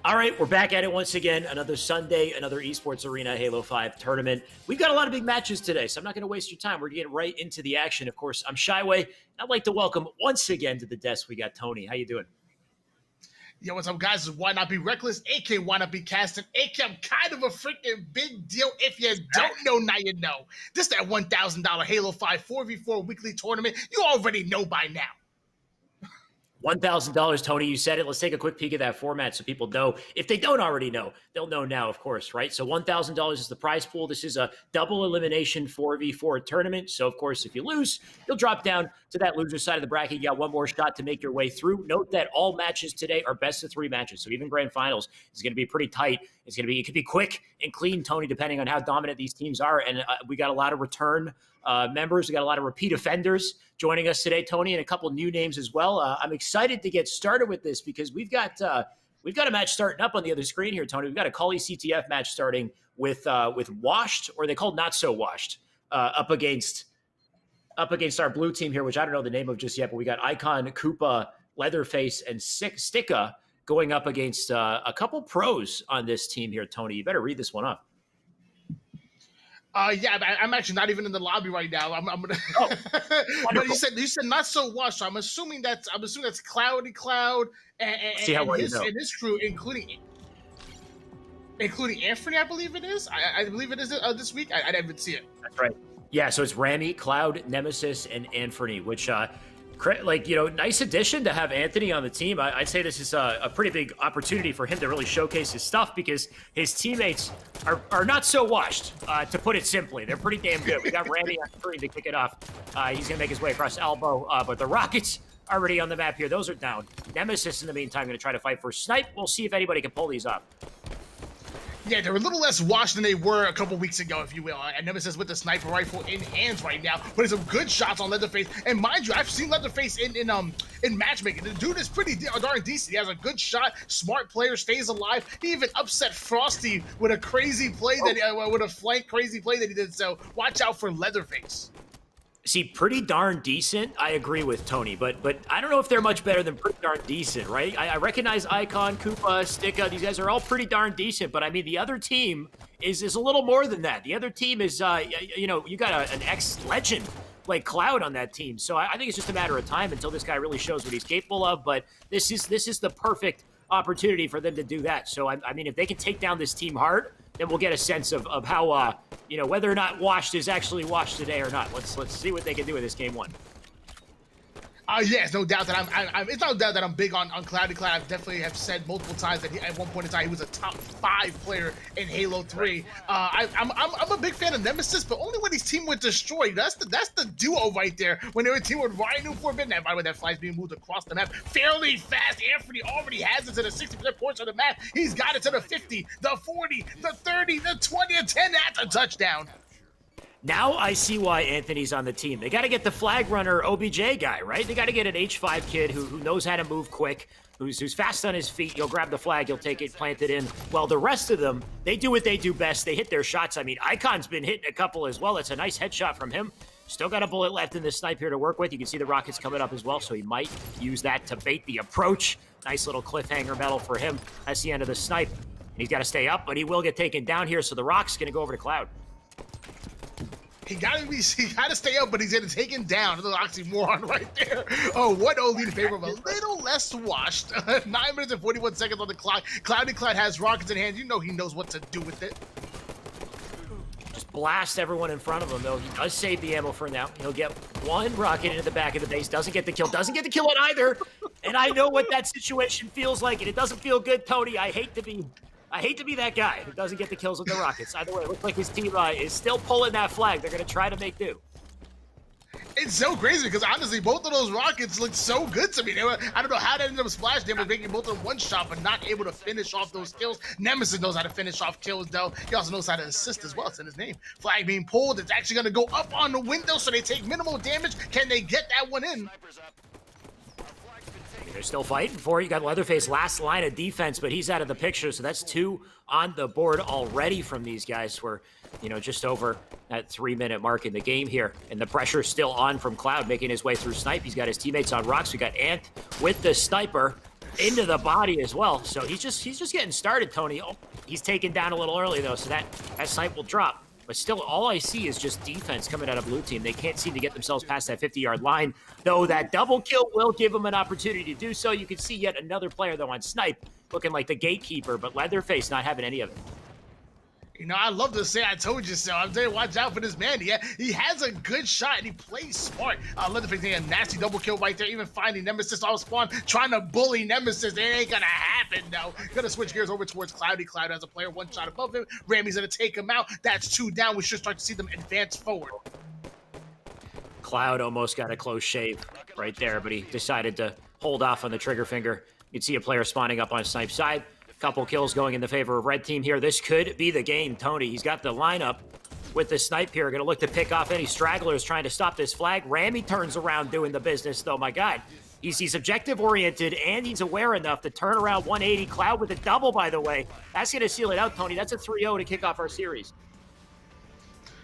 All right, we're back at it once again. Another Sunday, another Esports Arena Halo 5 tournament. We've got a lot of big matches today, so I'm not going to waste your time. We're going to get right into the action. Of course, I'm Shyway. I'd like to welcome once again to the desk, we got Tony. How you doing? Yo, what's up, guys? This is Why Not Be Reckless, a.k.a. Why Not Be Casting, a.k.a. I'm kind of a freaking big deal. If you don't know, now you know. This is that $1,000 Halo 5 4v4 weekly tournament. You already know by now. $1,000, Tony, you said it. Let's take a quick peek at that format so people know. If they don't already know, they'll know now, of course, right? So $1,000 is the prize pool. This is a double elimination 4v4 tournament. So, of course, if you lose, you'll drop down to that loser side of the bracket. You got one more shot to make your way through. Note that all matches today are best of 3 matches. So even grand finals is going to be pretty tight. It could be quick and clean, Tony, depending on how dominant these teams are. And we got a lot of return members. We got a lot of repeat offenders joining us today, Tony, and a couple new names as well. I'm excited to get started with this because we've got a match starting up on the other screen here, Tony. We've got a Call CTF match starting with Washed, or they called Not So Washed, up against our blue team here, which I don't know the name of just yet, but we got Icon, Koopa, Leatherface, and Sticka going up against a couple pros on this team here, Tony. You better read this one up. Yeah, I'm actually not even in the lobby right now. I'm gonna. Oh, but you said Not So Washed. So I'm assuming that's Cloudy Cloud and his crew, including Anthony. I believe it is. I believe it is this week. I didn't even see it. That's right. Yeah, so it's Rami, Cloud, Nemesis, and Anthony, which nice addition to have Anthony on the team. I'd say this is a pretty big opportunity for him to really showcase his stuff because his teammates are not so washed, to put it simply. They're pretty damn good. We got Randy on screen to kick it off. He's going to make his way across elbow, but the Rockets already on the map here. Those are down. Nemesis, in the meantime, going to try to fight for Snipe. We'll see if anybody can pull these off. Yeah, they're a little less washed than they were a couple weeks ago, if you will. And Nemesis with the sniper rifle in hands right now, putting some good shots on Leatherface. And mind you, I've seen Leatherface in matchmaking. The dude is pretty darn decent. He has a good shot, smart player, stays alive. He even upset Frosty with a crazy play with a flank crazy play that he did. So watch out for Leatherface. See, pretty darn decent, I agree with Tony, but I don't know if they're much better than pretty darn decent, right? I recognize Icon, Koopa, Sticka, these guys are all pretty darn decent, but I mean, the other team is a little more than that. The other team is, you got an ex-legend like Cloud on that team, so I think it's just a matter of time until this guy really shows what he's capable of, but this is the perfect opportunity for them to do that. So, I mean, if they can take down this team hard, then we'll get a sense of how, whether or not Washed is actually washed today or not. Let's see what they can do with this game one. Yes, no doubt that it's no doubt that I'm big on Cloudy Cloud. I definitely have said multiple times that at one point in time he was a top 5 player in Halo 3. I'm a big fan of Nemesis, but only when his team went destroyed. That's the duo right there. When they were team with Ryan New Forbidden, by the way, that flag's being moved across the map fairly fast. Anthony already has it to the 60% portion of the map. He's got it to the 50, the 40, the 30, the 20, and 10. That's a touchdown. Now I see why Anthony's on the team. They got to get the flag runner OBJ guy, right? They got to get an H5 kid who knows how to move quick, who's fast on his feet. He'll grab the flag, he'll take it, plant it in. Well, the rest of them, they do what they do best. They hit their shots. I mean, Icon's been hitting a couple as well. It's a nice headshot from him. Still got a bullet left in this snipe here to work with. You can see the Rockets coming up as well, so he might use that to bait the approach. Nice little cliffhanger medal for him. That's the end of the snipe. And he's got to stay up, but he will get taken down here, so the Rock's going to go over to Cloud. He got to stay up, but he's going to take him down. A little oxymoron right there. Oh, 1-0 lead in favor of a little less washed. 9 minutes and 41 seconds on the clock. Cloudy Cloud has rockets in hand. You know he knows what to do with it. Just blast everyone in front of him, though. He does save the ammo for now. He'll get one rocket into the back of the base. Doesn't get the kill. Doesn't get the kill on either. And I know what that situation feels like, and it doesn't feel good, Tony. I hate to be that guy who doesn't get the kills with the Rockets. Either way, it looks like his team is still pulling that flag. They're going to try to make do. It's so crazy because honestly, both of those rockets looked so good to me. I don't know how they ended up splash damage, making both of them one shot, but not able to finish off those kills. Nemesis knows how to finish off kills, though. He also knows how to assist as well. It's in his name. Flag being pulled. It's actually going to go up on the window, so they take minimal damage. Can they get that one in? They're still fighting for it. You got Leatherface last line of defense, but he's out of the picture, so that's 2 on the board already from these guys. We're, just over that 3-minute mark in the game here, and the pressure's still on from Cloud, making his way through Snipe. He's got his teammates on rocks. We got Ant with the sniper. into the body as well. So he's just getting started, Tony. Oh, he's taken down a little early though, so that snipe will drop. But still, all I see is just defense coming out of blue team. They can't seem to get themselves past that 50-yard line, though that double kill will give them an opportunity to do so. You can see yet another player, though, on snipe, looking like the gatekeeper, but Leatherface not having any of it. You know, I love to say I told you so. I'm saying watch out for this man. He has a good shot and he plays smart. Leatherface getting a nasty double kill right there, even finding Nemesis off spawn, trying to bully Nemesis. It ain't gonna happen, though. Gonna switch gears over towards Cloudy. Cloud has a player one shot above him. Ramy's gonna take him out. That's 2 down. We should start to see them advance forward. Cloud almost got a close shave right there, but he decided to hold off on the trigger finger. You'd see a player spawning up on snipe side. Couple kills going in the favor of red team here. This could be the game, Tony. He's got the lineup with the snipe here. Going to look to pick off any stragglers trying to stop this flag. Ramy turns around doing the business, though. My God, he's objective-oriented, and he's aware enough to turn around 180. Cloud with a double, by the way. That's going to seal it out, Tony. That's a 3-0 to kick off our series.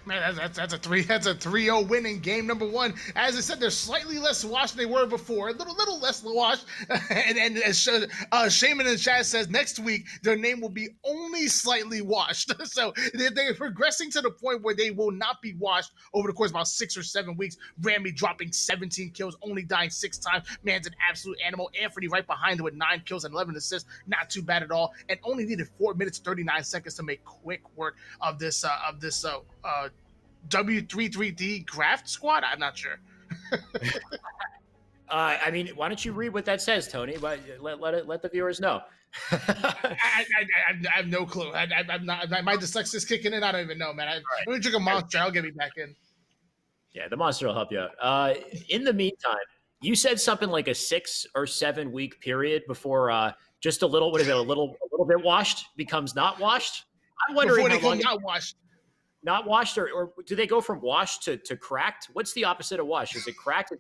Man, that's a 3-0 win in game number 1. As I said, they're slightly less washed than they were before. A little less washed. and as Shaman in the chat says, next week their name will be only slightly washed. So they're progressing to the point where they will not be washed over the course of about 6 or 7 weeks. Ramy dropping 17 kills, only dying 6 times. Man's an absolute animal. Anthony right behind him with 9 kills and 11 assists. Not too bad at all. And only needed 4 minutes 39 seconds to make quick work of this W33D Graft Squad? I'm not sure. I mean, why don't you read what that says, Tony? But let the viewers know. I have no clue. I'm not. My dyslexia's kicking in. I don't even know, man. Let me drink a monster. I'll get me back in. Yeah, the monster will help you out. In the meantime, you said something like a 6 or 7 week period before just a little. What is it? A little bit washed becomes not washed. I'm wondering Before how long. Not washed. Not washed, or do they go from washed to cracked? What's the opposite of washed? Is it cracked?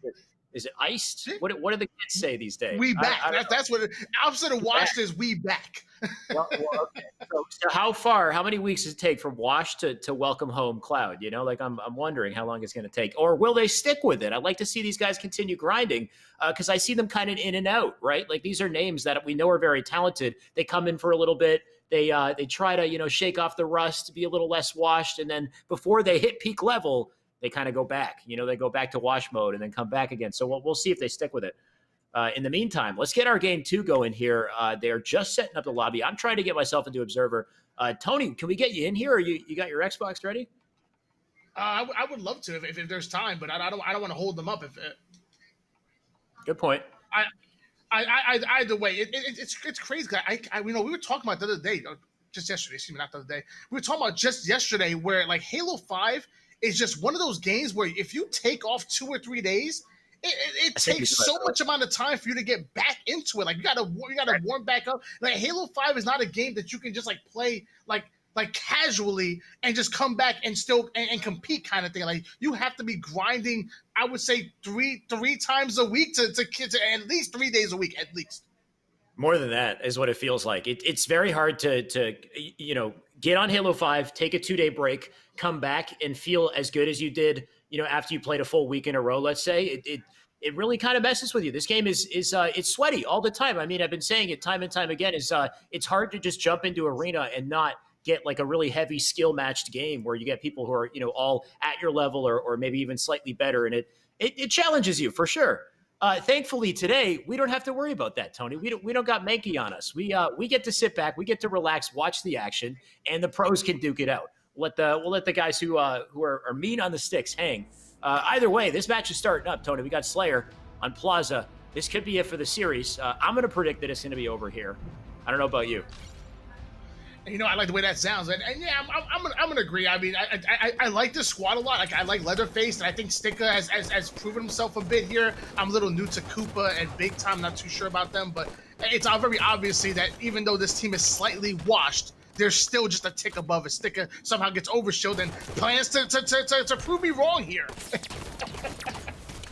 Is it iced? What do the kids say these days? We back. That's what opposite of washed is. We back. Well, okay. So how many weeks does it take from washed to welcome home Cloud? You know, like I'm wondering how long it's going to take, or will they stick with it? I'd like to see these guys continue grinding because I see them kind of in and out, right? Like these are names that we know are very talented. They come in for a little bit. They try to, shake off the rust, be a little less washed. And then before they hit peak level, they kind of go back. They go back to wash mode and then come back again. So we'll see if they stick with it. In the meantime, let's get our game 2 going here. They're just setting up the lobby. I'm trying to get myself into Observer. Tony, can we get you in here? Or you got your Xbox ready? I would love to if there's time, but I don't want to hold them up. Good point. Either way, it's crazy. We were talking about the other day, just yesterday. Excuse me, not the other day. We were talking about just yesterday where like Halo 5 is just one of those games where if you take off 2 or 3 days, it takes so much amount of time for you to get back into it. Like you gotta warm back up. Like Halo 5 is not a game that you can just like play like casually and just come back and still and compete kind of thing. Like you have to be grinding, I would say three times a week to at least 3 days a week at least. More than that is what it feels like. It's very hard to get on Halo 5, take a 2-day break, come back and feel as good as you did, after you played a full week in a row, let's say. It really kind of messes with you. This game is it's sweaty all the time. I mean, I've been saying it time and time again, it's hard to just jump into arena and not get like a really heavy skill matched game where you get people who are, all at your level or maybe even slightly better. And it challenges you for sure. Thankfully today, we don't have to worry about that, Tony. We don't got Mankey on us. We get to sit back, we get to relax, watch the action, and the pros can duke it out. We'll let the guys who are mean on the sticks hang. Either way, this match is starting up, Tony. We got Slayer on Plaza. This could be it for the series. I'm going to predict that it's going to be over here. I don't know about you. I like the way that sounds, and yeah, I'm gonna agree. I mean, I like this squad a lot. Like I like Leatherface, and I think Sticka has proven himself a bit here. I'm a little new to Koopa and Big Time, not too sure about them, but it's very obviously that even though this team is slightly washed, they're still just a tick above. A Sticka somehow gets overshielded and plans to prove me wrong here.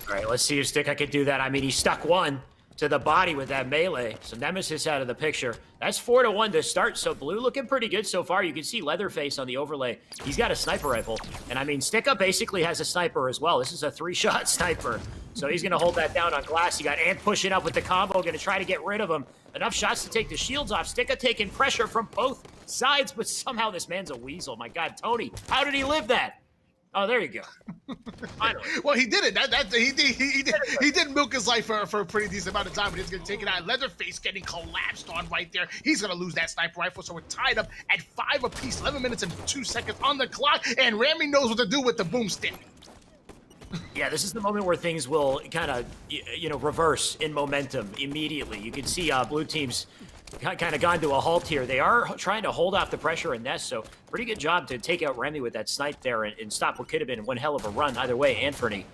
All right, let's see if Sticka can do that. I mean, he stuck one to the body with that melee. So Nemesis out of the picture. That's 4-1 to start. So Blue looking pretty good so far. You can see Leatherface on the overlay. He's got a sniper rifle. And I mean, Sticka basically has a sniper as well. This is a 3-shot sniper. So he's going to hold that down on glass. You got Ant pushing up with the combo, going to try to get rid of him. Enough shots to take the shields off. Sticka taking pressure from both sides, but somehow this man's a weasel. My God, Tony, how did he live that? Oh, there you go. Finally. Well, he did it. He did milk his life for a pretty decent amount of time, but he's going to take it out. Leatherface getting collapsed on right there. He's going to lose that sniper rifle, so we're tied up at 5 apiece. 11 minutes and 2 seconds on the clock, and Rami knows what to do with the boomstick. Yeah, this is the moment where things will kind of, reverse in momentum immediately. You can see blue team's kind of gone to a halt here. They are trying to hold off the pressure in Nest, so pretty good job to take out Remy with that snipe there and stop what could have been one hell of a run. Either way, Anthony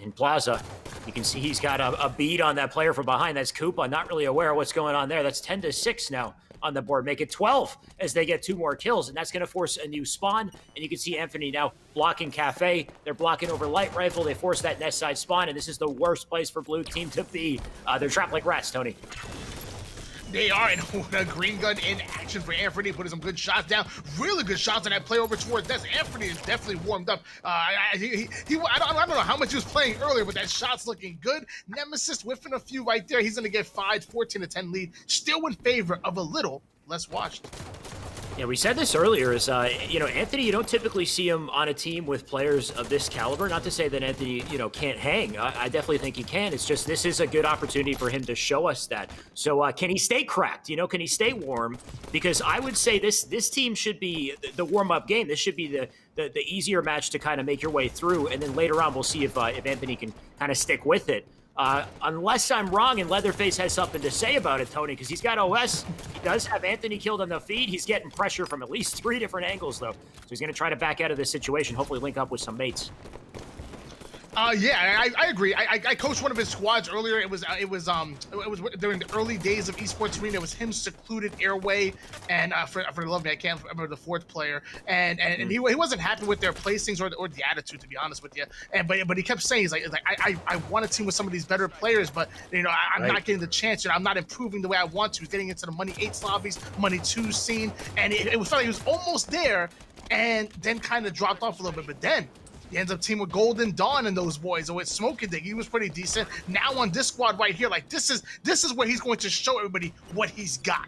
in Plaza, you can see he's got a bead on that player from behind. That's Koopa, not really aware of what's going on there. That's 10-6 now on the board. Make it 12 as they get 2 more kills, and that's going to force a new spawn. And you can see Anthony now blocking Cafe. They're blocking over Light Rifle. They force that Nest side spawn, and this is the worst place for blue team to be. They're trapped like rats, Tony. They are, and a green gun in action for Anthony, putting some good shots down. Really good shots on that play over towards Nest. Anthony is definitely warmed up. I don't know how much he was playing earlier, but that shot's looking good. Nemesis whiffing a few right there. He's going to get 14-10 lead. Still in favor of a little less watched. Yeah, we said this earlier is, Anthony, you don't typically see him on a team with players of this caliber. Not to say that Anthony, can't hang. I definitely think he can. It's just this is a good opportunity for him to show us that. So can he stay cracked? Can he stay warm? Because I would say this team should be the warm-up game. This should be the easier match to kind of make your way through. And then later on, we'll see if Anthony can kind of stick with it. Unless I'm wrong and Leatherface has something to say about it, Tony, because he's got OS. He does have Anthony killed on the feed. He's getting pressure from at least 3 different angles, though. So he's going to try to back out of this situation, hopefully link up with some mates. Yeah, I agree. I coached one of his squads earlier. It was during the early days of Esports Arena. It was him, Secluded, Airway, and for the love of me, I can't remember the 4th player. And he wasn't happy with their placings or the attitude, to be honest with you. But he kept saying, he's like I want a team with some of these better players, but I'm not getting the chance. I'm not improving the way I want to. He's getting into the Money 8 lobbies, Money 2 scene, and it was felt like he was almost there, and then kind of dropped off a little bit. But then he ends up teaming with Golden Dawn and those boys. So with Smoking Dig, he was pretty decent. Now on this squad right here, like this is where he's going to show everybody what he's got.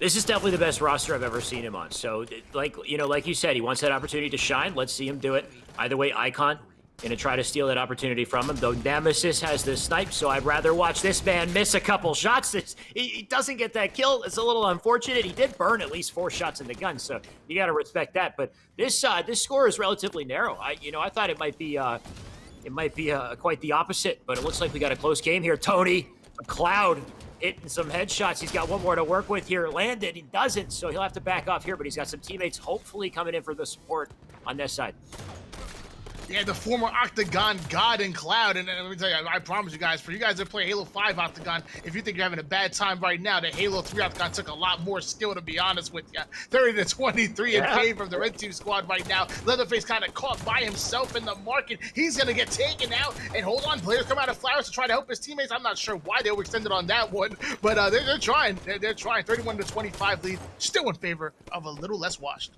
This is definitely the best roster I've ever seen him on. So, like you said, he wants that opportunity to shine. Let's see him do it. Either way, Icon gonna try to steal that opportunity from him. Though Nemesis has the snipe, so I'd rather watch this man miss a couple shots. He doesn't get that kill. It's a little unfortunate. He did burn at least 4 shots in the gun, so you got to respect that. But this score is relatively narrow. I thought it might be quite the opposite, but it looks like we got a close game here. Tony, Cloud hitting some headshots. He's got one more to work with here. Landed, he doesn't, so he'll have to back off here. But he's got some teammates hopefully coming in for the support on this side. Yeah, the former Octagon God and Cloud. And let me tell you, I promise you guys, for you guys that play Halo 5 Octagon, if you think you're having a bad time right now, the Halo 3 Octagon took a lot more skill, to be honest with you. 30-23 in favor of the red team squad right now. Leatherface kind of caught by himself in the market. He's going to get taken out. And hold on, players come out of Flowers to try to help his teammates. I'm not sure why they overextended on that one, but they're trying. They're trying. 31-25 lead, still in favor of a little less washed.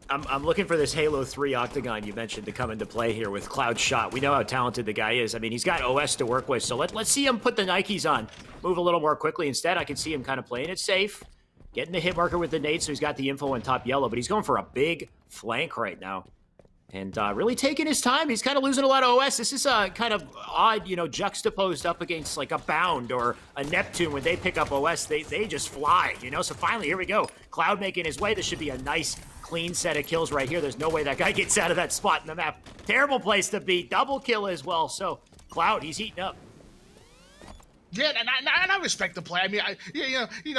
I'm looking for this Halo 3 Octagon you mentioned to come into play here with Cloud Shot. We know how talented the guy is. I mean, he's got OS to work with, so let's see him put the Nikes on. Move a little more quickly. Instead, I can see him kind of playing it safe, getting the hit marker with the nade, so he's got the info on top yellow, but he's going for a big flank right now. And really taking his time. He's kind of losing a lot of OS. This is kind of odd, juxtaposed up against like a Bound or a Neptune. When they pick up OS, they just fly, So finally, here we go. Cloud making his way. This should be a nice, clean set of kills right here. There's no way that guy gets out of that spot in the map. Terrible place to be. Double kill as well. So Cloud, he's heating up. Yeah, and I respect the play. I mean,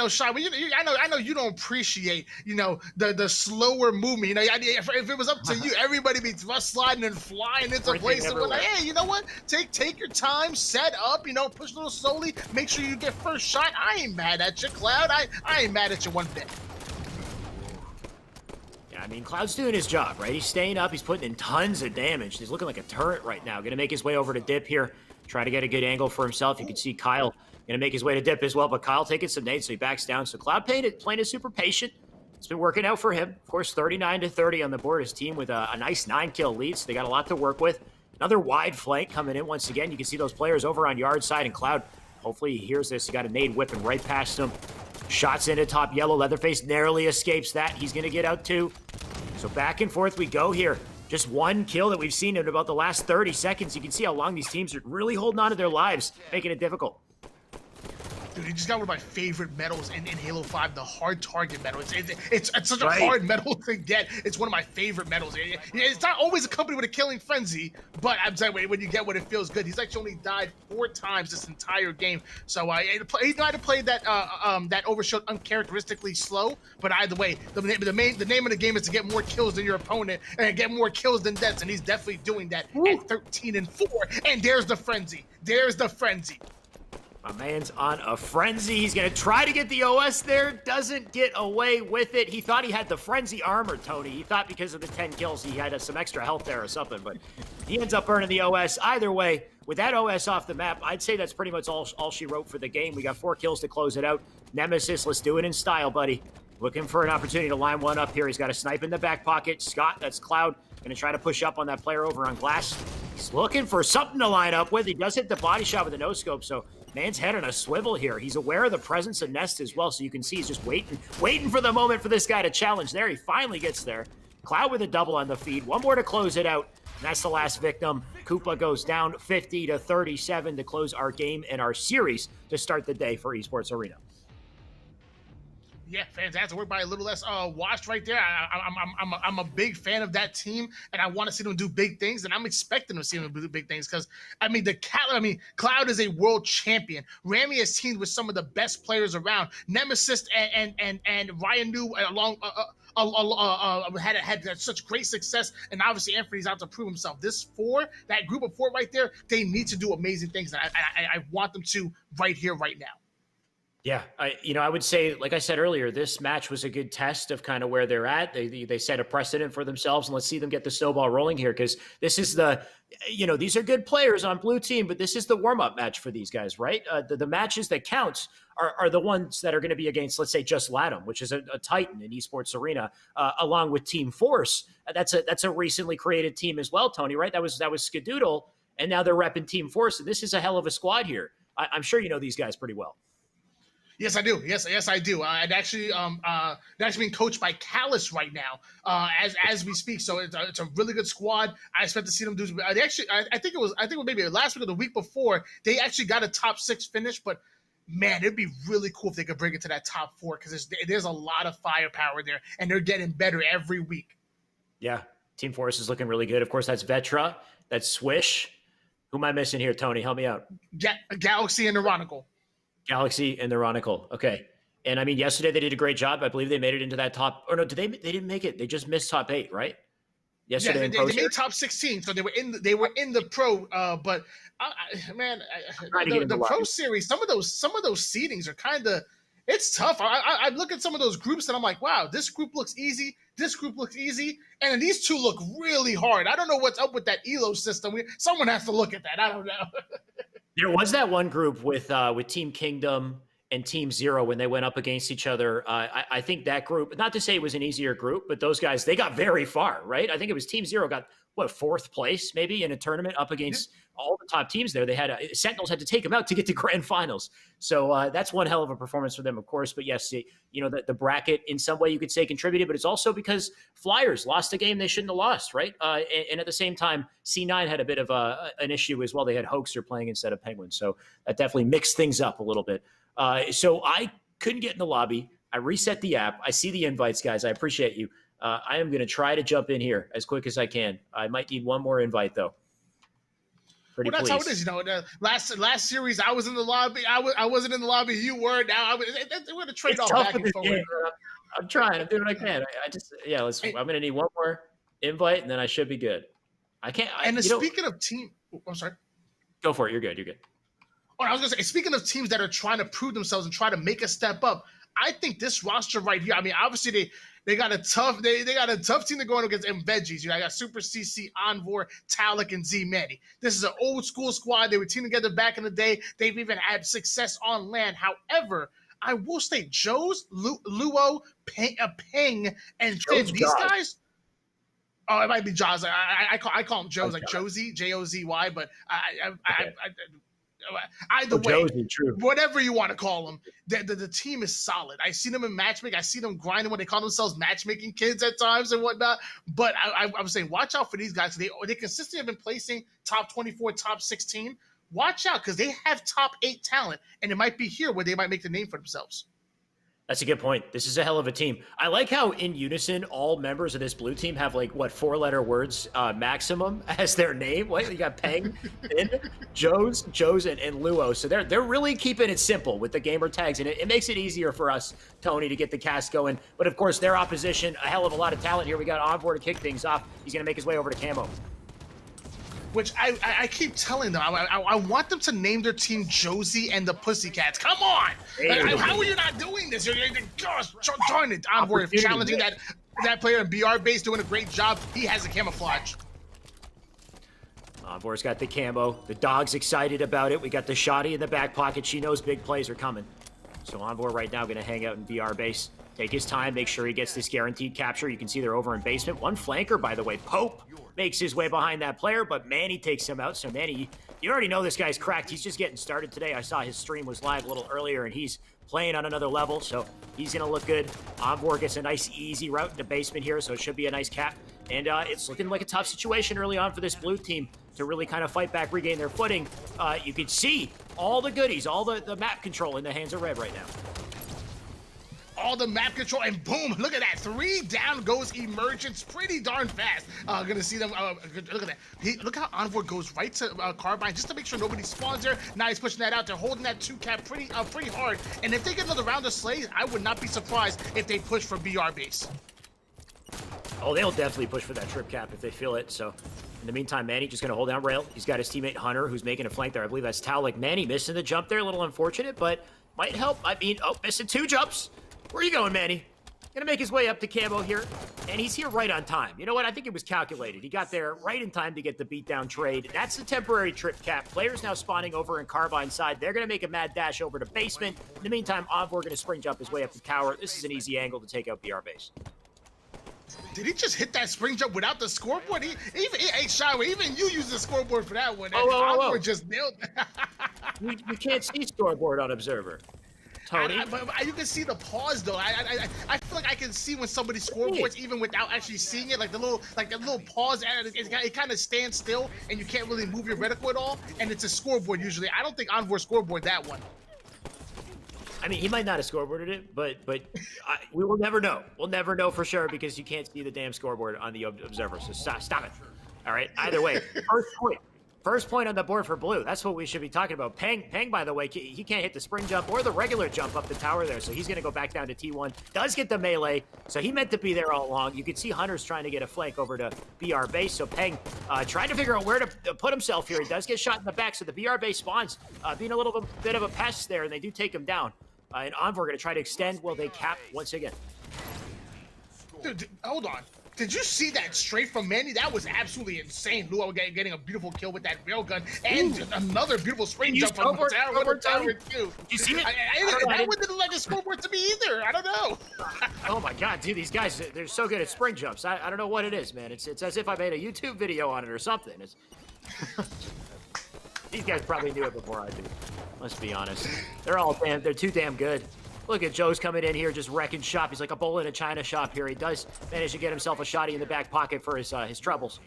Shy. I know you don't appreciate, the slower movement. If it was up to you, everybody be sliding and flying into place. And we're like, hey, you know what? Take your time, set up. Push a little slowly. Make sure you get first shot. I ain't mad at you, Cloud. I ain't mad at you one bit. I mean, Cloud's doing his job, right? He's staying up. He's putting in tons of damage. He's looking like a turret right now. Going to make his way over to Dip here. Try to get a good angle for himself. You can see Kyle going to make his way to Dip as well, but Kyle taking some nades, so he backs down. So Cloud playing is super patient. It's been working out for him. Of course, 39-30 on the board. His team with a nice 9-kill lead, so they got a lot to work with. Another wide flank coming in once again. You can see those players over on yard side, and Cloud, hopefully he hears this. He got a nade whipping right past him. Shots into top yellow. Leatherface narrowly escapes that. He's going to get out too. So back and forth we go here. Just one kill that we've seen in about the last 30 seconds. You can see how long these teams are really holding on to their lives, making it difficult. Dude, he just got one of my favorite medals in Halo 5, the hard target medal. It's such a hard medal to get. It's one of my favorght medals. It's not always accompanied with a killing frenzy, but I'm saying when you get one, it feels good. He's actually only died 4 times this entire game. So he might have played that that overshot uncharacteristically slow, but either way, the name of the game is to get more kills than your opponent and get more kills than deaths, and he's definitely doing that at 13-4. And there's the frenzy. There's the frenzy. My man's on a frenzy. He's going to try to get the OS there. Doesn't get away with it. He thought he had the frenzy armor, Tony. He thought because of the 10 kills he had some extra health there or something, but he ends up burning the OS. Either way, with that OS off the map, I'd say that's pretty much all she wrote for the game. We got 4 kills to close it out. Nemesis, let's do it in style, buddy. Looking for an opportunity to line one up here. He's got a snipe in the back pocket. Scott, that's Cloud, going to try to push up on that player over on glass. He's looking for something to line up with. He does hit the body shot with a no-scope, so man's head on a swivel here. He's aware of the presence of Nest as well, so you can see he's just waiting for the moment for this guy to challenge there. He finally gets there. Cloud with a double on the feed. One more to close it out. And that's the last victim. Koopa goes down 50-37 to close our game and our series to start the day for Esports Arena. Yeah, fantastic work by a little less washed right there. I'm a big fan of that team, and I want to see them do big things, and I'm expecting to see them do big things because Cloud is a world champion. Rami has teamed with some of the best players around. Nemesis and Ryan New had such great success, and obviously Anthony's out to prove himself. That group of 4 right there, they need to do amazing things, and I want them to right here, right now. Yeah, I would say, like I said earlier, this match was a good test of kind of where they're at. They set a precedent for themselves, and let's see them get the snowball rolling here because this is these are good players on blue team, but this is the warm-up match for these guys, right? The matches that count are the ones that are going to be against, let's say, just Latham, which is a titan in Esports Arena, along with Team Force. That's a recently created team as well, Tony, right? That was Skadoodle, and now they're repping Team Force, and this is a hell of a squad here. I'm sure you know these guys pretty well. Yes, I do. Yes, I do. They're actually being coached by Callus right now, as we speak. So it's a really good squad. I expect to see them do. They actually, I think it was maybe last week or the week before they actually got a top 6 finish. But man, it'd be really cool if they could bring it to that top 4 because there's a lot of firepower there, and they're getting better every week. Yeah, Team Force is looking really good. Of course, that's Vetra, that's Swish. Who am I missing here, Tony? Help me out. Galaxy and Ironical. Galaxy and the Ronicle. Okay. And I mean, yesterday they did a great job. I believe they made it into that top, or no, they didn't make it. They just missed top 8, right? Yesterday, yeah, they made top 16, so they were in the pro. But the pro series, some of those seedings are kind of, it's tough. I look at some of those groups and I'm like, wow, this group looks easy. This group looks easy, and then these two look really hard. I don't know what's up with that ELO system. Someone has to look at that. I don't know. There was that one group with Team Kingdom and Team Zero when they went up against each other. I think that group, not to say it was an easier group, but those guys, they got very far, right? I think it was Team Zero got, 4th place maybe in a tournament up against all the top teams there. They had Sentinels had to take them out to get to grand finals. So that's one hell of a performance for them, of course. But yes, the bracket in some way you could say contributed, but it's also because Flyers lost a game they shouldn't have lost, right? And at the same time, C9 had a bit of an issue as well. They had Hoaxer playing instead of Penguin. So that definitely mixed things up a little bit. So I couldn't get in the lobby. I reset the app. I see the invites, guys. I appreciate you. I am going to try to jump in here as quick as I can. I might need one more invite, though. That's how it is. Last series, I was in the lobby. I wasn't in the lobby. You were. Now we're going to trade off back and forth. I'm trying. I'm doing what I can. I'm going to need one more invite, and then I should be good. I can't. Speaking of team, I'm sorry. Go for it. You're good. You're good. Oh, I was going to say, speaking of teams that are trying to prove themselves and try to make a step up, I think this roster right here. I mean, obviously they got a tough team to go in against veggies. I got Super CC, Envor, Talik, and Z-Manny. This is an old school squad. They were teaming together back in the day. They've even had success on land. However, I will say Joe's, Luo, Peng, and Finn. These guys. Oh, it might be Jaws. I call him Joe's, like Josie, Jozy, but either way, Josie, true. whatever you want to call them, the team is solid. I see them in matchmaking. I see them grinding when they call themselves matchmaking kids at times and whatnot. But I'm saying, watch out for these guys. They consistently have been placing top 24, top 16. Watch out, because they have top 8 talent, and it might be here where they might make the name for themselves. That's a good point. This is a hell of a team. I like how in unison all members of this blue team have like what 4-letter words maximum as their name. What you got? Peng, Finn, Joes, and Luo. So they're really keeping it simple with the gamer tags, and it makes it easier for us, Tony, to get the cast going. But of course, their opposition, a hell of a lot of talent here. We got Envoy to kick things off. He's gonna make his way over to Camo. Which I keep telling them, I want them to name their team Josie and the Pussycats. Come on! How are you not doing this? Gosh, darn it, Envoy challenging that player in BR base, doing a great job. He has a camouflage. Envoy's got the camo. The dog's excited about it. We got the shotty in the back pocket. She knows big plays are coming. So Envoy right now going to hang out in BR base. Take his time, make sure he gets this guaranteed capture. You can see they're over in basement. One flanker, by the way, Pope, makes his way behind that player, but Manny takes him out. So Manny, you already know this guy's cracked. He's just getting started today. I saw his stream was live a little earlier, and he's playing on another level, so he's going to look good. Envoy gets a nice, easy route into basement here, so it should be a nice cap. And it's looking like a tough situation early on for this blue team to really kind of fight back, regain their footing. You can see all the goodies, all the map control in the hands of Red right now. All the map control, and boom, look at that. 3 down goes Emergence pretty darn fast. Gonna see them, look at that. Look how Envoy goes right to Carbine just to make sure nobody spawns there. Now he's pushing that out. They're holding that 2-cap pretty hard. And if they get another round of slays, I would not be surprised if they push for BR base. Oh, they'll definitely push for that trip cap if they feel it. So in the meantime, Manny just gonna hold down rail. He's got his teammate Hunter who's making a flank there. I believe that's Tao. Like Manny missing the jump there, a little unfortunate, but might help. I mean, oh, missing 2 jumps. Where are you going, Manny? Gonna make his way up to Camo here, and he's here right on time. You know what? I think it was calculated. He got there right in time to get the beatdown trade. That's the temporary trip cap. Players now spawning over in Carbine side. They're gonna make a mad dash over to basement. In the meantime, Envoy gonna spring jump his way up to tower. This is an easy angle to take out BR base. Did he just hit that spring jump without the scoreboard? Even you used the scoreboard for that one. Whoa. Just nailed You can't see scoreboard on Observer. Tony. But you can see the pause though. I feel like I can see when somebody scoreboards even without actually seeing it, like the little pause. It kind of stands still, and you can't really move your reticle at all. And it's a scoreboard usually. I don't think Envoy scoreboard that one. I mean, he might not have scoreboarded it, but we will never know. We'll never know for sure because you can't see the damn scoreboard on the Observer. So stop it. All right. Either way, First point on the board for blue. That's what we should be talking about. Peng, by the way, he can't hit the spring jump or the regular jump up the tower there, so he's going to go back down to T1. Does get the melee, so he meant to be there all along. You can see Hunter's trying to get a flank over to BR base, so Peng trying to figure out where to put himself here. He does get shot in the back, so the BR base spawns being a little bit of a pest there, and they do take him down. And Envoy going to try to extend. Will they cap once again? Dude, hold on. Did you see that straight from Manny? That was absolutely insane. Luo getting a beautiful kill with that railgun and another beautiful spring jump from the tower too. Did you see it? That one didn't look like a scoreboard to me either. I don't know. Oh my God, dude, these guys, they're so good at spring jumps. I don't know what it is, man. It's as if I made a YouTube video on it or something. These guys probably knew it before I did. Let's be honest. They're too damn good. Look at Joe's coming in here just wrecking shop. He's like a bull in a china shop here. He does manage to get himself a shotty in the back pocket for his troubles.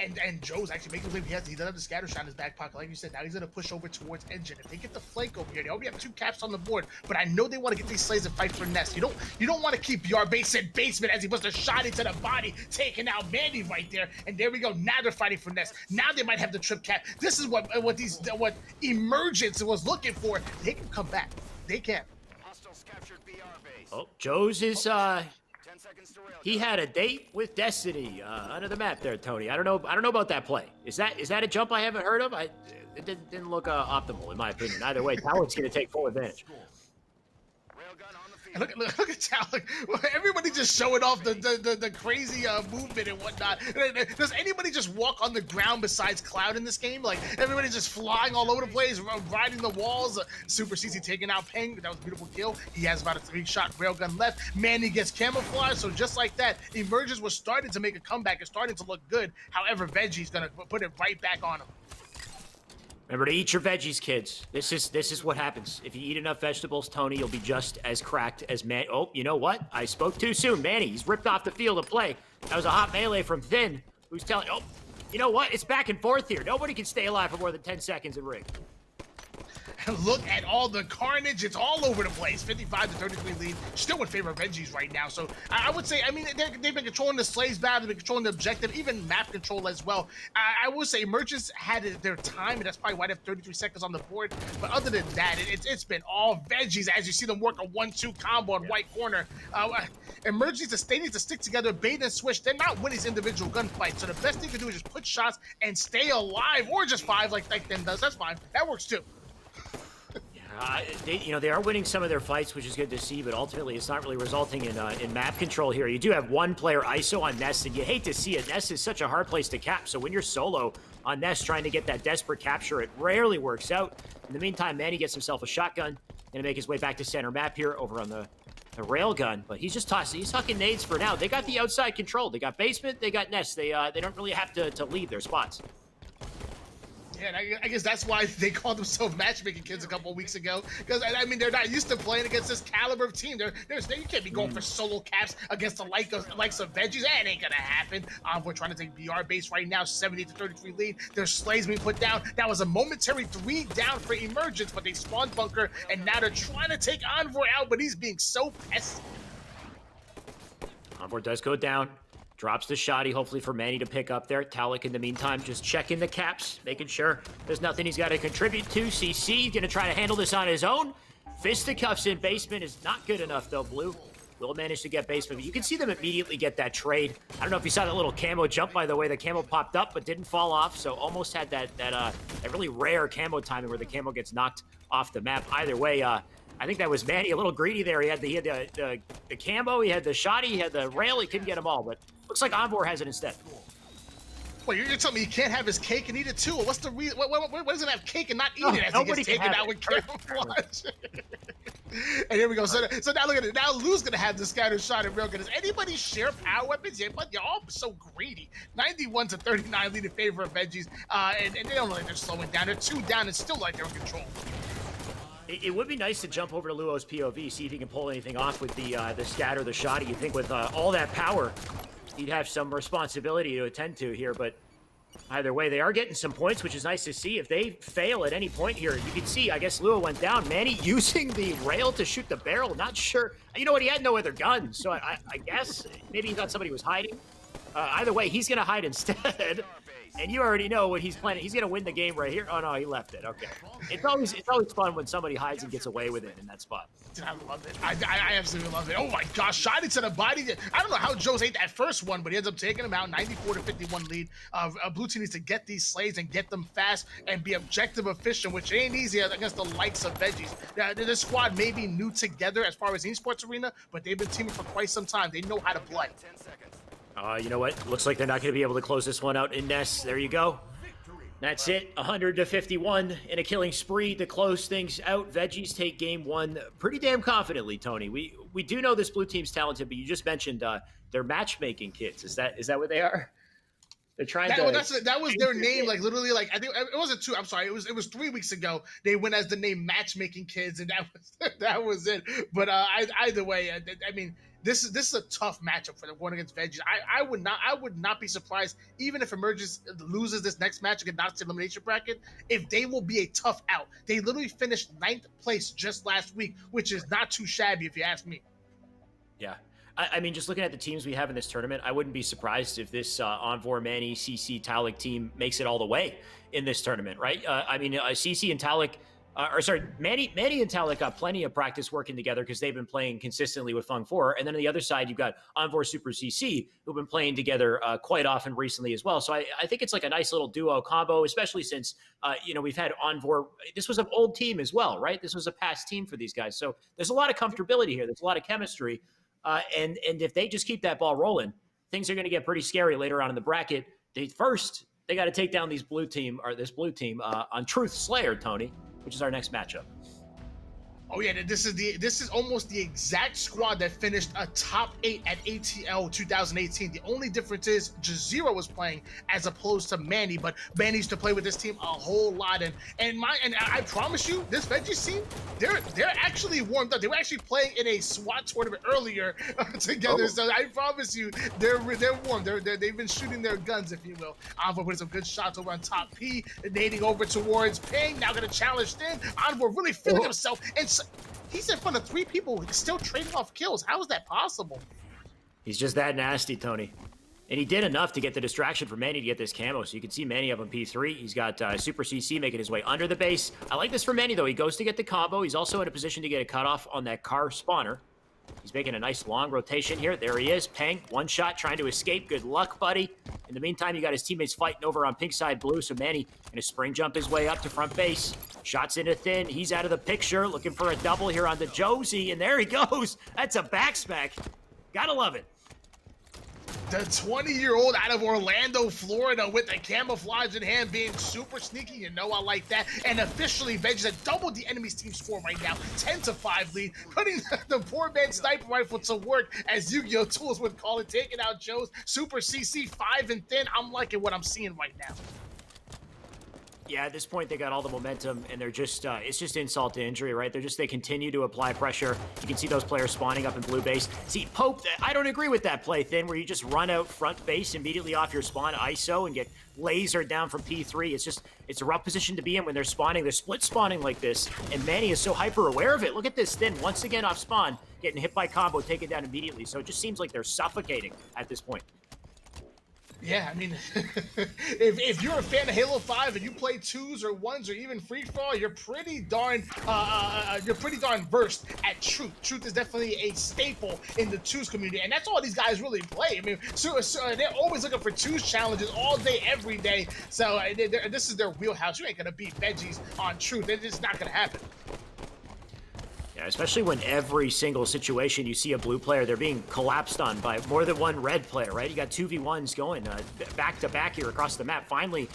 And Joe's actually making a play. He does have the scatter shot in his back pocket. Like you said, now he's going to push over towards Engine. If they get the flank over here, they already have 2 caps on the board. But I know they want to get these slays and fight for Nest. You don't want to keep BR base in basement as he puts a shot into the body, taking out Mandy right there. And there we go. Now they're fighting for Nest. Now they might have the trip cap. This is what Emergence was looking for. They can come back. They can. Oh, Joe's is he had a date with Destiny under the map there, Tony. I don't know about that play. Is that a jump I haven't heard of? It didn't look optimal in my opinion. Either way, Talon's going to take full advantage. And look at Talon. Everybody just showing off the crazy movement and whatnot. Does anybody just walk on the ground besides Cloud in this game? Like, everybody just flying all over the place, riding the walls. Super CC taking out Peng. That was a beautiful kill. He has about a 3-shot railgun left. Manny gets camouflaged. So just like that, Emergence was starting to make a comeback. It's starting to look good. However, Veggie's going to put it right back on him. Remember to eat your veggies, kids. This is what happens. If you eat enough vegetables, Tony, you'll be just as cracked as Man. Oh, you know what? I spoke too soon. Manny, he's ripped off the field of play. That was a hot melee from Thin. Who's telling? Oh, you know what? It's back and forth here. Nobody can stay alive for more than 10 seconds in ring. Look at all the carnage. It's all over the place. 55 to 33 lead. Still in favor of Veggie's right now. So I would say, I mean, they've been controlling the slaves battle. They've been controlling the objective, even map control as well. I would say Emergence had their time, and that's probably why they have 33 seconds on the board. But other than that, it's been all Veggie's as you see them work a 1-2 combo in right corner. Emergence, they need to stick together, bait and switch. They're not winning these individual gunfights. So the best thing to do is just put shots and stay alive, or just 5 like Thin does. That's fine. That works too. They are winning some of their fights, which is good to see, but ultimately it's not really resulting in map control here. You do have one player ISO on Nest, and you hate to see it. Nest is such a hard place to cap, so when you're solo on Nest trying to get that desperate capture, it rarely works out. In the meantime, Manny gets himself a shotgun, gonna make his way back to center map here over on the railgun, but he's just hucking nades for now. They got the outside control. They got basement, they got Nest. They don't really have to leave their spots. Yeah, and I guess that's why they called themselves matchmaking kids a couple of weeks ago. Because, I mean, they're not used to playing against this caliber of team. You can't be going for solo caps against the likes of Veggie's. That ain't going to happen. We're trying to take BR base right now, 70 to 33 lead. There's slays being put down. That was a momentary 3 down for Emergence, but they spawned bunker, and now they're trying to take Envoy out, but he's being so pesky. Envoy does go down. Drops the shotty, hopefully for Manny to pick up there. Talik, in the meantime, just checking the caps, making sure there's nothing he's got to contribute to. CC going to try to handle this on his own. Fisticuffs in basement is not good enough, though, Blue. Will manage to get basement, but you can see them immediately get that trade. I don't know if you saw that little camo jump, by the way. The camo popped up, but didn't fall off, so almost had that really rare camo timing where the camo gets knocked off the map. Either way, I think that was Manny a little greedy there. He had the camo, he had the shotty, he had the rail. He couldn't get them all, but looks like Envor has it instead. Well, you're telling me he can't have his cake and eat it too? What's the reason? What does it have cake and not eat it as he gets taken out with camouflage? And here we go. So now look at it. Now Lou's gonna have the scattered shot and railgun. Does anybody share power weapons yet? But you're all so greedy. 91 to 39 lead in favor of Veggie's. And they don't look like they're slowing down. They're 2 down and still like they're in control. It would be nice to jump over to Luo's POV, see if he can pull anything off with the scatter, the shotty. You think with all that power, he'd have some responsibility to attend to here, but either way, they are getting some points, which is nice to see. If they fail at any point here, you can see, I guess Luo went down. Manny using the rail to shoot the barrel, not sure. You know what, he had no other guns, so I guess maybe he thought somebody was hiding. Either way, he's going to hide instead. And you already know what he's planning. He's going to win the game right here. Oh, no, he left it. Okay. It's always fun when somebody hides and gets away with it in that spot. Dude, I love it. I absolutely love it. Oh, my gosh. Shot into the body. I don't know how Joe's ate that first one, but he ends up taking him out. 94 to 51 lead. Blue team needs to get these slays and get them fast and be objective efficient, which ain't easy against the likes of Veggie's. This squad may be new together as far as esports arena, but they've been teaming for quite some time. They know how to play. 10 seconds. You know what? Looks like they're not going to be able to close this one out in Nest. There you go. That's it. 100 to 51 in a killing spree to close things out. Veggie's take game 1 pretty damn confidently, Tony. We do know this blue team's talented, but you just mentioned they're matchmaking kids. Is that what they are? They're trying that was their name, like literally, like I think it wasn't 2. I'm sorry, it was 3 weeks ago. They went as the name Matchmaking Kids, and that was it. But either way, I mean, this is a tough matchup for them going against Veggie's. I would not be surprised even if Emergence loses this next match and not to elimination bracket, if they will be a tough out. They literally finished 9th place just last week, which is not too shabby if you ask me. Yeah. I mean, just looking at the teams we have in this tournament, I wouldn't be surprised if this Envor, Manny, CC, Talik team makes it all the way in this tournament, right? I mean, CC and Talik or sorry, Manny and Talek got plenty of practice working together because they've been playing consistently with Fung 4. And then on the other side, you've got Envor Super CC, who've been playing together quite often recently as well. So I think it's like a nice little duo combo, especially since, we've had Envor. This was an old team as well, right? This was a past team for these guys. So there's a lot of comfortability here. There's a lot of chemistry. And if they just keep that ball rolling, things are going to get pretty scary later on in the bracket. They got to take down this blue team on Truth Slayer, Tony, which is our next matchup. Oh yeah, this is almost the exact squad that finished a top 8 at ATL 2018. The only difference is Jazeera was playing as opposed to Manny, but Manny used to play with this team a whole lot. And I promise you, this Veggies team, they're actually warmed up. They were actually playing in a SWAT tournament earlier together. Oh. So I promise you, they're warm. They've been shooting their guns, if you will. Envor with some good shots over on top. P nading over towards Ping. Now gonna challenge Thin. Envor really feeling himself and. He's in front of 3 people still trading off kills. How is that possible? He's just that nasty, Tony. And he did enough to get the distraction for Manny to get this camo. So you can see Manny up on P3. He's got Super CC making his way under the base. I like this for Manny, though. He goes to get the combo. He's also in a position to get a cutoff on that car spawner. He's making a nice long rotation here. There he is. Peng, one shot, trying to escape. Good luck, buddy. In the meantime, you got his teammates fighting over on pink side blue. So Manny gonna spring jump his way up to front base. Shots into Thin. He's out of the picture. Looking for a double here on the Josie. And there he goes. That's a backsmack. Gotta love it. The 20-year-old out of Orlando, Florida, with the camouflage in hand, being super sneaky. You know I like that. And officially, Veggies have doubled the enemy's team score right now. 10-5 lead, putting the poor man sniper rifle to work, as Yu-Gi-Oh! Tools would call it, taking out Joe's Super CC 5 and Thin. I'm liking what I'm seeing right now. Yeah, at this point, they got all the momentum, and they're just, it's just insult to injury, right? They continue to apply pressure. You can see those players spawning up in blue base. See, Pope, I don't agree with that play, Thin, where you just run out front base immediately off your spawn ISO and get lasered down from P3. It's a rough position to be in when they're spawning. They're split spawning like this, and Manny is so hyper aware of it. Look at this, Thin, once again off spawn, getting hit by combo, taken down immediately. So it just seems like they're suffocating at this point. Yeah, I mean, if you're a fan of Halo 5 and you play 2s or 1s or even free for all, you're pretty darn versed at Truth. Truth is definitely a staple in the 2s community, and that's all these guys really play. I mean, so they're always looking for 2s challenges all day, every day. So this is their wheelhouse. You ain't gonna beat Veggies on Truth. It's just not gonna happen. Yeah, especially when every single situation you see a blue player, they're being collapsed on by more than one red player, right? You got 2v1s going back to back here across the map. Finally,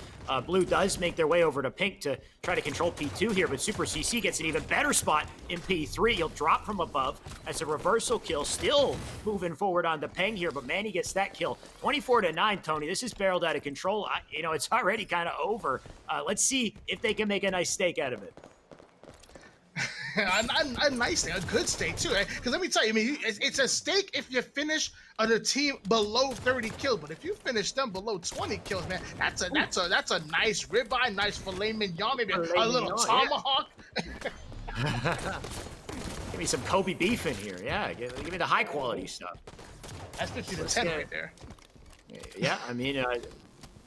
blue does make their way over to pink to try to control P2 here, but Super CC gets an even better spot in P3. He'll drop from above as a reversal kill, still moving forward on the Peng here, but Manny gets that kill. 24-9, Tony. This is barreled out of control. It's already kind of over. Let's see if they can make a nice stake out of it. A nice stake, a good stake too, right? Because let me tell you, I mean, it's a stake if you finish on a team below 30 kills, but if you finish them below 20 kills, man, that's a nice ribeye, nice filet mignon, maybe a little tomahawk. Yeah. Give me some Kobe beef in here, yeah. Give me the high quality stuff. That's 50-10 right there. Yeah, I mean.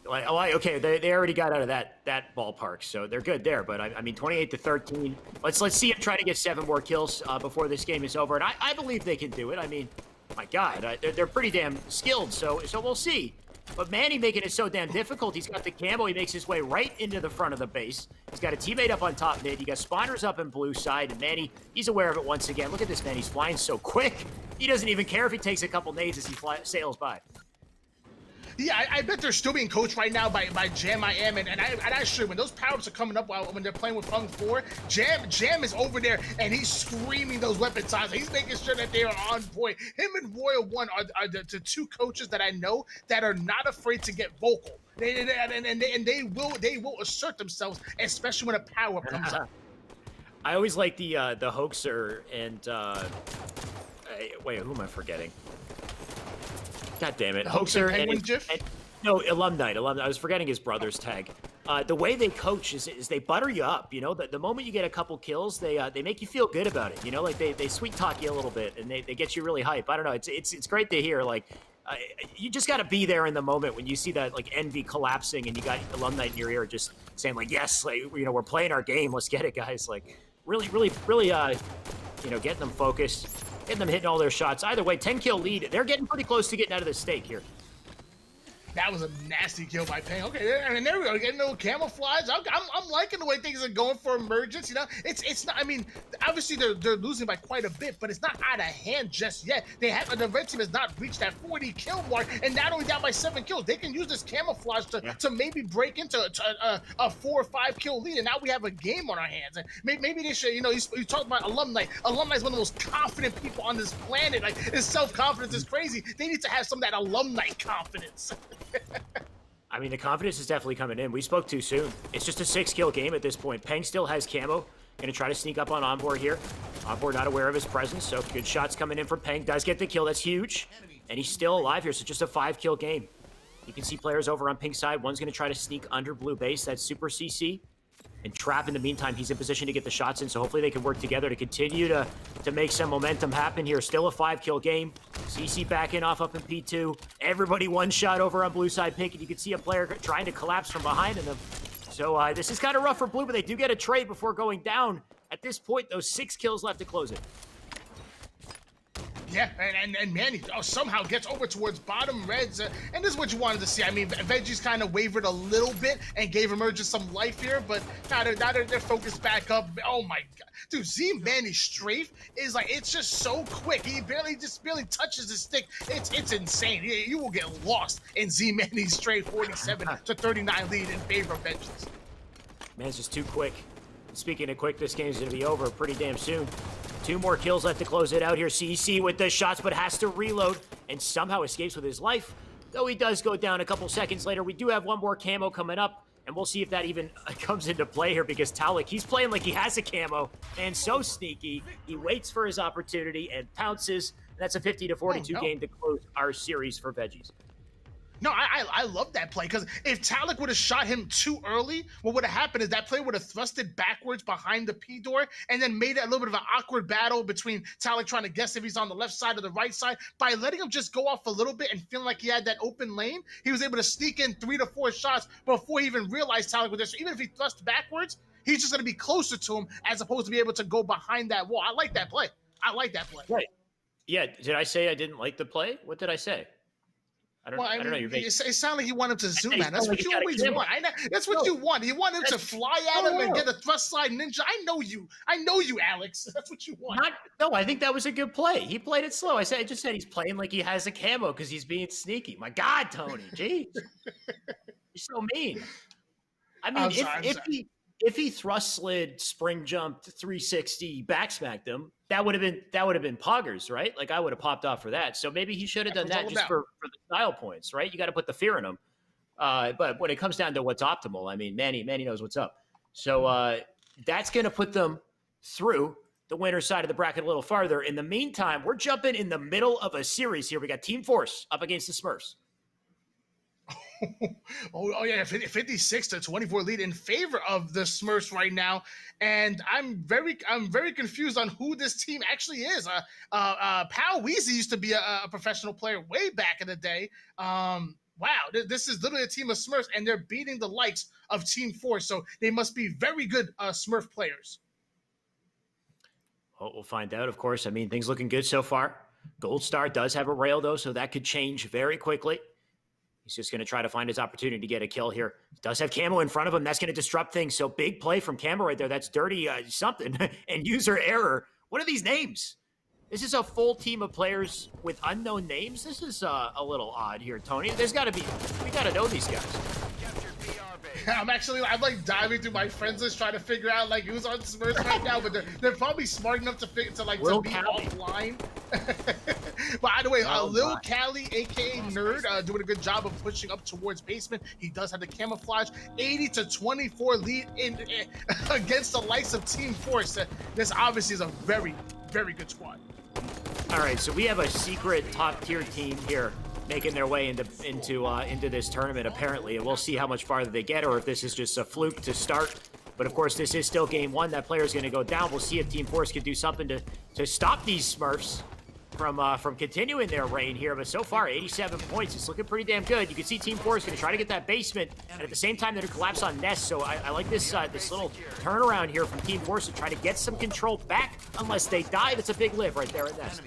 Okay, they already got out of that ballpark, so they're good there. But I mean, 28-13. Let's see them try to get 7 more kills before this game is over, and I believe they can do it. I mean, my God, they're pretty damn skilled. So we'll see. But Manny making it so damn difficult. He's got the camo. He makes his way right into the front of the base. He's got a teammate up on top mid. You got spawners up in blue side, and Manny, he's aware of it once again. Look at this man. He's flying so quick. He doesn't even care if he takes a couple nades as he sails by. Yeah, I bet they're still being coached right now by Jam I Am, and I should. When those power-ups are coming up when they're playing with Fung 4, Jam is over there, and he's screaming those weapon signs. He's making sure that they are on point. Him and Royal One are the 2 coaches that I know that are not afraid to get vocal. They will assert themselves, especially when a power-up comes up. I always like the hoaxer and wait, who am I forgetting? God damn it. Hoaxer and no, Alumni. I was forgetting his brother's tag. The way they coach is they butter you up, you know? The moment you get a couple kills, they make you feel good about it, you know? Like, they sweet talk you a little bit, and they get you really hype. I don't know. It's great to hear, like, you just got to be there in the moment when you see that like envy collapsing and you got alumni in your ear just saying like, yes, like, you know, we're playing our game. Let's get it, guys. Like really, you know, getting them focused, getting them hitting all their shots. Either way, 10 kill lead. They're getting pretty close to getting out of this stake here. That was a nasty kill by Peng. Okay, and there we go, getting a little camouflage. I'm liking the way things are going for Emergence. You know, it's not. I mean, obviously they're losing by quite a bit, but it's not out of hand just yet. The red team has not reached that 40 kill mark, and not only down by 7 kills, they can use this camouflage to maybe break into a 4 or 5 kill lead, and now we have a game on our hands. And maybe they should. You know, you talk about alumni. Alumni is one of the most confident people on this planet. Like his self-confidence is crazy. They need to have some of that alumni confidence. I mean, the confidence is definitely coming in. We spoke too soon. It's just a 6-kill game at this point. Peng still has camo. Gonna try to sneak up on Onboard here. Onboard not aware of his presence, so good shots coming in from Peng. Does get the kill, that's huge. And he's still alive here, so just a 5-kill game. You can see players over on Pink side. One's gonna try to sneak under blue base. That's Super CC. And Trap, in the meantime, he's in position to get the shots in, so hopefully they can work together to continue to make some momentum happen here. Still a 5-kill game. CC backing off up in P2. Everybody one shot over on blue side Pink, and you can see a player trying to collapse from behind them. So this is kind of rough for blue, but they do get a trade before going down. At this point, those 6 kills left to close it. Yeah, and Manny somehow gets over towards bottom reds, and this is what you wanted to see. I mean, Veggie's kind of wavered a little bit and gave Emergence some life here, but now they're focused back up. Oh my god, dude, Z Manny's strafe is like, it's just so quick. He barely touches his stick. It's insane. You will get lost in Z Manny's strafe. 47 to 39 lead in favor of Vengeance. Man, it's just too quick. Speaking of quick, this game's gonna be over pretty damn soon. 2 more kills left to close it out here. CC with the shots, but has to reload and somehow escapes with his life. Though he does go down a couple seconds later. We do have 1 more camo coming up, and we'll see if that even comes into play here, because Talik, he's playing like he has a camo, and so sneaky. He waits for his opportunity and pounces. That's a 50 to 42 game to close our series for Veggies. No, I love that play, because if Talik would have shot him too early, what would have happened is that play would have thrusted backwards behind the P door and then made it a little bit of an awkward battle between Talik trying to guess if he's on the left side or the right side. By letting him just go off a little bit and feeling like he had that open lane, he was able to sneak in 3 to 4 shots before he even realized Talik was there. So even if he thrust backwards, he's just going to be closer to him as opposed to be able to go behind that wall. I like that play. Right. Yeah, did I say I didn't like the play? What did I say? I don't know. It sounded like you want him to zoom out. That's what you always want. That's what you want. You want him to fly at him and get a thrust slide ninja. I know you, Alex. That's what you want. No, I think that was a good play. He played it slow. I just said he's playing like he has a camo because he's being sneaky. My God, Tony, jeez, you're so mean. I mean, if he thrust slid, spring jumped, 360, backsmacked him, that would have been poggers, right? Like I would have popped off for that. So maybe he should have done that just for the style points, right? You got to put the fear in him. But when it comes down to what's optimal, I mean, Manny knows what's up. So that's going to put them through the winner side of the bracket a little farther. In the meantime, we're jumping in the middle of a series here. We got Team Force up against the Smurfs. Oh yeah, 56 to 24 lead in favor of the Smurfs right now, and I'm very confused on who this team actually is. Pal Weezy used to be a professional player way back in the day. Wow, this is literally a team of Smurfs, and they're beating the likes of Team Force, so they must be very good Smurf players. Well, we'll find out, of course. I mean, things looking good so far. Gold Star does have a rail, though, so that could change very quickly. He's just going to try to find his opportunity to get a kill here. He does have camo in front of him. That's going to disrupt things. So big play from camo right there. That's dirty something. And user error. What are these names? This is a full team of players with unknown names. This is a little odd here, Tony. We got to know these guys. I'm like diving through my friends list trying to figure out like who's on Smurfs right now, but they're probably smart enough to be offline. By the way, Lil Cali, aka Nerd, doing a good job of pushing up towards basement. He does have the camouflage. 80 to 24 lead in against the likes of Team Force. This obviously is a very, very good squad. All right, so we have a secret top tier team here making their way into this tournament, apparently, and we'll see how much farther they get, or if this is just a fluke to start. But of course, this is still game 1. That player is going to go down. We'll see if Team Force can do something to stop these Smurfs. from continuing their reign here, but so far 87 points. It's looking pretty damn good. You can see Team Force going to try to get that basement, and at the same time they're going to collapse on Nest. So I like this this little turnaround here from Team Force to try to get some control back. Unless they die, that's a big live right there at Nest.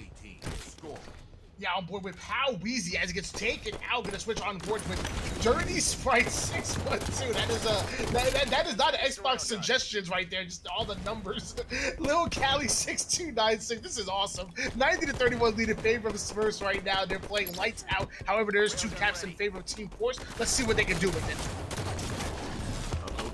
Yeah, on board with How Wheezy as it gets taken out. Gonna switch on board with Dirty Sprite 612. That is not an Xbox suggestions right there. Just all the numbers. Lil Cali 6296. This is awesome. 90-31 lead in favor of the Smurfs right now. They're playing lights out. However, there's 2 caps in favor of Team Force. Let's see what they can do with it.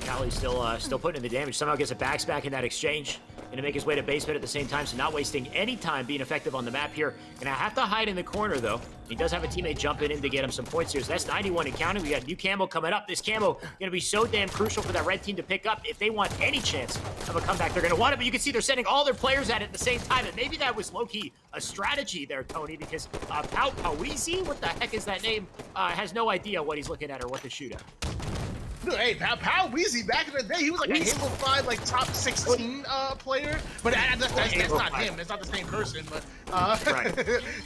Cali's still putting in the damage. Somehow gets a back in that exchange. Gonna make his way to basement at the same time, so not wasting any time being effective on the map here. Gonna have to hide in the corner, though. He does have a teammate jumping in to get him some points here. So that's 91 and counting. We got new camo coming up. This camo gonna be so damn crucial for that red team to pick up. If they want any chance of a comeback, they're gonna want it. But you can see they're sending all their players at it at the same time. And maybe that was low-key a strategy there, Tony, because Pawizi, what the heck is that name? Has no idea what he's looking at or what to shoot at. Hey, Pow Weezy, back in the day, he was like a Halo 5, like, top 16 player. But that's not him. That's not the same person. But right.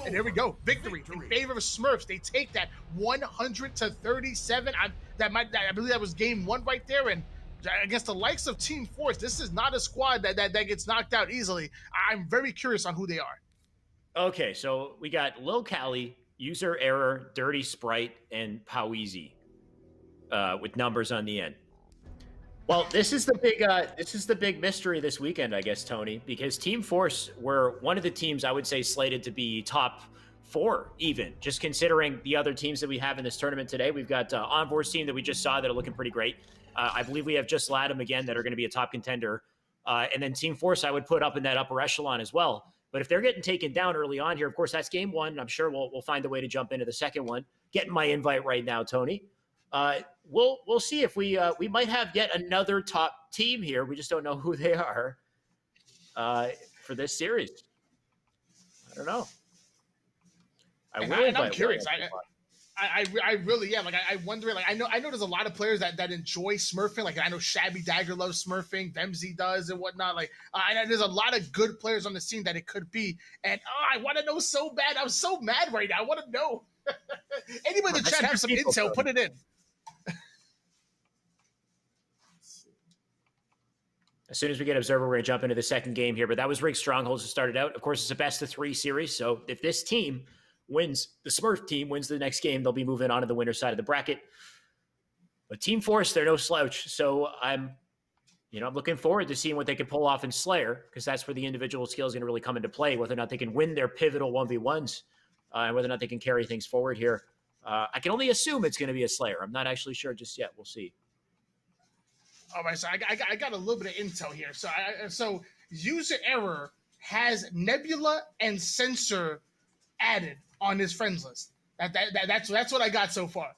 And there we go. Victory in favor of Smurfs. They take that 100-37. I believe that was game 1 right there. And against the likes of Team Force, this is not a squad that gets knocked out easily. I'm very curious on who they are. Okay, so we got Lil Cali, User Error, Dirty Sprite, and Pawizi. With numbers on the end. Well, this is the big mystery this weekend, I guess, Tony, because Team Force were one of the teams I would say slated to be top 4, even just considering the other teams that we have in this tournament today. We've got Envoy's team that we just saw that are looking pretty great. I believe we have Just Latham again that are going to be a top contender, and then Team Force I would put up in that upper echelon as well. But if they're getting taken down early on here, of course that's game 1. I'm sure we'll find a way to jump into the second one. Getting my invite right now, Tony. We'll see if we might have yet another top team here. We just don't know who they are for this series. I don't know. I'm curious. I really am. Like I wonder. Like I know there's a lot of players that enjoy smurfing. Like I know Shabby Dagger loves smurfing, Bemsy does, and whatnot. Like I know there's a lot of good players on the scene that it could be. And I want to know so bad. I'm so mad right now. I want to know. Anybody in the chat have some intel? Put it in. As soon as we get Observer, we're going to jump into the second game here. But that was Rig Strongholds that started out. Of course, it's a best-of-3 series. So if this team wins, the Smurf team wins the next game, they'll be moving on to the winner's side of the bracket. But Team Force, they're no slouch. So I'm looking forward to seeing what they can pull off in Slayer, because that's where the individual skill is going to really come into play, whether or not they can win their pivotal 1v1s and whether or not they can carry things forward here. I can only assume it's going to be a Slayer. I'm not actually sure just yet. We'll see. All right, so I got a little bit of intel here. So User Error has Nebula and Sensor added on his friends list. That's what I got so far.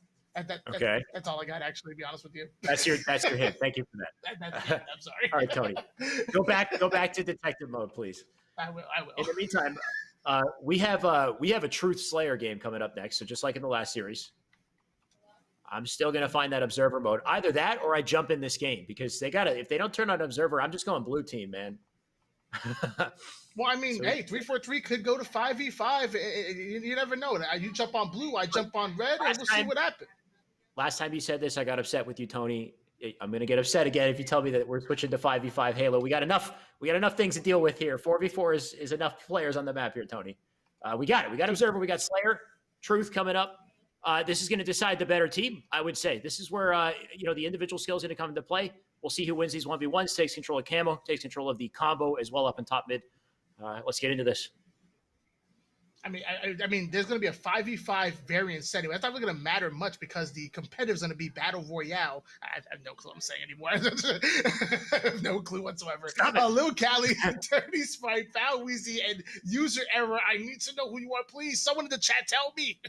Okay, that's all I got. Actually, to be honest with you, that's your hint. Thank you for that. I'm sorry. All right, Tony, go back to detective mode, please. I will. In the meantime, we have a Truth Slayer game coming up next. So just like in the last series, I'm still going to find that Observer mode. Either that or I jump in this game, because if they don't turn on Observer, I'm just going blue team, man. Well, I mean, hey, 343 could go to 5v5. You never know. You jump on blue, I jump on red, and we'll see what happens. Last time you said this, I got upset with you, Tony. I'm going to get upset again if you tell me that we're switching to 5v5 Halo. We got enough things to deal with here. 4v4 is enough players on the map here, Tony. We got it. We got Observer. We got Slayer. Truth coming up. This is going to decide the better team, I would say. This is where the individual skills are going to come into play. We'll see who wins these 1v1s, takes control of camo, takes control of the combo as well up in top mid. Let's get into this. I mean, there's going to be a 5v5 variant setting. That's not really going to matter much because the competitive is going to be Battle Royale. I have no clue what I'm saying anymore. I have no clue whatsoever. Lil Cali, Dirty Sprite, Foul Weezy, and User Error. I need to know who you are, please. Someone in the chat tell me.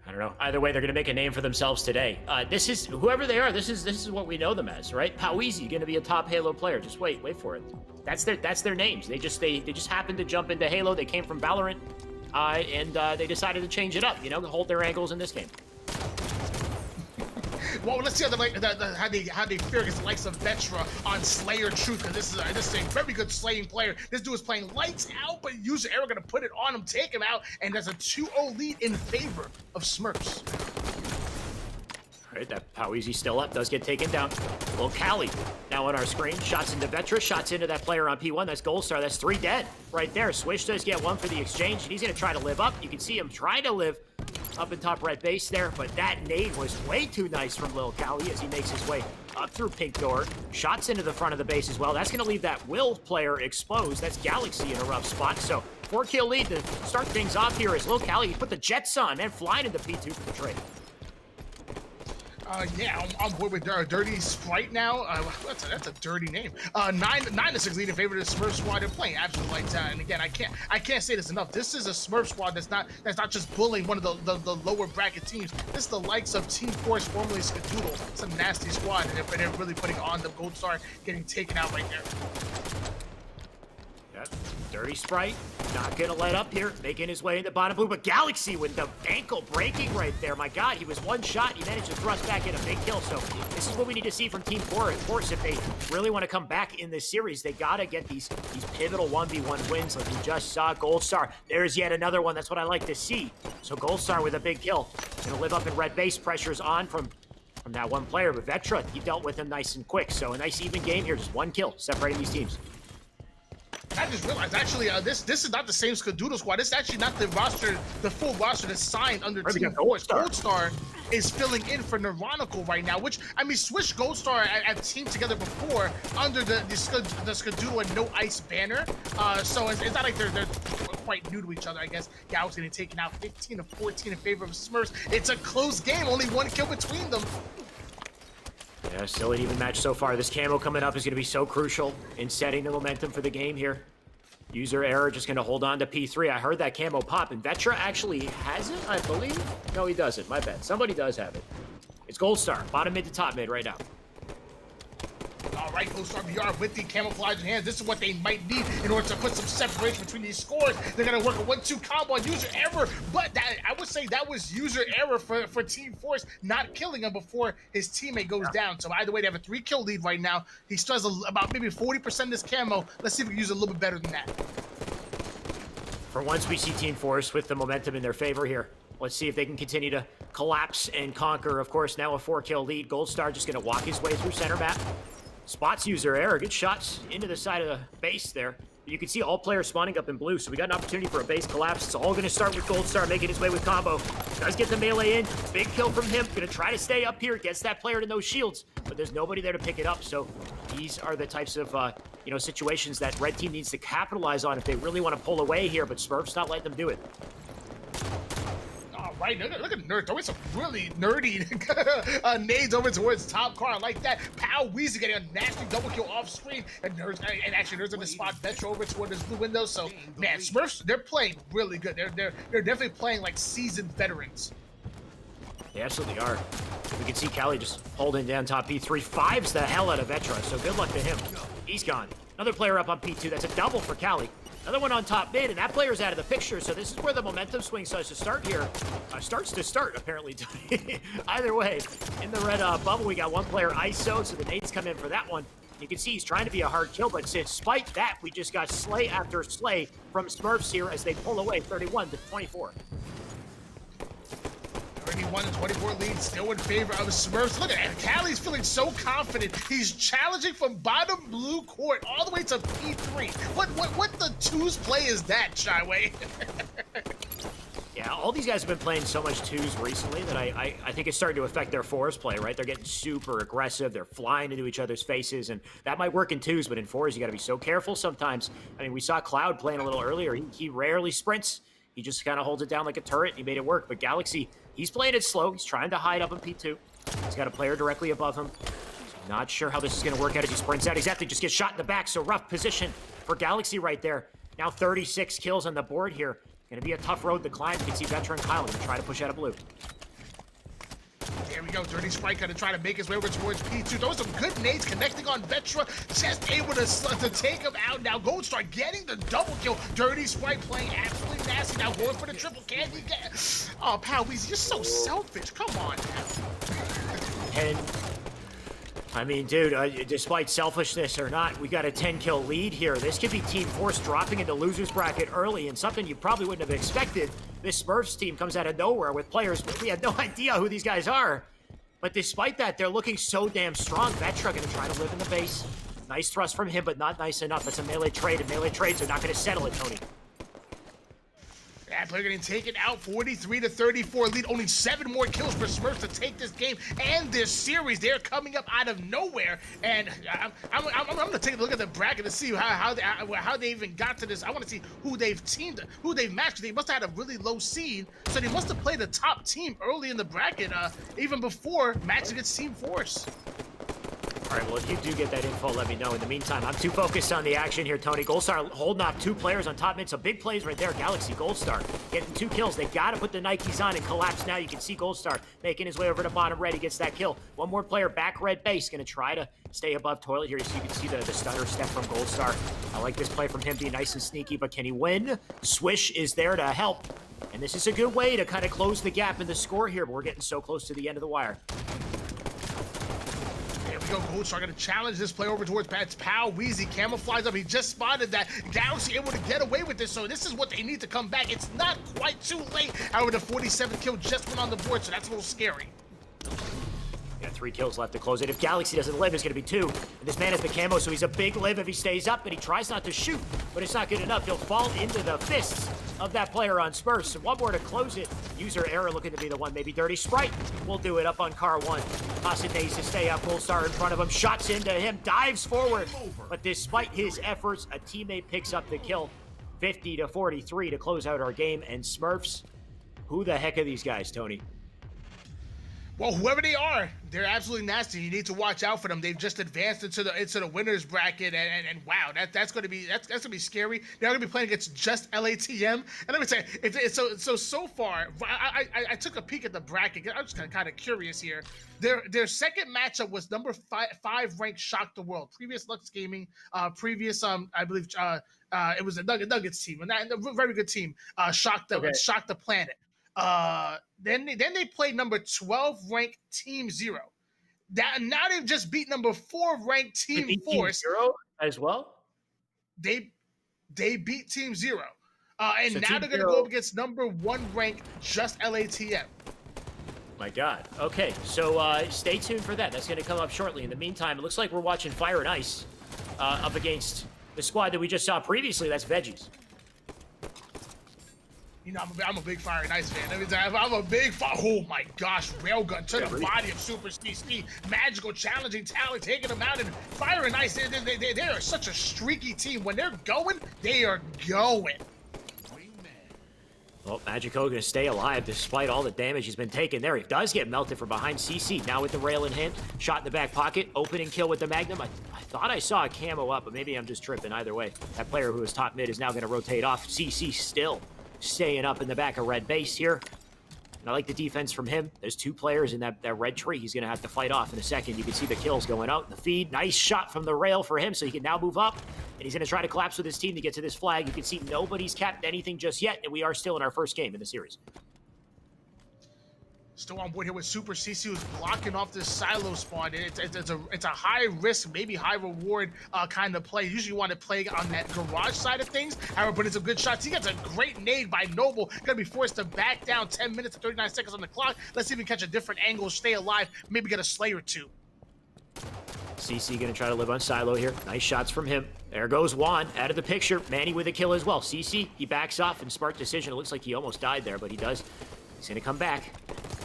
I don't know. Either way, they're going to make a name for themselves today. This is whoever they are. This is what we know them as, right? Pawizi going to be a top Halo player. Just wait for it. That's their names. They just happened to jump into Halo. They came from Valorant, and they decided to change it up. Hold their ankles in this game. Well, let's see how they fare against the likes of Vetra on Slayer Truth, because this is a very good slaying player. This dude is playing lights out, but user error gonna put it on him, take him out, and there's a 2-0 lead in favor of Smurfs. All right, that How Easy still up, does get taken down. Well, Cali now on our screen. Shots into Vetra, shots into that player on P1. That's Gold Star. That's 3 dead right there. Swish does get 1 for the exchange, and he's going to try to live up. You can see him trying to live up in top red base there, but that nade was way too nice from Lil Cali as he makes his way up through pink door. Shots into the front of the base as well. That's going to leave that Will player exposed. That's Galaxy in a rough spot. So 4-kill lead to start things off here as Lil Cali put the Jets on and flying into P2 for the trade. Yeah, I'm board with Dirty Sprite now. That's a dirty name. 9-6 lead in favor of the Smurf squad. They're playing absolute lights out. And again, I can't say this enough. This is a Smurf squad that's not just bullying one of the lower bracket teams. This is the likes of Team Force, formerly Skadoodle. It's a nasty squad, and they're really putting on the Gold Star, getting taken out right there. Yep. Dirty Sprite, not gonna let up here, making his way into bottom blue, but Galaxy with the ankle breaking right there. My God, he was one shot, he managed to thrust back in a big kill. So this is what we need to see from Team Force. If they really want to come back in this series, they gotta get these pivotal 1v1 wins like we just saw. Gold Star, there's yet another one. That's what I like to see. So Gold Star with a big kill, gonna live up in red base. Pressure's on from that one player, but Vetra, he dealt with him nice and quick. So a nice even game here, just 1 kill separating these teams. I just realized, actually, this is not the same Skadoodle squad. This is actually not the full roster that's signed under Team Force. Gold Star is filling in for Neuronical right now, which, I mean, Swish Gold Star have teamed together before under the Skadoodle and No Ice banner. So it's not like they're quite new to each other, I guess. Galaxy getting taken out 15-14 in favor of Smurfs. It's a close game, only 1 kill between them. Yeah, still an even match so far. This camo coming up is going to be so crucial in setting the momentum for the game here. User error just going to hold on to P3. I heard that camo pop, and Vetra actually has it, I believe. No, he doesn't. My bad. Somebody does have it. It's Gold Star, bottom mid to top mid right now. All right, Gold Star VR with the camouflage in hand. This is what they might need in order to put some separation between these scores. They're going to work a 1-2 combo on user error, but I would say that was user error for Team Force not killing him before his teammate goes down. So either way, they have a 3-kill lead right now. He still has about maybe 40% of this camo. Let's see if we can use it a little bit better than that. For once, we see Team Force with the momentum in their favor here. Let's see if they can continue to collapse and conquer. Of course, now a 4-kill lead. Gold Star just going to walk his way through center map. Spots user error. Good shots into the side of the base there. You can see all players spawning up in blue, so we got an opportunity for a base collapse. It's all going to start with Gold Star making his way with combo. Does get the melee in. Big kill from him. Going to try to stay up here. Gets that player to no shields, but there's nobody there to pick it up. So these are the types of situations that red team needs to capitalize on if they really want to pull away here, but Smurf's not letting them do it. Right, look at Nerd throwing some really nerdy nades over towards top car. I like that. Pow Weezy getting a nasty double kill off screen, and actually Nerds in the spot Vetch over toward this blue window. So man, Smurfs, they're playing really good. They're definitely playing like seasoned veterans. They absolutely are. We can see Cali just holding down top P3. 5's the hell out of Vetra, so good luck to him. He's gone. Another player up on P2. That's a double for Cali. Another one on top mid, and that player's out of the picture, so this is where the momentum swing starts to start here. Starts to start, apparently. Either way, in the red bubble, we got one player ISO, so the nades come in for that one. You can see he's trying to be a hard kill, but despite that, we just got slay after slay from Smurfs here as they pull away 31-24. 31-24 lead, still in favor of Smurfs. Look at that. Cali's feeling so confident. He's challenging from bottom blue court all the way to P3. What the twos play is that, Shyway? Yeah, all these guys have been playing so much twos recently that I think it's starting to affect their fours play, right? They're getting super aggressive. They're flying into each other's faces, and that might work in twos, but in fours, you got to be so careful sometimes. I mean, we saw Cloud playing a little earlier. He rarely sprints. He just kind of holds it down like a turret, and he made it work. But Galaxy, he's playing it slow. He's trying to hide up in P2. He's got a player directly above him. Not sure how this is going to work out as he sprints out. Exactly, just gets shot in the back. So rough position for Galaxy right there. Now 36 kills on the board here. Going to be a tough road to climb. You can see Veteran Kyle going to try to push out of blue. There we go. Dirty Sprite going to try to make his way over towards P2. Those are some good nades connecting on Vetra. Just able to take him out. Now Gold Star getting the double kill. Dirty Sprite playing absolutely nasty. Now going for the triple. Can he get... Oh, Pal Weezy, you're so selfish. Come on now. And I mean, dude, despite selfishness or not, we got a 10-kill lead here. This could be Team Force dropping into loser's bracket early, and something you probably wouldn't have expected. This Smurfs team comes out of nowhere with players we had no idea who these guys are. But despite that, they're looking so damn strong. Vetra gonna try to live in the base. Nice thrust from him, but not nice enough. That's a melee trade, and melee trades are not gonna settle it, Tony. That player getting taken out, 43-34 lead. Only 7 more kills for Smurfs to take this game and this series. They're coming up out of nowhere, and I'm gonna take a look at the bracket to see how they even got to this. I want to see who they've matched. They must have had a really low seed, so they must have played a top team early in the bracket, even before matching against Team Force. All right, well, if you do get that info, let me know. In the meantime, I'm too focused on the action here, Tony. Goldstar holding off 2 players on top mid, so big plays right there. Galaxy, Goldstar getting 2 kills. They got to put the Nikes on and collapse now. You can see Goldstar making his way over to bottom red. He gets that kill. One more player back red base, going to try to stay above toilet here. So you can see the stutter step from Goldstar. I like this play from him, being nice and sneaky, but can he win? Swish is there to help. And this is a good way to kind of close the gap in the score here, but we're getting so close to the end of the wire. Goldstar gonna challenge this play over towards Pat's Pow. Wheezy camouflages up. He just spotted that. Galaxy able to get away with this, so this is what they need to come back. It's not quite too late. However, the 47th kill just went on the board, so that's a little scary. Yeah, 3 kills left to close it. If Galaxy doesn't live, it's going to be 2. And this man has the camo, so he's a big live if he stays up, and he tries not to shoot, but it's not good enough. He'll fall into the fists of that player on Spurs. So one more to close it. User error looking to be the one. Maybe Dirty Sprite will do it up on car 1. Hassan needs to stay up. Goldstar in front of him. Shots into him. Dives forward. But despite his efforts, a teammate picks up the kill. 50-43 to close out our game. And Smurfs, who the heck are these guys, Tony? Well, whoever they are, they're absolutely nasty. You need to watch out for them. They've just advanced into the winners bracket, and wow, that's gonna be scary. They're gonna be playing against just LATM. And let me say, so far, I took a peek at the bracket. I'm just kind of curious here. Their second matchup was number 5 ranked Shock the World. Previous Lux Gaming, I believe it was a Nuggets team, and a very good team. Shock the Planet. Then they played number 12 ranked Team Zero. Now they've just beat number 4 ranked Team Force. Team Zero as well. They beat Team Zero, and so now Team they're gonna go up against number 1 ranked just LATM. My God. Okay, so stay tuned for that. That's going to come up shortly. In the meantime, it looks like we're watching Fire and Ice up against the squad that we just saw previously. That's Veggies. You know, I'm a big Fire and Ice fan. I'm a big oh my gosh, railgun to the body of Super CC. Magical, challenging talent, taking them out. And Fire and Ice, they are such a streaky team. When they're going, they are going. Well, Magico going to stay alive despite all the damage he's been taking there. He does get melted from behind CC. Now with the rail in hand, shot in the back pocket, opening kill with the Magnum. I thought I saw a camo up, but maybe I'm just tripping. Either way, that player who was top mid is now going to rotate off. CC still staying up in the back of red base here. And I like the defense from him. There's 2 players in that red tree he's going to have to fight off in a second. You can see the kills going out in the feed. Nice shot from the rail for him, so he can now move up. And he's going to try to collapse with his team to get to this flag. You can see nobody's capped anything just yet, and we are still in our first game in the series. Still on board here with Super CC, who's blocking off this silo spawn. It's a high risk, maybe high reward kind of play. Usually you want to play on that garage side of things. However, but it's a good shot. He gets a great nade by Noble. Gonna be forced to back down. 10 minutes and 39 seconds on the clock. Let's see if we can catch a different angle, stay alive, maybe get a slay or 2. CC gonna try to live on silo here. Nice shots from him. There goes Juan out of the picture. Manny with a kill as well. CC, he backs off, and smart decision. It looks like he almost died there, but he does. He's gonna come back.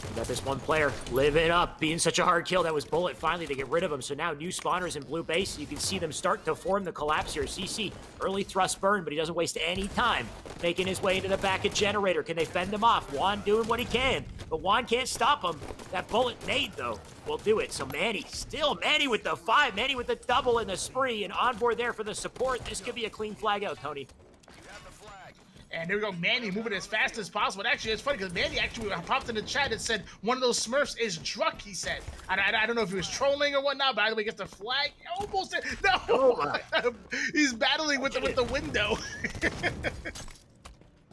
We got this one player living up, being such a hard kill. That was Bullet. Finally, they get rid of him. So now new spawners in blue base. You can see them start to form the collapse here. CC, early thrust burn, but he doesn't waste any time making his way into the back of Generator. Can they fend him off? Juan doing what he can, but Juan can't stop him. That Bullet nade, though, will do it. So Manny, still Manny with the 5, Manny with the double and the spree, and on board there for the support. This could be a clean flag out, Tony. And there we go, Manny moving as fast as possible. And actually, it's funny because Manny actually popped in the chat and said one of those Smurfs is Druck, he said. I don't know if he was trolling or whatnot, but either way, gets the flag. Almost. No! Oh, He's battling with the window.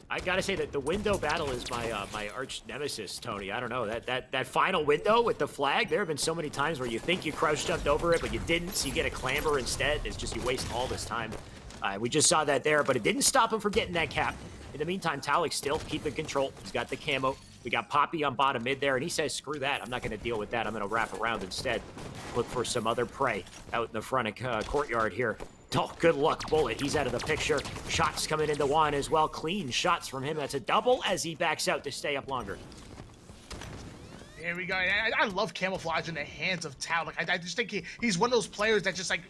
I gotta say that the window battle is my arch nemesis, Tony. I don't know, that final window with the flag, there have been so many times where you think you crouch jumped over it, but you didn't, so you get a clamber instead. It's just you waste all this time. We just saw that there, but it didn't stop him from getting that cap. In the meantime, Talik still keeping control. He's got the camo. We got Poppy on bottom mid there, and he says, screw that. I'm not going to deal with that. I'm going to wrap around instead. Look for some other prey out in the front of courtyard here. Oh, good luck, Bullet. He's out of the picture. Shots coming into Juan as well. Clean shots from him. That's a double as he backs out to stay up longer. There we go. I love camouflage in the hands of Talik. I just think he's one of those players that just like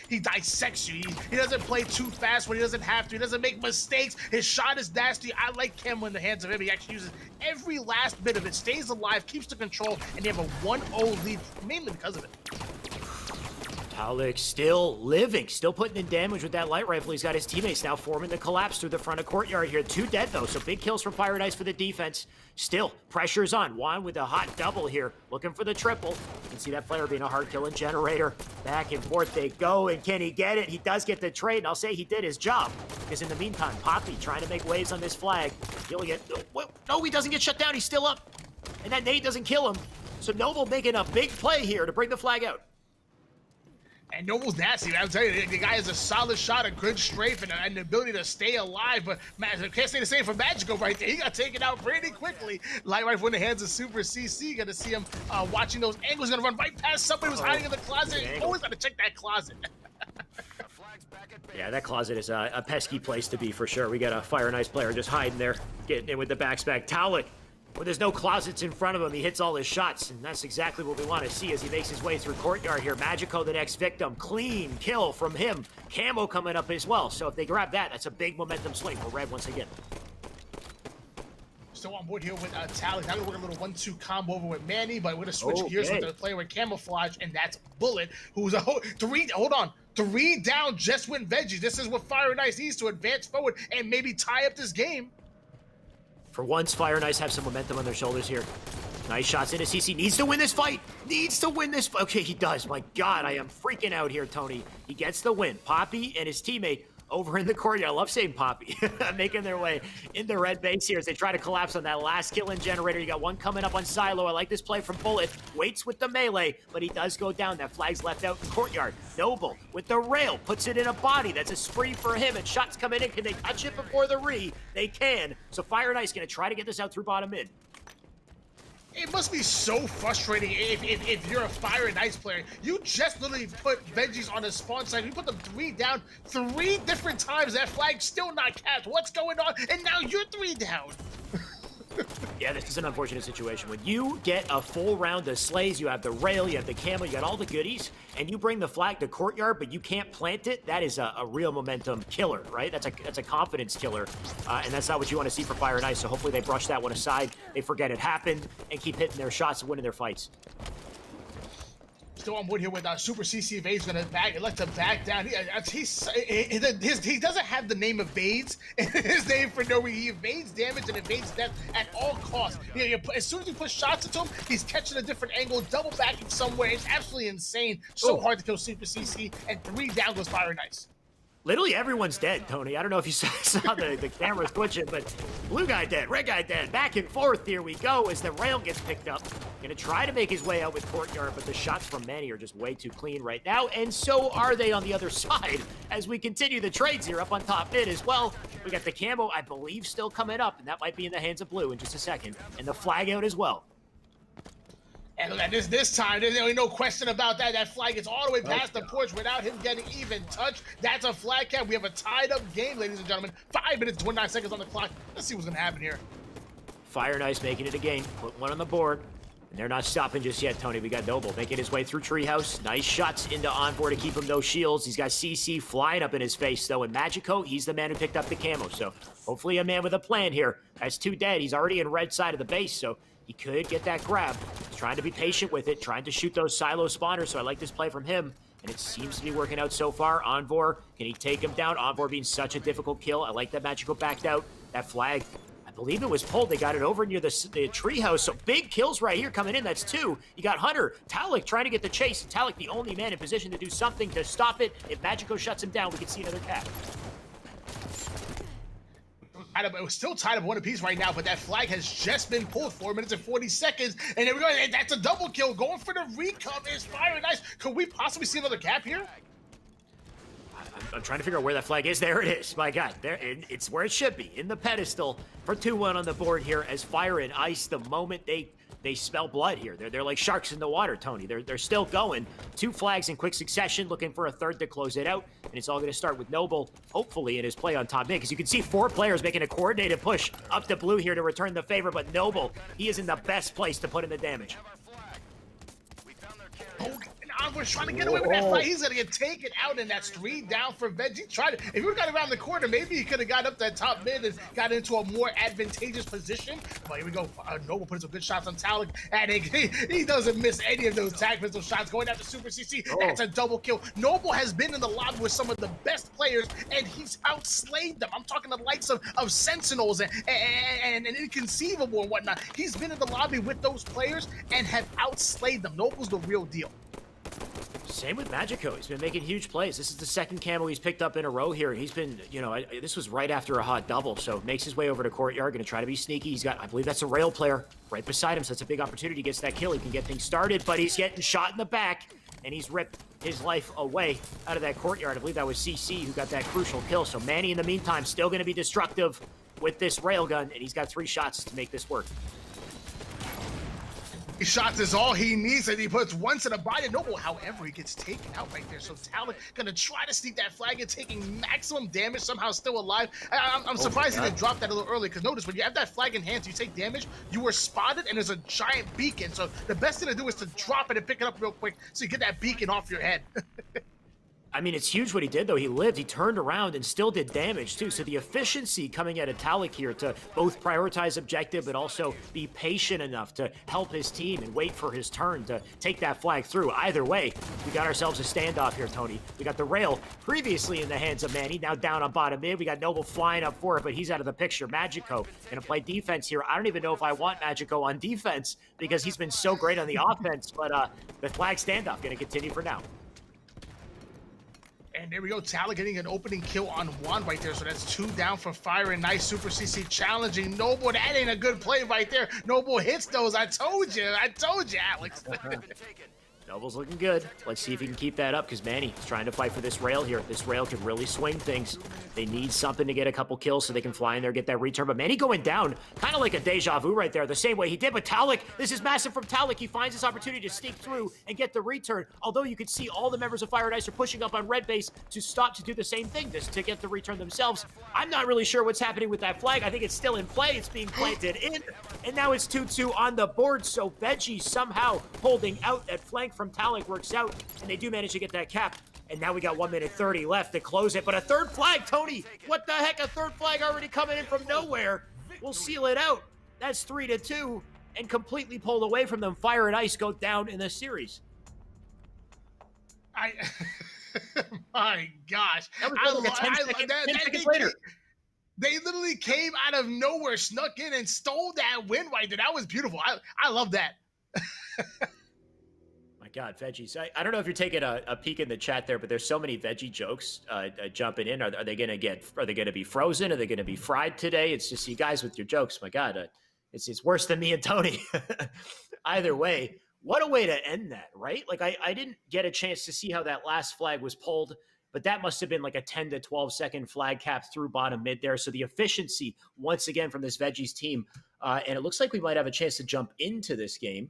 he dissects you. He doesn't play too fast when he doesn't have to. He doesn't make mistakes. His shot is nasty. I like camo in the hands of him. He actually uses every last bit of it. Stays alive, keeps the control, and they have a 1-0 lead mainly because of it. Talik still living, still putting in damage with that light rifle. He's got his teammates now forming the collapse through the front of courtyard here. 2 dead though, so big kills from Fire and Ice for the defense. Still, pressure's on. Juan with a hot double here, looking for the triple. You can see that player being a hard killing generator. Back and forth they go, and can he get it? He does get the trade, and I'll say he did his job. Because in the meantime, Poppy trying to make waves on this flag. He'll get, no, he doesn't get shut down, he's still up. And that nade doesn't kill him. So Noble making a big play here to bring the flag out. And Noble's nasty. I'll tell you, the guy has a solid shot, a good strafe, and the ability to stay alive. But man, I can't say the same for Magico right there. He got taken out pretty quickly. Light rifle in the hands of Super CC. Got to see him watching those angles. Going to run right past somebody who's hiding in the closet. Always got to check that closet. Yeah, that closet is a pesky place to be for sure. We got a Fire and Ice player just hiding there, getting in with the backpack. Talik, when there's no closets in front of him, he hits all his shots, and that's exactly what we want to see as he makes his way through courtyard here. Magico, the next victim. Clean kill from him. Camo coming up as well, so if they grab that, that's a big momentum swing for Red once again. Still on board here with Talik. Now we're going to work a little 1-2 combo over with Manny, but we're going to switch gears with the player with camouflage, and that's Bullet, who's a 3 down just win veggies. This is what Fire and Ice needs to advance forward and maybe tie up this game. For once, Fire and Ice have some momentum on their shoulders here. Nice shots into CC. Needs to win this fight. Needs to win this. Okay, he does. My God, I am freaking out here, Tony. He gets the win. Poppy and his teammate over in the courtyard. I love saying Poppy. Making their way in the red base here as they try to collapse on that last kill in generator. You got one coming up on Silo. I like this play from Bullet. Waits with the melee, but he does go down. That flag's left out in courtyard. Noble with the rail. Puts it in a body. That's a spree for him. And shots coming in. Can they touch it before the re? They can. So Fire and Ice going to try to get this out through bottom mid. It must be so frustrating if you're a Fire and Ice player. You just literally put veggies on a spawn site. You put them 3 down 3 different times. That flag's still not capped. What's going on? And now you're 3 down. Yeah, this is an unfortunate situation. When you get a full round of slays, you have the rail, you have the camo, you got all the goodies, and you bring the flag to courtyard, but you can't plant it, that is a real momentum killer, right? That's a confidence killer, and that's not what you want to see for Fire and Ice, so hopefully they brush that one aside, they forget it happened, and keep hitting their shots and winning their fights. Still on board here with Super CC. Vade's gonna let him back down. He doesn't have the name of Vades in his name for no reason. He evades damage and evades death at all costs. As soon as you put shots into him, he's catching a different angle, double backing somewhere. It's absolutely insane. So hard to kill Super CC, and 3 down goes Fire and Ice. Literally everyone's dead, Tony. I don't know if you saw the cameras twitching, but blue guy dead, red guy dead. Back and forth, here we go as the rail gets picked up. Gonna try to make his way out with courtyard, but the shots from Manny are just way too clean right now, and so are they on the other side as we continue the trades here up on top mid as well. We got the camo, I believe, still coming up, and that might be in the hands of blue in just a second, and the flag out as well. And look at this time, there's no question about that. That flag gets all the way past the porch without him getting even touched. That's a flag cap. We have a tied-up game, ladies and gentlemen. 5 minutes, 29 seconds on the clock. Let's see what's going to happen here. Fire and Ice making it a game. Put one on the board. And they're not stopping just yet, Tony. We got Noble making his way through Treehouse. Nice shots into Envoy to keep him no shields. He's got CC flying up in his face, though. And Magico, he's the man who picked up the camo. So hopefully a man with a plan here. Has 2 dead. He's already in red side of the base, so he could get that grab. He's trying to be patient with it, trying to shoot those silo spawners, so I like this play from him. And it seems to be working out so far. Envor, can he take him down? Envor being such a difficult kill. I like that Magico backed out. That flag, I believe it was pulled. They got it over near the treehouse. So big kills right here coming in. That's 2. You got Hunter. Talik trying to get the chase. Talik the only man in position to do something to stop it. If Magico shuts him down, we can see another cap. It was still tied up one apiece right now, but that flag has just been pulled. 4 minutes and 40 seconds, and there we go. And that's a double kill. Going for the recap is Fire and Ice. Could we possibly see another cap here? I'm trying to figure out where that flag is. There it is. My God, there it's where it should be, in the pedestal for 2-1 on the board here. As Fire and Ice, the moment they smell blood here, they're like sharks in the water, Tony. They're still going. 2 flags in quick succession, looking for a third to close it out, and it's all going to start with Noble, hopefully in his play on top mid, because you can see 4 players making a coordinated push up to blue here to return the favor. But Noble, he is in the best place to put in the damage. We're trying to get away with that fight. He's gonna get taken out, and that's 3 down for Veg. He tried to, if he would have got around the corner, maybe he could have got up that top mid and got into a more advantageous position. But here we go. Noble putting some good shots on Talik, and he doesn't miss any of those tag pistol shots. Going after Super CC, that's a double kill. Noble has been in the lobby with some of the best players, and he's outslayed them. I'm talking the likes of Sentinels and Inconceivable and whatnot. He's been in the lobby with those players and have outslayed them. Noble's the real deal. Same with Magico. He's been making huge plays. This is the second camo he's picked up in a row here. He's been, you know, this was right after a hot double, so makes his way over to Courtyard, going to try to be sneaky. He's got, I believe that's a rail player right beside him, so that's a big opportunity. He gets that kill. He can get things started, but he's getting shot in the back, and he's ripped his life away out of that Courtyard. I believe that was CC who got that crucial kill, so Manny, in the meantime, still going to be destructive with this railgun, and he's got 3 shots to make this work. Shots is all he needs, and he puts one to the body of Noble. However, he gets taken out right there. So Talon gonna try to sneak that flag and taking maximum damage, somehow still alive. I'm surprised he didn't drop that a little early, because notice when you have that flag in hand, you take damage, you were spotted, and there's a giant beacon. So the best thing to do is to drop it and pick it up real quick so you get that beacon off your head. I mean, it's huge what he did, though. He lived, he turned around, and still did damage, too. So the efficiency coming out of Talik here to both prioritize objective, but also be patient enough to help his team and wait for his turn to take that flag through. Either way, we got ourselves a standoff here, Tony. We got the rail previously in the hands of Manny, now down on bottom mid. We got Noble flying up for it, but he's out of the picture. Magico gonna play defense here. I don't even know if I want Magico on defense because he's been so great on the offense, but the flag standoff gonna continue for now. And there we go, Talik getting an opening kill on 1 right there. So that's 2 down for Fire and Nice. Super CC challenging Noble. That ain't a good play right there. Noble hits those. I told you, Alex. Noble's looking good. Let's see if he can keep that up, because Manny is trying to fight for this rail here. This rail could really swing things. They need something to get a couple kills so they can fly in there, get that return. But Manny going down, kind of like a deja vu right there, the same way he did. But Talik, this is massive from Talik. He finds this opportunity to sneak through and get the return. Although you can see all the members of Fire and Ice are pushing up on red base to stop to do the same thing, to get the return themselves. I'm not really sure what's happening with that flag. I think it's still in play. It's being planted in. And now it's 2-2 on the board. So Veggie somehow holding out. That flank from Talik works out, and they do manage to get that cap. And now we got 1 minute 30 left to close it. But a third flag, Tony! What the heck? A third flag already coming in from nowhere. We'll seal it out. That's 3-2, and completely pulled away from them. Fire and Ice go down in the series. My gosh. That was like 10 seconds later. They literally came out of nowhere, snuck in, and stole that win right there. That was beautiful. I love that. My God, veggies. I don't know if you're taking a peek in the chat there, but there's so many veggie jokes jumping in. Are they going to be frozen? Are they going to be fried today? It's just you guys with your jokes. My God, it's worse than me and Tony. Either way, what a way to end that, right? Like I didn't get a chance to see how that last flag was pulled, but that must have been like a 10 to 12 second flag cap through bottom mid there. So the efficiency once again from this veggies team. And it looks like we might have a chance to jump into this game.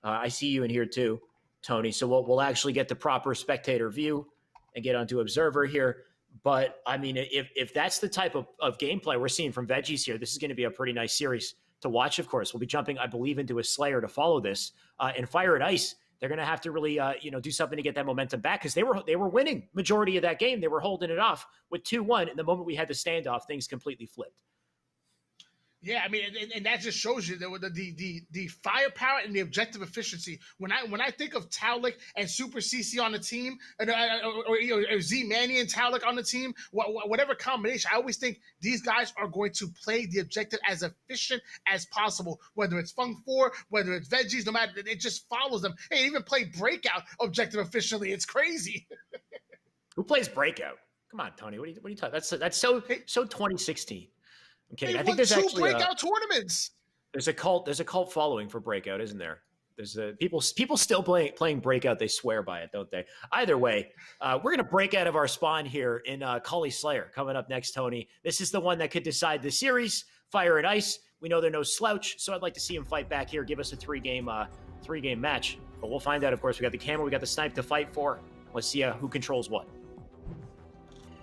I see you in here too, Tony. So we'll actually get the proper spectator view and get onto observer here. But I mean, if that's the type of gameplay we're seeing from veggies here, this is going to be a pretty nice series to watch. Of course, we'll be jumping, I believe, into a Slayer to follow this. And Fire and Ice, they're going to have to really, do something to get that momentum back, because they were winning majority of that game. They were holding it off with 2-1. And the moment we had the standoff, things completely flipped. Yeah, I mean, and that just shows you the firepower and the objective efficiency. When I think of Talik and Super CC on the team, or Z Manny and Talik on the team, whatever combination, I always think these guys are going to play the objective as efficient as possible. Whether it's Funk 4, whether it's Veggies, no matter, it just follows them. They even play Breakout objective efficiently. It's crazy. Who plays Breakout? Come on, Tony. What are you talking? That's so 2016. I'm They kidding. I won think there's 2 actually breakout tournaments. there's a cult following for Breakout, isn't there? There's people still playing Breakout. They swear by it, don't they? Either way, we're gonna break out of our spawn here in Cully Slayer coming up next, Tony. This is the one that could decide the series. Fire and Ice. We know they're no slouch, so I'd like to see him fight back here. Give us a three-game match. But we'll find out. Of course, we got the camera, we got the snipe to fight for. Let's see who controls what.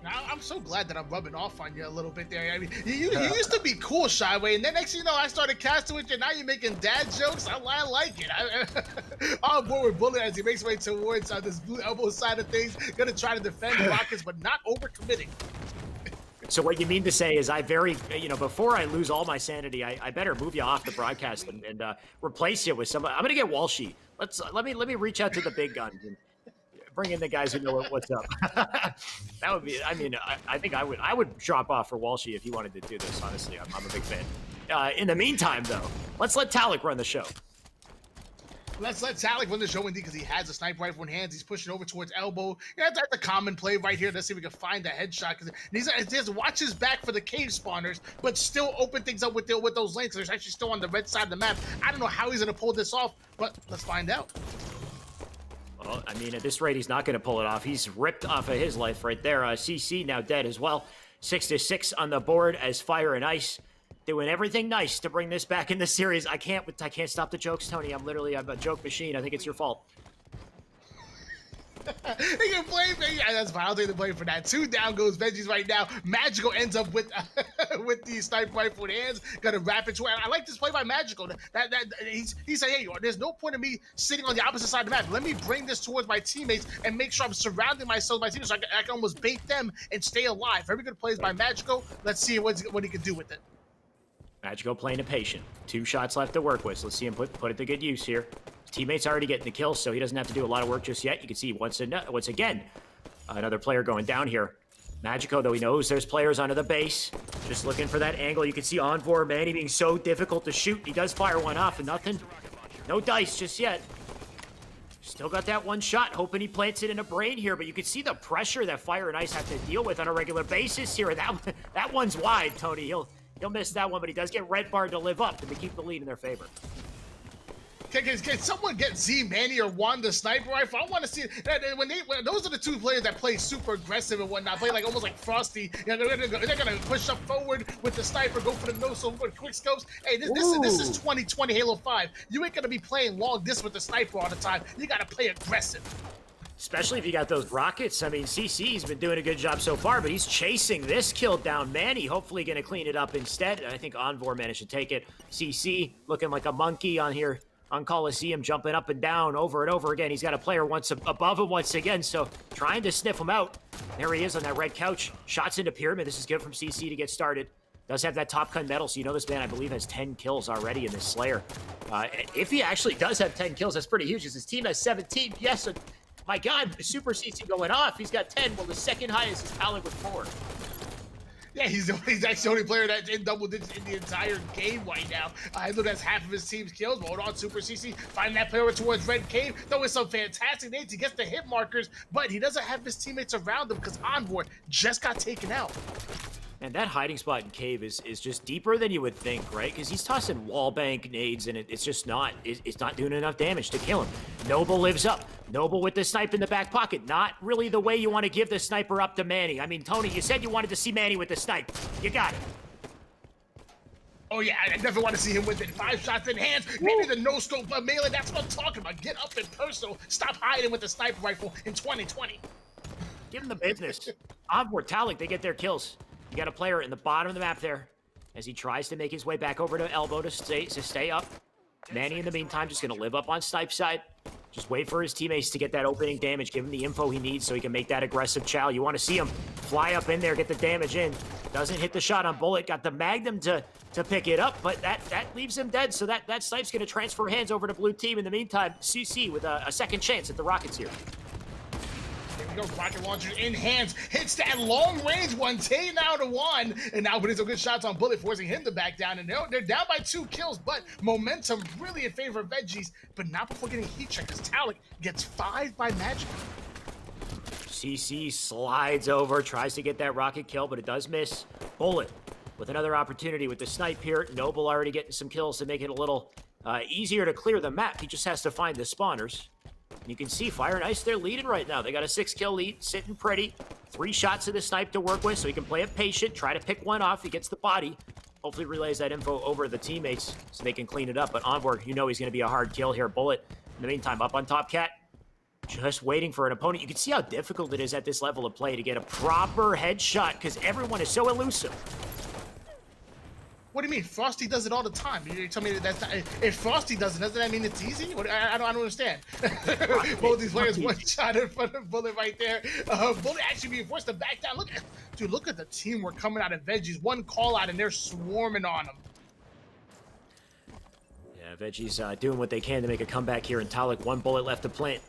Now, I'm so glad that I'm rubbing off on you a little bit there. I mean, you used to be cool, Shyway, and then next thing you know, I started casting with you. Now you're making dad jokes. I like it. I'm bored with Bullet as he makes his way towards this blue elbow side of things. Gonna try to defend the Rockets, but not overcommitting. So what you mean to say is before I lose all my sanity, I better move you off the broadcast and replace you with somebody. I'm going to get Walshy. Let me reach out to the big guns and bring in the guys who know what's up. That would be, I think I would drop off for Walshy if he wanted to do this, honestly. I'm a big fan. In the meantime, though, let's let Talik run the show. Let's let Talik run the show indeed because he has a sniper rifle in hands. He's pushing over towards elbow. Yeah, that's a common play right here. Let's see if we can find a headshot because he has to watch his back for the cave spawners, but still open things up with those lanes. There's actually still on the red side of the map. I don't know how he's going to pull this off, but let's find out. Well, I mean, at this rate, he's not going to pull it off. He's ripped off of his life right there. CC now dead as well. 6-6 on the board as Fire and Ice doing everything nice to bring this back in the series. I can't stop the jokes, Tony. I'm a joke machine. I think it's your fault. He can blame me. Yeah, that's fine. I'll take the blame for that. 2 down goes Veggies right now. Magical ends up with with the sniper rifle in hands. Got a rapid twin. I like this play by Magical. He said, hey, there's no point in me sitting on the opposite side of the map. Let me bring this towards my teammates and make sure I'm surrounding myself with my teammates so I can almost bait them and stay alive. Very good plays by Magical. Let's see what he can do with it. Magical playing it patient. 2 shots left to work with. So let's see him put it to good use here. His teammate's already getting the kill, so he doesn't have to do a lot of work just yet. You can see once again, another player going down here. Magico, though, he knows there's players under the base. Just looking for that angle. You can see Envor, Manny being so difficult to shoot. He does fire one off and nothing. No dice just yet. Still got that one shot, hoping he plants it in a brain here, but you can see the pressure that Fire and Ice have to deal with on a regular basis here. That one's wide, Tony. He'll miss that one, but he does get red barred to live up and to keep the lead in their favor. Can someone get Z Manny or Juan the sniper rifle? I want to see that when those are the 2 players that play super aggressive and whatnot, play like almost like Frosty. You know, they're gonna push up forward with the sniper, go for the no so for quick scopes. Hey, this is 2020 Halo 5. You ain't gonna be playing long distance with the sniper all the time. You gotta play aggressive. Especially if you got those rockets. I mean, CC's been doing a good job so far, but he's chasing this kill down. Manny hopefully going to clean it up instead. I think Envor managed to take it. CC looking like a monkey on here on Coliseum, jumping up and down over and over again. He's got a player once above him once again, so trying to sniff him out. There he is on that red couch. Shots into Pyramid. This is good from CC to get started. Does have that Top Gun medal, so you know this man, I believe, has 10 kills already in this Slayer. If he actually does have 10 kills, that's pretty huge, because his team has 17. Yes, my God, Super CC going off. He's got 10. Well, the second highest is Talik with 4. Yeah, he's actually the only player that's in double digits in the entire game right now. I know that's half of his team's kills. But hold on, Super CC finding that player towards Red Cave. Throwing some fantastic nades. He gets the hit markers, but he doesn't have his teammates around him because Envor just got taken out. And that hiding spot in Cave is just deeper than you would think, right? Because he's tossing wall bank nades, and it's just not doing enough damage to kill him. Noble lives up. Noble with the snipe in the back pocket. Not really the way you want to give the sniper up to Manny. I mean, Tony, you said you wanted to see Manny with the snipe. You got it. Oh yeah, I definitely want to see him with it. 5 shots in hands. Maybe the no-scope melee. That's what I'm talking about. Get up and personal. Stop hiding with the sniper rifle in 2020. Give him the business. Envor, Talik, they get their kills. You got a player in the bottom of the map there as he tries to make his way back over to elbow to stay up. Manny, in the meantime, just going to live up on snipe side. Just wait for his teammates to get that opening damage, give him the info he needs so he can make that aggressive chow. You want to see him fly up in there, get the damage in. Doesn't hit the shot on bullet. Got the Magnum to pick it up, but that leaves him dead. So that snipe's going to transfer hands over to blue team. In the meantime, CC with a second chance at the Rockets here. There we go, rocket launcher in hands, hits that long range one, 10 out of 1, and now putting some good shots on Bullet, forcing him to back down, and they're down by 2 kills, but momentum really in favor of Veggies, but not before getting heat check, because Talik gets 5 by Magic. CC slides over, tries to get that rocket kill, but it does miss. Bullet with another opportunity with the snipe here. Noble already getting some kills to make it a little easier to clear the map. He just has to find the spawners. And you can see Fire and Ice, they're leading right now. They got a 6-kill lead, sitting pretty. 3 shots of the snipe to work with, so he can play it patient, try to pick one off. He gets the body. Hopefully relays that info over to the teammates so they can clean it up. But Onboard, you know he's going to be a hard kill here. Bullet, in the meantime, up on top, Cat. Just waiting for an opponent. You can see how difficult it is at this level of play to get a proper headshot because everyone is so elusive. What do you mean? Frosty does it all the time. You tell me that if Frosty does it, doesn't that mean it's easy? I don't understand. Both these players one shot in front of Bullet right there. Bullet actually being forced to back down. Look at the teamwork coming out of Veggies. One call out and they're swarming on him. Yeah, Veggies doing what they can to make a comeback here. And Talik, 1 bullet left to plant.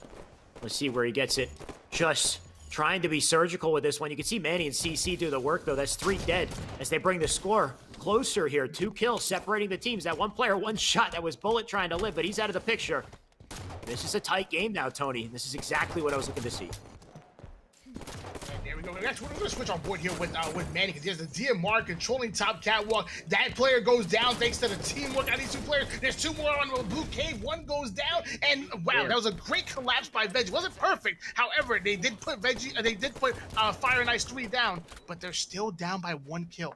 Let's see where he gets it. Just trying to be surgical with this one. You can see Manny and CC do the work, though. That's 3 dead as they bring the score closer here. 2 kills separating the teams. That 1 player, 1 shot. That was Bullet trying to live, but he's out of the picture. This is a tight game now, Tony. This is exactly what I was looking to see. There we go. Actually, we're going to switch on board here with Manny because there's the DMR controlling top catwalk. That player goes down thanks to the teamwork on these 2 players. There's 2 more on the blue cave. 1 goes down, and wow, that was a great collapse by Veggie. It wasn't perfect. However, they did put Fire and Ice 3 down, but they're still down by 1 kill.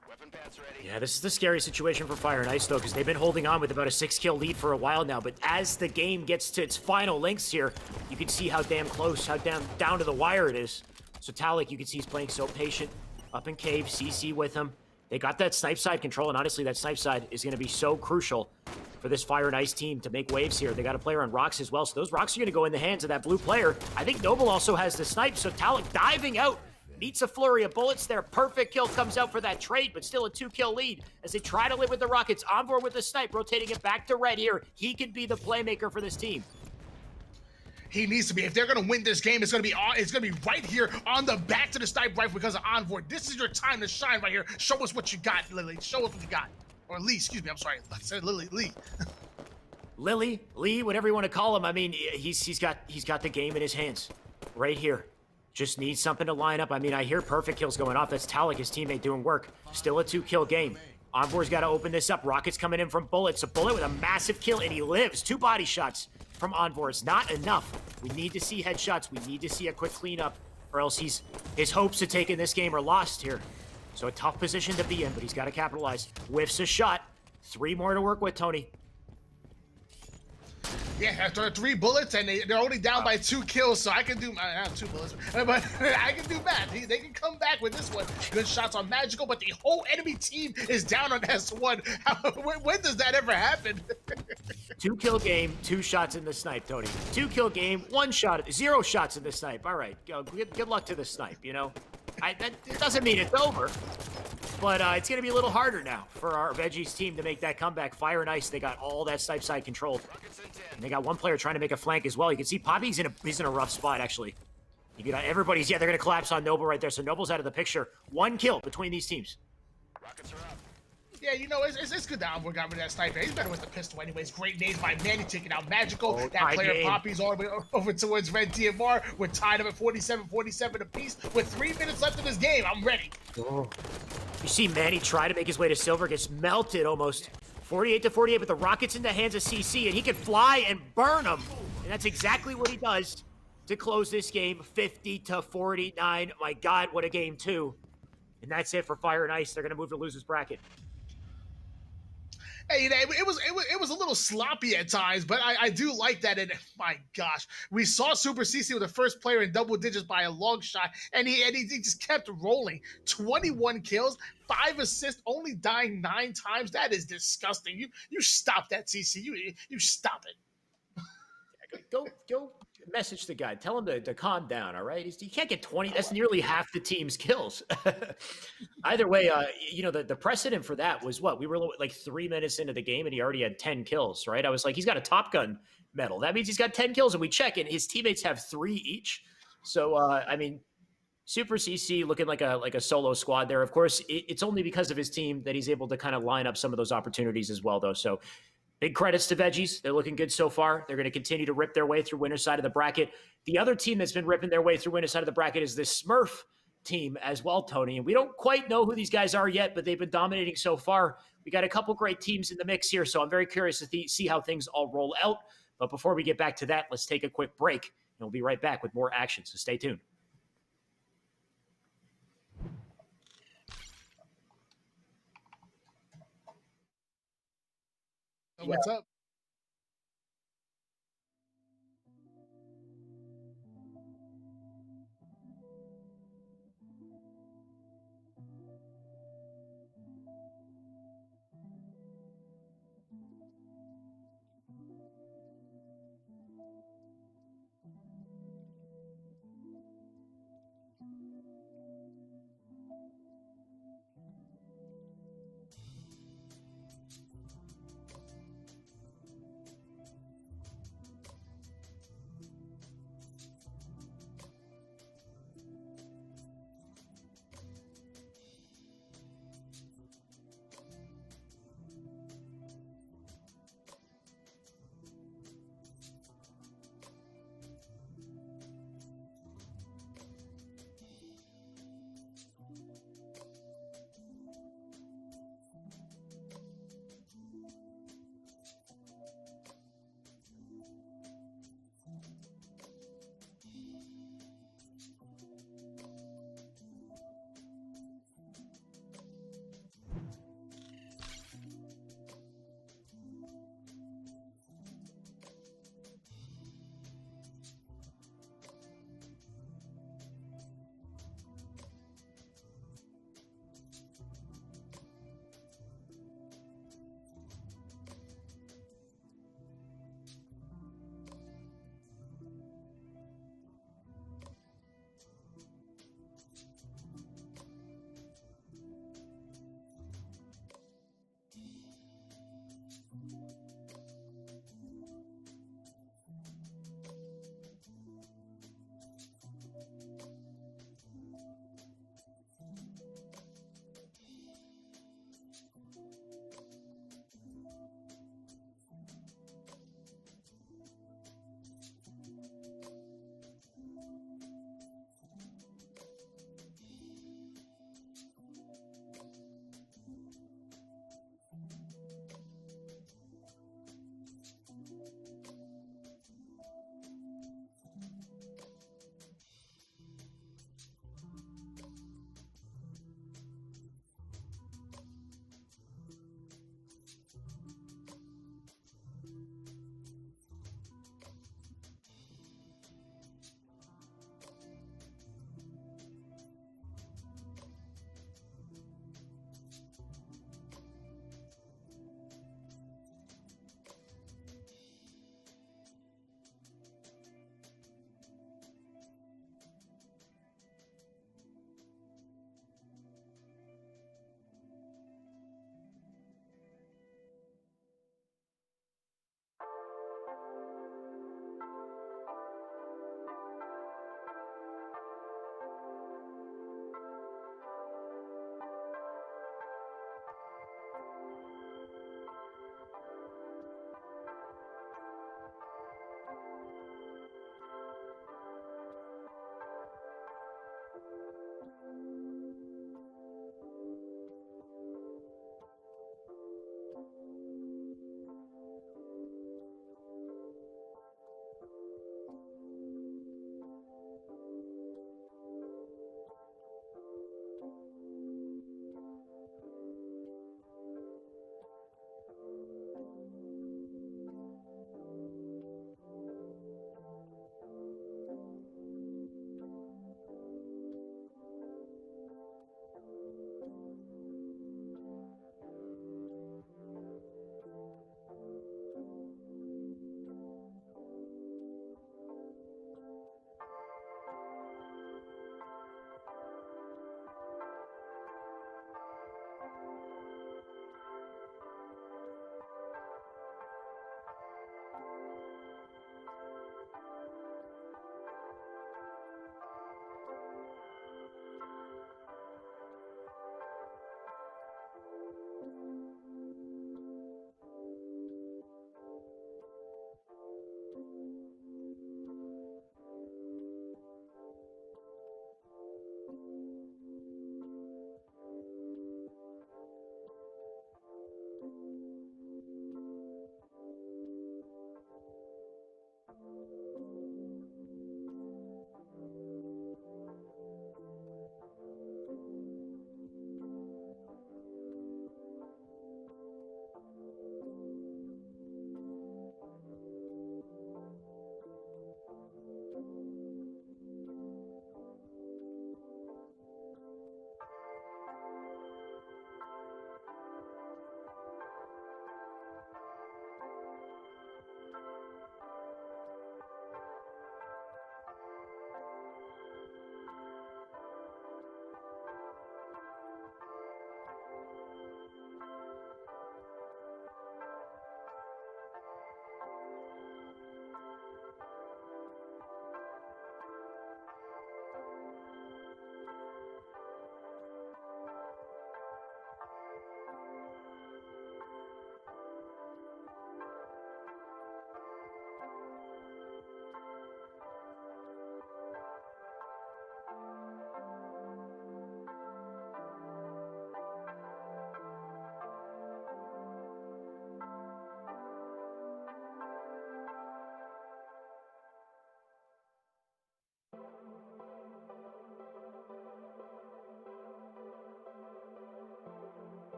Yeah, this is the scary situation for Fire and Ice, though, because they've been holding on with about a 6-kill lead for a while now. But as the game gets to its final lengths here, you can see how damn close, how down to the wire it is. So Talik, you can see he's playing so patient. Up in cave, CC with him. They got that snipe side control, and honestly, that snipe side is going to be so crucial for this Fire and Ice team to make waves here. They got a player on rocks as well, so those rocks are going to go in the hands of that blue player. I think Noble also has the snipe, so Talik diving out. Needs a flurry of bullets there. Perfect kill comes out for that trade, but still a 2-kill lead as they try to live with the rockets. On board with the snipe, rotating it back to red here. He can be the playmaker for this team. He needs to be. If they're going to win this game, it's going to be right here on the back to the snipe rifle because of Onboard. This is your time to shine right here. Show us what you got, Lily. Show us what you got. Or Lee, excuse me. I'm sorry. I said Lily. Lee. Lily, Lee, whatever you want to call him. I mean, he's got the game in his hands right here. Just needs something to line up. I mean, I hear perfect kills going off. That's Talik, his teammate, doing work. Still a 2-kill game. Envoy's got to open this up. Rockets coming in from Bullet. So Bullet with a massive kill, and he lives. 2 body shots from Envoy. It's not enough. We need to see headshots. We need to see a quick cleanup, or else his hopes of taking this game are lost here. So a tough position to be in, but he's got to capitalize. Whiffs a shot. 3 more to work with, Tony. Yeah, after 3 bullets, and they're only down by 2 kills, so I can do, not 2 bullets, but I can do math. They can come back with this one. Good shots on Magical, but the whole enemy team is down on S1. When does that ever happen? 2-kill game, 2 shots in the snipe, Tony. 2-kill game, 1 shot, 0 shots in the snipe. All right, good luck to the snipe, you know? That doesn't mean it's over, but it's going to be a little harder now for our Veggies team to make that comeback. Fire and Ice, they got all that snipe side controlled. And they got 1 player trying to make a flank as well. You can see Poppy's he's in a rough spot, actually. You got everybody's, they're going to collapse on Noble right there. So Noble's out of the picture. 1 kill between these teams. Rockets are up. Yeah, you know, it's good that Envoy got rid of that sniper. He's better with the pistol anyways. Great nades by Manny taking out Magical. That player Poppy's all the way over towards Red DMR. We're tied up at 47-47 apiece with 3 minutes left in this game. I'm ready. Oh. You see Manny try to make his way to silver, gets melted almost. 48-48, but the rocket's in the hands of CC, and he can fly and burn them. And that's exactly what he does to close this game, 50-49. My God, what a game, too. And that's it for Fire and Ice. They're going to move to losers bracket. Hey, it was a little sloppy at times, but I do like that. And my gosh, we saw Super CC with the first player in double digits by a long shot, and he just kept rolling. 21 kills, 5 assists, only dying 9 times. That is disgusting. You stop that, CC. You stop it. Go message the guy. Tell him to calm down, all right? He can't get 20. That's nearly half the team's kills. Either way, the precedent for that was what? We were like 3 minutes into the game, and he already had 10 kills, right? I was like, he's got a Top Gun medal. That means he's got 10 kills, and we check, and his teammates have 3 each. So, Super CC looking like a solo squad there. Of course, it's only because of his team that he's able to kind of line up some of those opportunities as well, though. So big credits to Veggies. They're looking good so far. They're going to continue to rip their way through winner's side of the bracket. The other team that's been ripping their way through winner's side of the bracket is this Smurf team as well, Tony. And we don't quite know who these guys are yet, but they've been dominating so far. We got a couple great teams in the mix here, so I'm very curious to see how things all roll out. But before we get back to that, let's take a quick break, and we'll be right back with more action, so stay tuned. So what's up?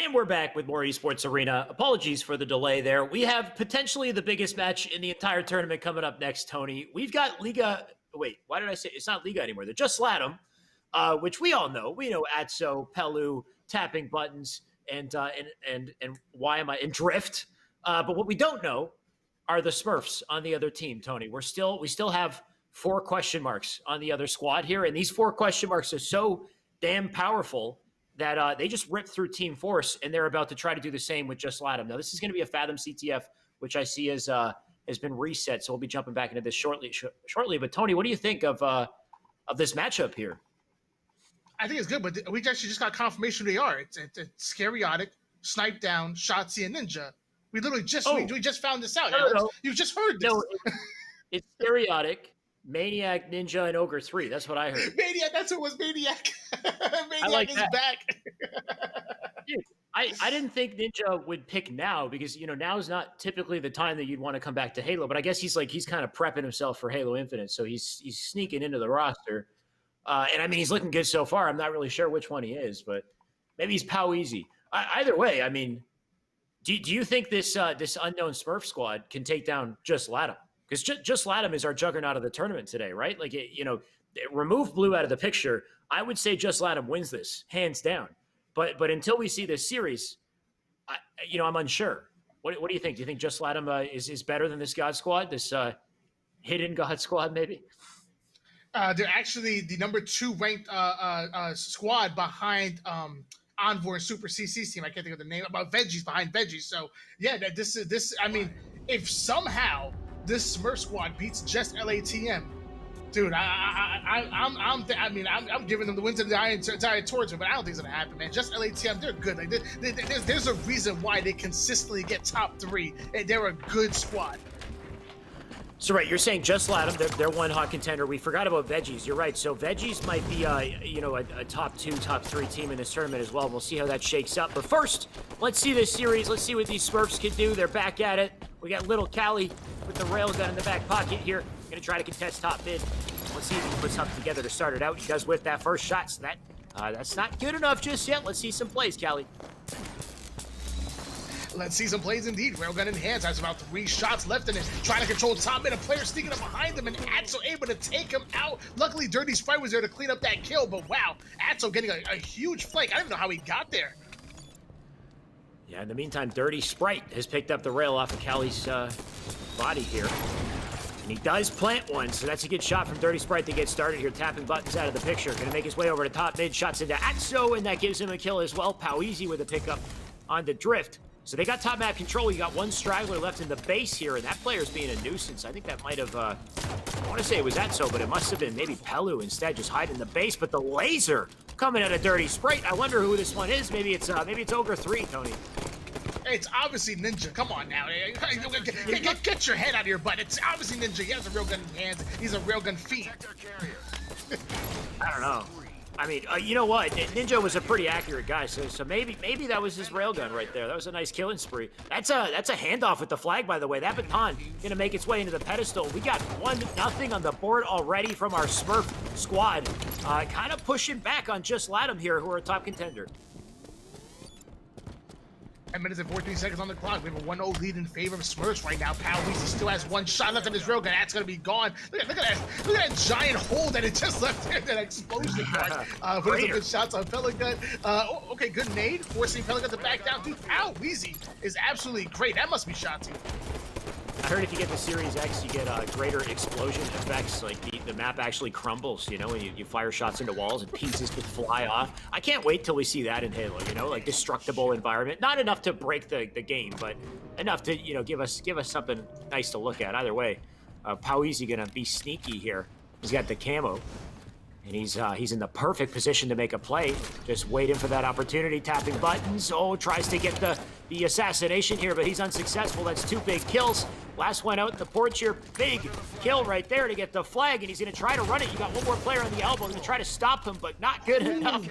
And we're back with more Esports Arena. Apologies for the delay there. We have potentially the biggest match in the entire tournament coming up next, Tony. We've got Liga. Wait, why did I say it's not Liga anymore? They're just Latam, which we all know. We know Atso, Pelu, tapping buttons, and why am I in Drift? But what we don't know are the Smurfs on the other team, Tony. We still have 4 question marks on the other squad here, and these 4 question marks are so damn powerful that they just ripped through Team Force, and they're about to try to do the same with Just Latam. Now, this is going to be a Fathom CTF, which I see has been reset, so we'll be jumping back into this shortly. But Tony, what do you think of this matchup here? I think it's good, but we actually just got confirmation who they are. It's Tsquared, Snipe Down, Shotzi, and Ninja. We literally just we just found this out. No. You just heard this. No, it's Stereotic, Maniac, Ninja, and Ogre 3. That's what I heard. Maniac, that's who it was. Maniac. Maniac like is that. back. Dude, I didn't think Ninja would pick now because, now is not typically the time that you'd want to come back to Halo. But I guess he's kind of prepping himself for Halo Infinite. So he's sneaking into the roster. And I mean, he's looking good so far. I'm not really sure which one he is, but maybe he's Pow Easy. Either way, I mean, do you think this unknown Smurf squad can take down Just Latam? Because Just Latam is our juggernaut of the tournament today, right? Like, remove Blue out of the picture. I would say Just Latam wins this, hands down. But until we see this series, I'm unsure. What do you think? Do you think Just Latam is better than this God Squad, this hidden God Squad, maybe? They're actually the number 2 ranked squad behind Envoy and Super CC's team. I can't think of the name. About Veggies, behind Veggies. So yeah, this. I mean, if somehow this Smurf squad beats just LATM, dude, I'm giving them the win to the entire towards them, but I don't think it's gonna happen, man. Just LATM, they're good. Like, there's a reason why they consistently get top 3, and they're a good squad. So, right, you're saying Just Latam, they're one hot contender. We forgot about Veggies. You're right. So Veggies might be, a top 2, top 3 team in this tournament as well. We'll see how that shakes up. But first, let's see this series. Let's see what these Smurfs can do. They're back at it. We got little Callie with the railgun in the back pocket here. Going to try to contest top mid. Let's see if he can put something together to start it out. He does with that first shot. So that's not good enough just yet. Let's see some plays, Callie. Let's see some plays indeed. Railgun in hands, has about 3 shots left in it. Trying to control top mid, a player sneaking up behind him, and Atso able to take him out. Luckily, Dirty Sprite was there to clean up that kill, but wow, Atso getting a huge flank. I don't even know how he got there. Yeah, in the meantime, Dirty Sprite has picked up the rail off of Callie's body here. And he does plant one, so that's a good shot from Dirty Sprite to get started here. Tapping buttons out of the picture. Going to make his way over to top mid, shots into Atso, and that gives him a kill as well. Pow Easy with a pickup on the Drift. So they got top map control. You got 1 straggler left in the base here, and that player's being a nuisance. I think that might have, I want to say it was Atso, but it must have been maybe Pelu instead, just hiding in the base. But the laser coming out of Dirty Sprite. I wonder who this one is. Maybe it's Ogre 3, Tony. It's obviously Ninja. Come on now. Get your head out of your butt. It's obviously Ninja. He has a railgun in hands. He's a railgun feet. I don't know. I mean, you know what? Ninja was a pretty accurate guy, so maybe that was his railgun right there. That was a nice killing spree. That's a handoff with the flag, by the way. That baton gonna make its way into the pedestal. We got 1-0 on the board already from our Smurf squad. Kind of pushing back on Just Latam here, who are a top contender. 10 minutes and 14 seconds on the clock. We have a 1-0 lead in favor of Smurfs right now. Pow Weezy still has 1 shot left in his railgun. That's going to be gone. Look at that giant hole that it just left there, that explosion part. Putting some good shots on Pelican. Okay, good nade. Forcing Pelican to back down. Dude, Pow Weezy is absolutely great. That must be Shotzi. I heard if you get the Series X, you get greater explosion effects. Like the map actually crumbles, when you fire shots into walls and pieces could fly off. I can't wait till we see that in Halo, like destructible environment. Not enough to break the game, but enough to, give us something nice to look at. Either way, Pow Easy gonna be sneaky here. He's got the camo. And he's in the perfect position to make a play. Just waiting for that opportunity, tapping buttons. Oh, tries to get the assassination here, but he's unsuccessful. That's 2 big kills. Last one out in the porch here. Big kill right there to get the flag, and he's going to try to run it. You got 1 more player on the elbow. Going to try to stop him, but not good enough.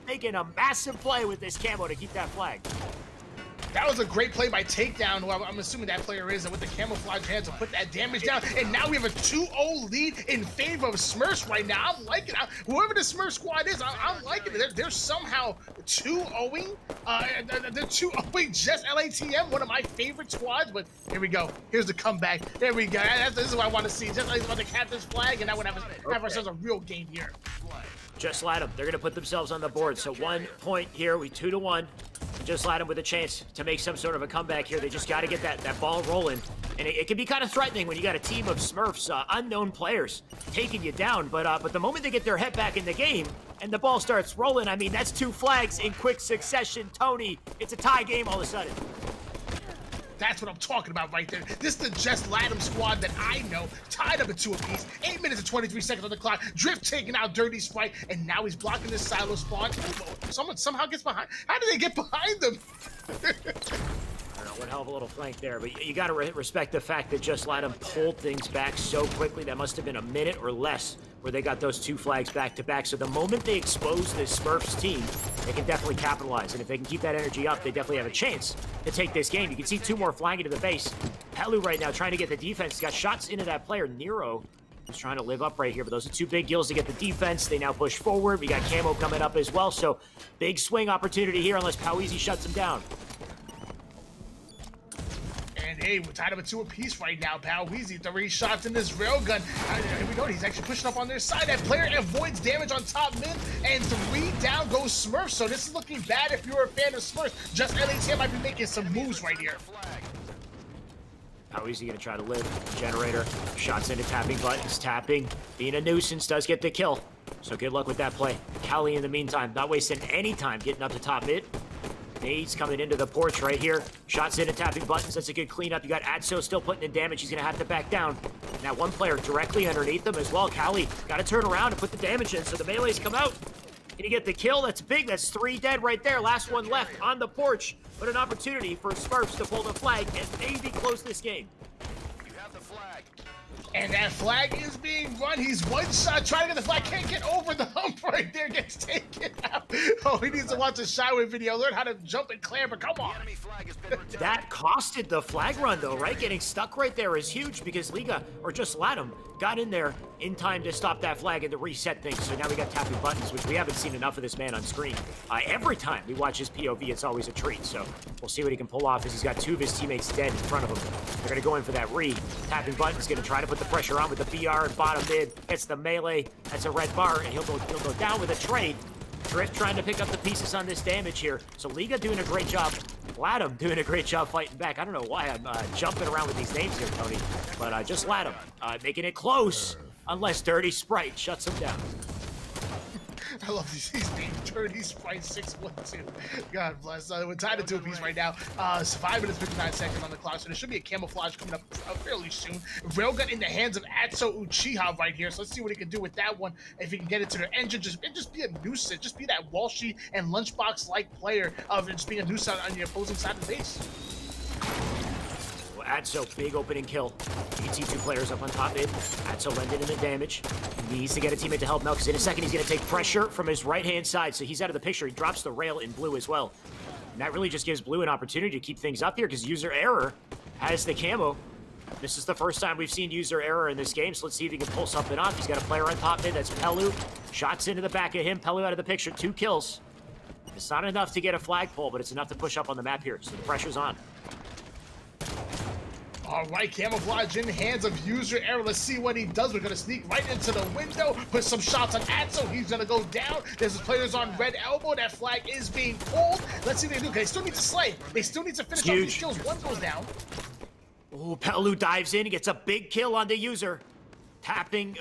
Making a massive play with this camo to keep that flag. That was a great play by Takedown, who I'm assuming that player is, and with the camouflage hands to put that damage down. And now we have a 2-0 lead in favor of Smurfs right now. I'm liking it. Whoever the Smurf squad is, I'm liking it. They're somehow 2-0ing. They're 2-0ing just LATM, one of my favorite squads. But here we go. Here's the comeback. There we go. This is what I want to see. Just like about the captain's flag, and now we're going to have ourselves a real game here. Just let them. They're going to put themselves on the board. So 1 point here. We 2-1. Just let them with a chance to make some sort of a comeback here. They just got to get that ball rolling. And it can be kind of threatening when you got a team of Smurfs, unknown players, taking you down. But the moment they get their head back in the game and the ball starts rolling, I mean, that's 2 flags in quick succession. Tony, it's a tie game all of a sudden. That's what I'm talking about right there. This is the Just Latham squad that I know. Tied up at 2 apiece. 8 minutes and 23 seconds on the clock. Drift taking out Dirty Sprite, and now he's blocking this silo spawn. Someone somehow gets behind. How did they get behind them? I don't know, one hell of a little flank there, but you got to respect the fact that Just Latham pulled things back so quickly. That must have been a minute or less where they got those 2 flags back to back. So the moment they expose this Smurfs team, they can definitely capitalize. And if they can keep that energy up, they definitely have a chance to take this game. You can see 2 more flying into the base. Pelu right now trying to get the defense. He's got shots into that player. Nero is trying to live up right here, but those are 2 big kills to get the defense. They now push forward. We got Camo coming up as well, so big swing opportunity here unless Poweezy shuts him down. And hey, we're tied up at 2 apiece right now. Poweezy, 3 shots in this railgun. Here we go. He's actually pushing up on their side. That player avoids damage on top mid, and 3 down goes Smurf. So this is looking bad if you're a fan of Smurfs. Just LATM might be making some moves right here. Poweezy gonna try to live. Generator, shots into tapping buttons. Tapping, being a nuisance, does get the kill. So good luck with that play. Cali in the meantime, not wasting any time getting up to top mid. Nades coming into the porch right here. Shots into tapping buttons. That's a good cleanup. You got Adso still putting in damage. He's going to have to back down. Now 1 player directly underneath them as well. Cali got to turn around and put the damage in. So the melees come out. Can he get the kill? That's big. That's 3 dead right there. Last one left on the porch. But an opportunity for Smurfs to pull the flag and maybe close this game. You have the flag. And that flag is being run. He's 1 shot trying to get the flag. Can't get over the hump right there. Gets taken out. Oh, he needs to watch a Shyway video. Learn how to jump and clamber. Come on. Enemy flag has been retired. That costed the flag run, though, right? Getting stuck right there is huge because Liga, or just Latham, got in there in time to stop that flag and to reset things. So now we got tapping buttons, which we haven't seen enough of this man on screen. Every time we watch his POV, it's always a treat. So we'll see what he can pull off as he's got 2 of his teammates dead in front of him. They're going to go in for that re. Tapping buttons going to try to put the pressure on with the BR and bottom mid. Gets the melee. That's a red bar, and he'll go down with a trade. Drift trying to pick up the pieces on this damage here. So Liga doing a great job. Latham doing a great job fighting back. I don't know why I'm jumping around with these names here, Tony. But just Latham making it close unless Dirty Sprite shuts him down. I love these names. Dirty Sprite 612. God bless. We're tied at 2 apiece right now. 5 minutes 59 seconds on the clock, so there should be a camouflage coming up fairly soon. Railgun in the hands of Atso Uchiha right here, so let's see what he can do with that one. If he can get it to their engine, just be a nuisance. Just be that Walshy and Lunchbox-like player of just being a nuisance on the opposing side of the base. Adso, big opening kill. You can see 2 players up on top mid. Adso landed in the damage. He needs to get a teammate to help him out because in a second he's going to take pressure from his right-hand side. So he's out of the picture. He drops the rail in blue as well. And that really just gives blue an opportunity to keep things up here because user error has the camo. This is the first time we've seen user error in this game, so let's see if he can pull something off. He's got a player on top mid. That's Pelu. Shots into the back of him. Pelu out of the picture. 2 kills. It's not enough to get a flagpole, but it's enough to push up on the map here. So the pressure's on. All right, camouflage in the hands of user error. Let's see what he does. We're going to sneak right into the window, put some shots on Atso. He's going to go down. There's players on red elbow. That flag is being pulled. Let's see what they do. They still need to slay. They still need to finish off these kills. 1 goes down. Oh, Pelu dives in. He gets a big kill on the user. Tapping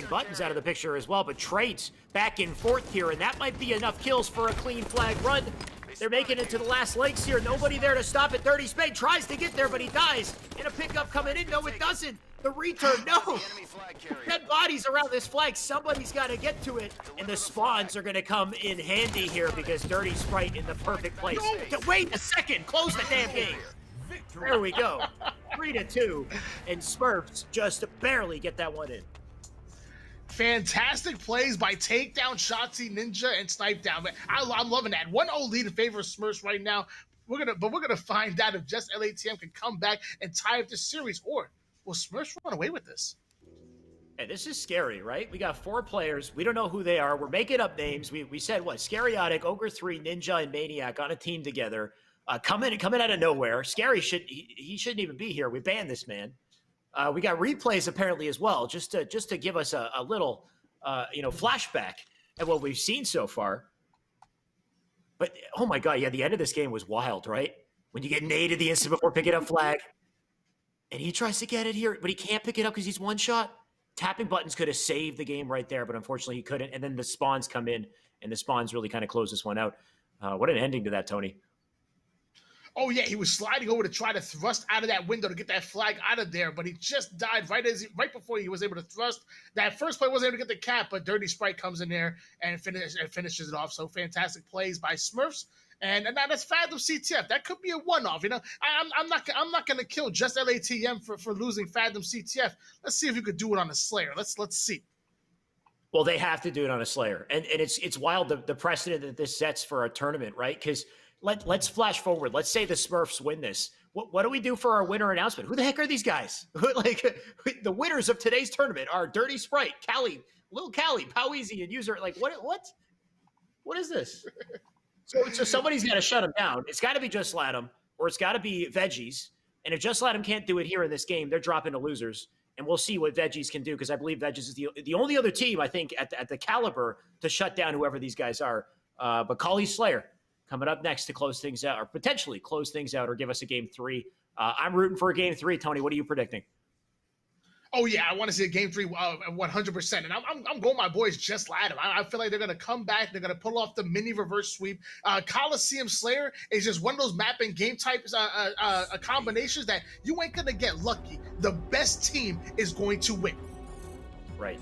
buttons out of the picture as well, but trades back and forth here, and that might be enough kills for a clean flag run. They're making it to the last legs here. Nobody there to stop it. Dirty Spade tries to get there, but he dies. And a pickup coming in. No, it doesn't. The return, no. 10 bodies around this flag. Somebody's got to get to it. And the spawns are going to come in handy here because Dirty Sprite in the perfect place. Wait a second. Close the damn game. There we go. 3-2. And Smurfs just barely get that one in. Fantastic plays by Takedown, Shotzi, Ninja, and Snipe Down. Man, I'm loving that. 1-0 lead in favor of Smurfs right now. We're gonna find out if just LATM can come back and tie up this series, or will Smurfs run away with this? Hey, this is scary, right? We got 4 players. We don't know who they are. We're making up names. We said what? Scariotic, Ogre 3, Ninja, and Maniac on a team together. Coming out of nowhere. Scary he shouldn't even be here. We banned this man. We got replays apparently as well, just to give us a little flashback at what we've seen so far. But oh my god, yeah, the end of this game was wild, right? When you get naded the instant before picking up flag, and he tries to get it here, but he can't pick it up because he's one shot. Tapping buttons could have saved the game right there, but unfortunately he couldn't. And then the spawns come in, and the spawns really kind of close this one out. What an ending to that, Tony. Oh yeah, he was sliding over to try to thrust out of that window to get that flag out of there, but he just died right before he was able to thrust. That first play wasn't able to get the cap, but Dirty Sprite comes in there and finishes it off. So fantastic plays by Smurfs. And now that's Fathom CTF. That could be a one-off. I'm not gonna kill just LATM for losing Fathom CTF. Let's see if you could do it on a Slayer. Let's see. Well, they have to do it on a Slayer, and it's wild the precedent that this sets for a tournament, right? Because let's flash forward. Let's say the Smurfs win this. What do we do for our winner announcement? Who the heck are these guys? Like the winners of today's tournament are Dirty Sprite, Callie, Lil Callie, Poweezy, and User. Like what is this? So somebody's got to shut him down. It's got to be Just Latham, or it's got to be Veggies. And if Just Latham can't do it here in this game, they're dropping to losers. And we'll see what Veggies can do, because I believe Veggies is the only other team, I think, at the caliber to shut down whoever these guys are. But Kali Slayer coming up next to close things out, or potentially close things out, or give us a game 3. I'm rooting for a game 3. Tony, what are you predicting? Oh yeah, I want to see a game 3, 100%, and I'm going my boys Just Latham. I feel like they're gonna come back. They're gonna pull off the mini reverse sweep. Coliseum Slayer is just one of those map and game types combinations that you ain't gonna get lucky. The best team is going to win. Right,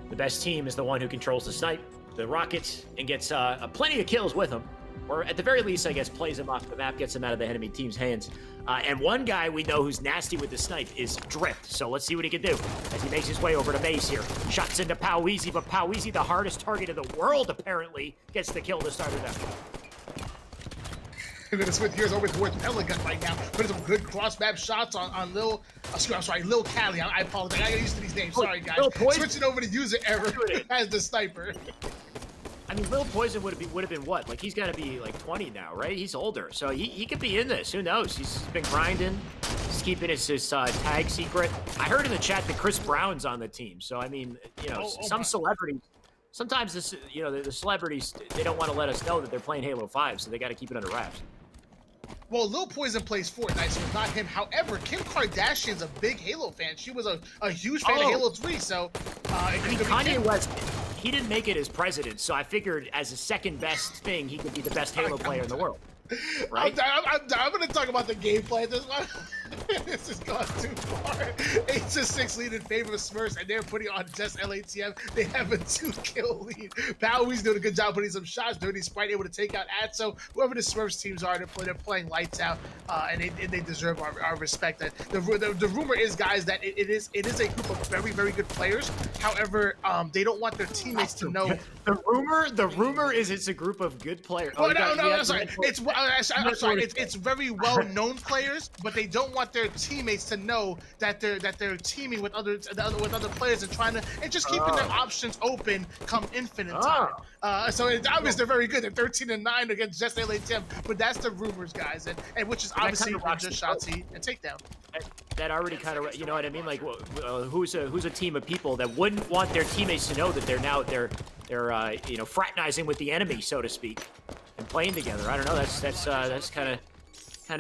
the best team is the one who controls the snipe, the rockets, and gets plenty of kills with them. Or at the very least, I guess, plays him off the map, gets him out of the enemy team's hands. And one guy we know who's nasty with the snipe is Drift. So let's see what he can do as he makes his way over to Maze here. Shots into Poweezy, but Poweezy, the hardest target in the world, apparently, gets the kill to start it out. We're going to switch gears over towards Pelican right now. Putting some good cross-map shots on Lil Callie. I apologize. I got used to these names. Sorry, guys. Switching over to User Error as the sniper. I mean, Lil Poison would have been what? Like, he's got to be like 20 now, right? He's older, so he could be in this. Who knows? He's been grinding. He's keeping his tag secret. I heard in the chat that Chris Brown's on the team. So I mean, some celebrities. Sometimes the celebrities, they don't want to let us know that they're playing Halo 5, so they got to keep it under wraps. Well, Lil Poison plays Fortnite, so it's not him. However, Kim Kardashian's a big Halo fan. She was a huge fan of Halo 3, so Kanye West. He didn't make it as president, so I figured as a second best thing, he could be the best Halo player in the world. Right? I'm going to talk about the gameplay. This has gone too far. 8-6 lead in favor of Smurfs, and they're putting on just LATM. They have a 2-kill lead. Powie's doing a good job putting some shots. Dirty Sprite able to take out Atso. Whoever the Smurfs teams are, they're playing lights out, and they deserve our respect. The rumor is, guys, that it is a group of very, very good players. However, they don't want their teammates to know. The rumor is it's a group of good players. Oh, no, sorry. I'm sorry. It's very well-known players, but they don't want their teammates to know that they're teaming with other players and just keeping their options open come infinite time. So it's obvious they're very good. They're 13-9 against just LATM, but that's the rumors, guys, and which is obviously just Shotzi and Takedown. That already kind of, you know what I mean? Like, who's a team of people that wouldn't want their teammates to know that they're fraternizing with the enemy, so to speak, and playing together? I don't know. That's kind of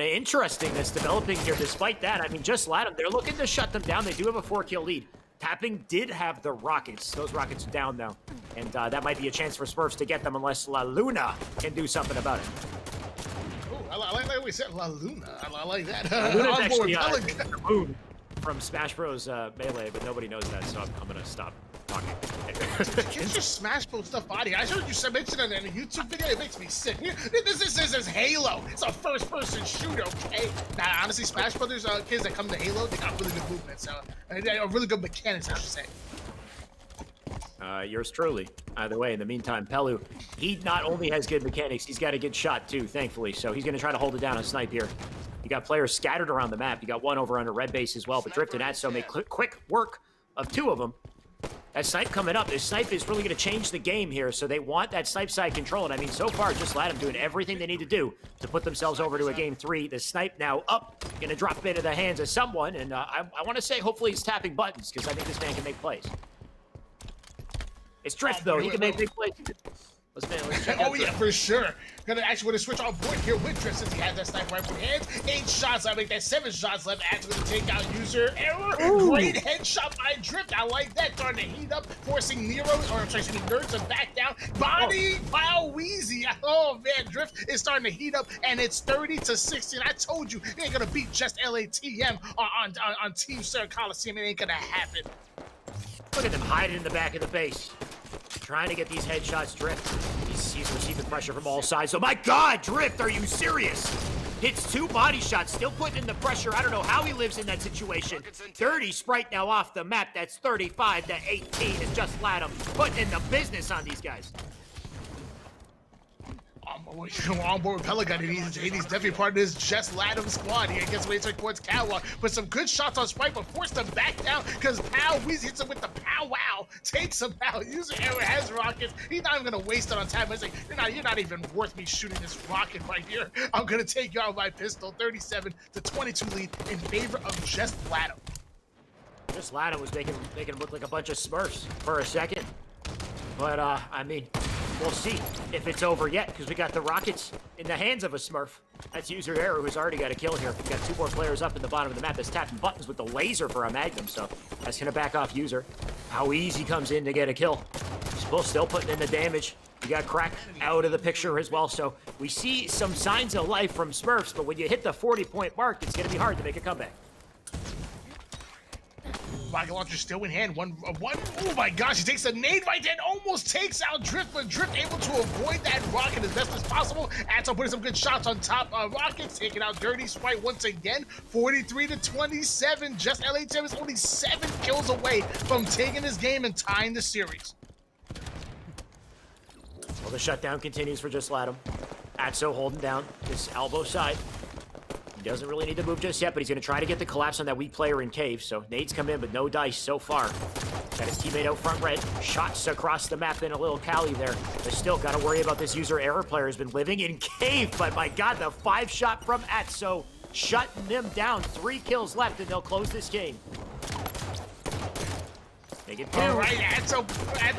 interesting. That's developing here. Despite that, I mean, Just Latham, they're looking to shut them down. They do have a 4-kill lead. Tapping did have the rockets. Those rockets are down now, and that might be a chance for Smurfs to get them unless La Luna can do something about it. I like that we said La Luna. I like that. Luna's actually the moon from Smash Bros. Melee, but nobody knows that, so I'm going to stop talking. Get your Smash Bros. Stuff out of here. I heard you mention it in a YouTube video. It makes me sick. This is Halo. It's a first-person shooter, okay? Now, honestly, Smash Brothers kids that come to Halo, they got really good movement, so really good mechanics, I should say. Yours truly. Either way, in the meantime, Pelu, he not only has good mechanics, he's got a good shot too, thankfully. So he's going to try to hold it down on Snipe here. You got players scattered around the map. You got one over under red base as well, but Drift and Atso make quick work of two of them. That Snipe coming up, this Snipe is really going to change the game here, so they want that Snipe side control. And I mean, so far, just let them doing everything they need to do to put themselves over to a game 3. The Snipe now up, going to drop into the hands of someone, and I want to say hopefully he's tapping buttons, because I think this man can make plays. It's Drift, though. He can make big plays. Let's check out yeah, for sure. Gonna switch on board here with Drift since he has that sniper rifle in hand. 8 shots, I make that 7 shots left. Actually gonna take out user error. Ooh. Great headshot by Drift. I like that. Starting to heat up, forcing Nerds to back down. Body pile Wheezy. Oh man, Drift is starting to heat up, and it's 30-16. I told you, you ain't gonna beat just LATM on Team Razer Coliseum. It ain't gonna happen. Look at them hiding in the back of the base. Trying to get these headshots. Drift. He's receiving pressure from all sides. Oh my God, Drift, are you serious? Hits 2 body shots, still putting in the pressure. I don't know how he lives in that situation. Dirty Sprite now off the map. That's 35-18, and just Latham putting in the business on these guys. On board with Pelican, and he's definitely part of this Just Latham squad. He gets away towards Catwalk, but some good shots on Sprite, but forced him back down because Pow Weezy hits him with the Pow Wow, takes him out. User error has rockets. He's not even gonna waste it on time. He's like, you're not even worth me shooting this rocket right here. I'm gonna take you out with my pistol. 37-22 lead in favor of Just Latham. Just Latham was making him look like a bunch of smurfs for a second, but I mean, we'll see if it's over yet, because we got the rockets in the hands of a smurf. That's user error, who's already got a kill here. We've got 2 more players up in the bottom of the map that's tapping buttons with the laser for a magnum, so that's gonna back off user. How easy comes in to get a kill. Still putting in the damage. You got Crack out of the picture as well, so we see some signs of life from smurfs, but when you hit the 40-point mark, it's gonna be hard to make a comeback. Rocket launcher still in hand. One. Oh my gosh, he takes a nade right there and almost takes out Drift, but Drift able to avoid that rocket as best as possible. Atso putting some good shots on top. Rockets taking out Dirty Sprite once again. 43-27. Just LHM is only 7 kills away from taking this game and tying the series. Well, the shutdown continues for Just Latham. Atso holding down this elbow side. He doesn't really need to move just yet, but he's going to try to get the collapse on that weak player in cave. So nades come in, but no dice so far. Got his teammate out front red. Shots across the map in a little Cali there. But still got to worry about this user error player who's been living in cave. But my God, the 5 shot from Atso shutting them down. 3 kills left, and they'll close this game. Make it 2. All right, Atso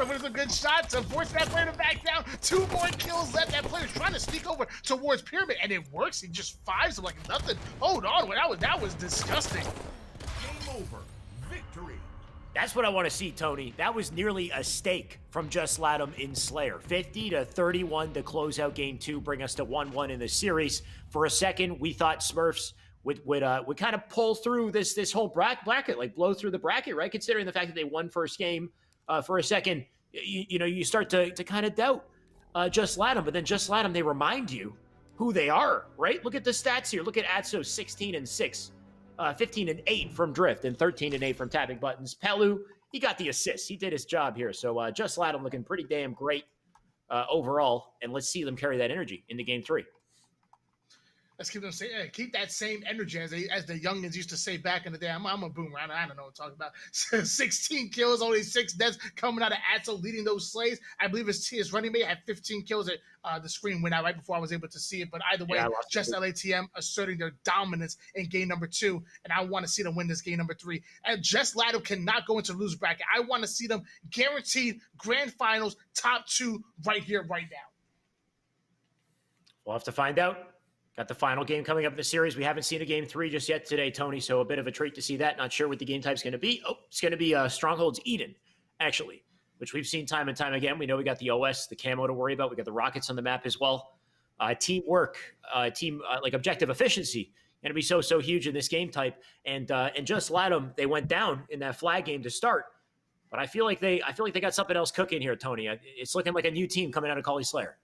with a good shot to force that player to back down. 2 more kills left. That player's trying to sneak over towards Pyramid, and it works. He just fives him like nothing. Hold on, that was disgusting. Game over. Victory. That's what I want to see, Tony. That was nearly a stake from Just Latham in Slayer. 50-31 to close out game 2, bring us to 1-1 in the series. For a second, we thought Smurfs would kind of pull through this whole bracket, like blow through the bracket, right? Considering the fact that they won first game. For a second, you start to kind of doubt Just Latham, but then Just Latham, they remind you who they are, right? Look at the stats here. Look at Atso, 16-6, 15-8 from Drift, and 13-8 from tapping buttons. Pelu, he got the assist. He did his job here. So Just Latham looking pretty damn great overall, and let's see them carry that energy into game 3. Let's keep that same energy as the youngins used to say back in the day. I'm a boomer. I don't know what I'm talking about. 16 kills, only 6 deaths coming out of Atso leading those slays. I believe his running mate had 15 kills. At the screen went out right before I was able to see it. But either way, just LATM asserting their dominance in game number 2, and I want to see them win this game number 3. And Just Latham cannot go into lose bracket. I want to see them guaranteed grand finals, top 2 right here, right now. We'll have to find out. Got the final game coming up in the series. We haven't seen a game 3 just yet today, Tony, so a bit of a treat to see that. Not sure what the game type's going to be. Oh, it's going to be Strongholds Eden, actually, which we've seen time and time again. We know we got the OS, the camo to worry about. We got the rockets on the map as well. Teamwork, like objective efficiency, going to be so huge in this game type. And Just Latham, they went down in that flag game to start, but I feel like they got something else cooking here, Tony. It's looking like a new team coming out of Cali Slayer.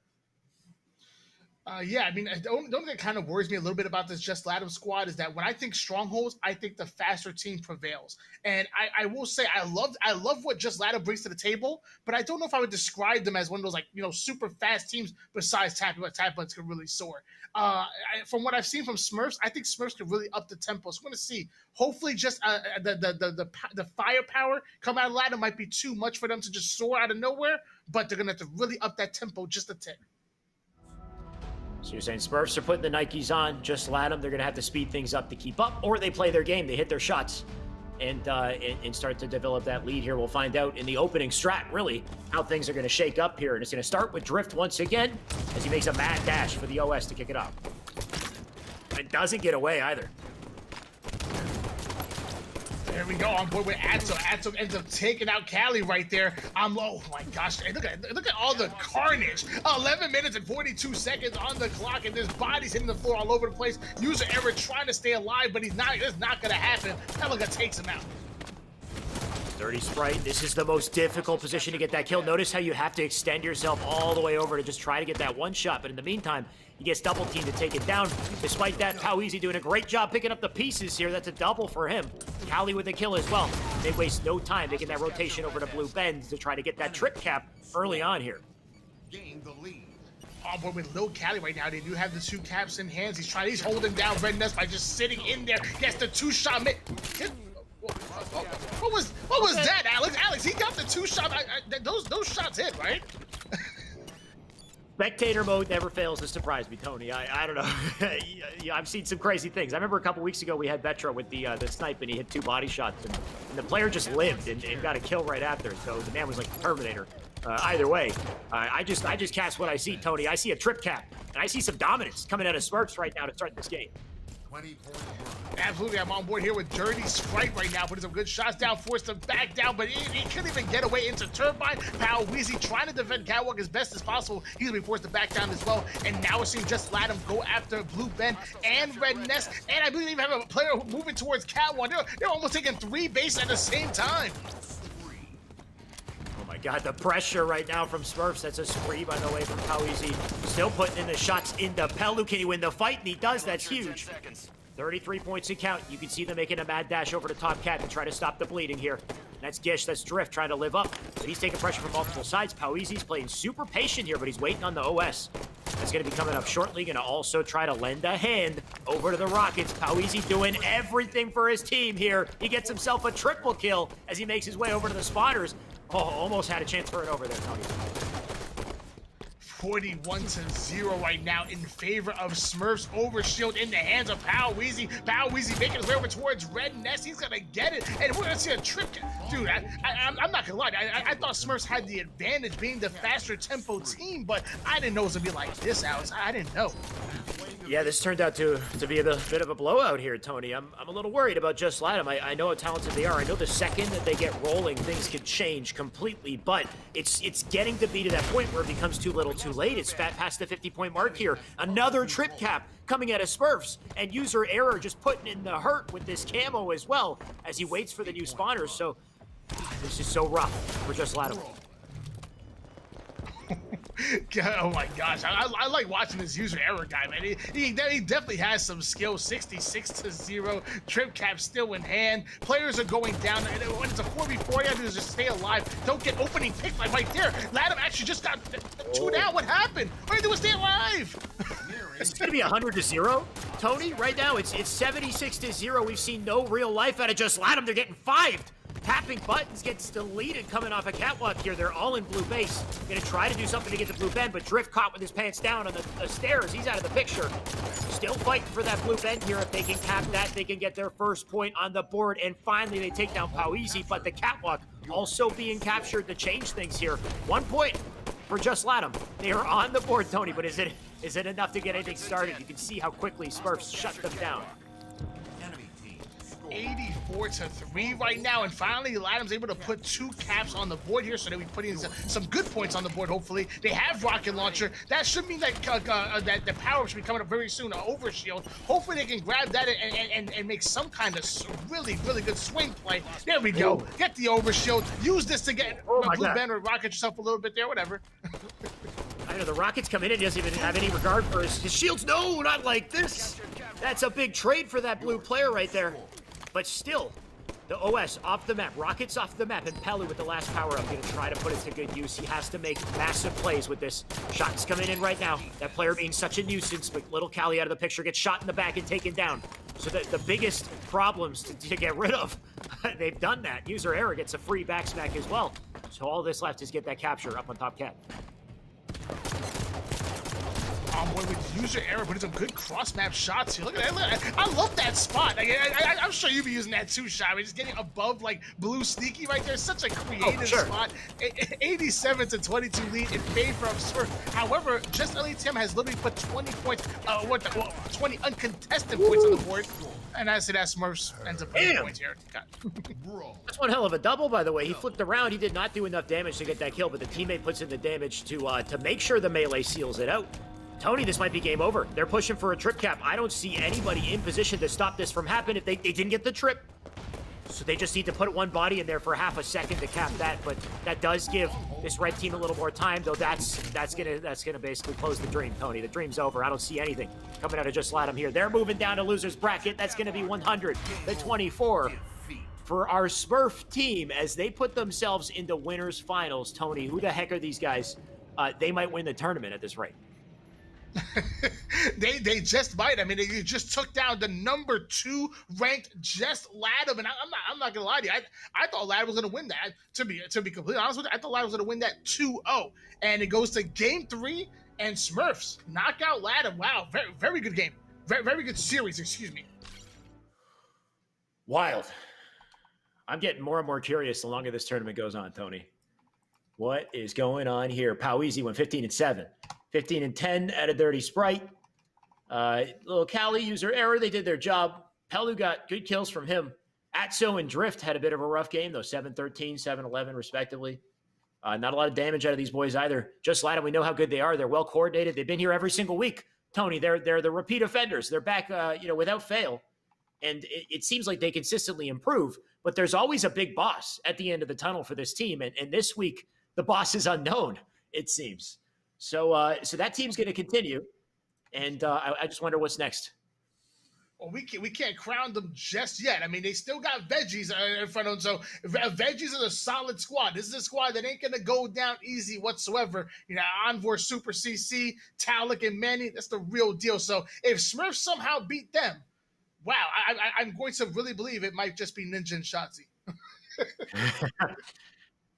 Yeah, I mean, the only thing that kind of worries me a little bit about this Just Latham squad is that when I think strongholds, I think the faster team prevails. And I will say I love what Just Latham brings to the table, but I don't know if I would describe them as one of those, like, super fast teams besides Tappy, but Tappy can really soar. From what I've seen from Smurfs, I think Smurfs can really up the tempo. So we're going to see. Hopefully, just the firepower come out of Latham might be too much for them to just soar out of nowhere, but they're going to have to really up that tempo just a tick. So you're saying Smurfs are putting the Nikes on, Just Latham, they're going to have to speed things up to keep up, or they play their game, they hit their shots, and start to develop that lead here. We'll find out in the opening strat, really, how things are going to shake up here. And it's going to start with Drift once again, as he makes a mad dash for the OS to kick it off. It doesn't get away either. There we go, on board with Atso. Atso ends up taking out Cali right there. Oh my gosh, hey, look at all the carnage. 11 minutes and 42 seconds on the clock, and there's bodies hitting the floor all over the place. User error trying to stay alive, but it's not gonna happen. Pelica takes him out. Dirty Sprite, this is the most difficult position to get that kill. Notice how you have to extend yourself all the way over to just try to get that one shot, but in the meantime, he gets double teamed to take it down. Despite that, Poweezy doing a great job picking up the pieces here. That's a double for him. Cali with a kill as well. They waste no time making that rotation over to Blue Bend to try to get that trip cap early on here. Gain the lead. On board with Lil Cali right now. They do have the two caps in hands. He's holding down Red Nest by just sitting in there. Gets the two-shot mid. What was that, Alex? Alex, he got the two-shot. Those shots hit, right? Spectator mode never fails to surprise me, Tony. I don't know. Yeah, I've seen some crazy things. I remember a couple weeks ago we had Vetra with the snipe, and he hit 2 body shots, and the player just lived and got a kill right after. So the man was like the Terminator. Either way, I just cast what I see, Tony. I see a trip cap, and I see some dominance coming out of Smurfs right now to start this game. 20-point Absolutely, I'm on board here with Dirty Sprite right now, putting some good shots down, forced him back down, but he couldn't even get away into Turbine. Poweezy trying to defend Catwalk as best as possible. He's gonna be forced to back down as well, and now we're seeing Just Latham go after Blue Bend and Red Nest, and I believe they even have a player moving towards Catwalk. They're almost taking 3 bases at the same time. Oh my God, the pressure right now from Smurfs. That's a spree, by the way, from Poweezy. Still putting in the shots into Pelu. Can he win the fight? And he does. That's huge. 33 points to count. You can see them making a mad dash over to Top Cat to try to stop the bleeding here. And that's Gish, that's Drift trying to live up. But he's taking pressure from multiple sides. Poweezy's playing super patient here, but he's waiting on the OS. That's going to be coming up shortly. Going to also try to lend a hand over to the Rockets. Poweezy doing everything for his team here. He gets himself a triple kill as he makes his way over to the spotters. Oh, almost had a chance for it over there, Tony. 41-0 right now in favor of Smurfs. Overshield in the hands of Poweezy. Poweezy making his way over towards Red Nest. He's gonna get it, and we're gonna see a trip. Dude, I'm not gonna lie. I thought Smurfs had the advantage being the faster tempo team, but I didn't know it was gonna be like this, Alex. I didn't know. Yeah, this turned out to be a bit of a blowout here, Tony. I'm a little worried about Just Latham. I know how talented they are. I know the second that they get rolling, things could change completely, but it's getting to be to that point where it becomes too little too late. It's past the 50-point mark here. Another trip cap coming out of Smurfs, and user error just putting in the hurt with this camo as well as he waits for the new spawners. So this is so rough for Just Latham. Oh my gosh, I like watching this user error guy, man. He definitely has some skill. 66-0, trip cap still in hand. Players are going down. When it's a 4v4, you gotta do is just stay alive. Don't get opening pick like right there. Latham actually just got 2 down. What happened? All you do is stay alive. It's gonna be 100-0, Tony. Right now, it's 76-0. We've seen no real life out of Just Latham. They're getting 5'd. Tapping buttons gets deleted coming off a catwalk here. They're all in blue base. Gonna try to do something to get to Blue Bend, but Drift caught with his pants down on the stairs. He's out of the picture. Still fighting for that Blue Bend here. If they can cap that, they can get their first point on the board. And finally, they take down Poweezy, but the catwalk also being captured to change things here. 1 point for Just Latham. They are on the board, Tony, but is it enough to get anything started? You can see how quickly Smurfs shut them down. 84-3 right now, and finally Latham's able to put 2 caps on the board here, so they'll be putting some good points on the board. Hopefully, they have rocket launcher. That should mean that that the power should be coming up very soon. Overshield. Hopefully, they can grab that and make some kind of really good swing play. There we go. Get the overshield. Use this to get Blue Bend or rocket yourself a little bit there. Whatever. I know the Rockets come in and he doesn't even have any regard for his shields. No, not like this. That's a big trade for that blue player right there. But still, the OS off the map, Rockets off the map, and Pelu with the last power-up gonna try to put it to good use. He has to make massive plays with this. Shots coming in right now. That player being such a nuisance, but little Cali out of the picture gets shot in the back and taken down. So the biggest problems to get rid of, they've done that. User error gets a free backsmack as well. So all that's left is get that capture up on top cat. Boy, with user error, putting some good cross-map shots here. Look at that. I love that spot. Like, I'm sure you'll be using that too, Shy. I mean, just getting above, like, blue sneaky right there. Such a creative spot. 87 to 22 lead in favor of Smurf. However, Just Elite Tim has literally put 20 points, 20 uncontested points on the board. And I say that Smurfs ends up putting points here. That's one hell of a double, by the way. He flipped around. He did not do enough damage to get that kill, but the teammate puts in the damage to make sure the melee seals it out. Tony, this might be game over. They're pushing for a trip cap. I don't see anybody in position to stop this from happening if they didn't get the trip. So they just need to put one body in there for half a second to cap that, but that does give this red team a little more time, though that's gonna basically close the dream, Tony. The dream's over. I don't see anything coming out of Just Latum here. They're moving down to loser's bracket. That's gonna be 100 to 24 for our Smurf team as they put themselves into winners finals. Tony, who the heck are these guys? They might win the tournament at this rate. they just might. I mean, they just took down the number 2 ranked Just Latum, and I'm not gonna lie to you. I thought Latum was gonna win that. To be completely honest with you, I thought Latum was gonna win that 2-0, and it goes to game 3, and Smurfs knock out Latum. Wow, very very good game, very good series. Excuse me. Wild. I'm getting more and more curious the longer this tournament goes on, Tony. What is going on here? Poweezy went 15-7. 15-10 at a dirty Sprite. Little Cali user error. They did their job. Pelu got good kills from him. Atso and Drift had a bit of a rough game, though. 7-13, 7-11, respectively. Not a lot of damage out of these boys either. Just Latum, we know how good they are. They're well coordinated. They've been here every single week. Tony, they're the repeat offenders. They're back, without fail. And it seems like they consistently improve. But there's always a big boss at the end of the tunnel for this team. And this week, the boss is unknown, it seems. So that team's going to continue, and I just wonder what's next. Well, we can't crown them just yet. I mean, they still got Veggies in front of them, so Veggies is a solid squad. This is a squad that ain't going to go down easy whatsoever. You know, Envor, Super CC, Talik, and Manny, that's the real deal. So if Smurfs somehow beat them, wow, I'm going to really believe it might just be Ninja and Shotzi.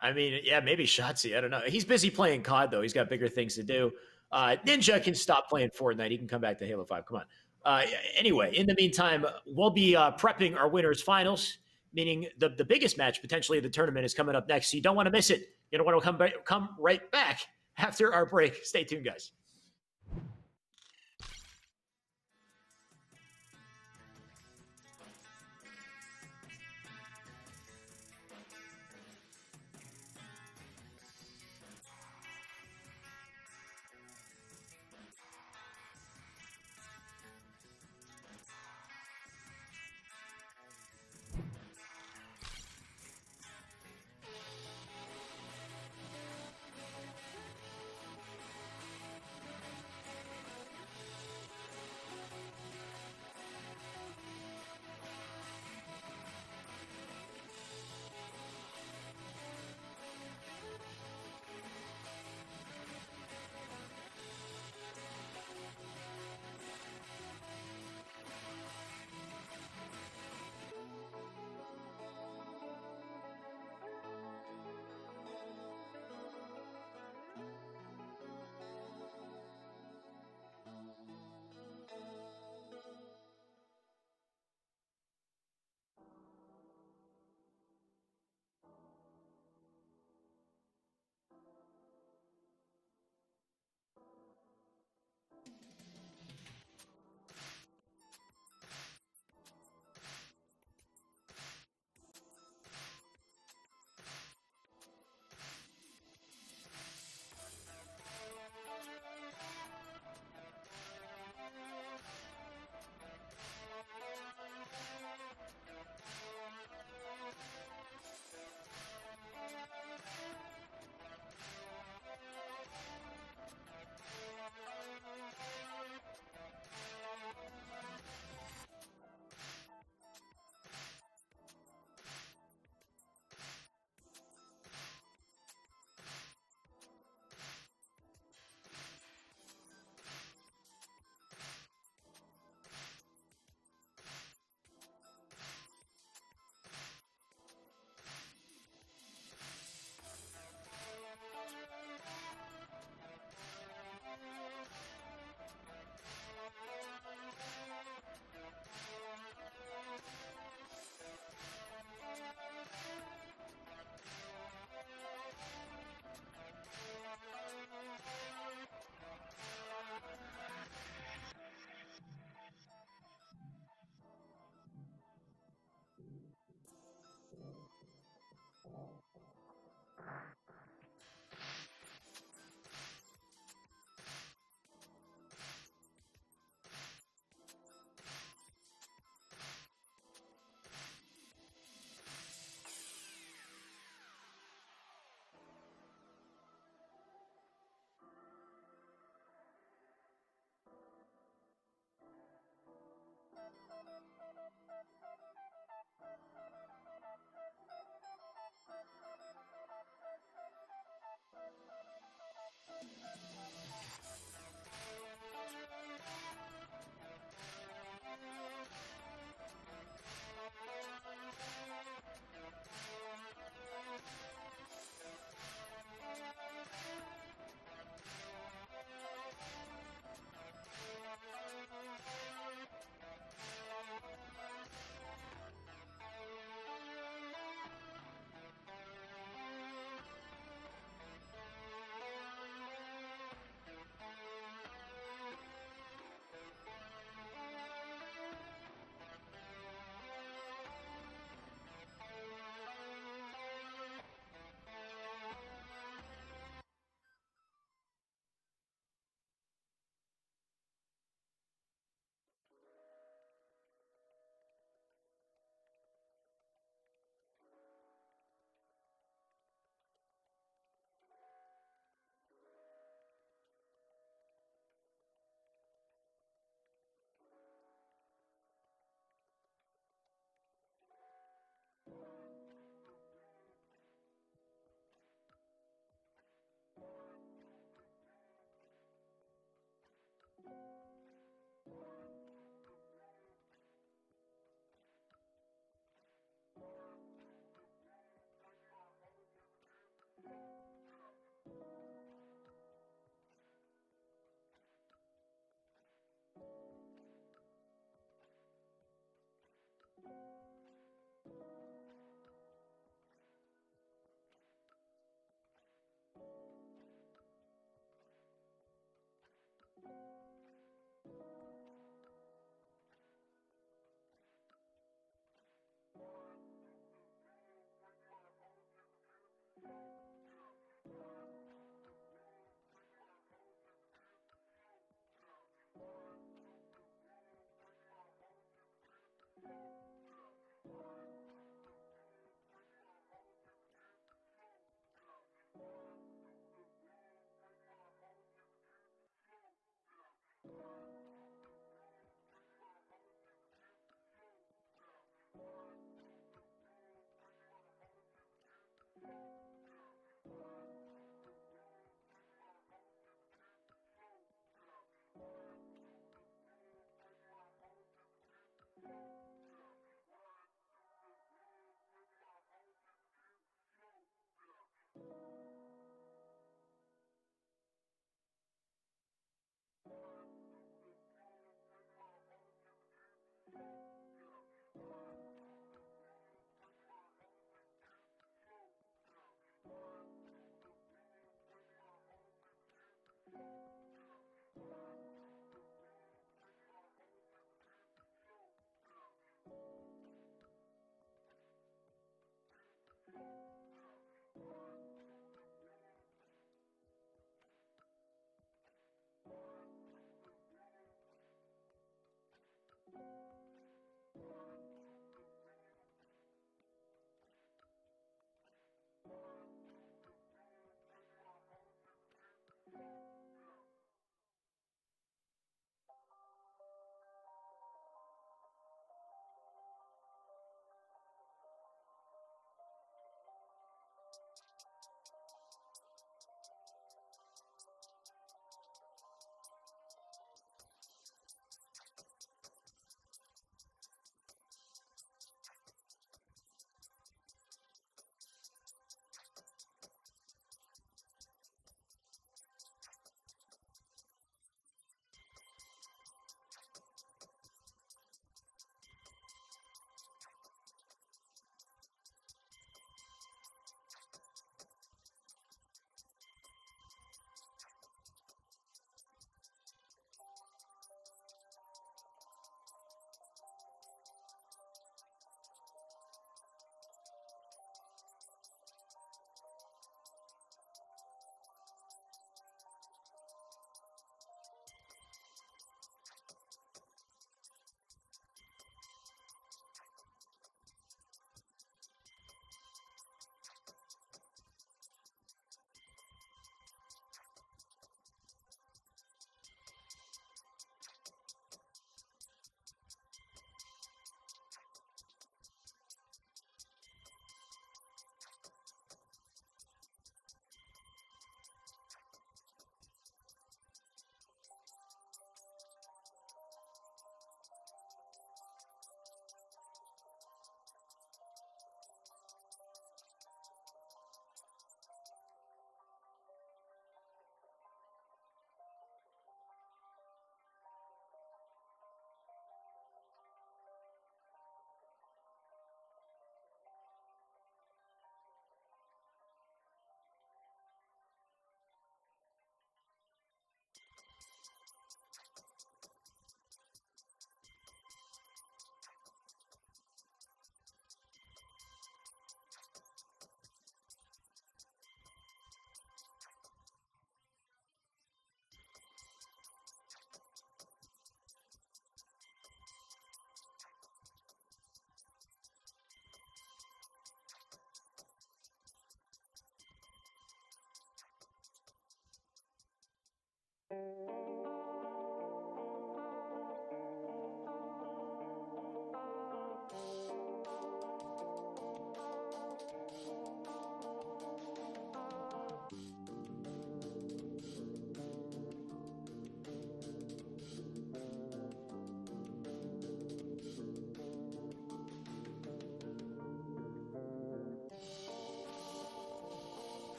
I mean, yeah, maybe Shotzi. I don't know. He's busy playing COD, though. He's got bigger things to do. Ninja can stop playing Fortnite. He can come back to Halo 5. Come on. Anyway, in the meantime, we'll be prepping our winners finals, meaning the biggest match potentially of the tournament is coming up next. So you don't want to miss it. You don't want to come right back after our break. Stay tuned, guys.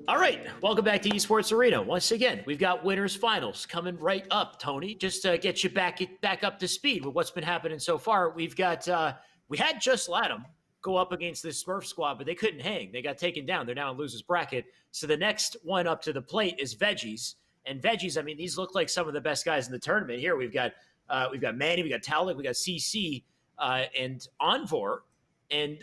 All right, welcome back to Esports Arena. Once again, we've got winners finals coming right up, Tony. Just to get you back up to speed with what's been happening so far. We've got we had Just Latham go up against this Smurf squad, but they couldn't hang. They got taken down. They're now in losers bracket. So the next one up to the plate is Veggies. And Veggies, I mean, these look like some of the best guys in the tournament. Here we've got Manny, we got Talik, we got CC, and Envor. And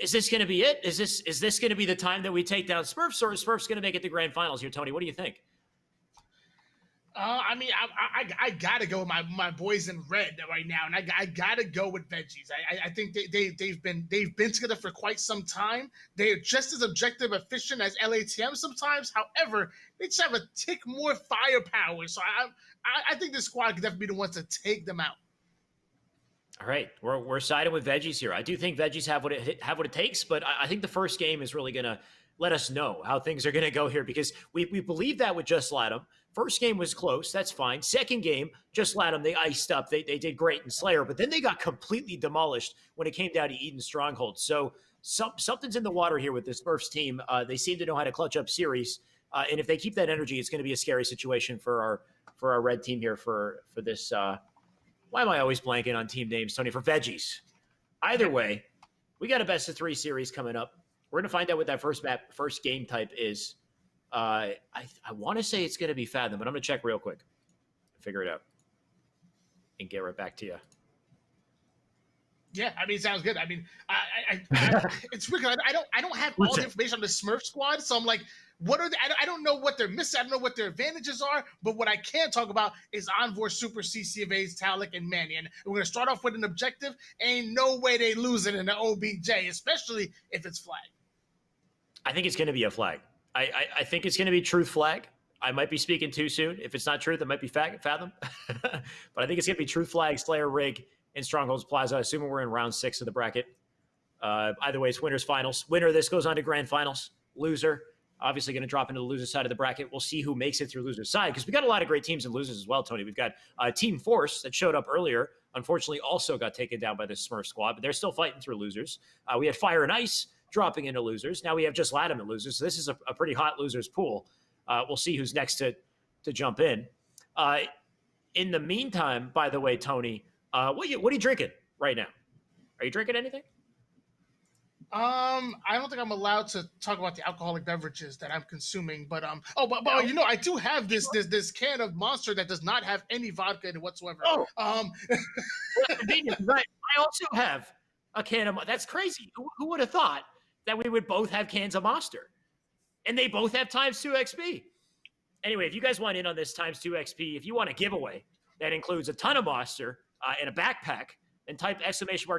is this going to be it? Is this going to be the time that we take down Smurfs, or is Smurfs going to make it to grand finals here, Tony? What do you think? I mean, I gotta go with my boys in red right now, and I gotta go with Veggies. I think they've been together for quite some time. They're just as objective, efficient as LATM sometimes. However, they just have a tick more firepower. So I think this squad could definitely be the ones to take them out. All right, we're siding with Veggies here. I do think Veggies have what it takes, but I think the first game is really gonna let us know how things are gonna go here, because we believe that with Just Latham. First game was close, that's fine. Second game, Just Latham, they iced up. They did great in Slayer, but then they got completely demolished when it came down to Eden Stronghold. So something's in the water here with this Smurfs team. They seem to know how to clutch up series, and if they keep that energy, it's going to be a scary situation for our red team here for this. Why am I always blanking on team names, Tony? For Veggies. Either way, we got a best of 3 series coming up. We're going to find out what that first game type is. I want to say it's going to be Fathom, but I'm going to check real quick, figure it out, and get right back to you. Yeah, I mean, it sounds good. I mean, it's weird. I don't have all the information on the Smurf squad, so I'm like, what are they? I don't know what they're missing. I don't know what their advantages are. But what I can talk about is Envor, Super, CC of A's, Talik, and Manny. And we're gonna start off with an objective. Ain't no way they lose it in the OBJ, especially if it's flag. I think it's going to be a flag. I think it's going to be truth flag. I might be speaking too soon. If it's not truth, it might be Fathom. But I think it's going to be truth flag, Slayer, Rig, and Strongholds Plaza, assuming we're in round 6 of the bracket. Either way, it's winners finals. Winner of this goes on to grand finals. Loser, obviously going to drop into the loser side of the bracket. We'll see who makes it through loser side, because we got a lot of great teams in losers as well, Tony. We've got Team Force that showed up earlier. Unfortunately, also got taken down by the Smurf squad, but they're still fighting through losers. We had Fire and Ice dropping into losers. Now we have Just Latham in losers. So this is a pretty hot losers pool. We'll see who's next to jump in. In the meantime, by the way, Tony, what are you drinking right now? Are you drinking anything? I don't think I'm allowed to talk about the alcoholic beverages that I'm consuming, but you know, I do have this can of Monster that does not have any vodka in it whatsoever. Oh, convenient, right? I also have a can of. That's crazy. Who would have thought that we would both have cans of Monster, and they both have ×2 XP? Anyway, if you guys want in on this ×2 XP, if you want a giveaway that includes a ton of Monster and a backpack, then type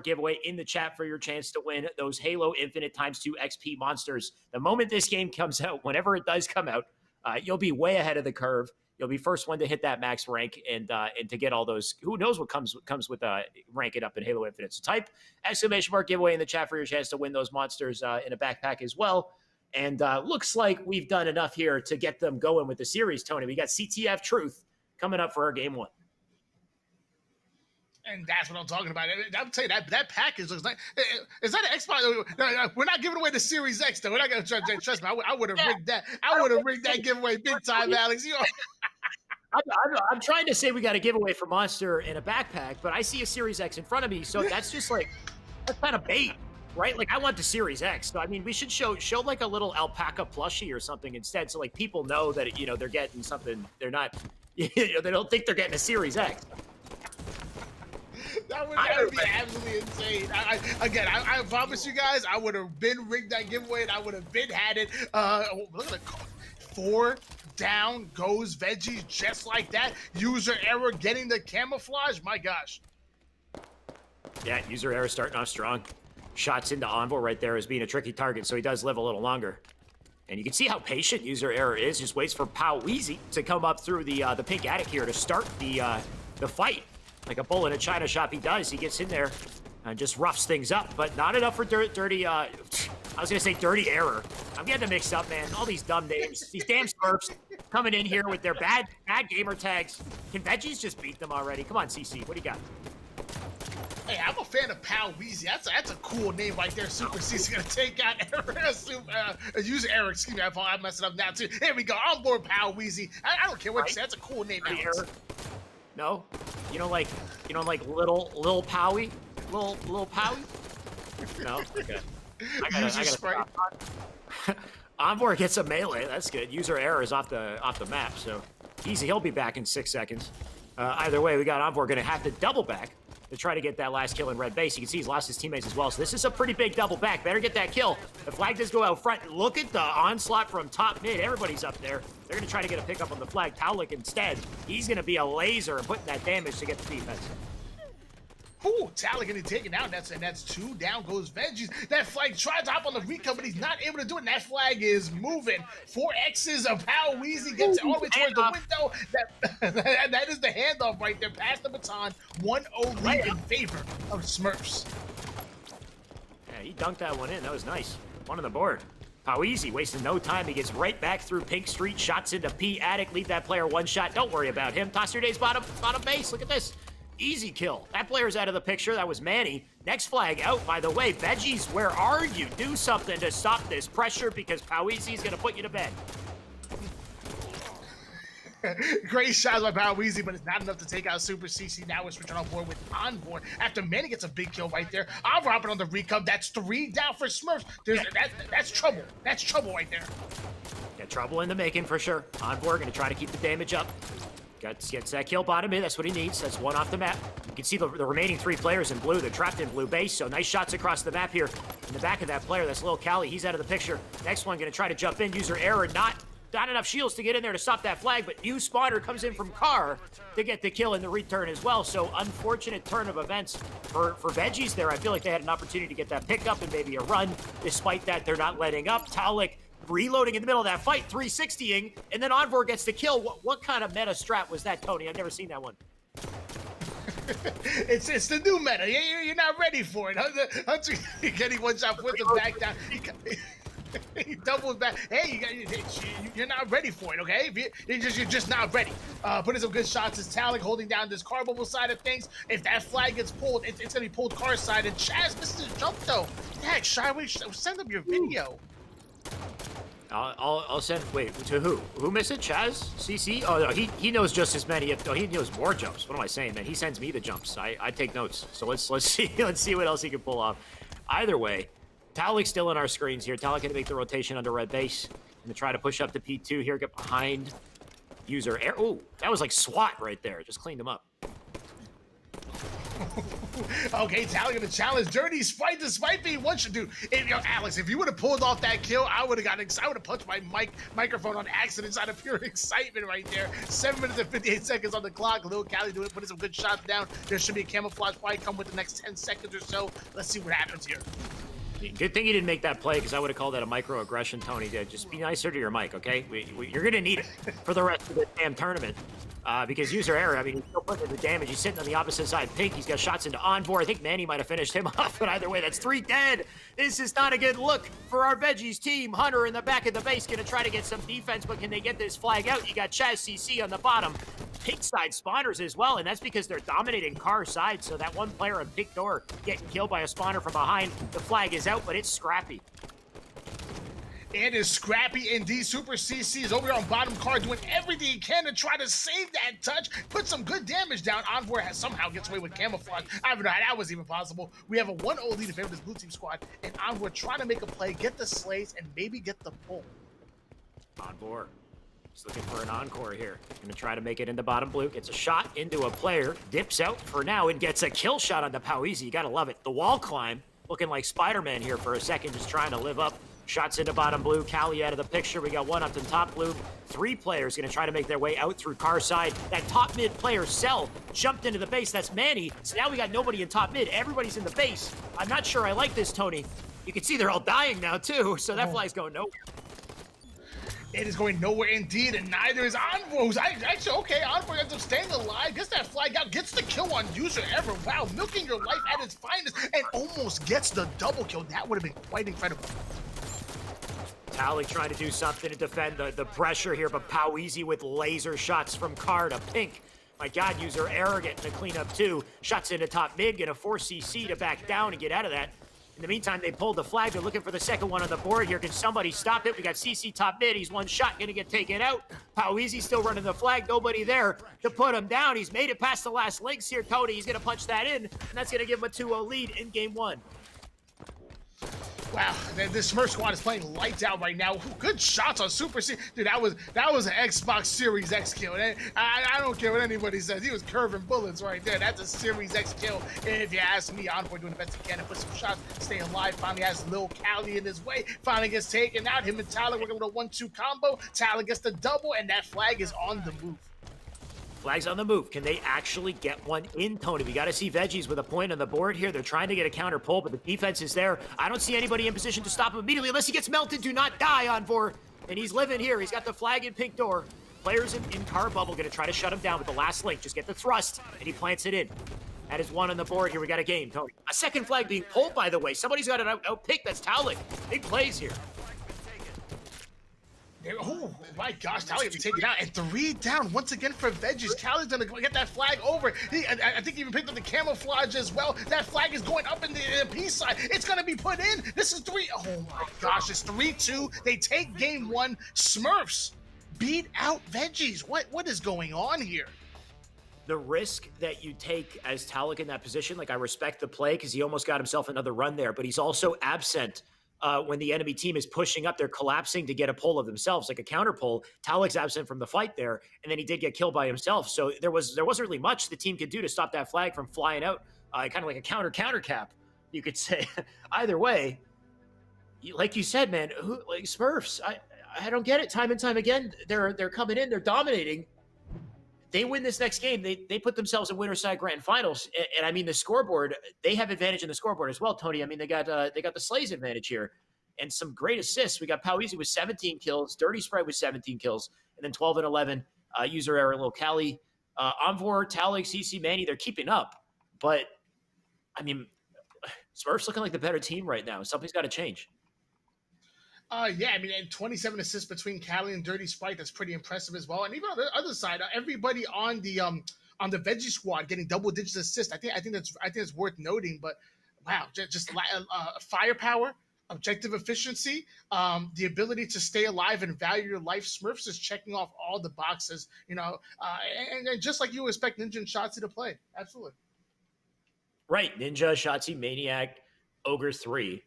!giveaway in the chat for your chance to win those Halo Infinite ×2 XP monsters. The moment this game comes out, whenever it does come out, you'll be way ahead of the curve. You'll be first one to hit that max rank and to get all those. Who knows what comes with ranking up in Halo Infinite? So type !giveaway in the chat for your chance to win those monsters in a backpack as well. And looks like we've done enough here to get them going with the series, Tony. We got CTF Truth coming up for our game 1. And that's what I'm talking about. I'm telling you, that package looks like. Is that an Xbox? We're not giving away the Series X, though. We're not going to trust me. I would have rigged that. I would have rigged that giveaway big time, Alex. You know. I'm trying to say we got a giveaway for Monster in a backpack, but I see a Series X in front of me, so that's just like, that's kind of bait, right? Like, I want the Series X. So, I mean, we should show like a little alpaca plushie or something instead, so like people know that, you know, they're getting something. They're not, you know, they don't think they're getting a Series X. That would be absolutely insane. I promise you guys, I would have been rigged that giveaway and I would have been had it. Look at the 4 down goes Veggies just like that. User error getting the camouflage. My gosh. Yeah, user error starting off strong. Shots into Envor right there as being a tricky target, so he does live a little longer. And you can see how patient user error is. Just waits for Pow Weezy to come up through the pink attic here to start the fight. Like a bull in a china shop, he does. He gets in there and just roughs things up, but not enough for dirty. I was gonna say dirty error. I'm getting them mixed up, man. All these dumb names, these damn Smurfs coming in here with their bad gamer tags. Can Veggies just beat them already? Come on, CC, what do you got? Hey, I'm a fan of Pal Weezy. That's a cool name right there. Super C's gonna take out user Eric. Excuse me, I messed it up now too. Here we go. On board Pal Weezy. I don't care what you say. That's a cool name. Alex. No, you don't like little Powie, little Powie. No, okay. I gotta stop. Envoy gets a melee. That's good. User error is off the map, so easy. He'll be back in 6 seconds. Either way, we got Envoy gonna have to double back to try to get that last kill in red base. You can see he's lost his teammates as well, so this is a pretty big double back. Better get that kill. The flag does go out front. Look at the onslaught from top mid. Everybody's up there. They're gonna try to get a pickup on the flag. Taulik instead, he's gonna be a laser and putting that damage to get the defense. Ooh, Tally gonna take it out. That's 2 down goes Veggies. That flag tries to hop on the recon, but he's not able to do it. And that flag is moving. 4 X's of how Weezy gets it all the way towards the window. That is the handoff right there. Pass the baton. 1-0 lead in favor of Smurfs. Yeah, he dunked that one in. That was nice. One on the board. How easy, wasting no time. He gets right back through Pink Street, shots into P Attic, leave that player 1 shot. Don't worry about him. Toss your days bottom base. Look at this. Easy kill. That player's out of the picture. That was Manny. Next flag out, by the way. Veggies, where are you? Do something to stop this pressure because Poweezy's going to put you to bed. Great shots by Poweezy, but it's not enough to take out Super CC. Now we're switching on board with Envoy. After Manny gets a big kill right there, Envoy hopping on the recon. That's 3 down for Smurfs. That's trouble. That's trouble right there. Yeah, trouble in the making for sure. Envoy going to try to keep the damage up. Gets that kill bottom in. That's what he needs. That's 1 off the map. You can see the remaining 3 players in blue. They're trapped in blue base. So nice shots across the map here. In the back of that player, that's Lil Cali. He's out of the picture. Next one going to try to jump in. User error. Not enough shields to get in there to stop that flag. But new spawner comes in from Car to get the kill in the return as well. So unfortunate turn of events for Veggies there. I feel like they had an opportunity to get that pickup and maybe a run. Despite that, they're not letting up. Taulik reloading in the middle of that fight, 360ing, and then Envoy gets the kill. What kind of meta strat was that, Tony? I've never seen that one. It's the new meta. You're not ready for it. Hunter getting 1 shot, put the back down. He doubles back. Hey, you're not ready for it, okay? You're just not ready. Putting some good shots is Talik holding down this car bubble side of things. If that flag gets pulled, it's going to be pulled car side. And Chaz misses his jump, though. Heck, Shyway, send them your video. I'll send. Wait, to who? Who missed it? Chaz? CC? Oh no, he knows just as many. No, he knows more jumps. What am I saying, man? He sends me the jumps. I take notes. So let's see what else he can pull off. Either way, Talik's still on our screens here. Talik going to make the rotation under red base. Going to try to push up to P2 here. Get behind. User air. Oh, that was like SWAT right there. Just cleaned him up. Okay, Tally gonna challenge Dirty Sprite despite being one should do. Alex, if you would have pulled off that kill, I would have punched my microphone on accident out of pure excitement right there. 7 minutes and 58 seconds on the clock. Lil Cali doing putting some good shots down. There should be a camouflage fight come with the next 10 seconds or so. Let's see what happens here. Good thing you didn't make that play because I would have called that a microaggression, Tony. Just be nicer to your mic, okay? You're going to need it for the rest of the damn tournament. Because user error, I mean, he's still putting in the damage. He's sitting on the opposite side. Pink, he's got shots into Envoy. I think Manny might have finished him off, but either way, that's 3 dead. This is not a good look for our Veggies team. Hunter in the back of the base going to try to get some defense, but can they get this flag out? You got Chaz CC on the bottom. Pink side spawners as well, and that's because they're dominating Car side, so that one player on Pink door getting killed by a spawner from behind. The flag is out, but it's scrappy. It is scrappy indeed. Super CC is over here on bottom card doing everything he can to try to save that touch, put some good damage down. Envoy somehow gets away with camouflage. I don't know how that was even possible. We have a 1-0 lead in favor of this blue team squad, and Envoy trying to make a play, get the slays, and maybe get the pull. Envoy. He's looking for an encore here. Gonna try to make it into bottom blue. Gets a shot into a player. Dips out for now and gets a kill shot on the Poweezy. You gotta love it. The wall climb. Looking like Spider-Man here for a second. Just trying to live up. Shots into bottom blue. Cali out of the picture. We got one up in top blue. 3 players gonna try to make their way out through Car side. That top mid player, Cell, jumped into the base. That's Manny. So now we got nobody in top mid. Everybody's in the base. I'm not sure I like this, Tony. You can see they're all dying now, too. So that fly's going nowhere. It is going nowhere indeed, and neither is Envoy. Who's actually, okay, Envoy ends up staying alive, gets that flag out, gets the kill on user ever. Wow, milking your life at its finest, and almost gets the double kill. That would have been quite incredible. Talik trying to do something to defend the pressure here, but Poweezy with laser shots from Car to Pink. My God, user error getting the cleanup too. Shots into top mid, gonna force CC to back down and get out of that. In the meantime, they pulled the flag. They're looking for the second one on the board here. Can somebody stop it? We got CC top mid. He's one shot, gonna get taken out. Poweezy still running the flag. Nobody there to put him down. He's made it past the last links here, Tony. He's gonna punch that in, and that's gonna give him a 2-0 lead in game one. Wow, this Smurf squad is playing lights out right now. Good shots on Super C. Dude, that was an Xbox Series X kill. I don't care what anybody says. He was curving bullets right there. That's a Series X kill. If you ask me, Envoy doing the best he can to put some shots, staying alive. Finally has Lil Cali in his way. Finally gets taken out. Him and Tyler working with a 1-2 combo. Tyler gets the double, and that flag is on the move. Flag's on the move. Can they actually get one in, Tony? We got to see Veggies with a point on the board here. They're trying to get a counter pull, but the defense is there. I don't see anybody in position to stop him immediately unless he gets melted. Do not die, Envor. And he's living here. He's got the flag in pink door. Players in car bubble going to try to shut him down with the last link. Just get the thrust, and he plants it in. That is one on the board here. We got a game, Tony. A second flag being pulled, by the way. Somebody's got an out pick. That's Taulik. Big plays here. Oh my gosh, Tally gets taken out, and 3 down once again for Veggies. Callie's gonna get that flag over. I think he even picked up the camouflage as well. That flag is going up in the P side. It's gonna be put in. This is 3. Oh my gosh, it's 3-2. They take game one. Smurfs beat out Veggies. What is going on here? The risk that you take as Taulik in that position, like I respect the play because he almost got himself another run there, but he's also absent. When the enemy team is pushing up, they're collapsing to get a pull of themselves, like a counter pull. Talik's absent from the fight there, and then he did get killed by himself. So there wasn't really much the team could do to stop that flag from flying out, kind of like a counter cap, you could say. Either way, like you said, man, like Smurfs, I don't get it. Time and time again, they're coming in, they're dominating. They win this next game, they put themselves in winner's side grand finals. And I mean, the scoreboard, they have advantage in the scoreboard as well, Tony. I mean, they got the Slays advantage here and some great assists. We got Poweezy with 17 kills, Dirty Sprite with 17 kills, and then 12 and 11, user error, Lil Cali. Envor, Taulik, CC, Manny, they're keeping up. But, I mean, Smurfs looking like the better team right now. Something's got to change. Yeah, I mean, and 27 assists between Cali and Dirty Sprite. That's pretty impressive as well. And even on the other side, everybody on the Veggie squad getting double digits assists. I think that's worth noting. But wow, just firepower, objective efficiency, the ability to stay alive and value your life. Smurfs is checking off all the boxes, you know, and just like you expect Ninja and Shotzi to play. Absolutely. Right, Ninja, Shotzi, Maniac, Ogre 3.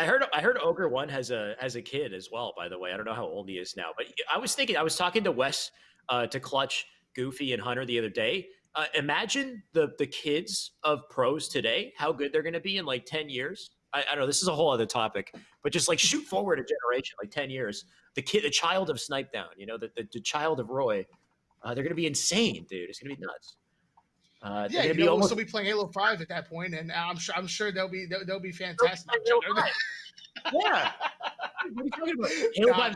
I heard Ogre 1 has a kid as well, by the way. I don't know how old he is now, but I was talking to Wes, to Clutch, Goofy, and Hunter the other day. Imagine the kids of pros today, how good they're going to be in like 10 years. I don't know, this is a whole other topic, but just like shoot forward a generation, like 10 years. The child of Snipedown, you know, the child of Roy, they're going to be insane, dude. It's going to be nuts. Yeah, you know, we'll still be playing Halo 5 at that point, and I'm sure they'll be fantastic. Yeah. What are you talking about? Halo 5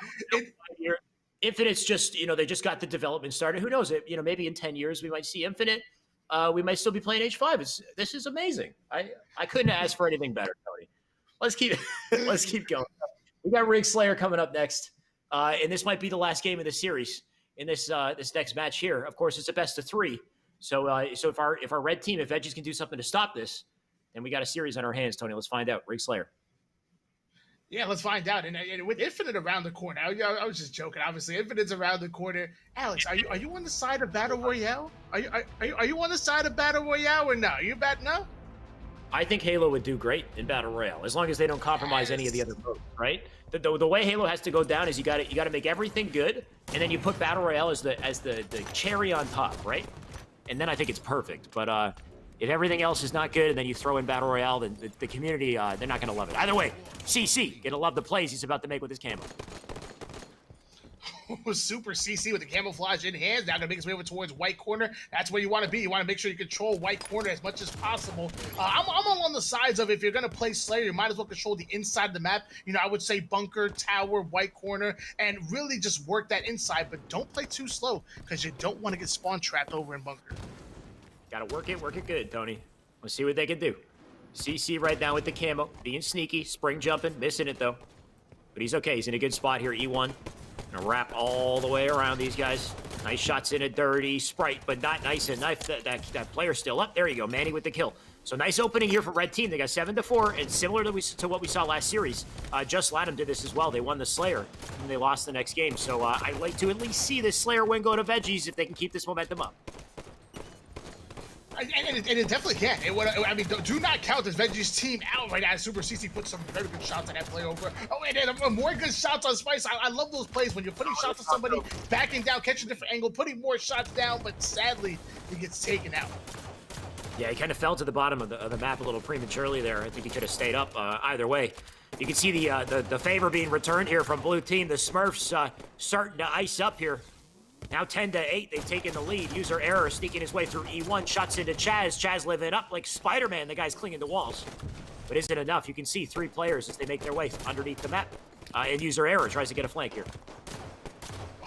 Infinite's just, you know, they just got the development started. Who knows? You know, maybe in 10 years we might see Infinite. We might still be playing H5. This is amazing. I couldn't ask for anything better, Tony. Let's keep going. We got Rig Slayer coming up next, and this might be the last game of the series in this next match here. Of course, it's a best of 3. So if our red team, if Veggies can do something to stop this, then we got a series on our hands, Tony. Let's find out. Rig Slayer. Yeah, let's find out. And with Infinite around the corner, I was just joking. Obviously, Infinite's around the corner. Alex, are you on the side of Battle Royale? Are you on the side of Battle Royale or no? No? I think Halo would do great in Battle Royale as long as they don't compromise any of the other modes, right? The way Halo has to go down is you got to make everything good, and then you put Battle Royale as the cherry on top, right? And then I think it's perfect. But if everything else is not good and then you throw in Battle Royale, then the community, they're not going to love it. Either way, CC, going to love the plays he's about to make with his camo. Super CC with the camouflage in hand. Now going to make his way over towards white corner. That's where you want to be. You want to make sure you control white corner as much as possible. I'm on the sides of if you're going to play Slayer, you might as well control the inside of the map. You know, I would say bunker, tower, white corner, and really just work that inside. But don't play too slow because you don't want to get spawn trapped over in bunker. Got to work it good, Tony. Let's see what they can do. CC right now with the camo, being sneaky, spring jumping, missing it though. But he's okay. He's in a good spot here, E1. Gonna wrap all the way around these guys. Nice shots in a dirty Sprite, but not nice enough. That player's still up. There you go, Manny with the kill. So nice opening here for Red Team. They got 7-4, and similar to what we saw last series, Just Latham did this as well. They won the Slayer, and they lost the next game. So I'd like to at least see this Slayer win go to Veggies if they can keep this momentum up. And it definitely can. I mean, do not count this Veggies team out right now. Super CC put some very good shots on that play over. Oh, and then more good shots on Spice. I love those plays when you're putting shots on somebody, backing down, catching a different angle, putting more shots down, but sadly, he gets taken out. Yeah, he kind of fell to the bottom of the map a little prematurely there. I think he could have stayed up either way. You can see the favor being returned here from Blue Team. The Smurfs starting to ice up here. Now 10-8, they've taken the lead. User error sneaking his way through E1. Shots into Chaz. Chaz living up like Spider-Man. The guy's clinging to walls. But is it enough? You can see 3 players as they make their way underneath the map. And User error tries to get a flank here.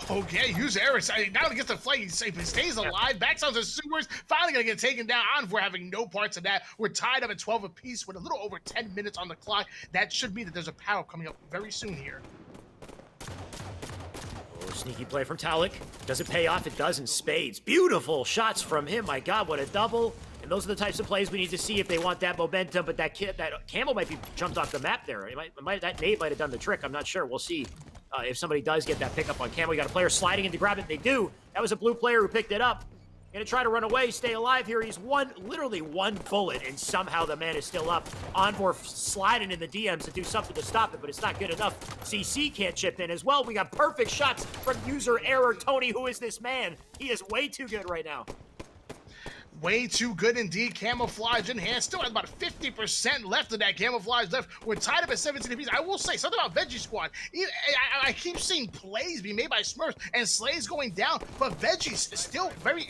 Okay, User error. Now he gets the flank. He stays alive. Backs out the sewers. Finally going to get taken down. We're having no parts of that. We're tied up at 12 apiece with a little over 10 minutes on the clock. That should mean that there's a power coming up very soon here. Sneaky play from Talik. Does it pay off? It does in spades. Beautiful shots from him. My God, what a double. And those are the types of plays we need to see if they want that momentum. But that Camel might be jumped off the map there. That nade might have done the trick. I'm not sure. We'll see if somebody does get that pickup on Camel. We got a player sliding in to grab it. They do. That was a blue player who picked it up. Gonna try to run away, stay alive here. He's literally one bullet, and somehow the man is still up. Envor sliding in the DMs to do something to stop it, but it's not good enough. CC can't chip in as well. We got perfect shots from User error. Tony, who is this man? He is way too good right now. Way too good indeed. Camouflage in hand. Still has about 50% left of that camouflage left. We're tied up at 17 apiece. I will say something about Veggie Squad. I keep seeing plays being made by Smurfs and Slays going down, but Veggie's is still very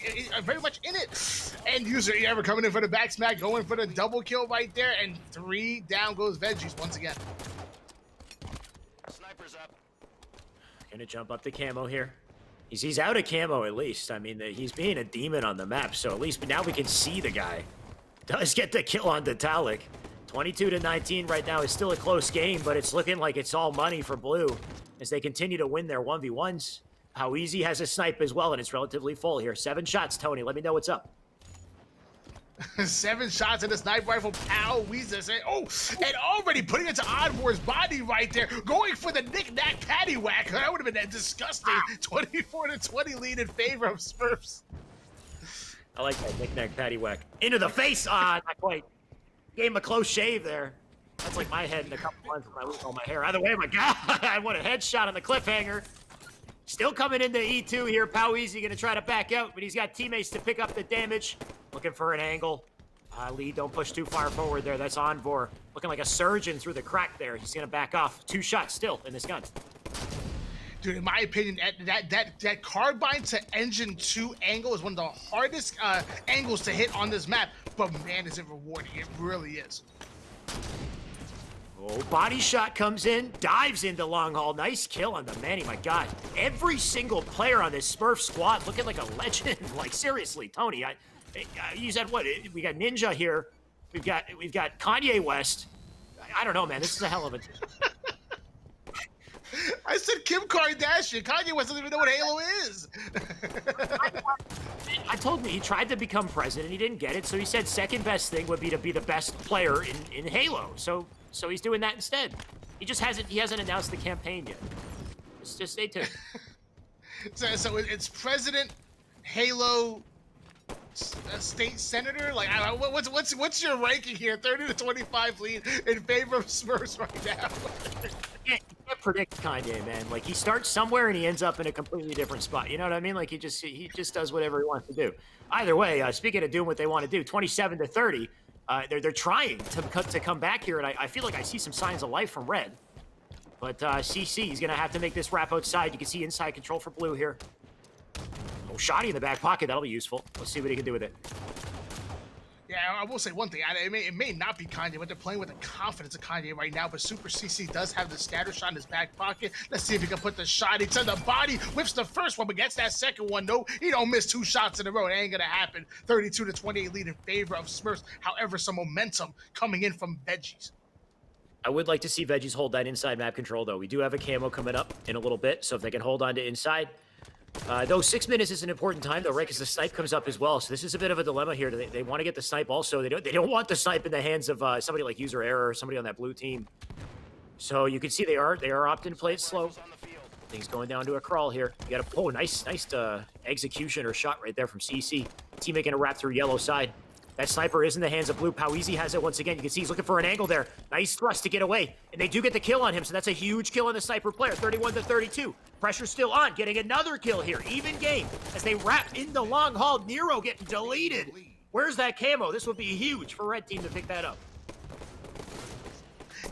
much in it. And User ever coming in for the back smack, going for the double kill right there, and 3 down goes Veggies once again. Sniper's up. Gonna jump up the camo here. He's out of camo at least. I mean, he's being a demon on the map, so at least now we can see the guy. Does get the kill on Talik. 22-19 right now is still a close game, but it's looking like it's all money for Blue as they continue to win their 1v1s. How Easy has a snipe as well, and it's relatively full here. 7 shots, Tony. Let me know what's up. 7 shots in the sniper rifle. Pow, Weezer. Oh, and already putting it to Envor's body right there. Going for the knick-knack paddywhack. That would have been disgusting. 24-20 lead in favor of Smurfs. I like that knick-knack paddywhack. Into the face. Ah, not quite. Gave him a close shave there. That's like my head in a couple months when I lose all my hair. Either way, my God, what a headshot on the cliffhanger. Still coming into E2 here. Pow Easy going to try to back out, but he's got teammates to pick up the damage. Looking for an angle. Lee, don't push too far forward there. That's Envor. Looking like a surgeon through the crack there. He's going to back off. 2 shots still in this gun. Dude, in my opinion, that carbine to engine 2 angle is one of the hardest angles to hit on this map. But man, is it rewarding. It really is. Oh, body shot comes in, dives into long haul. Nice kill on the Manny, my God. Every single player on this Smurf squad looking like a legend. Like, seriously, Tony, you said what? We got Ninja here. We've got Kanye West. I don't know, man. This is a hell of a team. I said Kim Kardashian. Kanye West doesn't even know what Halo is. I told you, he tried to become president. He didn't get it, so he said second best thing would be to be the best player in Halo. So he's doing that instead. He hasn't announced the campaign yet. Just stay tuned. So it's president, Halo, state senator. Like, what's your ranking here? 30-25 lead in favor of Smurfs right now. You can't predict Kanye, man. Like, he starts somewhere and he ends up in a completely different spot. You know what I mean? Like, he just does whatever he wants to do. Either way, speaking of doing what they want to do, 27-30. They're trying to come back here, and I feel like I see some signs of life from Red. But CC is going to have to make this wrap outside. You can see inside control for Blue here. Oh, shotty in the back pocket. That'll be useful. Let's see what he can do with it. Yeah, I will say one thing. It may not be Kanye, but they're playing with the confidence of Kanye right now. But Super CC does have the scatter shot in his back pocket. Let's see if he can put the shotty to the body. Whips the first one, but gets that second one. No, he don't miss 2 shots in a row. It ain't going to happen. 32-28 lead in favor of Smurfs. However, some momentum coming in from Veggies. I would like to see Veggies hold that inside map control, though. We do have a camo coming up in a little bit, so if they can hold on to inside, Though 6 minutes is an important time, though, right? Because the snipe comes up as well. So this is a bit of a dilemma here. They want to get the snipe also. They don't want the snipe in the hands of somebody like user error or somebody on that blue team. So you can see they are opting to play it slow. Things going down to a crawl here. You got a nice execution or shot right there from CC. Team making a wrap through yellow side. That sniper is in the hands of blue. Poweezy has it once again. You can see he's looking for an angle there. Nice thrust to get away. And they do get the kill on him, so that's a huge kill on the sniper player. 31-32. Pressure still on. Getting another kill here. Even game. As they wrap in the long haul. Nero getting deleted. Where's that camo? This would be huge for Red Team to pick that up.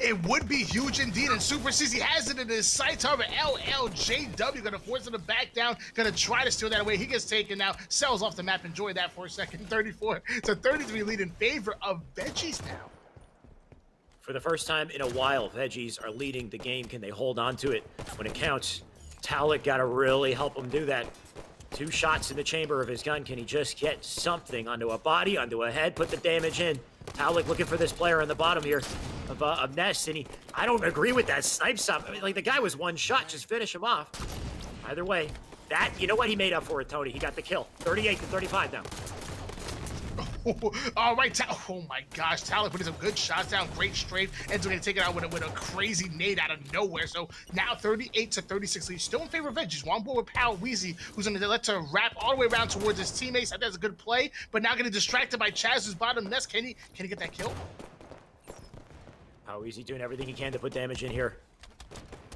It would be huge indeed, and Super CC has it in his sights. However, LLJW gonna force him to back down, gonna try to steal that away. He gets taken now, sells off the map. Enjoy that for a second. 34-33 lead in favor of Veggies now. For the first time in a while, Veggies are leading the game. Can they hold on to it when it counts? Talik gotta really help him do that. 2 shots in the chamber of his gun. Can he just get something onto a body, onto a head, put the damage in? Talik looking for this player on the bottom here of Nest, and I don't agree with that snipe stop. I mean, like, the guy was 1 shot, just finish him off. Either way, you know what, he made up for it, Tony. He got the kill. 38-35 now. All right, oh my gosh, Talik putting some good shots down, great strafe, and so going to take it out with a crazy nade out of nowhere. So now 38-36 lead, still in favor of Veggies. One board with Poweezy, who's going to let to wrap all the way around towards his teammates. I think that's a good play, but now getting distracted by Chaz, who's bottom nest. Can he get that kill? Poweezy doing everything he can to put damage in here.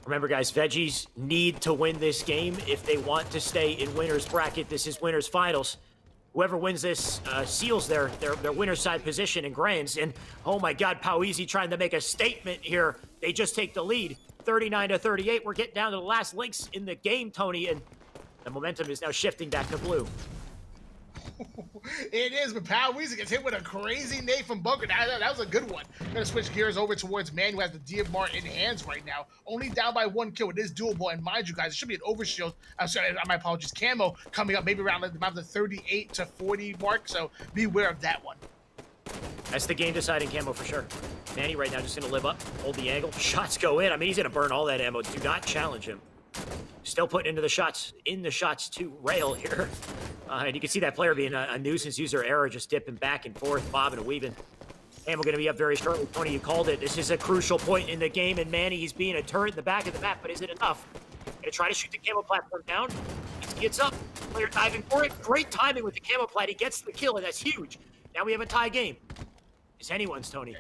Remember, guys, Veggies need to win this game if they want to stay in winner's bracket. This is winner's finals. Whoever wins this seals their winner's side position in grands. And oh my God, Poweezy trying to make a statement here. They just take the lead, 39-38. We're getting down to the last links in the game, Tony, and the momentum is now shifting back to blue. It is, but Poweezy gets hit with a crazy nade from Bunker. That was a good one. Gonna switch gears over towards Man, who has the DMR in hands right now. Only down by 1 kill. It is doable, and mind you guys, it should be an overshield. I'm sorry, my apologies. Camo coming up maybe around the 38-40 mark, so beware of that one. That's the game-deciding camo for sure. Manny right now just gonna live up, hold the angle. Shots go in. I mean, he's gonna burn all that ammo. Do not challenge him. Still putting into the shots to rail here. And you can see that player being a nuisance user error, just dipping back and forth, bobbing and weaving. And we're going to be up very shortly. Tony, you called it. This is a crucial point in the game, and Manny, he's being a turret in the back of the map, but is it enough? Going to try to shoot the camo platform down. He gets up. Player diving for it. Great timing with the camo plat. He gets the kill, and that's huge. Now we have a tie game. It's anyone's, Tony.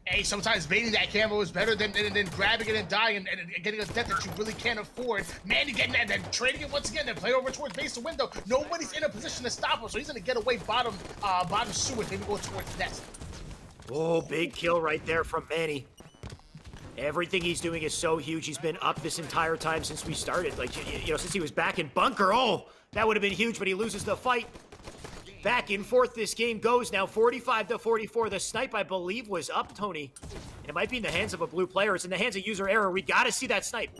Hey, sometimes baiting that camo is better than grabbing it and dying and getting a death that you really can't afford. Manny getting that, then trading it once again, then play over towards base of window. Nobody's in a position to stop him, so he's gonna get away bottom sewers, maybe go towards nest. Oh, big kill right there from Manny. Everything he's doing is so huge. He's been up this entire time since we started. Like, you know, since he was back in bunker. Oh, that would have been huge, but he loses the fight. Back and forth this game goes now, 45-44. The snipe, I believe, was up, Tony. And it might be in the hands of a blue player. It's in the hands of user error. We got to see that snipe.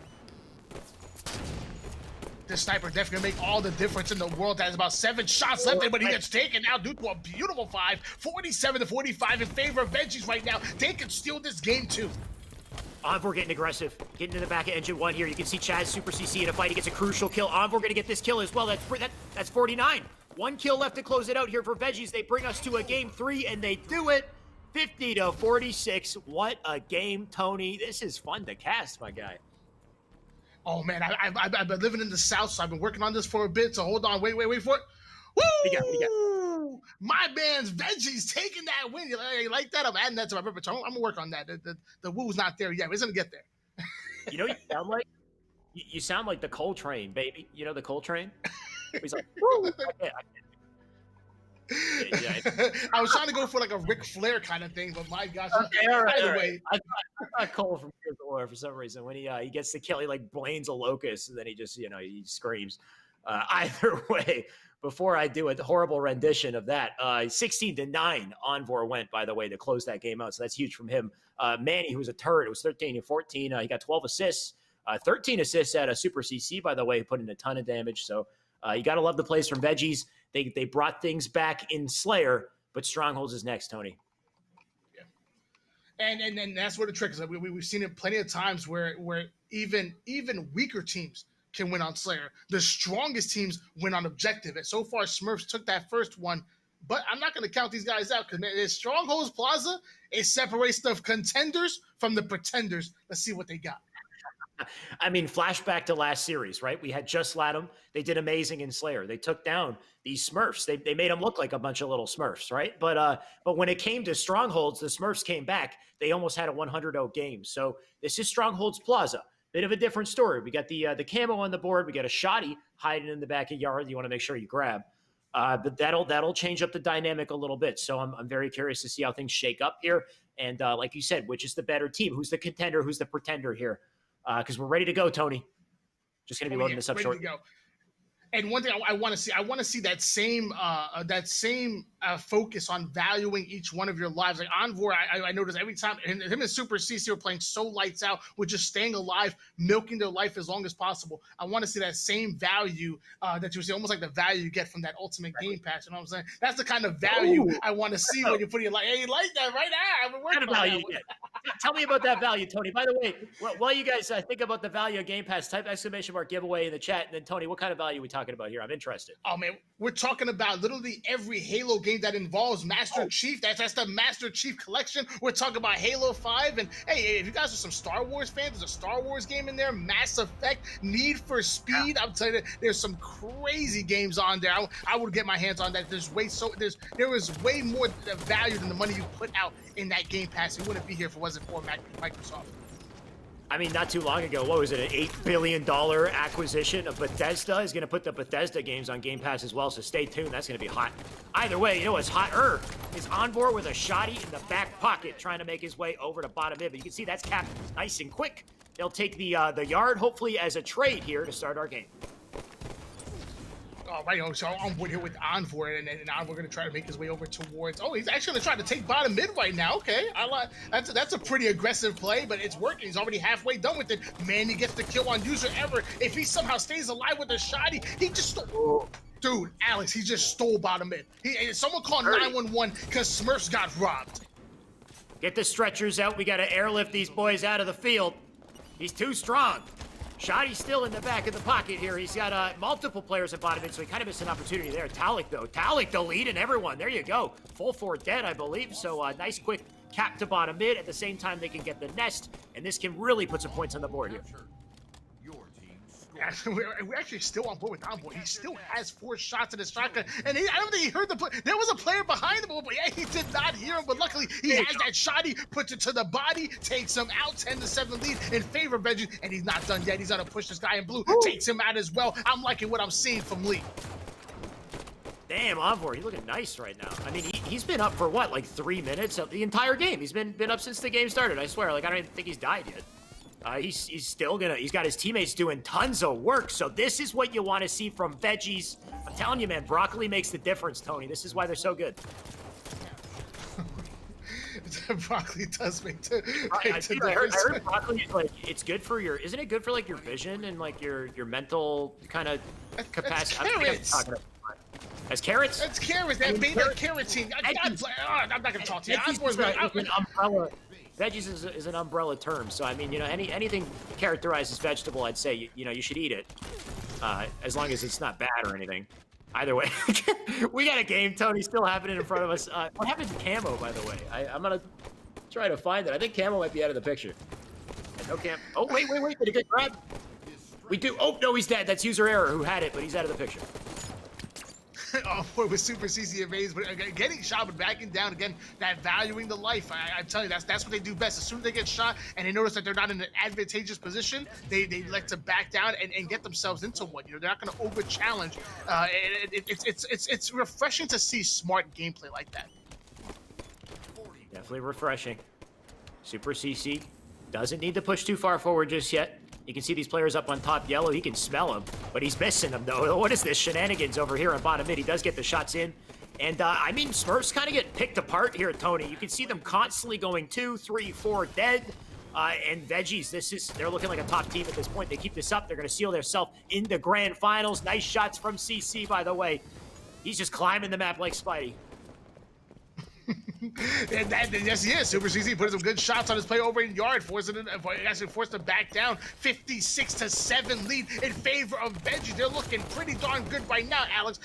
This sniper definitely make all the difference in the world. Has about 7 shots left, but he gets taken now due to a beautiful 5. 47-45 in favor of Veggies right now. They can steal this game too. Envor getting aggressive, getting in the back of engine 1 here. You can see Chaz Super CC in a fight. He gets a crucial kill. Envor going to get this kill as well. That's 49. 1 kill left to close it out here for Veggies. They bring us to a game 3, and they do it. 50-46. What a game, Tony. This is fun to cast, my guy. Oh, man, I've been living in the South, so I've been working on this for a bit, so hold on. Wait for it. Woo! What do you got? My man's Veggies taking that win. You like that? I'm adding that to my repertoire. I'm going to work on that. The woo's not there yet. It's going to get there. You know what you sound like? You sound like the Coltrane, baby. You know the Coltrane? He's like, woo! Yeah. I was trying to go for like a Ric Flair kind of thing, but my gosh. Okay, all right. Anyway. I thought Cole from Gears of War for some reason. When he gets the kill, he like blames a locust, and then he just, he screams. Either way, before I do a horrible rendition of that, 16-9 Envor went, by the way, to close that game out. So that's huge from him. Manny, who was a turret, it was 13-14. He got 12 assists, 13 assists at a Super CC, by the way, put in a ton of damage. So you got to love the plays from Veggies. They brought things back in Slayer, but Strongholds is next, Tony. Yeah. And that's where the trick is. We've seen it plenty of times where even weaker teams can win on Slayer. The strongest teams win on objective. And so far, Smurfs took that first one. But I'm not going to count these guys out because, man, it's Strongholds Plaza. It separates the contenders from the pretenders. Let's see what they got. I mean, flashback to last series, right? We had just Latham. They did amazing in Slayer. They took down these Smurfs. They made them look like a bunch of little Smurfs, right? But when it came to Strongholds, the Smurfs came back. They almost had a 100-0 game. So this is Strongholds Plaza. Bit of a different story. We got the camo on the board. We got a shoddy hiding in the back of yard. You want to make sure you grab. But that'll change up the dynamic a little bit. So I'm very curious to see how things shake up here. And like you said, which is the better team? Who's the contender? Who's the pretender here? Because we're ready to go, Tony. Just going to be loading this up shortly. And one thing I want to see that same focus on valuing each one of your lives. Like Envor, I noticed every time him and Super CC are playing so lights out with just staying alive, milking their life as long as possible. I want to see that same value that you see, almost like the value you get from that Ultimate Game Pass. You know what I'm saying? That's the kind of value I want to see when you put your like, hey, you like that, right? I've been working on that. Tell me about that value, Tony. By the way, while you guys think about the value of Game Pass, type ! giveaway in the chat. And then, Tony, what kind of value are we talking about here? I'm interested. Oh, man, we're talking about literally every Halo game that involves Master Chief. That's the Master Chief collection. We're talking about Halo 5. And, hey, if you guys are some Star Wars fans, there's a Star Wars game in there, Mass Effect, Need for Speed. I'm telling you, there's some crazy games on there. I would get my hands on that. There is way more value than the money you put out in that Game Pass. It wouldn't be here if it wasn't for Microsoft. I mean, not too long ago, what was it, an $8 billion acquisition of Bethesda is going to put the Bethesda games on Game Pass as well, so stay tuned. That's going to be hot. Either way, you know what's hotter is Envor with a shoddy in the back pocket trying to make his way over to bottom mid, but you can see that's capped nice and quick. They'll take the yard, hopefully, as a trade here to start our game. Oh, right, so I'm here with Envor, and Envor going to try to make his way over towards. Oh, he's actually going to try to take bottom mid right now. Okay, I like that's a pretty aggressive play, but it's working. He's already halfway done with it. Man, he gets the kill on user ever. If he somehow stays alive with the shoddy, he just stole. Dude, Alex, he just stole bottom mid. Someone called 911 because Smurfs got robbed. Get the stretchers out. We got to airlift these boys out of the field. He's too strong. Shoddy's still in the back of the pocket here. He's got multiple players at bottom mid, so he kind of missed an opportunity there. Talik, though. Talik, the lead and everyone. There you go. Full 4 dead, I believe. So nice quick cap to bottom mid. At the same time, they can get the nest, and this can really put some points on the board here. Your team scored. We're actually still on board with Envor. He still has 4 shots in his shotgun, and I don't think he heard the play. There was a player behind him, but yeah, he did not hear him. But luckily, he has that shoddy, puts it to the body, takes him out, 10-7 lead in favor of Veggie, and he's not done yet. He's gonna push this guy in blue, takes him out as well. I'm liking what I'm seeing from Lee. Damn, Envor, he's looking nice right now. I mean, he's been up for what, like 3 minutes of the entire game. He's been up since the game started. I swear, like I don't even think he's died yet. He's still he's got his teammates doing tons of work. So this is what you want to see from Veggies. I'm telling you, man, broccoli makes the difference, Tony. This is why they're so good. Broccoli does make the difference. I heard broccoli is like, it's good for isn't it good for like your vision and like your mental kind of capacity? Carrots. As carrots? That's carrots. That beta carotene. I'm not gonna talk to you. An umbrella. Veggies is an umbrella term, so I mean, you know, anything characterized as vegetable, I'd say, you should eat it, as long as it's not bad or anything. Either way, we got a game, Tony, still happening in front of us. What happened to Camo, by the way? I'm gonna try to find it. I think Camo might be out of the picture. No Cam. Oh, wait, did he get grabbed? We do. Oh no, he's dead. That's user error who had it, but he's out of the picture. Oh, boy, with Super CC evades, but getting shot but backing down again, that valuing the life. I'm telling you, that's what they do best. As soon as they get shot and they notice that they're not in an advantageous position, they like to back down and get themselves into one. They're not going to over challenge. It's refreshing to see smart gameplay like that. Definitely refreshing. Super CC doesn't need to push too far forward just yet. You can see these players up on top yellow. He can smell them, but he's missing them, though. What is this shenanigans over here on bottom mid? He does get the shots in. And, I mean, Smurfs kind of get picked apart here, Tony. You can see them constantly going 2, 3, 4 dead. And Veggies, they're looking like a top team at this point. They keep this up. They're going to seal themselves in the grand finals. Nice shots from CC, by the way. He's just climbing the map like Spidey. And yes, he is. Super CC putting some good shots on his play over in yard, forced him back down. 56-7 lead in favor of Veggie. They're looking pretty darn good right now, Alex.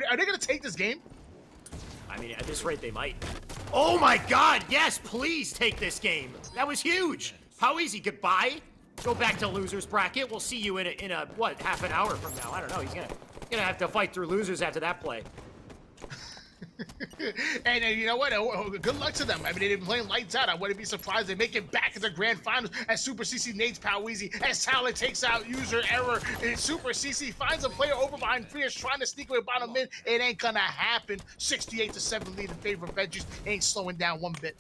Are they going to take this game? I mean, at this rate, they might. Oh my God! Yes, please take this game. That was huge. How easy? Goodbye. Go back to losers bracket. We'll see you in a what, half an hour from now. I don't know. He's gonna have to fight through losers after that play. And you know what? Good luck to them. I mean, they've been playing lights out. I wouldn't be surprised they make it back into grand finals as Super CC nades Poweezy, as Talent takes out user error. And Super CC finds a player over behind Fierce trying to sneak away bottom mid. It ain't gonna happen. 68-7 lead in favor of Veggies. Ain't slowing down one bit.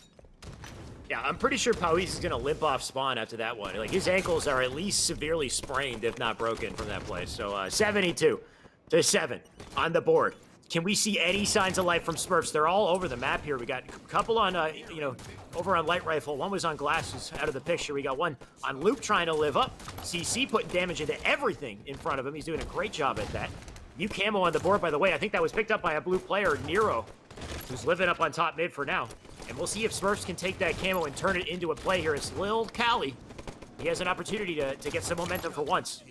Yeah, I'm pretty sure Poweezy is gonna limp off spawn after that one. Like, his ankles are at least severely sprained, if not broken, from that play. So 72-7 on the board. Can we see any signs of life from Smurfs? They're all over the map here. We got a couple on, over on Light Rifle. One was on Glasses out of the picture. We got one on Luke trying to live up. CC putting damage into everything in front of him. He's doing a great job at that. New camo on the board, by the way. I think that was picked up by a blue player, Nero, who's living up on top mid for now. And we'll see if Smurfs can take that camo and turn it into a play here. It's Lil Cali. He has an opportunity to get some momentum for once.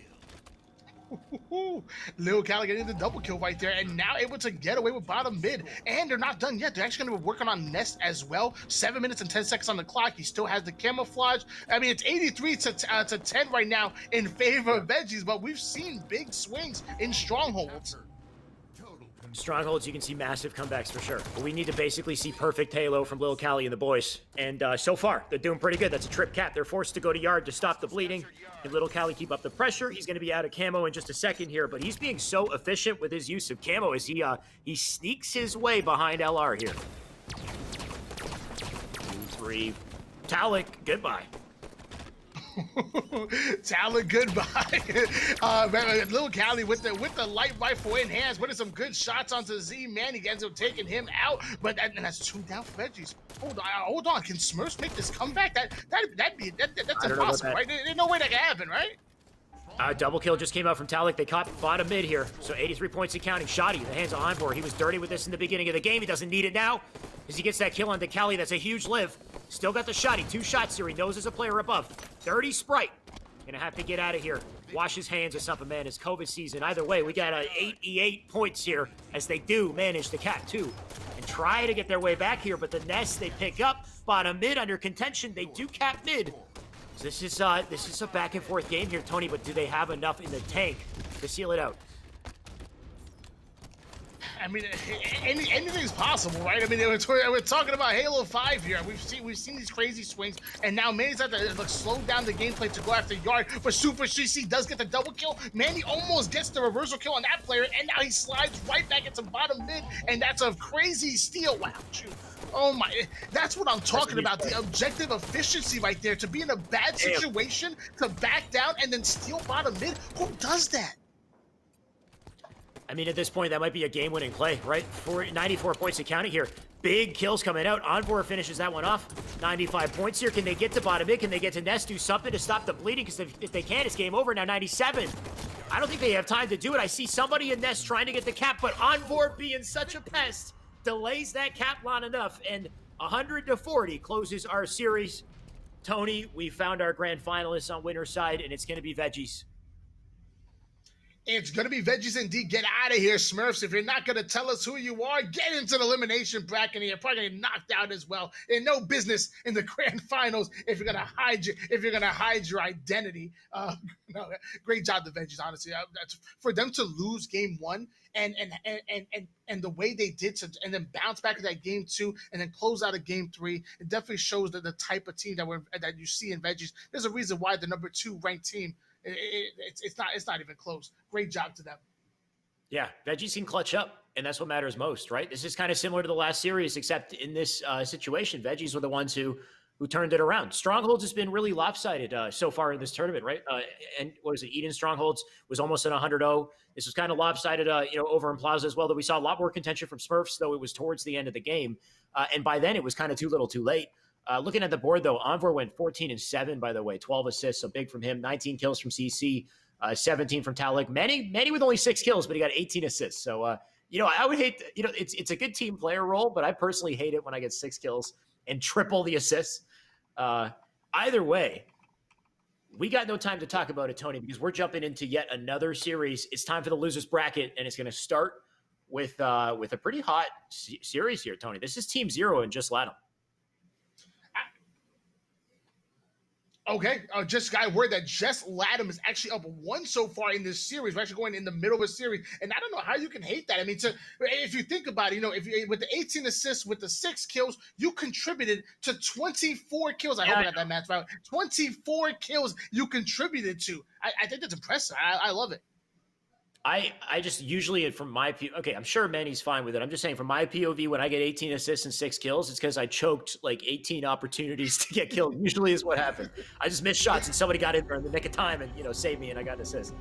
Lil Cali getting the double kill right there, and now able to get away with bottom mid. And they're not done yet. They're actually going to be working on Nest as well. 7 minutes and 10 seconds on the clock. He still has the camouflage. I mean, it's 83-10 right now in favor of Veggies, but we've seen big swings in strongholds. Strongholds, you can see massive comebacks for sure. But we need to basically see perfect Halo from Lil Cali and the boys. And so far, they're doing pretty good. That's a trip cap. They're forced to go to yard to stop the bleeding. Can Lil Cali keep up the pressure? He's going to be out of camo in just a second here, but he's being so efficient with his use of camo as he sneaks his way behind LR here. 2, 3. Talik, goodbye. Talent goodbye. Lil Cali with the light rifle in hands, putting some good shots onto Z-Man. He ends up taking him out, but that's 2 down for Veggies. Hold on. Can Smurfs make this comeback? That's impossible, right? There's no way that can happen, right? Double kill just came out from Talik. They caught bottom mid here, so 83 points and counting. Shoddy, the hands on Envor. He was dirty with this in the beginning of the game. He doesn't need it now. As he gets that kill onto Cali, that's a huge live. Still got the Shoddy. 2 shots here. He knows there's a player above. 30 Sprite. Gonna have to get out of here. Wash his hands or something, man. It's COVID season. Either way, we got 88 points here as they do manage to cap 2 and try to get their way back here. But the Nest they pick up. Bottom mid under contention. They do cap mid. So this is a back and forth game here, Tony, but do they have enough in the tank to seal it out? I mean, anything's possible, right? I mean, we're talking about Halo 5 here. We've seen these crazy swings, and now Manny's had to slow down the gameplay to go after yard. But Super CC does get the double kill. Manny almost gets the reversal kill on that player, and now he slides right back into bottom mid, and that's a crazy steal. Wow, shoot. Oh my, that's what I'm talking about. The objective efficiency right there, to be in a bad situation, to back down and then steal bottom mid. Who does that? I mean, at this point, that might be a game-winning play, right? 94 points to counting here. Big kills coming out. Envor finishes that one off. 95 points here. Can they get to bottom mid? Can they get to Nest? Do something to stop the bleeding? Because if they can, it's game over. Now 97. I don't think they have time to do it. I see somebody in Nest trying to get the cap, but Envor being such a pest delays that cap long enough. And 100-40 closes our series. Tony, we found our grand finalists on winner's side, and it's going to be Veggies. It's going to be Veggies indeed. Get out of here, Smurfs. If you're not going to tell us who you are, get into the elimination bracket and you're probably going to get knocked out as well. And no business in the grand finals if you're going to hide your identity. No, great job, the Veggies, honestly. For them to lose game 1 and the way they did to, and then bounce back to that game 2 and then close out of game 3, it definitely shows that the type of team that you see in Veggies. There's a reason why the number 2 ranked team. It's not even close. Great job to them. Yeah, Veggies can clutch up, and that's what matters most, right? This is kind of similar to the last series, except in this situation, Veggies were the ones who turned it around. Strongholds has been really lopsided so far in this tournament, right? And what was it? Eden Strongholds was almost at 100-0. This was kind of lopsided, over in Plaza as well. That we saw a lot more contention from Smurfs, though it was towards the end of the game, and by then it was kind of too little, too late. Looking at the board, though, Envor went 14-7, by the way, 12 assists, so big from him, 19 kills from CC, 17 from Talik. Many with only 6 kills, but he got 18 assists. So, You know, I would hate, you know, it's a good team player role, but I personally hate it when I get 6 kills and triple the assists. Either way, we got no time to talk about it, Tony, because we're jumping into yet another series. It's time for the losers bracket, and it's going to start with a pretty hot series here, Tony. This is Team Zero and Just Latham. Okay, just got word that Just Latham is actually up 1 so far in this series. We're actually going in the middle of a series, and I don't know how you can hate that. I mean, if you think about it, you know, if you, with the 18 assists, with the 6 kills, you contributed to 24 kills. I hope I got that match right. 24 kills you contributed to. I think that's impressive. I love it. I just usually from my okay, I'm sure Manny's fine with it. I'm just saying from my POV, when I get 18 assists and 6 kills, it's because I choked like 18 opportunities to get killed. Usually is what happened. I just missed shots and somebody got in there in the nick of time and, you know, saved me and I got an assist.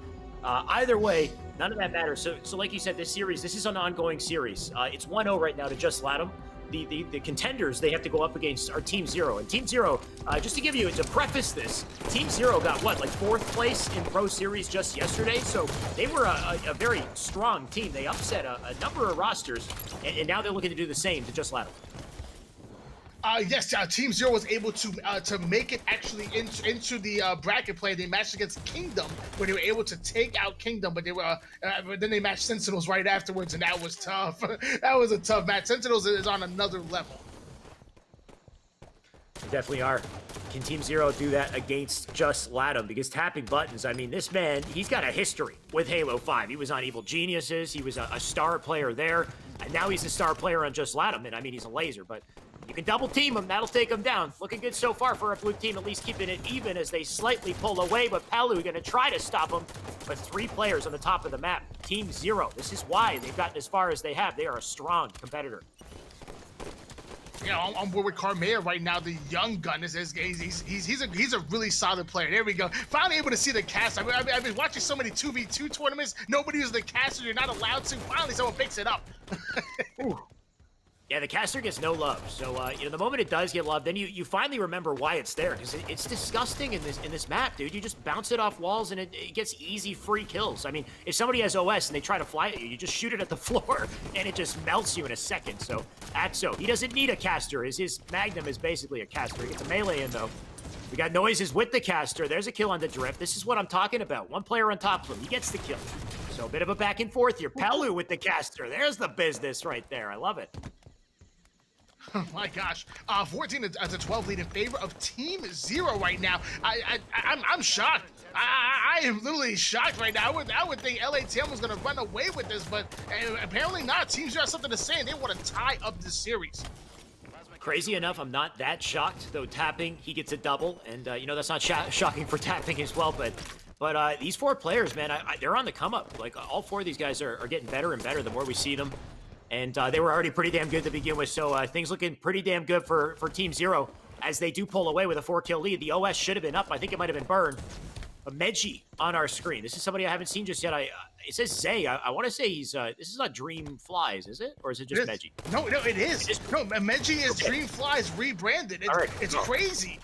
Either way, none of that matters. So like you said, this is an ongoing series. It's 1-0 right now to Just Latham. The contenders they have to go up against are Team Zero. And Team Zero, just to give you, to preface this, Team Zero got what, like 4th place in Pro Series just yesterday? So they were a very strong team. They upset a number of rosters, and now they're looking to do the same to Just Latham. Yes, Team Zero was able to make it actually into the bracket play. They matched against Kingdom, where they were able to take out Kingdom, but they were but then they matched Sentinels right afterwards, and that was tough. That was a tough match. Sentinels is on another level. They definitely are. Can Team Zero do that against Just Latham? Because tapping buttons, I mean, this man, he's got a history with Halo 5. He was on Evil Geniuses. He was a star player there, and now he's a star player on Just Latham. And I mean, he's a laser, but you can double team him. That'll take him down. Looking good so far for our blue team, at least keeping it even as they slightly pull away. But Palu going to try to stop him. But 3 players on the top of the map. Team Zero. This is why they've gotten as far as they have. They are a strong competitor. Yeah, I'm board with Carmea right now. The young gun he's a really solid player. There we go. Finally able to see the cast. I've been watching so many 2v2 tournaments. Nobody uses the caster. You're not allowed to. Finally, someone picks it up. Yeah, the caster gets no love. So, you know, the moment it does get love, then you finally remember why it's there. Because it's disgusting in this map, dude. You just bounce it off walls and it gets easy free kills. I mean, if somebody has OS and they try to fly at you, you just shoot it at the floor and it just melts you in a second. So, Atso, he doesn't need a caster. His Magnum is basically a caster. He gets a melee in, though. We got noises with the caster. There's a kill on the drift. This is what I'm talking about. One player on top of him. He gets the kill. So, a bit of a back and forth here. Palu with the caster. There's the business right there. I love it. Oh my gosh, 14 to 12 lead in favor of Team Zero right now. I'm shocked. I am literally shocked right now. I would think LATM was going to run away with this, but apparently not. Team Zero has something to say, and they want to tie up this series. Crazy enough, I'm not that shocked, though. Tapping, he gets a double, and you know, that's not shocking for tapping as well, but these 4 players, man, they're on the come up. Like, all 4 of these guys are getting better and better the more we see them. And they were already pretty damn good to begin with, so things looking pretty damn good for Team Zero as they do pull away with a 4-kill lead. The OS should have been up. I think it might have been burned. But Meji on our screen. This is somebody I haven't seen just yet. It says Zay. I want to say he's... this is not Dream Flies, is it? Or is it just Meji? No, it is. No, Meji is okay. Dream Flies rebranded. It's crazy.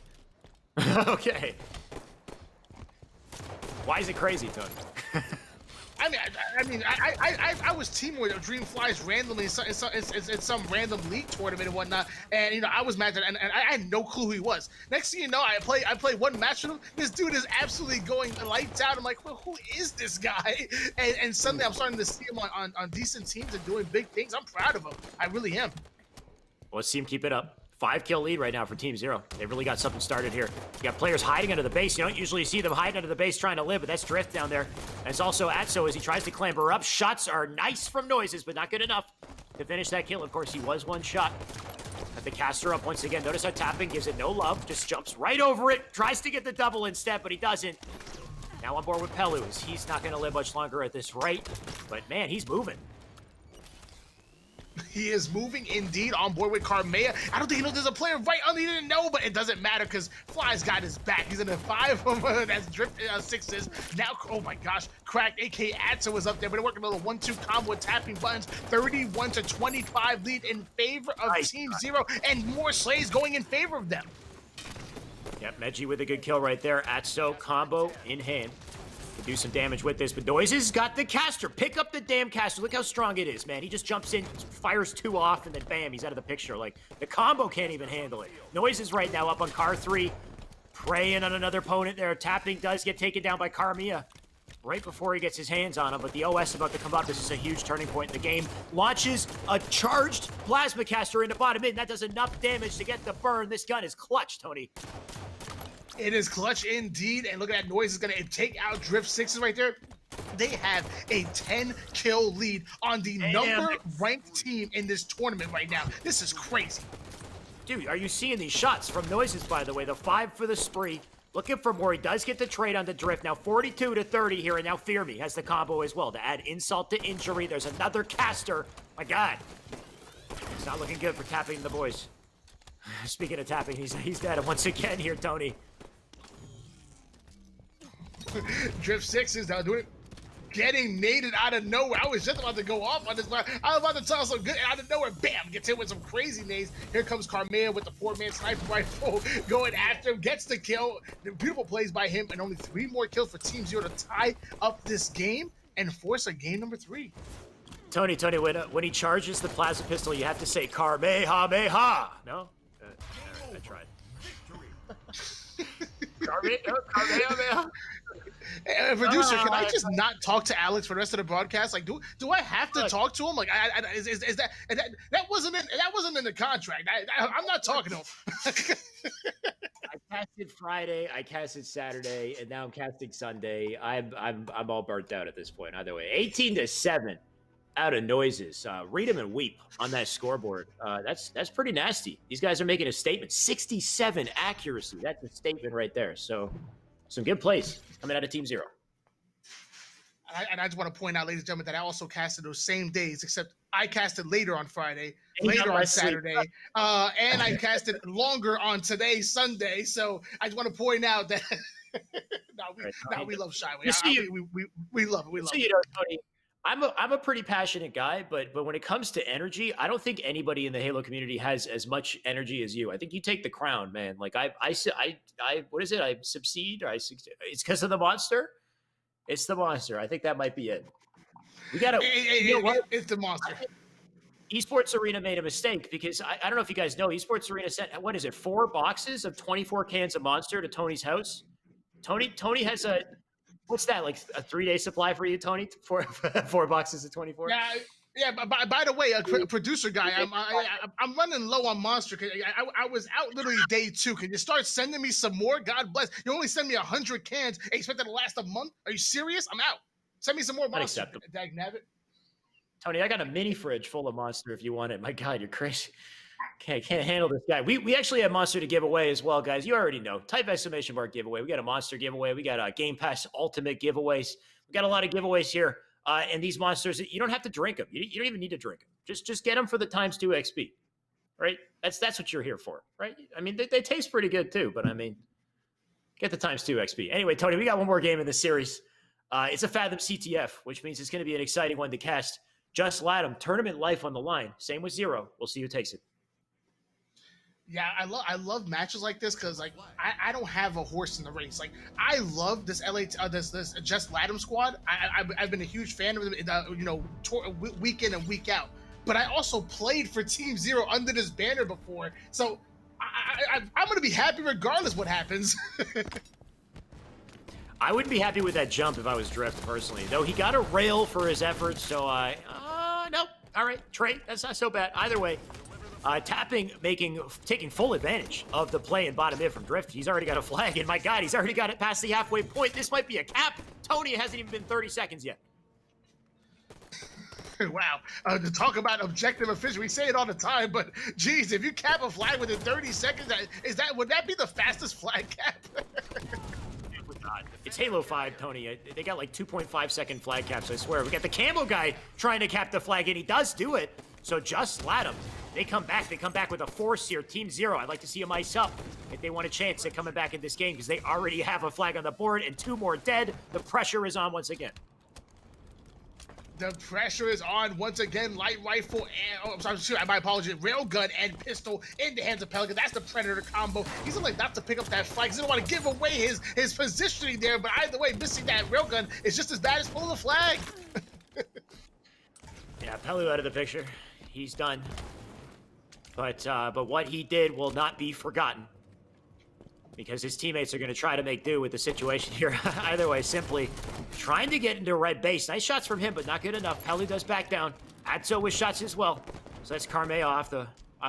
Okay. Why is it crazy, Tony? I was teaming with Dream Flies randomly in some random league tournament and whatnot, and you know I was mad at, and I had no clue who he was. Next thing you know, I play one match with him. This dude is absolutely going lights out. I'm like, well, who is this guy? And suddenly I'm starting to see him on decent teams and doing big things. I'm proud of him. I really am. Well, let's see him keep it up. 5-kill lead right now for Team Zero. They've really got something started here. You got players hiding under the base. You don't usually see them hiding under the base trying to live, but that's Drift down there. And it's also Atso as he tries to clamber up. Shots are nice from Noises, but not good enough to finish that kill. Of course, he was one shot. Got the caster up once again. Notice how tapping gives it no love. Just jumps right over it. Tries to get the double instead, but he doesn't. Now on board with Pelu as he's not going to live much longer at this rate. But man, he's moving. He is moving indeed on board with Carmea. I don't think he knows there's a player right under. He didn't know, but it doesn't matter because Fly's got his back. He's in a 5 that's drift 6s. Now, oh my gosh, Cracked, aka Atso is up there, but they're working a little 1-2 combo with tapping buttons. 31 to 25 lead in favor of Team Zero, and more slays going in favor of them. Yep, Meji with a good kill right there. Atso combo in hand. Could do some damage with this, but Noises got the caster. Pick up the damn caster. Look how strong it is, man. He just jumps in, fires 2 off, and then bam, he's out of the picture. Like, the combo can't even handle it. Noises right now up on car 3, preying on another opponent there. Tapping does get taken down by Carmia right before he gets his hands on him, but the OS about to come up. This is a huge turning point in the game. Launches a charged plasma caster into bottom mid, and that does enough damage to get the burn. This gun is clutch, Tony. It is clutch indeed, and look at that. Noise is going to take out Drift 6s right there. They have a 10-kill lead on the number-ranked team in this tournament right now. This is crazy. Dude, are you seeing these shots from Noises, by the way? The 5 for the spree. Looking for more. He does get the trade on the Drift. Now 42 to 30 here, and now Fear Me has the combo as well to add insult to injury. There's another caster. My God. It's not looking good for Tapping the boys. Speaking of Tapping, he's dead once again here, Tony. Drift 6 is now doing it. Getting naded out of nowhere. I was just about to go off on this. I was about to tell some good out of nowhere. Bam! Gets hit with some crazy nades. Here comes Carmea with the 4-man sniper rifle going after him. Gets the kill. The beautiful plays by him, and only 3 more kills for Team Zero to tie up this game and force a game number 3. Tony, when he charges the plasma pistol, you have to say Kamehameha. No? I tried. Kamehameha. Producer, can I just not talk to Alex for the rest of the broadcast? Like, do I have to talk to him? Like, is that wasn't in the contract? I'm not talking to him. I casted Friday, I casted Saturday, and now I'm casting Sunday. I'm all burnt out at this point. Either way, 18-7 out of Noises. Read them and weep on that scoreboard. That's pretty nasty. These guys are making a statement. 67 accuracy. That's a statement right there. So. Some good plays coming out of Team Zero. And I just want to point out, ladies and gentlemen, that I also casted those same days, except I casted later on Friday, later on Saturday, and I casted longer on today, Sunday. So I just want to point out that we love Shyway. We love it. We love it. You know, Tony, I'm a pretty passionate guy, but when it comes to energy, I don't think anybody in the Halo community has as much energy as you. I think you take the crown, man. Like I what is it? I succeed. It's because of the monster. It's the monster. I think that might be it. We gotta. It's the monster. Esports Arena made a mistake because I don't know if you guys know. Esports Arena sent 4 boxes of 24 cans of Monster to Tony's house. Tony has a. What's that, like a 3-day supply for you, Tony? 4 boxes of 24? Yeah. By the way, a producer guy, I'm running low on Monster. I was out literally day 2. Can you start sending me some more? God bless. You only send me 100 cans. Expect that to last a month? Are you serious? I'm out. Send me some more Monster. Dagnabbit. Tony, I got a mini fridge full of Monster if you want it. My God, you're crazy. Can't handle this guy. We actually have Monster to give away as well, guys. You already know. Type !! giveaway. We got a Monster giveaway. We got a Game Pass Ultimate giveaways. We got a lot of giveaways here. And these monsters, you don't have to drink them. You don't even need to drink them. Just get them for the ×2 XP, right? That's what you're here for, right? I mean, they taste pretty good too, but I mean, get the ×2 XP. Anyway, Tony, we got one more game in this series. It's a Fathom CTF, which means it's going to be an exciting one to cast. Just Latham, tournament life on the line. Same with Zero. We'll see who takes it. Yeah, I love matches like this because like I don't have a horse in the race. Like I love this this Just Latham squad. I've been a huge fan of them, week in and week out. But I also played for Team Zero under this banner before, so I'm gonna be happy regardless what happens. I wouldn't be happy with that jump if I was Drift personally, though. He got a rail for his efforts, so no. All right, trade. That's not so bad. Either way. Tapping, taking full advantage of the play in bottom mid from Drift. He's already got a flag, and my God, he's already got it past the halfway point. This might be a cap. Tony, it hasn't even been 30 seconds yet. Wow. To talk about objective efficiency, we say it all the time, but geez, if you cap a flag within 30 seconds, would that be the fastest flag cap? It's Halo 5, Tony. They got like 2.5 second flag caps, I swear. We got the camo guy trying to cap the flag, and he does do it. So Just Latham. They come back with a force here. Team Zero, I'd like to see them ice up if they want a chance at coming back in this game because they already have a flag on the board and 2 more dead. The pressure is on once again. The pressure is on once again. Light rifle and I'm sorry, my apologies. Railgun and pistol in the hands of Pelican. That's the Predator combo. He's like not to pick up that flag. He doesn't want to give away his positioning there. But either way, missing that railgun is just as bad as pulling the flag. Yeah, Pelu out of the picture. He's done. But what he did will not be forgotten, because his teammates are going to try to make do with the situation here. Either way, simply trying to get into red base. Nice shots from him, but not good enough. Pelu does back down. Atso with shots as well. So that's Carmea off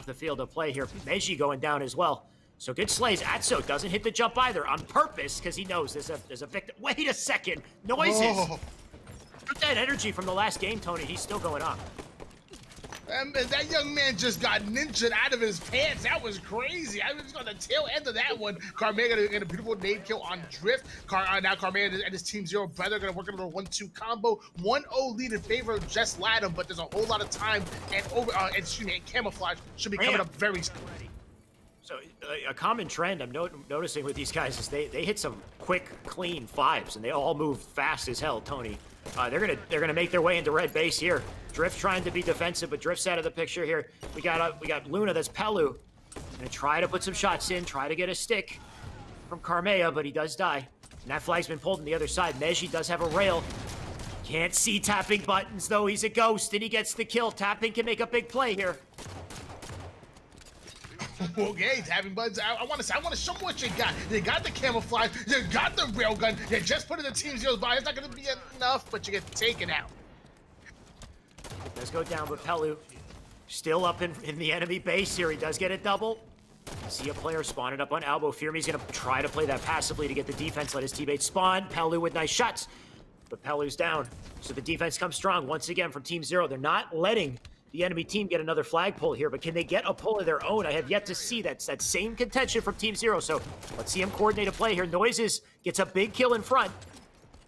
the field of play here. Meji going down as well. So good slays. Atso doesn't hit the jump either on purpose, because he knows there's a victim. Wait a second. Noises. Oh. Put that energy from the last game, Tony. He's still going off. That young man just got ninja'd out of his pants. That was crazy. I was just on the tail end of that one. Carmea gonna get a beautiful nade kill on Drift. Now Carmea and his Team Zero brother gonna work on a little 1-2 combo. 1-0 lead in favor of Just Latham, but there's a whole lot of time and and camouflage should be coming up very soon. So a common trend I'm noticing with these guys is they hit some quick, clean fives, and they all move fast as hell. Tony, they're gonna make their way into red base here. Drift trying to be defensive, but Drift's out of the picture here. We got Luna. That's Pelu. Gonna try to put some shots in, try to get a stick from Carmea, but he does die. And that flag's been pulled on the other side. Meji does have a rail. Can't see tapping buttons though. He's a ghost, and he gets the kill. Tapping can make a big play here. Okay, tapping buttons. I want to show them what you got. You got the camouflage. You got the railgun. You just put in the Team Zero's body. It's not going to be enough, but you get taken out. Does go down, but Pelu still up in the enemy base here. He does get a double. See a player spawning up on elbow. Fearme's going to try to play that passively to get the defense, let his teammates spawn. Pelu with nice shots, but Pelu's down. So the defense comes strong once again from Team Zero. They're not letting the enemy team get another flag pull here, but can they get a pull of their own? I have yet to see that same contention from Team Zero, so let's see him coordinate a play here. Noises gets a big kill in front.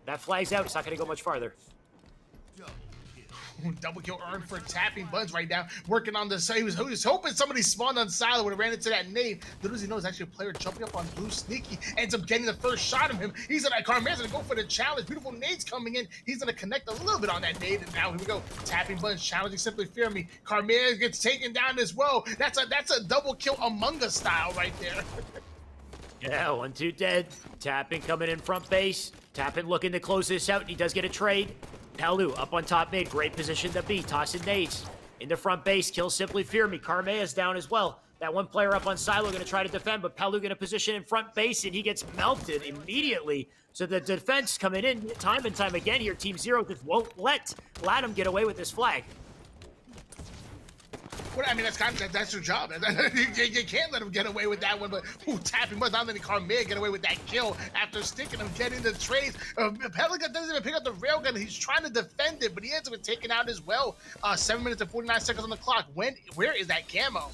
That flag's out. It's not going to go much farther. Double kill earned for tapping buttons right now. Working on this. He was hoping somebody spawned on Silo when it ran into that nade. Little does he know it's actually a player jumping up on Blue Sneaky. Ends up getting the first shot of him. He's gonna Carmea's gonna go for the challenge. Beautiful nades coming in. He's gonna connect a little bit on that nade. And now here we go. Tapping buttons challenging Simply Fear Me. Carmea gets taken down as well. That's a double kill Among Us style right there. Yeah, 1-2 dead. Tapping coming in front base. Tapping looking to close this out, and he does get a trade. Pelu up on top mid, great position to be, tossing nades. In the front base, kills Simply Fear Me. Carmea's down as well. That one player up on Silo gonna try to defend, but Pelu gonna position in front base, and he gets melted immediately. So the defense coming in time and time again here. Team Zero just won't let him get away with this flag. Well, I mean, that's your job. You can't let him get away with that one, but tapping buttons, not letting Carmea get away with that kill after sticking him, getting the trades. Pelican doesn't even pick up the railgun. He's trying to defend it, but he ends up taken out as well. 7 minutes and 49 seconds on the clock. Where is that camo?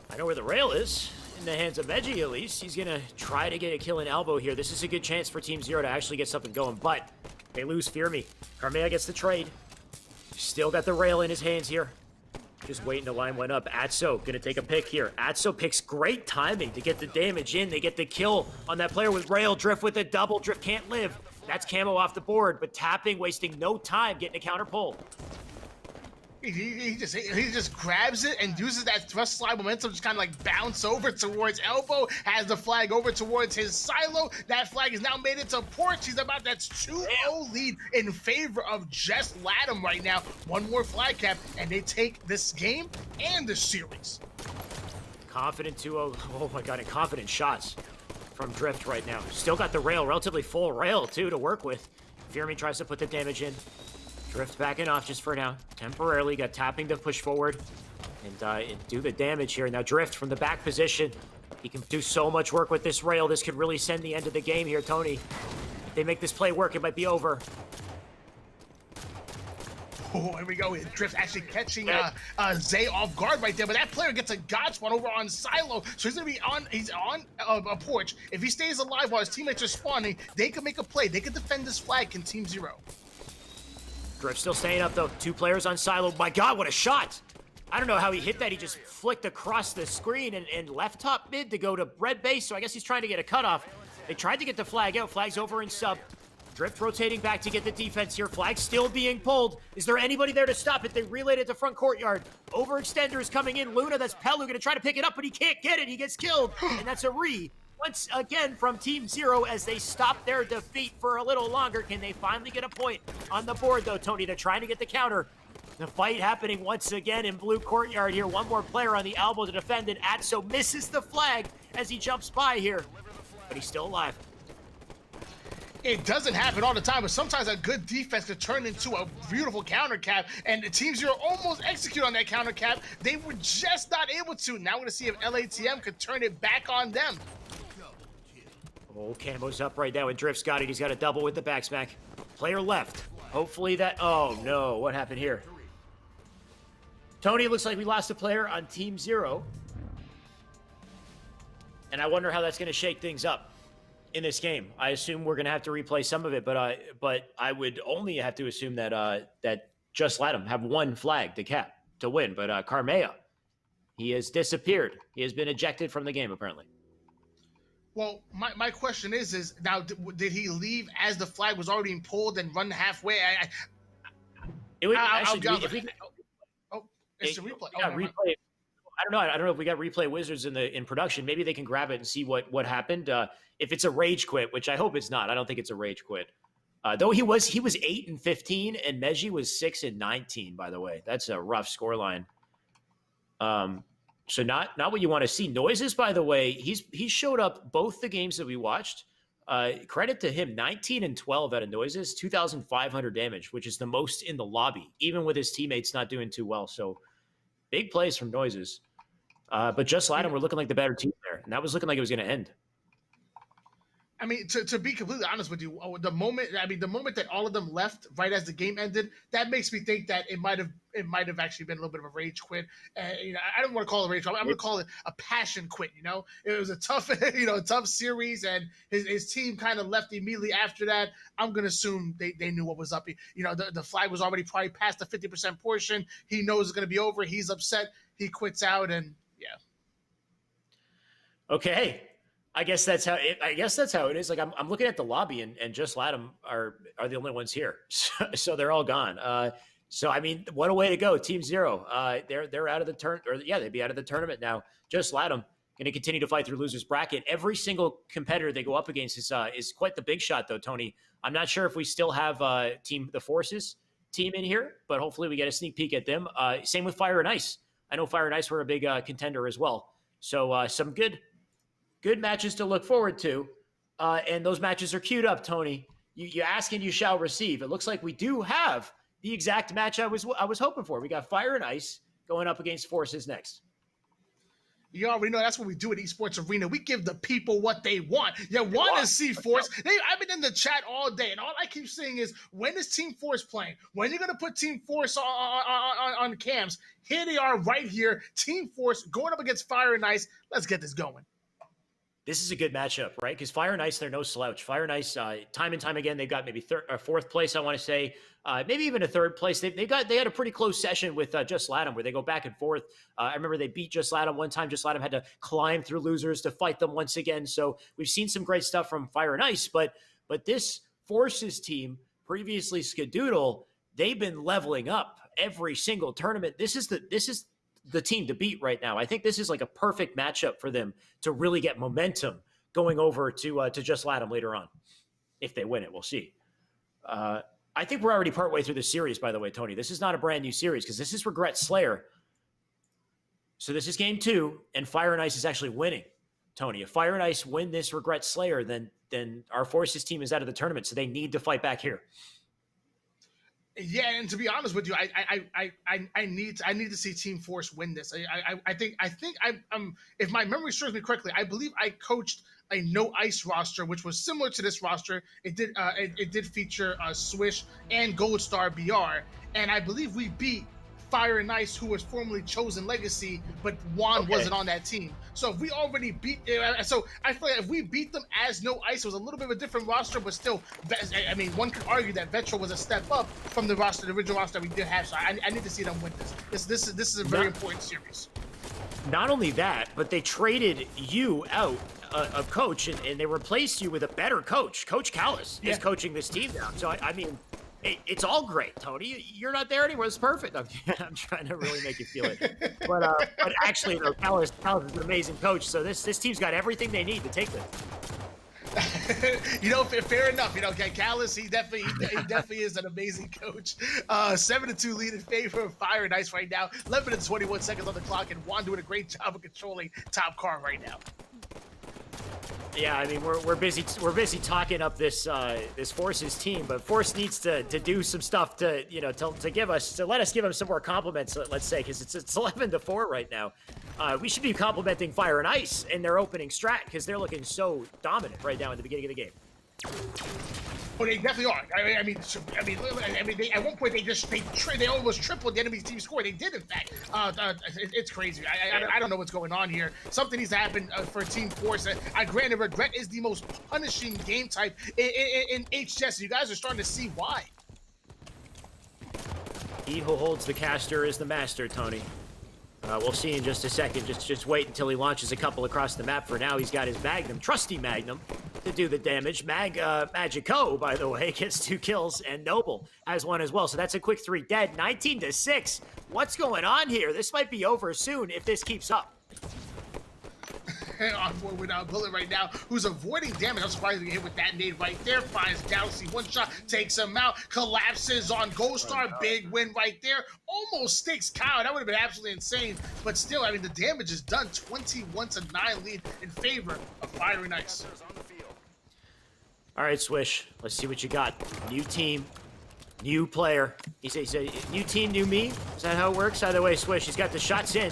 I know where the rail is. In the hands of Meji, at least. He's gonna try to get a kill in elbow here. This is a good chance for Team Zero to actually get something going, but they lose Fear Me. Carmea gets the trade. Still got the rail in his hands here. Just waiting to line one up. Atso gonna take a pick here. Atso picks great timing to get the damage in. They get the kill on that player with rail. Drift with a double. Drift can't live. That's camo off the board, but tapping, wasting no time getting a counter pull. He just grabs it and uses that thrust slide momentum, just kind of like bounce over towards elbow, has the flag over towards his Silo. That flag is now made into porch. That's 2-0 lead in favor of Just Latham right now. One more flag cap, and they take this game and the series. Confident 2-0. Oh my god, and confident shots from Drift right now. Still got the rail, relatively full rail too to work with. Fear Me tries to put the damage in. Drift backing off just for now. Temporarily got tapping to push forward and do the damage here. Now Drift from the back position. He can do so much work with this rail. This could really send the end of the game here, Tony. If they make this play work, it might be over. Oh, here we go. Drift actually catching Zay off guard right there, but that player gets a god spawn over on Silo, so he's on a porch. If he stays alive while his teammates are spawning, they can make a play. They can defend this flag in Team Zero. Drift still staying up though. 2 players on Silo. My god, what a shot! I don't know how he hit that. He just flicked across the screen and left top mid to go to red base, so I guess he's trying to get a cutoff. They tried to get the flag out. Flag's over in sub. Drift rotating back to get the defense here. Flag still being pulled. Is there anybody there to stop it? They relayed it to front courtyard. Overextender is coming in. Luna, that's Pelu, going to try to pick it up, but he can't get it. He gets killed, and that's a re. Once again from Team Zero as they stop their defeat for a little longer. Can they finally get a point on the board, though, Tony? They're trying to get the counter. The fight happening once again in blue courtyard here. One more player on the elbow to defend it. Atso misses the flag as he jumps by here, but he's still alive. It doesn't happen all the time, but sometimes a good defense could turn into a beautiful counter cap, and the Team Zero almost execute on that counter cap. They were just not able to. Now we're going to see if LATM could turn it back on them. Oh, Camo's up right now, and Drift's got it. He's got a double with the back smack. Player left. Hopefully that... Oh, no. What happened here? Tony, it looks like we lost a player on Team Zero. And I wonder how that's going to shake things up in this game. I assume we're going to have to replay some of it, but I would only have to assume that that Just Let Him have one flag to cap to win. But Carmea, he has disappeared. He has been ejected from the game, apparently. Well, my question is now, did he leave as the flag was already pulled and run halfway? It would actually it's a replay. Replay. I don't know. I don't know if we got replay wizards in production. Maybe they can grab it and see what happened. If it's a rage quit, which I hope it's not. I don't think it's a rage quit. Though he was 8-15 and Meji was 6-19. By the way, that's a rough scoreline. So not what you want to see. Noises, by the way, he showed up both the games that we watched. Credit to him, 19-12 out of Noises, 2,500 damage, which is the most in the lobby, even with his teammates not doing too well. So big plays from Noises. But Just Latin were looking like the better team there, and that was looking like it was going to end. I mean, to be completely honest with you, the moment that all of them left right as the game ended, that makes me think that it might have actually been a little bit of a rage quit. I don't want to call it a rage quit. I'm going to call it a passion quit. It was a tough, tough series, and his team kind of left immediately after that. I'm going to assume they knew what was up. The flag was already probably past the 50% portion. He knows it's going to be over. He's upset. He quits out, and yeah. Okay. I guess that's how it is. Like I'm looking at the lobby and Just Latin are the only ones here. So they're all gone. So I mean, what a way to go. Team Zero. They're out of the they'd be out of the tournament now. Just Latin going to continue to fight through losers bracket. Every single competitor they go up against is quite the big shot though, Tony. I'm not sure if we still have the Forces team in here, but hopefully we get a sneak peek at them. Same with Fire and Ice. I know Fire and Ice were a big contender as well. So some good matches to look forward to. And those matches are queued up, Tony. You ask and you shall receive. It looks like we do have the exact match I was hoping for. We got Fire and Ice going up against Forces next. You already know that's what we do at Esports Arena. We give the people what they want. You want to see Force. I've been in the chat all day, and all I keep saying is, when is Team Force playing? When are you going to put Team Force on cams? Here they are right here. Team Force going up against Fire and Ice. Let's get this going. This is a good matchup, right? Because Fire and Ice, they're no slouch. Fire and Ice, time and time again, they've got maybe third or fourth place, I want to say. Maybe even a third place. They had a pretty close session with Just Latin where they go back and forth. I remember they beat Just Latin one time. Just Latin had to climb through losers to fight them once again. So we've seen some great stuff from Fire and Ice. But this Forces team, previously Skadoodle, they've been leveling up every single tournament. This is the team to beat right now. I think this is like a perfect matchup for them to really get momentum going over to Just Latin later on. If they win it, we'll see. I think we're already partway through the series, by the way, Tony. This is not a brand new series because this is Regret Slayer. So this is game 2, and Fire and Ice is actually winning, Tony. If Fire and Ice win this Regret Slayer, then our Forces team is out of the tournament, so they need to fight back here. Yeah, and to be honest with you, I need to see Team Force win this. I think if my memory serves me correctly, I believe I coached a no ice roster, which was similar to this roster. It did feature Swish and Gold Star BR, and I believe we beat Fire and Ice, who was formerly Chosen Legacy, but Juan wasn't on that team. So if we already beat, so I feel like if we beat them as no ice, it was a little bit of a different roster, but still, I mean, one could argue that Vetro was a step up from the original roster that we did have. So I need to see them win this. This is a very important series. Not only that, but they traded you out of coach, and they replaced you with a better coach. Coach Callis is coaching this team now. So, I mean, it's all great, Tony. You're not there anymore. It's perfect. I'm trying to really make you feel it. But actually, though, Callis is an amazing coach. So this team's got everything they need to take this. You know, fair enough. You know, Callis, he definitely is an amazing coach. 7-2 lead in favor of Fire and Ice right now. 11 and 21 seconds on the clock, and Juan doing a great job of controlling top car right now. Yeah, I mean we're busy talking up this this Force's team, but Force needs to do some stuff to to let us give him some more compliments. Let's say, because it's 11-4 right now. We should be complimenting Fire and Ice in their opening strat because they're looking so dominant right now in the beginning of the game. Oh, they definitely are. I mean, at one point they almost tripled the enemy team score. They did, in fact. It's crazy. I don't know what's going on here. Something needs to happen for Team Force. Granted, regret is the most punishing game type in HCS. You guys are starting to see why. He who holds the caster is the master, Tony. We'll see in just a second. Just wait until he launches a couple across the map. For now, he's got his Magnum, trusty Magnum, to do the damage. Magico, by the way, gets 2 kills, and Noble has 1 as well. So that's a quick 3 dead. 19-6. What's going on here? This might be over soon if this keeps up. On board with Bullet right now, who's avoiding damage. I'm surprised to get hit with that nade right there. Finds Galaxy, 1 shot, takes him out, collapses on Gold Star. Big win right there. Almost sticks Kyle. That would have been absolutely insane. But still, I mean, the damage is done. 21-9 lead in favor of Fire and Ice. All right, Swish. Let's see what you got. New team, new player. He said, new team, new me. Is that how it works? Either way, Swish, he's got the shots in.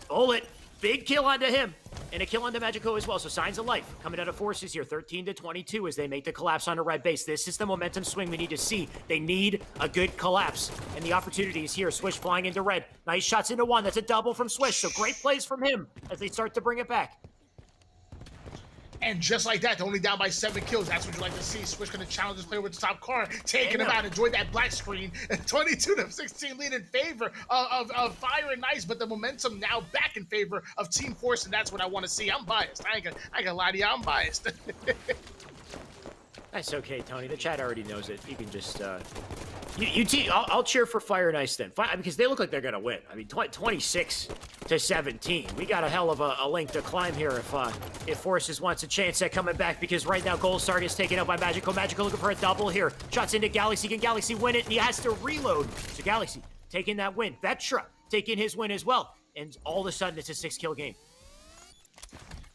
Bullet, big kill onto him. And a kill onto Magico as well, so signs of life coming out of Forces here, 13-22 as they make the collapse onto red base. This is the momentum swing we need to see. They need a good collapse, and the opportunity is here. Swish flying into red. Nice shots into 1. That's a double from Swish, so great plays from him as they start to bring it back. And just like that, they're only down by 7 kills. That's what you like to see. Swish going to challenge this player with the top car, taking him out. Enjoy that black screen. 22-16 lead in favor of Fire and Ice, but the momentum now back in favor of Team Force, and that's what I want to see. I'm biased. I ain't gonna lie to you. I'm biased. That's okay, Tony. The chat already knows it. You can just I'll cheer for Fire and Ice then, because they look like they're gonna win. I mean, 26-17. We got a hell of a length to climb here if Forces wants a chance at coming back, because right now Gold Star is taken out by Magical. Magical looking for a double here. Shots into Galaxy. Can Galaxy win it? And he has to reload. So Galaxy taking that win. Vetra taking his win as well. And all of a sudden, it's a 6-kill game.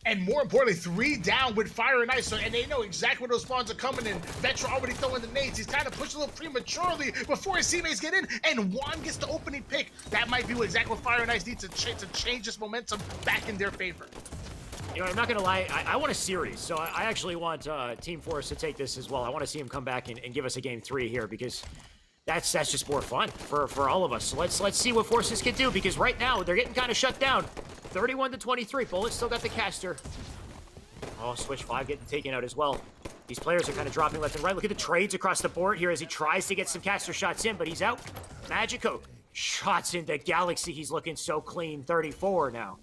And more importantly, 3 down with Fire and Ice, and they know exactly when those spawns are coming in. Vetra already throwing the nades. He's kind of pushed a little prematurely before his teammates get in, and Juan gets the opening pick. That might be exactly what Fire and Ice needs to change this momentum back in their favor. You know, I'm not going to lie. I want a series, so I actually want Team Force to take this as well. I want to see him come back and give us a game 3 here, because that's just more fun for all of us. So let's see what Forces can do, because right now they're getting kind of shut down. 31-23. Bullet still got the caster. Oh, Switch 5 getting taken out as well. These players are kind of dropping left and right. Look at the trades across the board here as he tries to get some caster shots in, but he's out. Magico shots into Galaxy. He's looking so clean. 34 now.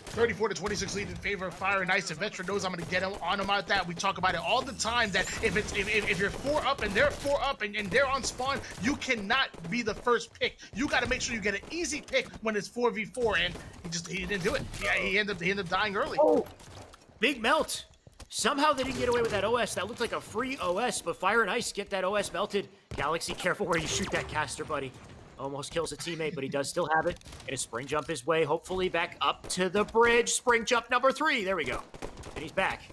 34-26 lead in favor of Fire and Ice. And Vetra knows I'm going to get on him about that. We talk about it all the time, that if you're 4 up and they're 4 up and they're on spawn, you cannot be the first pick. You got to make sure you get an easy pick when it's 4v4, and he didn't do it. Yeah, he ended up dying early. Oh, big melt. Somehow they didn't get away with that OS. That looked like a free OS, but Fire and Ice get that OS melted. Galaxy, careful where you shoot that caster, buddy. Almost kills a teammate, but he does still have it. And a spring jump his way, hopefully back up to the bridge. Spring jump number 3. There we go. And he's back.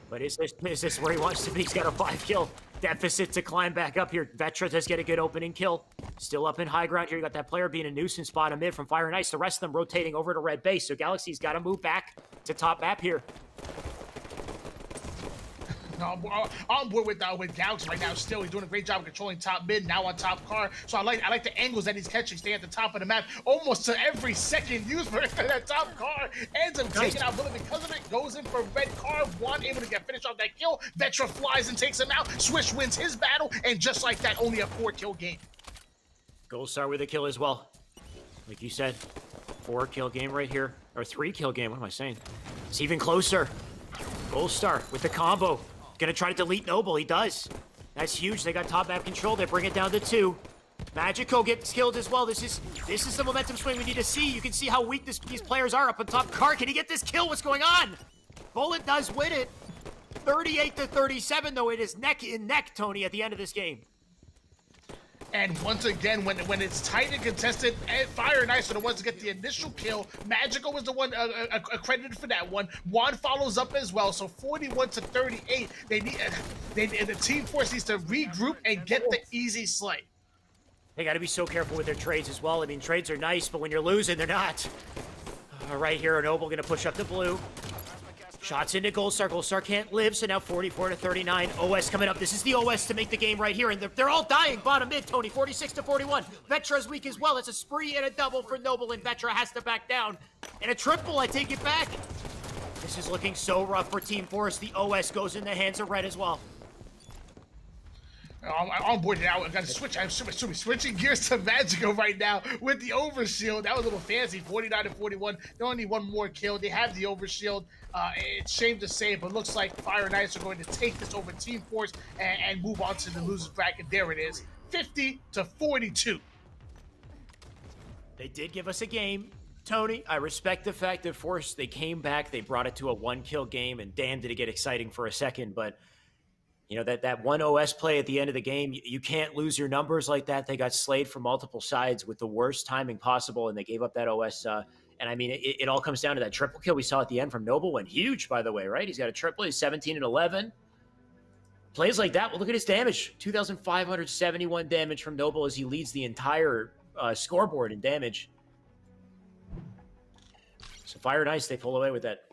But is this where he wants to be? He's got a 5-kill deficit to climb back up here. Vetra does get a good opening kill. Still up in high ground here. You got that player being a nuisance spot amid from Fire and Ice. The rest of them rotating over to red base. So Galaxy's got to move back to top map here. On board with Galaxy right now. Still, he's doing a great job of controlling top mid. Now on top car. So I like the angles that he's catching. Staying at the top of the map. Almost to every second use for that top car. Ends up taking out Bullet because of it. Goes in for red car. Juan able to get finished off that kill. Vetra flies and takes him out. Swish wins his battle, and just like that, only a 4-kill game. Gold Star with a kill as well. Like you said, 4-kill game right here. Or 3-kill game, what am I saying? It's even closer. Gold Star with the combo. Gonna try to delete Noble, he does. That's huge, they got top map control, they bring it down to 2. Magico gets killed as well. This is the momentum swing we need to see. You can see how weak these players are up on top. Car, can he get this kill? What's going on? Bullet does win it. 38-37, though. It is neck and neck, Tony, at the end of this game. And once again, when it's tight and contested, Fire and Ice are the ones to get the initial kill. Magical was the one accredited for that one. Juan follows up as well. So 41-38. The Team Force needs to regroup and get the easy slay. They got to be so careful with their trades as well. I mean, trades are nice, but when you're losing, they're not. Right here, Noble going to push up the blue. Shots into Gold Star. Gold Star can't live, so now 44-39. OS coming up. This is the OS to make the game right here, and they're all dying. Bottom mid, Tony, 46-41. Vetra's weak as well. It's a spree and a double for Noble, and Vetra has to back down. And a triple, I take it back. This is looking so rough for Team Force. The OS goes in the hands of Red as well. I'm on board now. I got to switch. I'm switching gears to Magico right now with the overshield. That was a little fancy. 49-41. They only need one more kill. They have the overshield. It's shame to say, but looks like Fire and Ice are going to take this over Team Force and move on to the losers bracket. There it is, 50-42. They did give us a game, Tony. I respect the fact that Force, they came back, they brought it to a 1-kill game, and damn, did it get exciting for a second, but you know, that one OS play at the end of the game, you can't lose your numbers like that. They got slayed from multiple sides with the worst timing possible, and they gave up that OS. And I mean, it all comes down to that triple kill we saw at the end from Noble. Went huge, by the way, right? He's got a triple. He's 17-11. Plays like that. Well, look at his damage. 2,571 damage from Noble as he leads the entire scoreboard in damage. So Fire and Ice, they pull away with that.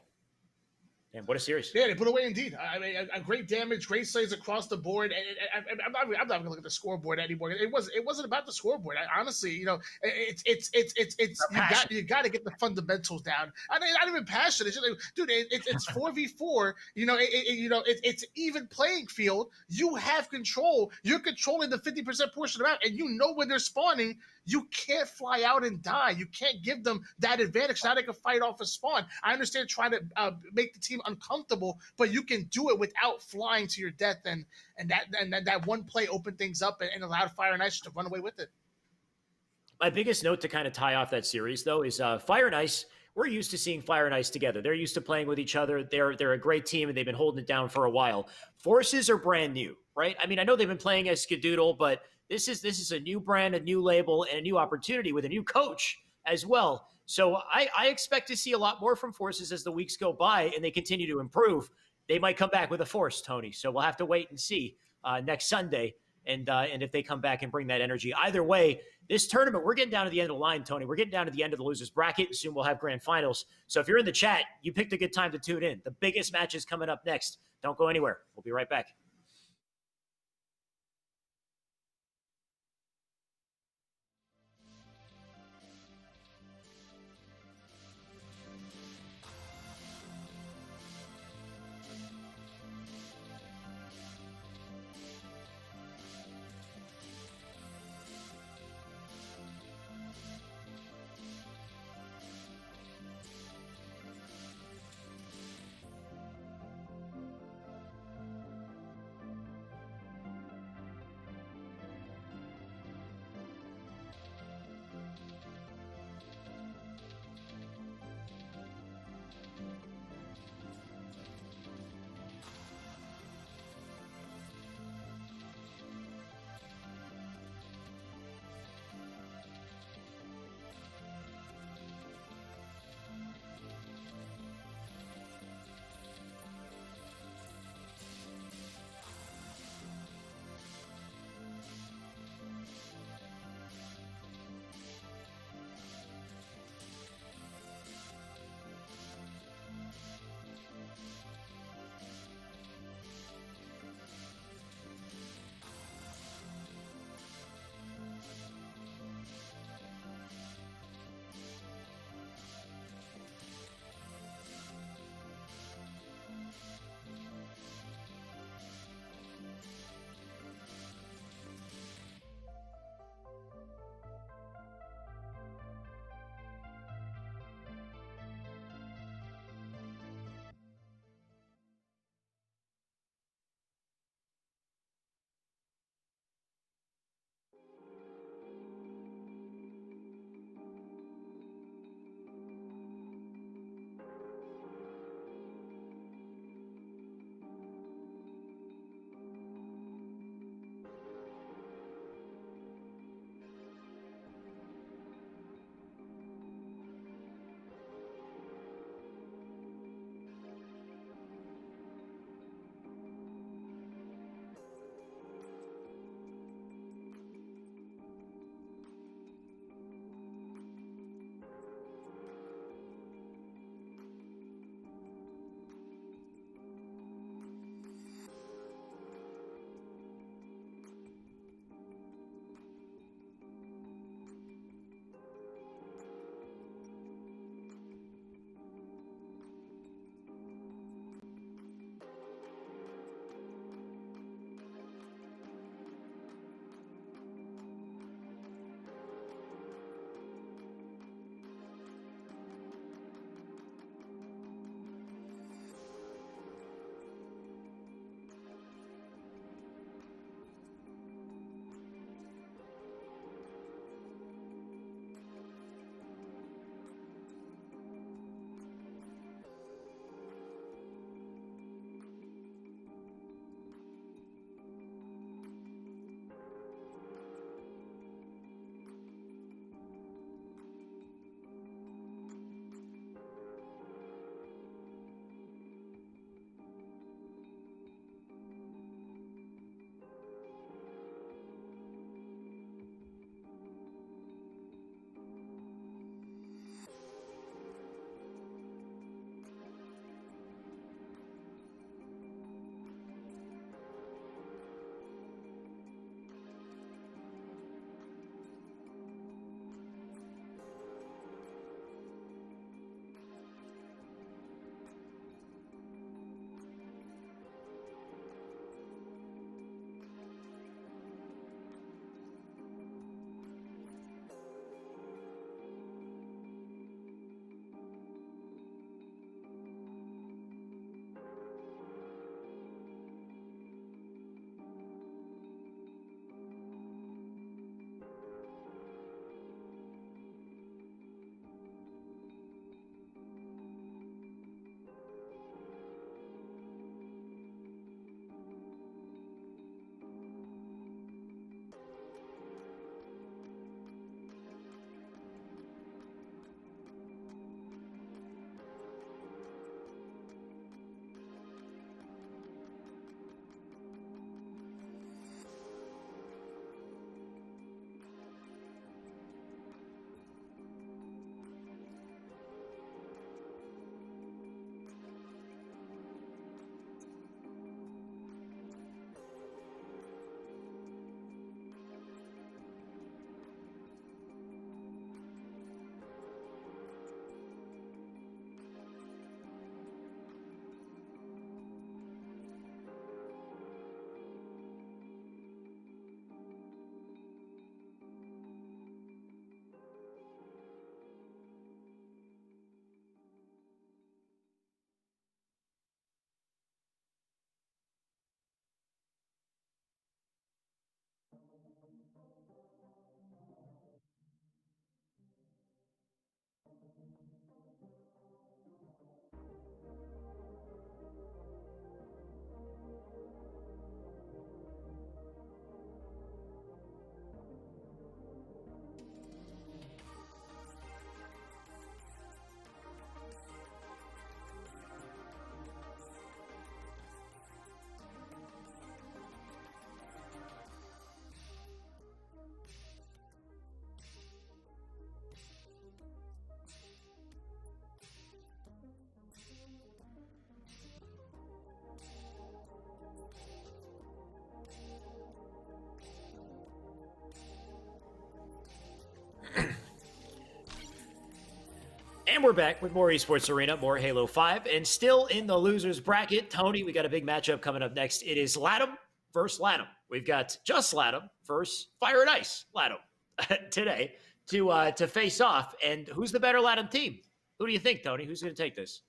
And what a series. Yeah, they put away indeed. I mean, a great damage, great slays across the board. And I'm not going to look at the scoreboard anymore. It wasn't about the scoreboard. Honestly, you know, you got to get the fundamentals down. I mean, not even passionate. It's just like, dude, it's 4v4. You know, it's even playing field. You have control. You're controlling the 50% portion of the map, and you know when they're spawning. You can't fly out and die. You can't give them that advantage. Now they can fight off a spawn. I understand trying to make the team uncomfortable, but you can do it without flying to your death. And that one play opened things up and allowed Fire and Ice to run away with it. My biggest note to kind of tie off that series, though, is Fire and Ice. We're used to seeing Fire and Ice together. They're used to playing with each other. They're a great team, and they've been holding it down for a while. Forces are brand new, right? I mean, I know they've been playing as Skadoodle, but this is a new brand, a new label, and a new opportunity with a new coach as well. So I expect to see a lot more from Forces as the weeks go by and they continue to improve. They might come back with a force, Tony. So we'll have to wait and see next Sunday and if they come back and bring that energy. Either way, this tournament, we're getting down to the end of the line, Tony. We're getting down to the end of the losers bracket. Soon we'll have grand finals. So if you're in the chat, you picked a good time to tune in. The biggest match is coming up next. Don't go anywhere. We'll be right back. And we're back with more Esports Arena, more Halo 5, and still in the losers bracket. Tony, we got a big matchup coming up next. It is Latham versus Latham. We've got just Latham versus Fire and Ice Latham today to face off. And who's the better Latham team? Who do you think, Tony? Who's going to take this?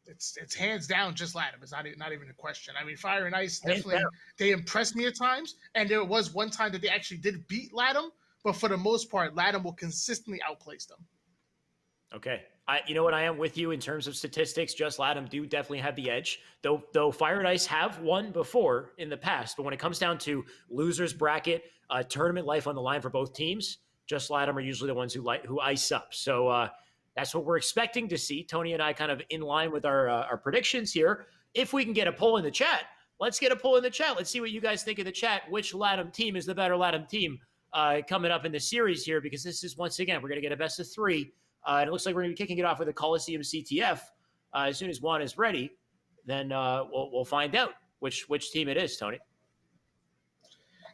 It's hands down just Latham. It's not even a question. I mean, Fire and Ice definitely they impressed me at times, and there was one time that they actually did beat Latham, but for the most part, Latham will consistently outplace them. Okay. You know what? I am with you in terms of statistics. Just Latham do definitely have the edge, though Fire and Ice have won before in the past. But when it comes down to losers bracket, tournament life on the line for both teams, just Latham are usually the ones who ice up. So that's what we're expecting to see. Tony and I kind of in line with our predictions here. If we can get a poll in the chat, let's get a poll in the chat. Let's see what you guys think of the chat. Which Latham team is the better Latham team coming up in the series here? Because this is, once again, we're going to get a best of three. And it looks like we're going to be kicking it off with a Coliseum CTF. As soon as Juan is ready, then we'll find out which team it is, Tony.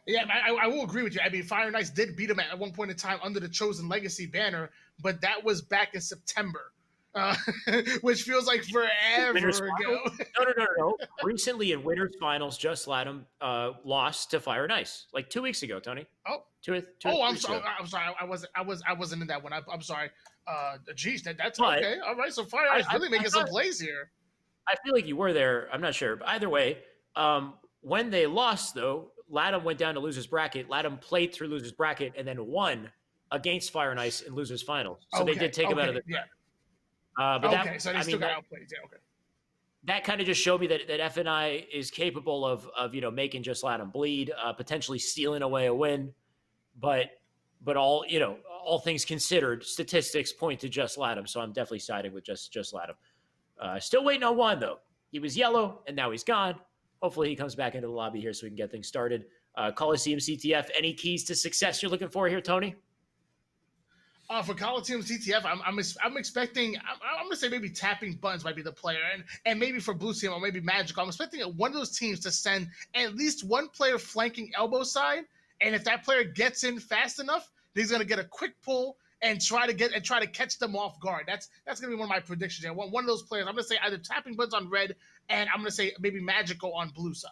Yeah, I will agree with you. I mean, Fire and Ice did beat him at one point in time under the Chosen Legacy banner, but that was back in September, which feels like forever ago. No. Recently in Winners Finals, just Latham lost to Fire and Ice like 2 weeks ago, Tony. I'm sorry. I wasn't in that one. I'm sorry. Geez, that's okay. All right. So Fire Ice really making some plays here. I feel like you were there. I'm not sure, but either way, when they lost though, Latham went down to losers bracket. Latham played through losers bracket and then won against Fire and Ice in losers finals. So they did take him out of the. Yeah. So they still got outplayed. Yeah. Okay. That kind of just showed me that FNI is capable of making just Latham bleed, potentially stealing away a win, but all things considered, statistics point to just Latham. So I'm definitely siding with just Latham. Still waiting on one though. He was yellow and now he's gone. Hopefully he comes back into the lobby here so we can get things started. Coliseum CTF, any keys to success you're looking for here, Tony? For Coliseum CTF, I'm expecting. I'm going to say maybe Tapping Buttons might be the player, and maybe for Blue Team or maybe Magical, I'm expecting one of those teams to send at least one player flanking elbow side, and if that player gets in fast enough, he's going to get a quick pull and try to catch them off guard. That's going to be one of my predictions. One of those players. I'm going to say either Tapping Buttons on red, and I'm going to say maybe Magical on blue side.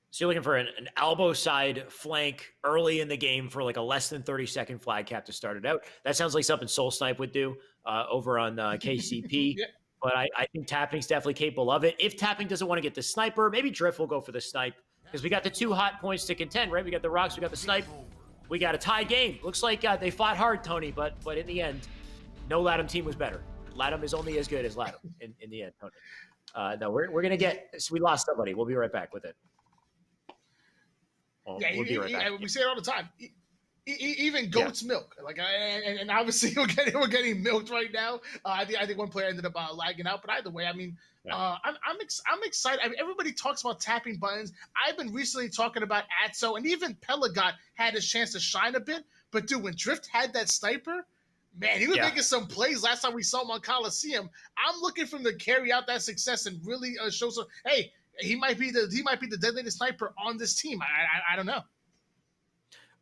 So you're looking for an elbow side flank early in the game for like a less than 30-second flag cap to start it out. That sounds like something Soul Snipe would do over on KCP. Yeah. But I think Tapping's definitely capable of it. If Tapping doesn't want to get the sniper, maybe Drift will go for the snipe because we got the two hot points to contend, right? We got the rocks, we got the snipe. We got a tie game. Looks like they fought hard, Tony, but in the end, no Latham team was better. Latham is only as good as Latham in the end, Tony. No, we're going to get – we lost somebody. We'll be right back with it. We'll be right back. We say it all the time. Even goat's milk, and obviously we're getting milked right now. I think one player ended up lagging out, but either way, I mean, I'm excited. I mean, everybody talks about Tapping Buttons. I've been recently talking about Atso, and even Pelagot had his chance to shine a bit. But dude, when Drift had that sniper, man, he was making some plays. Last time we saw him on Coliseum, I'm looking for him to carry out that success and really show some. Hey. He might be the designated sniper on this team. I don't know.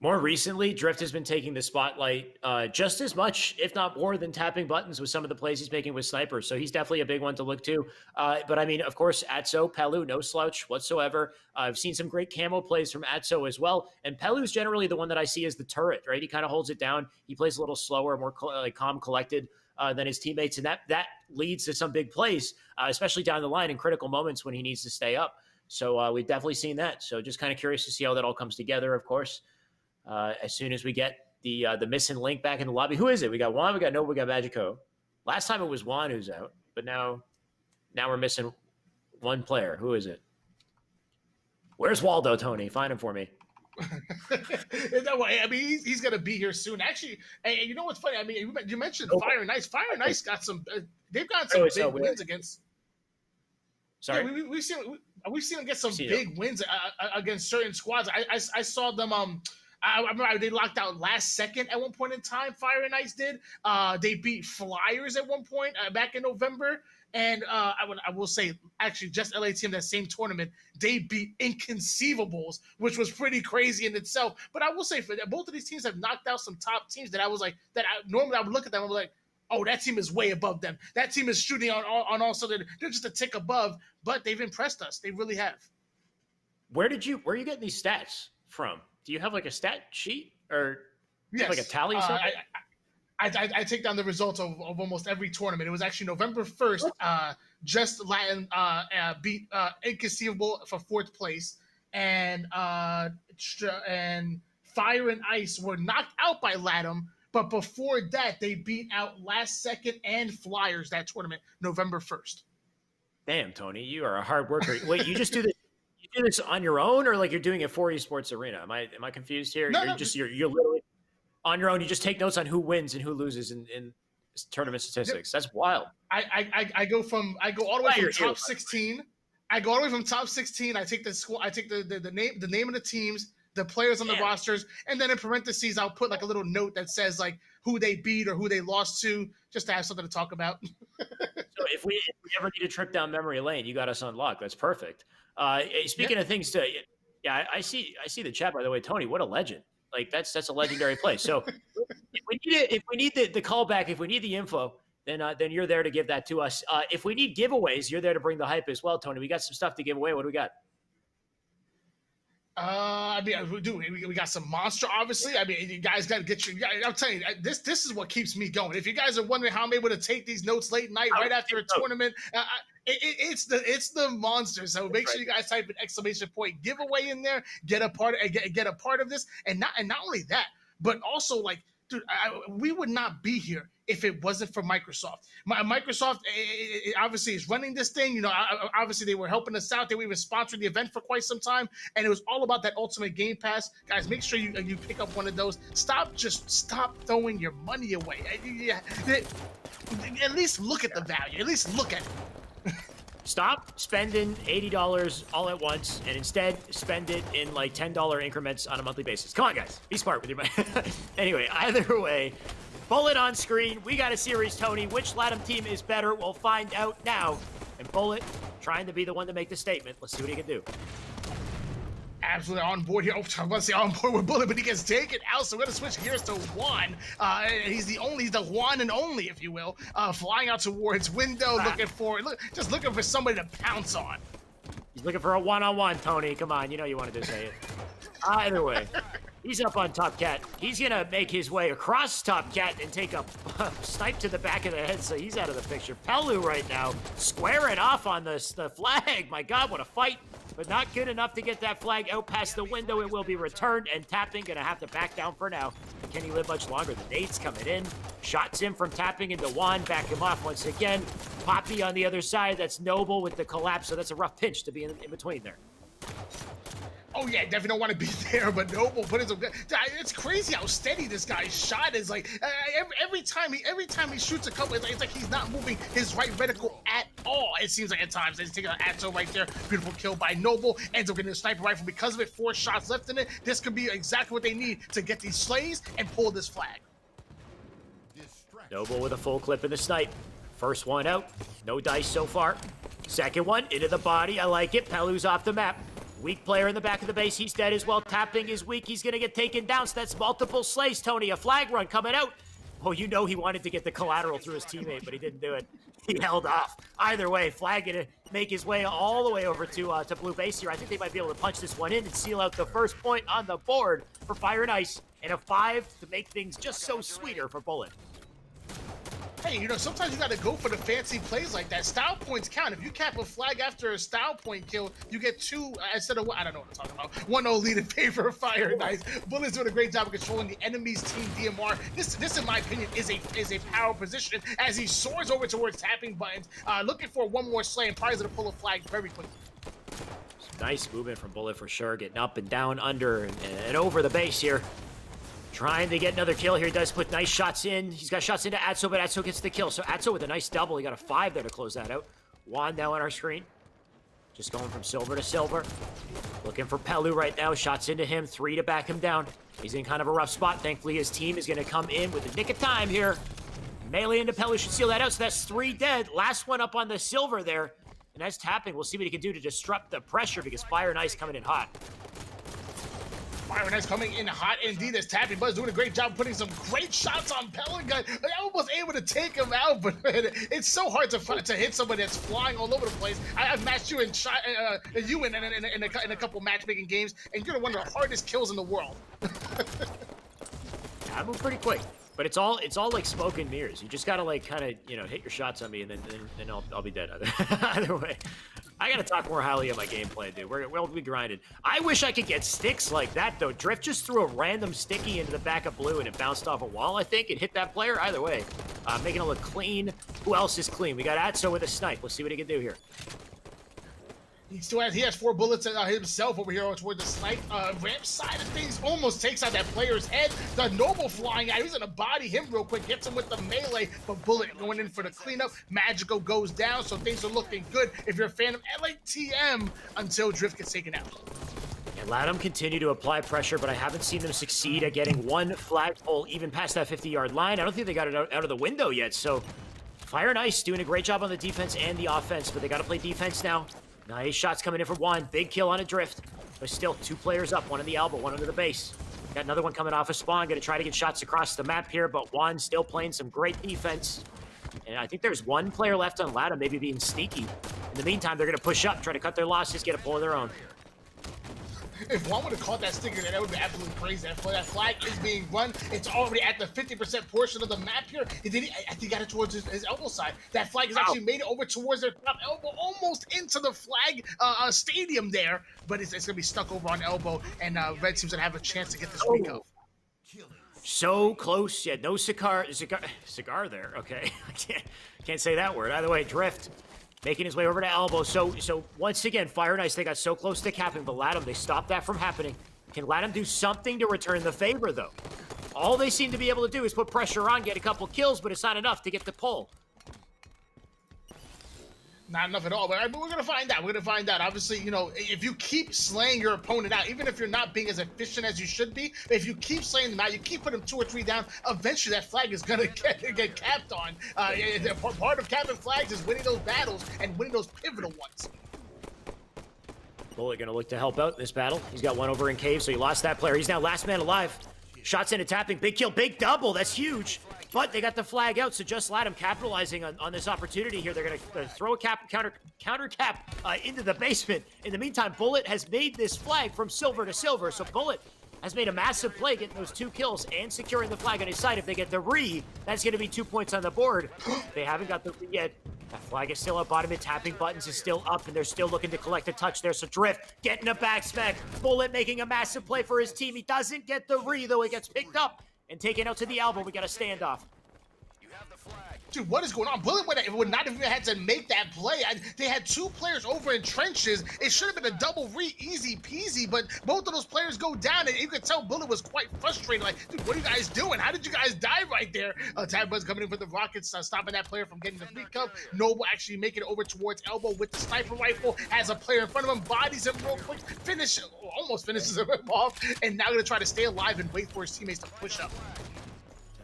More recently, Drift has been taking the spotlight just as much, if not more, than Tapping Buttons with some of the plays he's making with snipers. So he's definitely a big one to look to. But I mean, of course, Atso, Pelu, no slouch whatsoever. I've seen some great camo plays from Atso as well. And Pelu's generally the one that I see as the turret, right? He kind of holds it down. He plays a little slower, more calm, collected than his teammates. And that leads to some big plays, especially down the line in critical moments when he needs to stay up. So we've definitely seen that. So just kind of curious to see how that all comes together, of course. As soon as we get the missing link back in the lobby. Who is it? We got Juan, we got Nova, we got Magico. Last time it was Juan who's out, but now we're missing one player. Who is it? Where's Waldo, Tony? Find him for me. No way. I mean, he's going to be here soon. Actually, and you know what's funny? I mean, you mentioned Fire and Ice. Fire and Ice got some. They've got some big wins against. Sorry, yeah, we've seen them get some big wins against certain squads. I saw them. I remember they locked out last second at one point in time. Fire and Ice did. They beat Flyers at one point back in November. And I will say, actually, just LA team, that same tournament, they beat Inconceivables, which was pretty crazy in itself. But I will say, both of these teams have knocked out some top teams that I was like, normally I would look at them and be like, Oh, that team is way above them. That team is shooting on all cylinders. They're just a tick above, but they've impressed us. They really have. Where are you getting these stats from? Do you have like a stat sheet or Yes. like a tally or something? I take down the results of almost every tournament. It was actually November 1st. Just Latin beat Inconceivable for 4th place, and Fire and Ice were knocked out by Latin. But before that, they beat out Last Second and Flyers that tournament, November 1st. Damn, Tony, you are a hard worker. Wait, you just do this? You do this on your own, or like you're doing it for Esports Arena? Am I confused here? No, You're literally on your own. You just take notes on who wins and who loses in tournament statistics. That's wild. I go all the way from top 16. I go all the way from top 16. I take the score. I take the name of the teams, the players on the rosters, and then in parentheses I'll put like a little note that says like who they beat or who they lost to, just to have something to talk about. So if we ever need a trip down memory lane, you got us on lock. That's perfect. Speaking of things to, I see the chat, by the way. Tony, what a legend! Like that's a legendary place. So if we need the callback, if we need the info, then you're there to give that to us. If we need giveaways, you're there to bring the hype as well, Tony. We got some stuff to give away. What do we got? I mean, we got some monster, obviously. I mean, you guys got to get your. I'm telling you, this is what keeps me going. If you guys are wondering how I'm able to take these notes late night, right after a tournament, it's the monster. So make sure you guys type an exclamation point giveaway in there. Get a part of this, and not only that, but also like, dude, we would not be here if it wasn't for Microsoft. Microsoft obviously is running this thing. You know, obviously they were helping us out. They were even sponsoring the event for quite some time, and it was all about that Ultimate Game Pass. Guys, make sure you pick up one of those. Stop throwing your money away. At least look at the value. At least look at it. Stop spending $80 all at once and instead spend it in like $10 increments on a monthly basis. Come on, guys. Be smart with your money. Anyway, either way, Bullet on screen. We got a series, Tony. Which LATAM team is better? We'll find out now. And Bullet trying to be the one to make the statement. Let's see what he can do. Absolutely on board here. Oh, I want to say on board with Bullet, but he gets taken out. So we're going to switch gears to Juan. He's the Juan and only, if you will, flying out towards window, looking for somebody to pounce on. He's looking for a one-on-one, Tony. Come on, you know you wanted to say it. Either way, he's up on Top Cat. He's going to make his way across Top Cat and take a snipe to the back of the head, so he's out of the picture. Pelu right now squaring off on the flag. My God, what a fight. But not good enough to get that flag out past the window. It will be returned, and Tapping going to have to back down for now. Can he live much longer? The nades coming in. Shots him from Tapping into Juan. Back him off once again. Poppy on the other side. That's Noble with the collapse, so that's a rough pinch to be in between there. Oh yeah, definitely don't want to be there, but Noble put his. It's crazy how steady this guy's shot is. Like every time he shoots a couple, it's like he's not moving his right reticle at all. It seems like at times. He's taking an Atto right there. Beautiful kill by Noble. Ends up getting a sniper rifle because of it. 4 shots left in it. This could be exactly what they need to get these slays and pull this flag. Noble with a full clip in the snipe. First one out. No dice so far. Second one into the body. I like it. Pelu's off the map. Weak player in the back of the base. He's dead as well. Tapping is weak. He's going to get taken down. So that's multiple slays, Tony. A flag run coming out. Oh, you know he wanted to get the collateral through his teammate, but he didn't do it. He held off. Either way, flag going to make his way all the way over to blue base here. I think they might be able to punch this one in and seal out the first point on the board for Fire and Ice. And a 5 to make things just so sweeter for Bullet. Hey, you know, sometimes you got to go for the fancy plays like that. Style points count. If you cap a flag after a style point kill, you get 2 instead of, I don't know what I'm talking about, 1-0 lead in favor of Fire and Ice. Bullet's doing a great job of controlling the enemy's team DMR. This in my opinion, is a power position as he soars over towards tapping buttons, looking for one more slay and probably going to pull a flag very quickly. Nice movement from Bullet for sure, getting up and down, under, and over the base here. Trying to get another kill here. He does put nice shots in. He's got shots into Atso, but Atso gets the kill. So Atso with a nice double. He got a 5 there to close that out. Juan now on our screen. Just going from silver to silver. Looking for Pelu right now. Shots into him. 3 to back him down. He's in kind of a rough spot. Thankfully, his team is going to come in with the nick of time here. Melee into Pelu should seal that out. So that's 3 dead. Last one up on the silver there. And that's Tapping. We'll see what he can do to disrupt the pressure because Fire and Ice coming in hot. Fire Nice coming in hot indeed as Tappy Buzz doing a great job putting some great shots on Pelican. I almost able to take him out, but it's so hard to hit somebody that's flying all over the place. I've matched you in a couple matchmaking games, and you're one of the hardest kills in the world. I move pretty quick, but it's all like smoke and mirrors. You just gotta like kind of hit your shots on me, and then I'll be dead either way. I gotta talk more highly of my gameplay, dude. We'll be grinded. I wish I could get sticks like that though. Drift just threw a random sticky into the back of blue, and it bounced off a wall. I think it hit that player. Either way, making it look clean. Who else is clean? We got Atso with a snipe. Let's see what he can do here. He has 4 bullets himself over here toward the snipe ramp side of things. Almost takes out that player's head. The Noble flying out. He's gonna body him real quick. Gets him with the melee. But Bullet going in for the cleanup. Magical goes down, so things are looking good if you're a fan of LATM until Drift gets taken out. And Latham continue to apply pressure, but I haven't seen them succeed at getting one flagpole even past that 50-yard line. I don't think they got it out of the window yet. So Fire and Ice doing a great job on the defense and the offense, but they got to play defense now. Nice shots coming in from Juan. Big kill on a Drift. There's still 2 players up, one in the elbow, one under the base. Got another one coming off a spawn. Going to try to get shots across the map here, but Juan still playing some great defense. And I think there's 1 player left on Latham, maybe being sneaky. In the meantime, they're going to push up, try to cut their losses, get a pull of their own. If one would have caught that sticker, that would be absolutely crazy. That flag is being run. It's already at the 50% portion of the map here. I think he got it towards his elbow side. That flag has actually made it over towards their top elbow, almost into the flag stadium there. But it's going to be stuck over on elbow, and Red seems to have a chance to get this recove. So close, yeah, no cigar there, okay. I can't say that word. Either way, Drift making his way over to elbow. So once again, Fire and Ice, they got so close to capping, but Latham, they stopped that from happening. Can Latham do something to return the favor, though? All they seem to be able to do is put pressure on, get a couple kills, but it's not enough to get the pull. Not enough at all, but we're going to find out. We're going to find out. Obviously, if you keep slaying your opponent out, even if you're not being as efficient as you should be, if you keep slaying them out, you keep putting them 2 or 3 down, eventually that flag is going to get capped on. Part of capping flags is winning those battles and winning those pivotal ones. Bullet going to look to help out this battle. He's got one over in cave, so he lost that player. He's now last man alive. Shots into tapping. Big kill, big double. That's huge. But they got the flag out, so just Latham capitalizing on this opportunity here. They're going to throw a counter cap into the basement. In the meantime, Bullet has made this flag from silver to silver. So Bullet has made a massive play getting those 2 kills and securing the flag on his side. If they get the re, that's going to be 2 points on the board. They haven't got the re yet. That flag is still up. Bottom and tapping buttons is still up, and they're still looking to collect a touch there. So Drift getting a back smack. Bullet making a massive play for his team. He doesn't get the re, though. He gets picked up and taken out to the elbow. We got a standoff. Dude, what is going on? Bullet would not have even had to make that play. They had 2 players over in trenches. It should have been a double re, easy peasy, but both of those players go down, and you could tell Bullet was quite frustrated. Like, dude, what are you guys doing? How did you guys die right there? Tab Buzz coming in for the Rockets, stopping that player from getting the free cup. Noble actually making it over towards elbow with the sniper rifle. Has a player in front of him, bodies him real quick, almost finishes him off, and now going to try to stay alive and wait for his teammates to push up.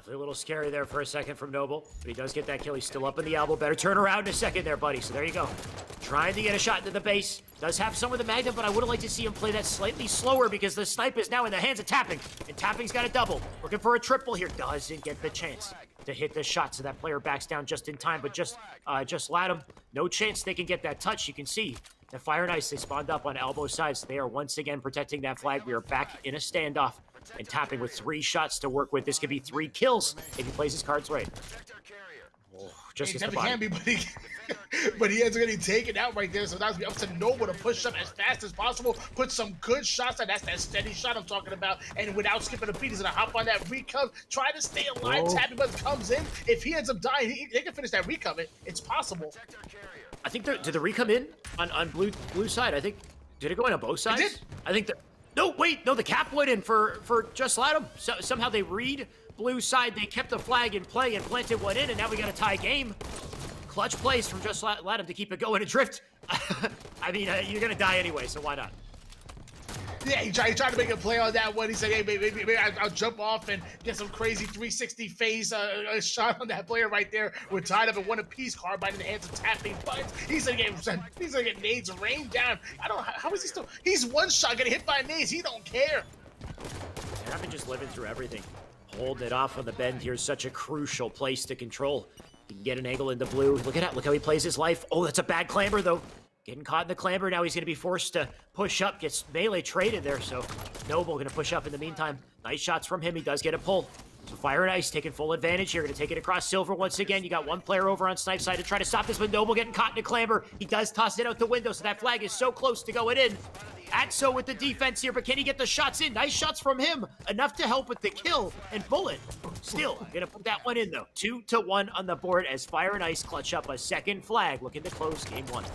A little scary there for a second from Noble, but he does get that kill. He's still up in the elbow. Better turn around in a second there, buddy. So there you go. Trying to get a shot into the base. Does have some with the Magnum, but I would have liked to see him play that slightly slower because the snipe is now in the hands of Tapping, and Tapping's got a double. Looking for a triple here. Doesn't get the chance to hit the shot, so that player backs down just in time, but just Latham, no chance they can get that touch. You can see the Fire and Ice, they spawned up on elbow sides. They are once again protecting that flag. We are back in a standoff. And Tapping with 3 shots to work with. This could be 3 kills if he plays his cards right. Oh, just gets the body. Can be, but he is going to be taken out right there. So that's be up to Noble to push up as fast as possible. Put some good shots on. That's that steady shot I'm talking about. And without skipping a beat, he's going to hop on that recove. Try to stay alive. Tapping Buzz comes in. If he ends up dying, they can finish that recove. It's possible. I think did the re come in on blue side? I think did it go in on both sides? It did. I think no, wait, no, the cap went in for just Latham. So, somehow they read blue side. They kept the flag in play and planted one in, and now we got a tie game. Clutch plays from just Latham to keep it going. And Drift, I mean, you're going to die anyway, so why not? Yeah, he tried to make a play on that one. He said, hey, maybe I'll jump off and get some crazy 360 phase shot on that player right there. We're tied up in one apiece, carbine in the hands of Tapping Buttons. He's gonna get nades rained down. I don't know, how is he still? He's one shot getting hit by nades. He don't care. And I've been just living through everything. Holding it off on the bend here is such a crucial place to control. He can get an angle into blue. Look at that. Look how he plays his life. Oh, that's a bad clamber, though. Getting caught in the clamber. Now he's going to be forced to push up. Gets melee traded there, so Noble going to push up in the meantime. Nice shots from him. He does get a pull. So Fire and Ice taking full advantage here. Going to take it across Silver once again. You got one player over on Snipe side to try to stop this, but Noble getting caught in a clamber. He does toss it out the window, so that flag is so close to going in. Atso with the defense here, but can he get the shots in? Nice shots from him. Enough to help with the kill. And Bullet still going to put that one in, though. 2-1 on the board as Fire and Ice clutch up a second flag, looking to close game one.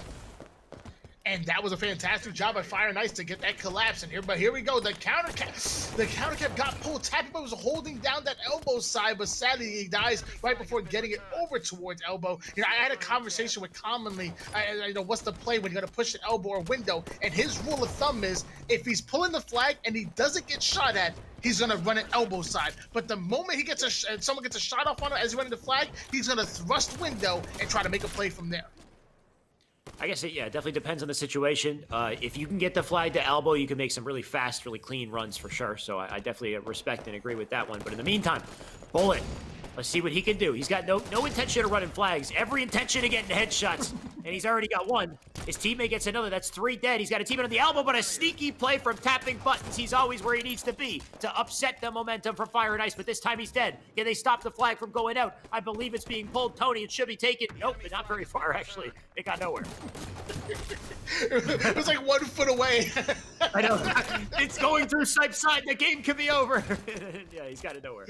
And that was a fantastic job by Fire and Ice to get that collapse in here. But here we go. The counter cap got pulled. Tappy Boy was holding down that elbow side, but sadly he dies right before getting it over towards elbow. You know, I had a conversation with Commonly. I know what's the play when you're gonna push an elbow or window. And his rule of thumb is if he's pulling the flag and he doesn't get shot at, he's gonna run an elbow side. But the moment he gets someone gets a shot off on him as he's running the flag, he's gonna thrust window and try to make a play from there. I guess it definitely depends on the situation. If you can get the flag to elbow, you can make some really fast, really clean runs for sure. So I definitely respect and agree with that one. But in the meantime, Bullet, let's see what he can do. He's got no intention of running flags, every intention of getting headshots, and he's already got one. His teammate gets another. That's 3 dead. He's got a teammate on the elbow, but a sneaky play from tapping buttons. He's always where he needs to be to upset the momentum for Fire and Ice, but this time he's dead. Can they stop the flag from going out? I believe it's being pulled. Tony, it should be taken. Nope, but not very far, actually. It got nowhere. It was like 1 foot away. I know. It's going through Snipe side. The game could be over. Yeah, he's got it nowhere.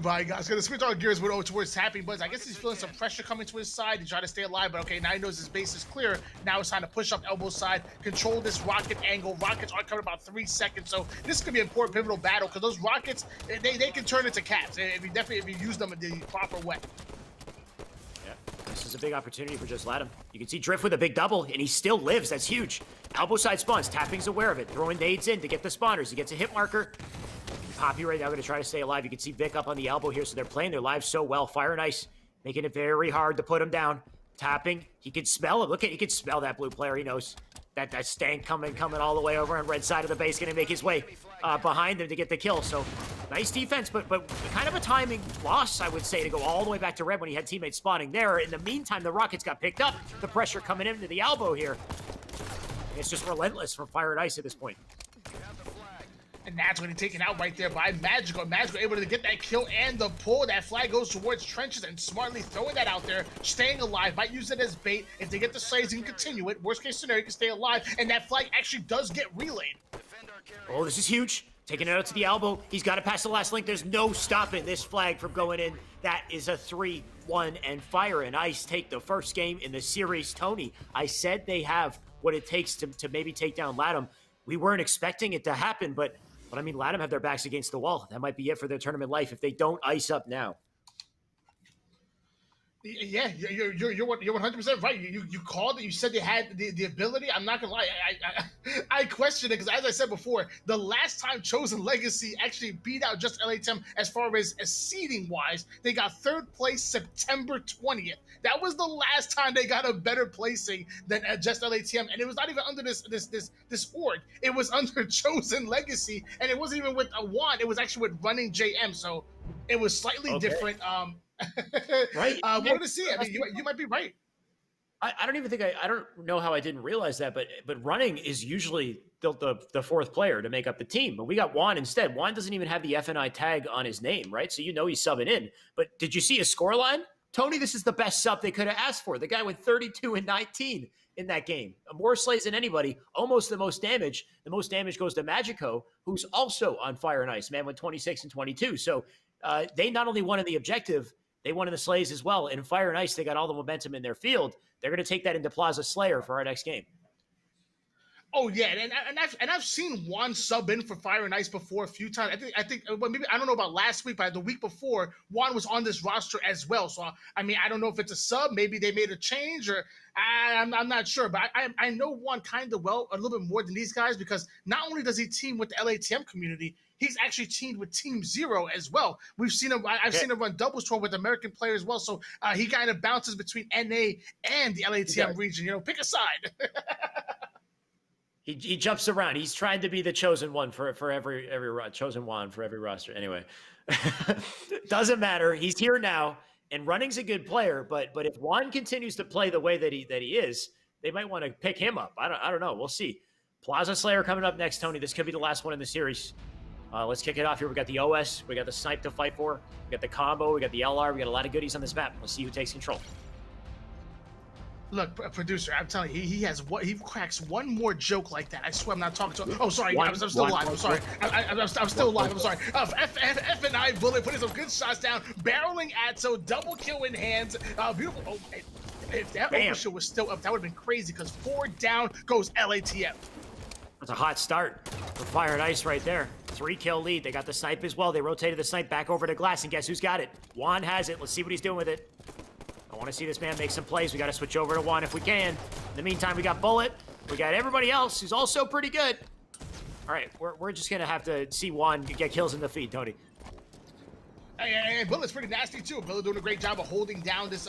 My God, it's gonna switch our gears towards Tapping Buds. I guess he's feeling some pressure coming to his side. He's trying to stay alive, but okay, now he knows his base is clear. Now it's time to push up elbow side, control this rocket angle. Rockets are coming about 3 seconds, so this could be an important pivotal battle because those rockets, they can turn into caps if you use them in the proper way. Yeah, this is a big opportunity for just Latham. You can see Drift with a big double, and he still lives. That's huge. Elbow side spawns. Tapping's aware of it. Throwing nades in to get the spawners. He gets a hit marker. Poppy right now going to try to stay alive. You can see Vic up on the elbow here, so they're playing their lives so well. Fire and Ice making it very hard to put him down. Tapping. He can smell it. Look at, he can smell that blue player. He knows that stank coming all the way over on red side of the base, going to make his way behind him to get the kill. So nice defense, but kind of a timing loss, I would say, to go all the way back to red when he had teammates spawning there. In the meantime, the Rockets got picked up. The pressure coming into the elbow here. It's just relentless from Fire and Ice at this point. And that's when he's taken out right there by Magical. Magical able to get that kill and the pull. That flag goes towards trenches and smartly throwing that out there, staying alive. Might use it as bait. If they get the slays, he can continue it. Worst case scenario, he can stay alive. And that flag actually does get relayed. Oh, this is huge. Taking it out to the elbow. He's got to pass the last link. There's no stopping this flag from going in. That is a 3-1, and Fire and Ice take the first game in the series. Tony, I said they have what it takes to maybe take down Latham. We weren't expecting it to happen, but I mean, Latham have their backs against the wall. That might be it for their tournament life if they don't ice up now. Yeah, you're 100% right. You called it. You said they had the ability. I'm not gonna lie. I question it because, as I said before, the last time Chosen Legacy actually beat out Just LATM as far as seeding wise, they got 3rd place September 20th. That was the last time they got a better placing than Just LATM, and it was not even under this org. It was under Chosen Legacy, and it wasn't even with a wand. It was actually with Running JM. So it was slightly different. Right. We're going to see. I mean, you might be right. I don't even think I don't know how I didn't realize that, but Running is usually the 4th player to make up the team. But we got Juan instead. Juan doesn't even have the FNI tag on his name, right? So you know he's subbing in. But did you see his scoreline? Tony, this is the best sub they could have asked for. The guy went 32 and 19 in that game. More slays than anybody, almost the most damage. The most damage goes to Magico, who's also on Fire and Ice. Man went 26 and 22. So they not only won in the objective, they won in the slays as well. And Fire and Ice, they got all the momentum in their field. They're going to take that into Plaza Slayer for our next game. Oh yeah, and I've seen Juan sub in for Fire and Ice before a few times. I think well, maybe I don't know about last week, but the week before Juan was on this roster as well. So I mean, I don't know if it's a sub. Maybe they made a change, or I'm not sure. But I know Juan kind of well, a little bit more than these guys, because not only does he team with the LATM community, he's actually teamed with Team Zero as well. We've seen him. I've seen him run doubles tour with American players as well. So he kind of bounces between NA and the LATM region. You know, pick a side. He jumps around. He's trying to be the chosen one for every chosen one for every roster. Anyway, doesn't matter. He's here now, and Running's a good player. But if Juan continues to play the way that he is, they might want to pick him up. I don't know. We'll see. Plaza Slayer coming up next, Tony. This could be the last one in the series. Let's kick it off here. We got the OS. We got the snipe to fight for. We got the combo. We got the LR. We got a lot of goodies on this map. Let's see who takes control. Look, producer, I'm telling you, he cracks one more joke like that. I swear I'm not talking to him. Oh, sorry, I'm still alive. I'm sorry. I'm still alive. I'm sorry. F and I bullet putting some good shots down, barreling at so double kill in hands. Beautiful. Oh, if that overshoot was still up, that would have been crazy because 4 down goes LATM. That's a hot start for Fire and Ice right there. 3-kill lead. They got the snipe as well. They rotated the snipe back over to Glass, and guess who's got it? Juan has it. Let's see what he's doing with it. I want to see this man make some plays. We got to switch over to Juan if we can. In the meantime, we got Bullet. We got everybody else who's also pretty good. All right, we're just going to have to see Juan get kills in the feed, Tony. And Bullet's pretty nasty too. Bullet doing a great job of holding down this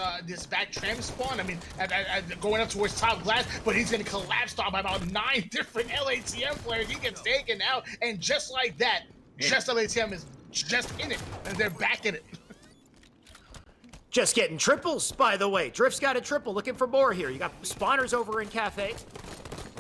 back tram spawn. I mean, going up towards top Glass, but he's getting collapsed on by about 9 different LATM players. He gets taken out, and just like that, just LATM is just in it, and they're back in it. Just getting triples, by the way. Drift's got a triple. Looking for more here. You got spawners over in Cafe.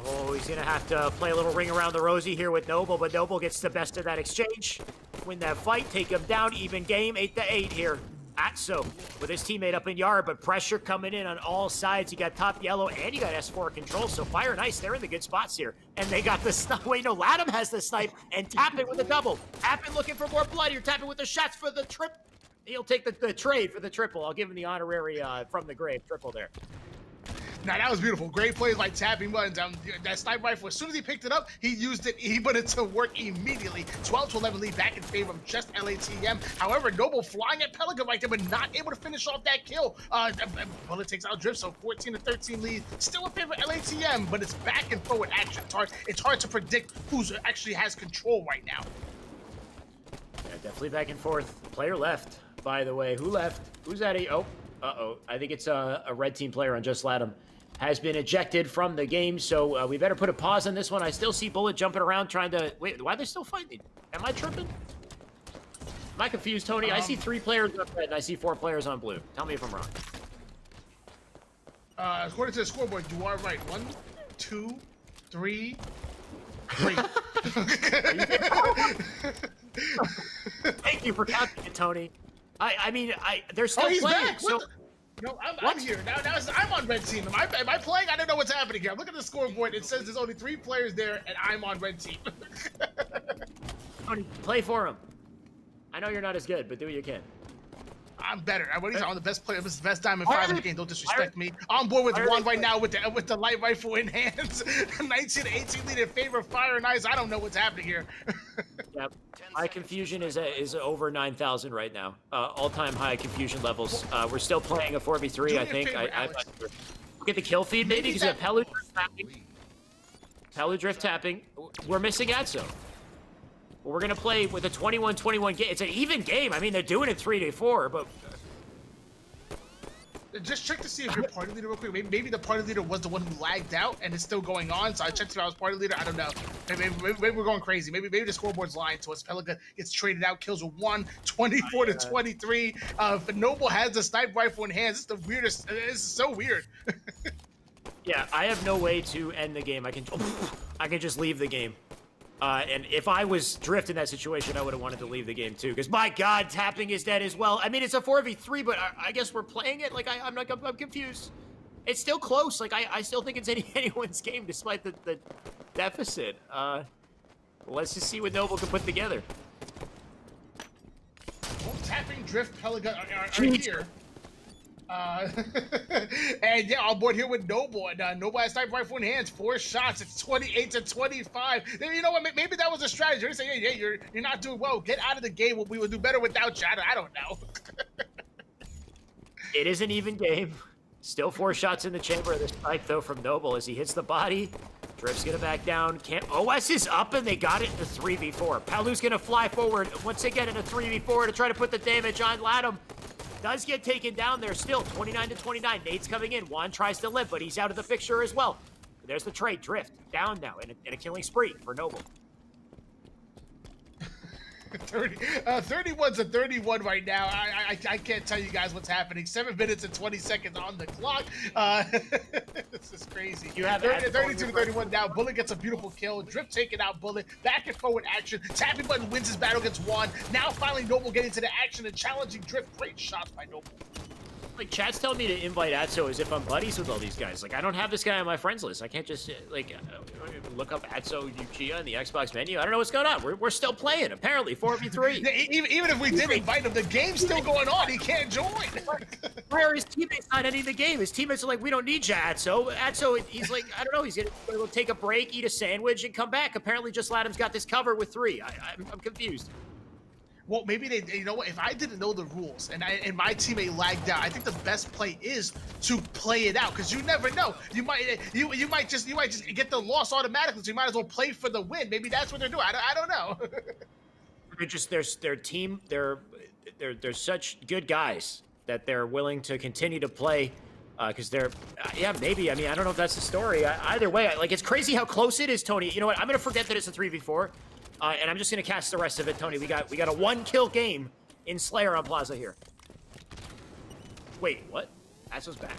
Oh, he's going to have to play a little ring around the rosy here with Noble, but Noble gets the best of that exchange. Win that fight, take him down. Even game, 8-8 here. Atso with his teammate up in yard, but pressure coming in on all sides. You got top yellow, and you got S4 control, so Fire and Ice, they're in the good spots here. And they got the snipe. Wait, no, Latham has the snipe, and Tappin with a double. Tappin looking for more blood here. Tappin with the shots for the trip. He'll take the trade for the triple. I'll give him the honorary from the grave triple there. Now that was beautiful. Great plays like tapping buttons. That sniper rifle, as soon as he picked it up, he used it. He put it to work immediately. 12-11 lead back in favor of just LATM. However, Noble flying at Pelican right there, but not able to finish off that kill. Bullet takes out Drift, so 14-13 lead. Still in favor of LATM, but it's back and forward action. It's hard to predict who actually has control right now. Yeah, definitely back and forth. Player left, by the way. Who left? Who's at a... Oh, uh-oh. I think it's a red team player on Just Latham. Has been ejected from the game, so we better put a pause on this one. I still see Bullet jumping around trying to... Wait, why are they still fighting? Am I tripping? Am I confused, Tony? I see 3 players on red, and I see 4 players on blue. Tell me if I'm wrong. According to the scoreboard, you are right. 1, 2, 3, 3. Thank you for counting it, Tony. I mean, they're still he's playing. Back. So... No, I'm here. Now I'm on red team. Am I playing? I don't know what's happening here. I'm looking at the scoreboard. It says there's only 3 players there, and I'm on red team. Tony, play for him. I know you're not as good, but do what you can. I'm better. I'm the best player. This is the best diamond 5 in the game. Don't disrespect me. On board with Juan right now with the light rifle in hands. 19-18 lead in favor of Fire and Ice. I don't know what's happening here. Yep. My confusion is over 9,000 right now. All-time high confusion levels. We're still playing a 4v3, I think. Look at the kill feed, maybe, because we have Pelu Drift tapping. Pelu Drift tapping. We're missing Atso. Well, we're going to play with a 21-21 game. It's an even game. I mean, they're doing it 3-4, but... Just check to see if you're party leader real quick. Maybe the party leader was the one who lagged out and it's still going on. So I checked if I was party leader. I don't know. Maybe we're going crazy. Maybe the scoreboard's lying to us. Pelican gets traded out, kills with 1, 24-23. Noble has the sniper rifle in hands. It's the weirdest. This is so weird. Yeah, I have no way to end the game. I can just leave the game. And if I was Drift in that situation, I would have wanted to leave the game too. Because my God, tapping is dead as well. I mean, it's a 4v3, but I guess we're playing it. Like I'm confused. It's still close. Like I still think it's anyone's game despite the deficit. Let's just see what Noble can put together. Well, tapping, Drift, Pelican are here. And yeah, on board here with Noble. And Noble has sniper rifle in hands. 4 shots. It's 28-25. You know what? Maybe that was a strategy. They say, hey, you're not doing well. Get out of the game. We will do better without you. I don't know. It is an even game. Still 4 shots in the chamber of the strike, though, from Noble as he hits the body. Drift's gonna back down. OS is up, and they got it in the 3v4. Palu's gonna fly forward once again in a 3v4 to try to put the damage on Latham. Does get taken down there still, 29-29. Nate's coming in. Juan tries to live, but he's out of the picture as well. There's the trade. Drift down now in a killing spree for Noble. 31's a 31 right now. I can't tell you guys what's happening. 7 minutes and 20 seconds on the clock. This is crazy. You have 32 to 31 now. Bullet gets a beautiful kill. Drift taking out Bullet. Back and forward action. Tapping button wins his battle against Juan. Now finally Noble getting to the action and challenging Drift. Great shots by Noble. Like, chat's telling me to invite Atso as if I'm buddies with all these guys. Like, I don't have this guy on my friends list. I can't just, look up Atso Uchiha in the Xbox menu. I don't know what's going on. We're still playing, apparently, 4v3. Even if we did invite him, the game's still going on. He can't join. Why are his teammates not ending the game? His teammates are like, we don't need you, Atso. Atso, he's like, I don't know, he's gonna take a break, eat a sandwich, and come back. Apparently, just Ladham's got this covered with 3. I'm confused. Well, maybe they, you know what? If I didn't know the rules and my teammate lagged out, I think the best play is to play it out because you never know. You might just get the loss automatically. So you might as well play for the win. Maybe that's what they're doing. I don't know. Their team. They're such good guys that they're willing to continue to play because they're maybe. I mean, I don't know if that's the story. Either way, it's crazy how close it is, Tony. You know what? I'm gonna forget that it's a 3v4. And I'm just gonna cast the rest of it, Tony. We got a 1-kill game in Slayer on Plaza here. Wait, what? Atso's back.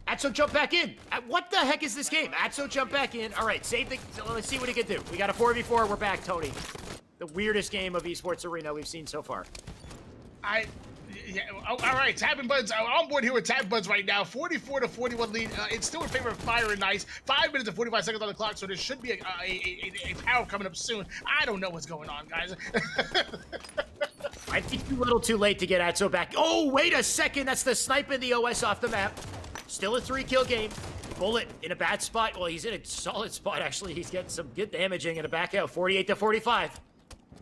Atso jump back in. What the heck is this game? Atso jump back in. All right, save the. Let's see what he can do. We got a 4v4. We're back, Tony. The weirdest game of esports arena we've seen so far. All right, Tapping Buds on board here with Tapping Buds right now. 44 to 41 lead. It's still in favor of Fire and Ice. 5 minutes and 45 seconds on the clock, so there should be a power coming up soon. I don't know what's going on, guys. I think you're a little too late to get Atso back. Oh, wait a second. That's the snipe in the OS off the map. Still a 3-kill game. Bullet in a bad spot. Well, he's in a solid spot, actually. He's getting some good damaging and a back out. 48 to 45.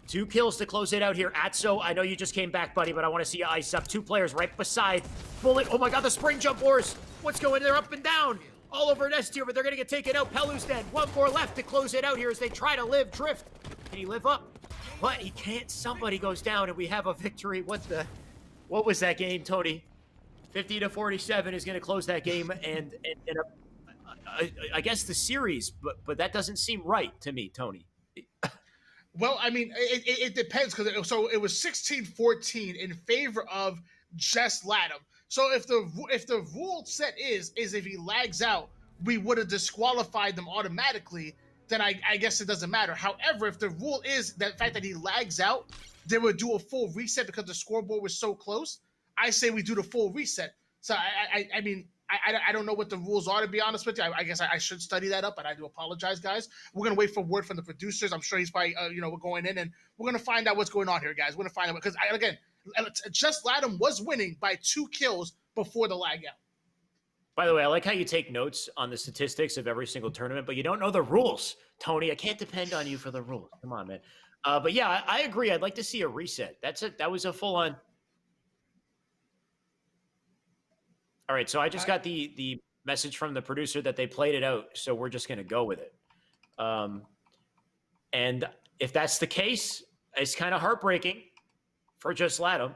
2 kills to close it out here. Atso, I know you just came back, buddy, but I want to see you ice up. 2 players right beside Bullet. Oh my god, the spring jump wars. What's going? They're up and down. All over an S tier, but they're going to get taken out. Pelu's dead. 1 more left to close it out here as they try to live. Drift. Can he live up? But he can't. Somebody goes down, and we have a victory. What was that game, Tony? 50 to 47 is going to close that game, and I guess the series, but that doesn't seem right to me, Tony. Well, I mean, it depends because it was 16-14 in favor of just Latham. So if the rule set is if he lags out, we would have disqualified them automatically. Then I guess it doesn't matter. However, if the rule is that fact that he lags out, they would do a full reset because the scoreboard was so close. I say we do the full reset. So I mean. I don't know what the rules are, to be honest with you. I guess I should study that up, but I do apologize, guys. We're going to wait for word from the producers. I'm sure he's probably, we're going in, and we're going to find out what's going on here, guys. We're going to find out, because, again, just Latham was winning by 2 kills before the lag out. By the way, I like how you take notes on the statistics of every single tournament, but you don't know the rules, Tony. I can't depend on you for the rules. Come on, man. But, yeah, I agree. I'd like to see a reset. That was a full-on... All right, so I just got the message from the producer that they played it out, so we're just going to go with it. And if that's the case, it's kind of heartbreaking for just Latham.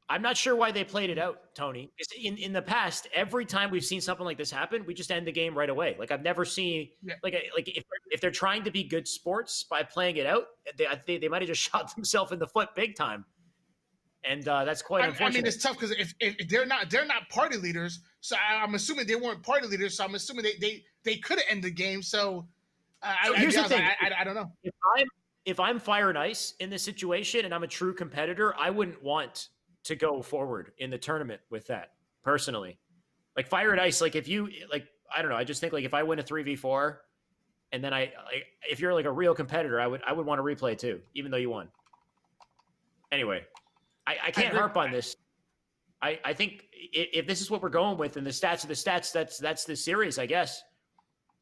I'm not sure why they played it out, Tony. In the past, every time we've seen something like this happen, we just end the game right away. Like, I've never seen if they're trying to be good sports by playing it out, they might have just shot themselves in the foot big time. And that's quite unfortunate. I mean, it's tough because if they're not party leaders, so I'm assuming they weren't party leaders. So I'm assuming they could have ended the game. So, here's the thing: I don't know. If I'm Fire and Ice in this situation and I'm a true competitor, I wouldn't want to go forward in the tournament with that personally. Like Fire and Ice, if you I don't know. I just think if I win a 3v4, and then if you're a real competitor, I would want to replay too, even though you won. Anyway. I can't harp on this. I think if this is what we're going with and the stats are the stats, that's the series, I guess.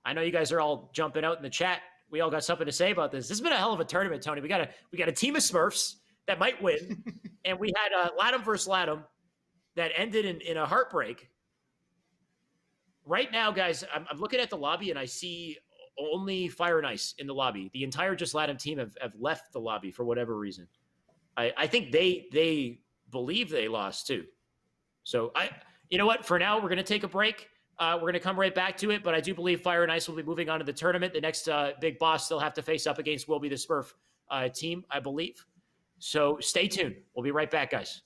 I know you guys are all jumping out in the chat. We all got something to say about this. This has been a hell of a tournament, Tony. We got a team of smurfs that might win, and we had Latham versus Latham that ended in a heartbreak. Right now, guys, I'm looking at the lobby and I see only Fire and Ice in the lobby. The entire just Latham team have left the lobby for whatever reason. I think they believe they lost too. So you know what? For now, we're going to take a break. We're going to come right back to it, but I do believe Fire and Ice will be moving on to the tournament. The next big boss they'll have to face up against will be the Smurf team, I believe. So stay tuned. We'll be right back, guys.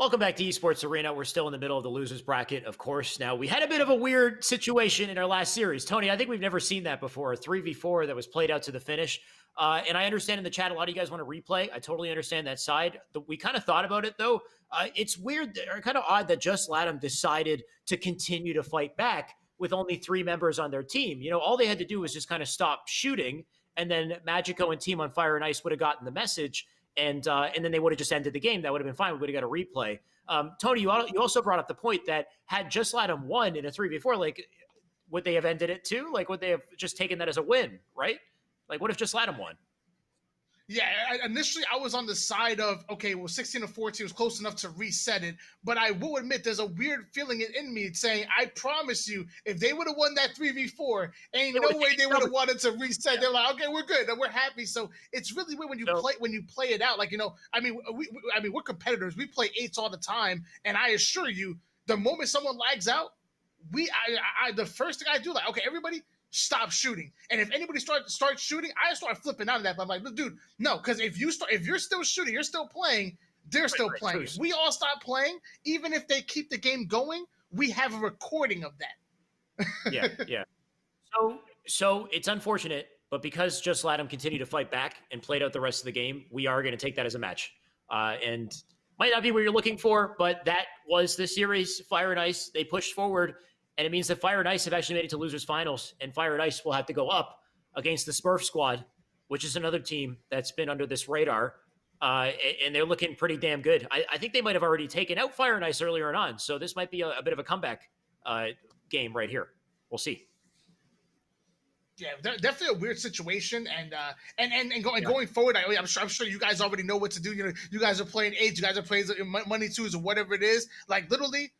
Welcome back to Esports Arena. We're still in the middle of the losers bracket, of course. Now, we had a bit of a weird situation in our last series. Tony, I think we've never seen that before, a 3v4 that was played out to the finish. And I understand in the chat, a lot of you guys want to replay. I totally understand that side. We kind of thought about it, though. It's weird, or kind of odd that Just Latham decided to continue to fight back with only 3 members on their team. You know, all they had to do was just kind of stop shooting, and then Magico and Team on Fire and Ice would have gotten the message. And then they would have just ended the game. That would have been fine. We would have got a replay. Tony, you also brought up the point that had Just Latham won in a 3v4, like, would they have ended it too? Like, would they have just taken that as a win, right? Like, what if Just Latham won? Yeah, initially I was on the side of, okay, well, 16-14 was close enough to reset it, but I will admit there's a weird feeling in me saying, I promise you, if they would have won that 3v4, ain't no way they would have wanted to reset. Yeah. They're like, okay, we're good, we're happy. So it's really weird when you play it out. Like, you know, I mean, we're competitors. We play 8s all the time, and I assure you, the moment someone lags out, the first thing I do, like, okay, everybody, stop shooting. And if anybody starts shooting, I start flipping out of that. But I'm like, dude, no, because if you're still shooting, you're still playing, they're still playing. If we all stop playing, even if they keep the game going, we have a recording of that. Yeah. So it's unfortunate, but because Just Latham continued to fight back and played out the rest of the game, we are going to take that as a match. And might not be what you're looking for, but that was the series. Fire and Ice, they pushed forward. And it means that Fire and Ice have actually made it to losers finals, and Fire and Ice will have to go up against the Smurf squad, which is another team that's been under this radar, and they're looking pretty damn good. I think they might have already taken out Fire and Ice earlier on, so this might be a bit of a comeback game right here. We'll see. Yeah, definitely a weird situation, and going forward, I'm sure you guys already know what to do. You know, you guys are playing 8s, you guys are playing money 2s, or whatever it is. Like, literally,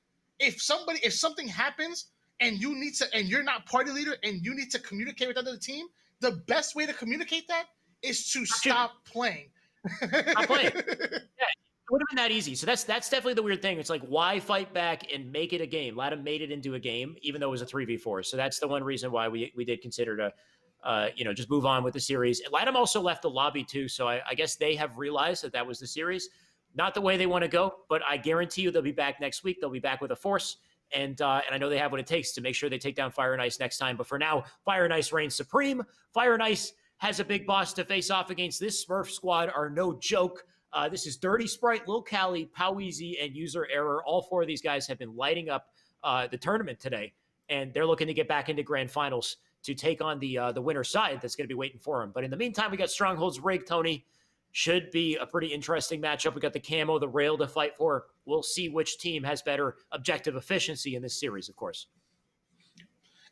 if something happens and you're not party leader and you need to communicate with other team, the best way to communicate that is to stop playing. Stop playing. Yeah, it would have been that easy. So that's definitely the weird thing. It's like, why fight back and make it a game? Latham made it into a game, even though it was a 3v4. So that's the one reason why we did consider to just move on with the series. Latham also left the lobby too, so I guess they have realized that was the series. Not the way they want to go, but I guarantee you they'll be back next week. They'll be back with a force, and I know they have what it takes to make sure they take down Fire and Ice next time. But for now, Fire and Ice reigns supreme. Fire and Ice has a big boss to face off against. This Smurf squad are no joke. This is Dirty Sprite, Lil Cali, Poweezy, and User Error. All 4 of these guys have been lighting up the tournament today, and they're looking to get back into grand finals to take on the winner side that's going to be waiting for them. But in the meantime, we got Stronghold's Rig, Tony. Should be a pretty interesting matchup. We got the camo, the rail to fight for. We'll see which team has better objective efficiency in this series, of course.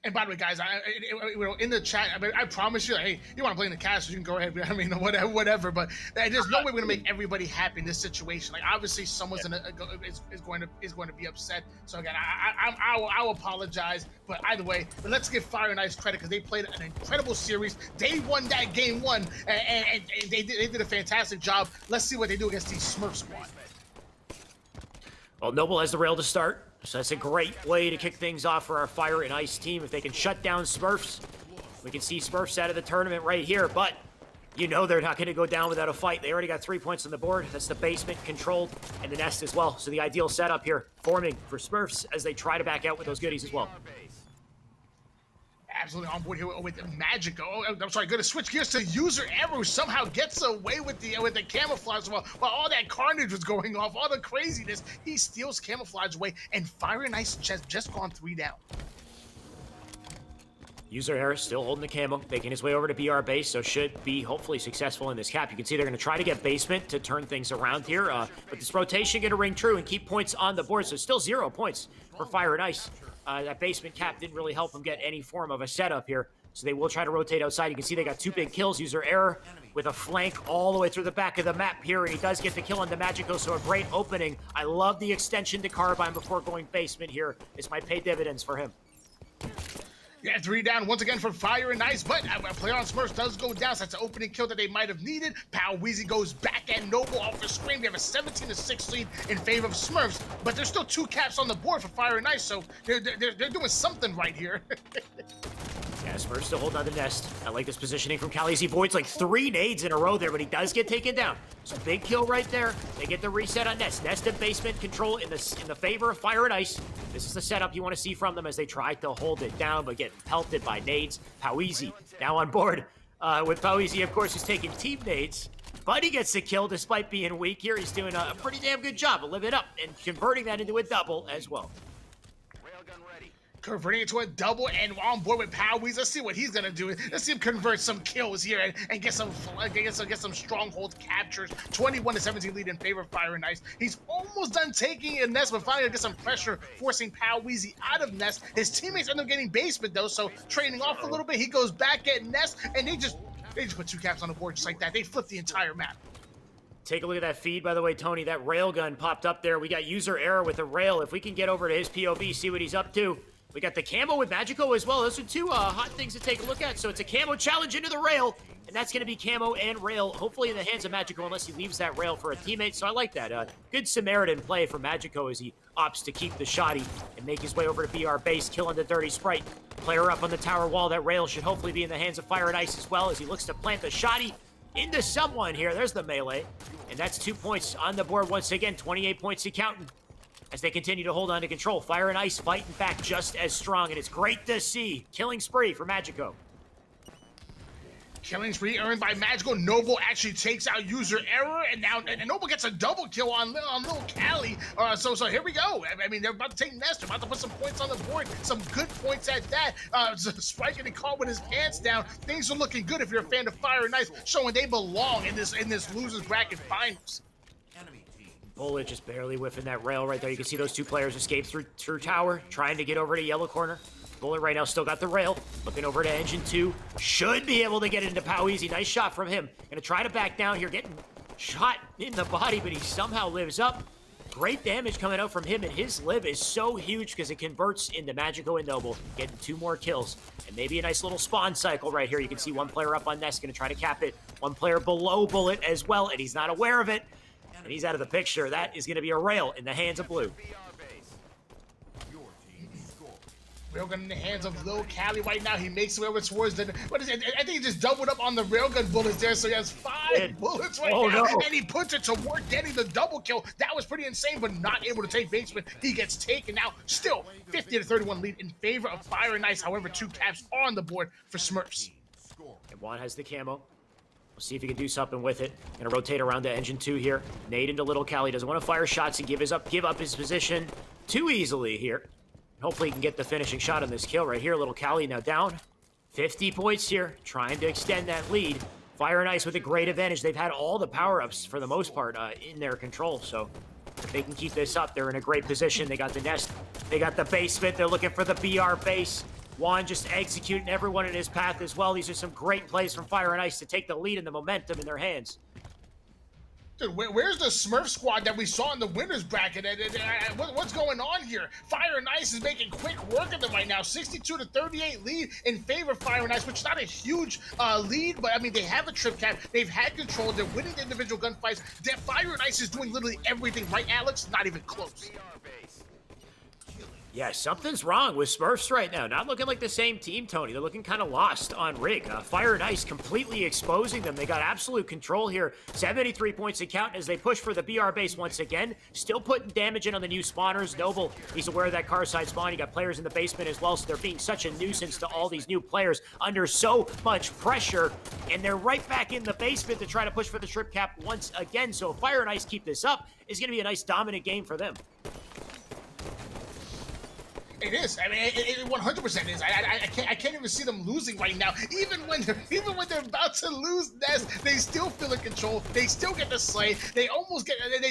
And by the way, guys, in the chat, I promise you, hey, you want to play in the cast, you can go ahead. I mean, whatever. But there's no way we're gonna make everybody happy in this situation. Like, obviously, someone's is going to be upset. So again, I'll apologize. But either way, let's give Fire and Ice credit because they played an incredible series. They won that game 1, and they did a fantastic job. Let's see what they do against the Smurf squad. Well, Noble has the rail to start. So that's a great way to kick things off for our Fire and Ice team. If they can shut down Smurfs, we can see Smurfs out of the tournament right here. But you know they're not going to go down without a fight. They already got 3 points on the board. That's the basement controlled and the nest as well. So the ideal setup here forming for Smurfs as they try to back out with those goodies as well. Absolutely on board here with Magico. Oh, I'm sorry, going to switch gears to User Error, who somehow gets away with the camouflage while all that carnage was going off, all the craziness. He steals camouflage away, and Fire and Ice just gone 3 down. User Error still holding the camo, making his way over to BR base, so should be hopefully successful in this cap. You can see they're going to try to get basement to turn things around here, but this rotation going to ring true and keep points on the board, so still 0 points for Fire and Ice. That basement cap didn't really help them get any form of a setup here, so they will try to rotate outside. You can see they got 2 big kills. User Error with a flank all the way through the back of the map here, and he does get the kill on the Magico, so a great opening. I love the extension to Carbine before going basement here. This might pay dividends for him. Yeah, 3 down once again for Fire and Ice, but a player on Smurfs does go down, so that's an opening kill that they might have needed. Poweezy goes back at Noble off the screen. We have a 17-6 lead in favor of Smurfs, but there's still 2 caps on the board for Fire and Ice, so they're doing something right here. Yeah, Smurfs still hold on the nest. I like this positioning from Cali. He avoids like 3 nades in a row there, but he does get taken down. So big kill right there. They get the reset on nest. Nest and basement control in the favor of Fire and Ice. This is the setup you want to see from them as they try to hold it down, but get pelted by nades. Paueasy now on board. With Paueasy, of course, who's taking team nades. But he gets the kill despite being weak here. He's doing a pretty damn good job of living up and converting that into a double as well. Converting it to a double and on board with Paueasy. Let's see what he's gonna do. Let's see him convert some kills here and get some stronghold captures. 21-17 lead in favor of Fire and Ice. He's almost done taking a nest, but finally get some pressure, forcing Paueasy out of nest. His teammates end up getting basement though, so trading off a little bit. He goes back at nest, and they just put 2 caps on the board just like that. They flip the entire map. Take a look at that feed, by the way, Tony. That railgun popped up there. We got user error with a rail. If we can get over to his POV, see what he's up to. We got the camo with Magico as well. Those are 2 hot things to take a look at. So it's a camo challenge into the rail, and that's going to be camo and rail, hopefully in the hands of Magico, unless he leaves that rail for a teammate. So I like that. Good Samaritan play for Magico as he opts to keep the shoddy and make his way over to BR base, killing the Dirty Sprite. Player up on the tower wall. That rail should hopefully be in the hands of Fire and Ice as well as he looks to plant the shoddy into someone here. There's the melee. And that's 2 points on the board once again. 28 points to counting as they continue to hold on to control. Fire and Ice fighting back just as strong, and it's great to see. Killing spree for Magico. Killing spree earned by Magical. Noble actually takes out user error, and now Noble gets a double kill on little Cali. So here we go. I mean, they're about to take nest. They're about to put some points on the board. Some good points at that. Sprite getting caught with his pants down. Things are looking good if you're a fan of Fire and Ice, showing they belong in this losers bracket finals. Bullet just barely whiffing that rail right there. You can see those 2 players escape through tower, trying to get over to yellow corner. Bullet right now still got the rail. Looking over to engine 2. Should be able to get it into Paueasy. Nice shot from him. Gonna try to back down here. Getting shot in the body, but he somehow lives up. Great damage coming out from him, and his live is so huge because it converts into Magico and Noble. Getting 2 more kills. And maybe a nice little spawn cycle right here. You can see 1 player up on nest. Gonna try to cap it. 1 player below Bullet as well, and he's not aware of it. And he's out of the picture. That is going to be a rail in the hands of blue. Railgun in the hands of Lil Cali right now. He makes way over towards the... What is it? I think he just doubled up on the railgun bullets there, so he has 5 bullets right now. No. And he puts it to work, getting the double kill. That was pretty insane, but not able to take basement. He gets taken now. Still, 50-31 lead in favor of Fire and Ice. However, 2 caps on the board for Smurfs. And Juan has the camo. We'll see if he can do something with it. Gonna rotate around to engine 2 here. Nade into little Cali. Doesn't want to fire shots and give up his position too easily here. Hopefully he can get the finishing shot on this kill right here. Little Cali now down. 50 points here. Trying to extend that lead. Fire and Ice with a great advantage. They've had all the power-ups for the most part in their control. So if they can keep this up, they're in a great position. They got the nest. They got the basement. They're looking for the BR base. Juan just executing everyone in his path as well. These are some great plays from Fire and Ice to take the lead and the momentum in their hands. Dude, where's the Smurf squad that we saw in the winners bracket? What's going on here? Fire and Ice is making quick work of them right now. 62-38 lead in favor of Fire and Ice, which is not a huge lead, but I mean, they have a trip cap. They've had control. They're winning the individual gunfights. Fire and Ice is doing literally everything, right, Alex? Not even close. Yeah, something's wrong with Smurfs right now. Not looking like the same team, Tony. They're looking kind of lost on rig. Fire and Ice completely exposing them. They got absolute control here. 73 points to count as they push for the BR base once again. Still putting damage in on the new spawners. Noble, he's aware of that car side spawn. You got players in the basement as well, so they're being such a nuisance to all these new players under so much pressure. And they're right back in the basement to try to push for the trip cap once again. So if Fire and Ice keep this up, it's going to be a nice dominant game for them. It is. I mean, it 100% is. I can't even see them losing right now. Even when they're about to lose nest, they still feel in control. They still get the slay. They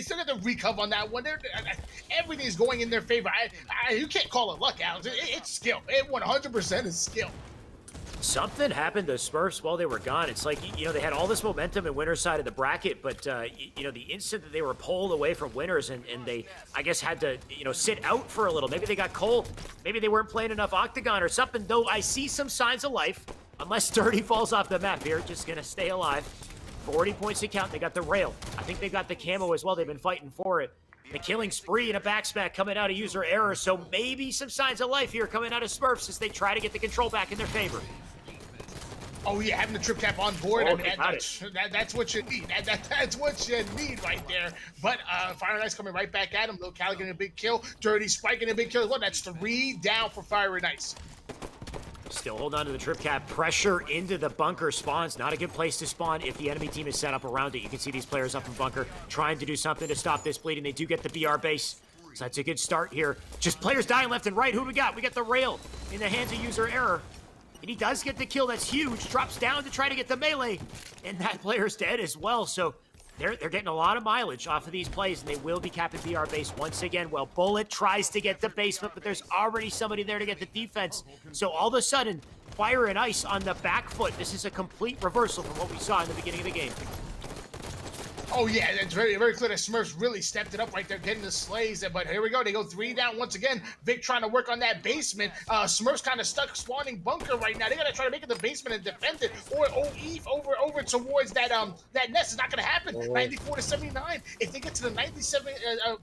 still get the recover on that one. Everything's going in their favor. You can't call it luck, Alex. It's skill. It 100% is skill. Something happened to Smurfs while they were gone. It's like, you know, they had all this momentum in winner's side of the bracket, but, you know, the instant that they were pulled away from winners and they, I guess, had to, you know, sit out for a little. Maybe they got cold. Maybe they weren't playing enough Octagon or something, though I see some signs of life. Unless Dirty falls off the map here, just going to stay alive. 40 points to count. They got the rail. I think they got the camo as well. They've been fighting for it. The killing spree and a backsmack coming out of user error, so maybe some signs of life here coming out of Smurfs as they try to get the control back in their favor. Oh yeah, having the trip cap on board, Oh, I mean, that's what you need. That's what you need right there. But Fire and Ice coming right back at him. Lil Cali getting a big kill. Dirty Spike getting a big kill as well. That's 3 down for Fire and Ice. Still hold on to the trip cap. Pressure into the bunker spawns. Not a good place to spawn if the enemy team is set up around it. You can see these players up in bunker trying to do something to stop this bleeding. They do get the BR base. So that's a good start here. Just players dying left and right. Who do we got? We got the rail in the hands of user error. And he does get the kill. That's huge. Drops down to try to get the melee. And that player's dead as well. So they're getting a lot of mileage off of these plays, and they will be capping BR base once again. Well, Bullet tries to get the basement, but there's already somebody there to get the defense. So all of a sudden, Fire and Ice on the back foot. This is a complete reversal from what we saw in the beginning of the game. Oh yeah, it's very, very clear that Smurfs really stepped it up right there, getting the slays. But here we go, they go 3 down once again. Vic trying to work on that basement. Smurfs kind of stuck spawning bunker right now. They gotta try to make it the basement and defend it, or Eve over towards that that nest. Is not gonna happen. 94-79. If they get to the 97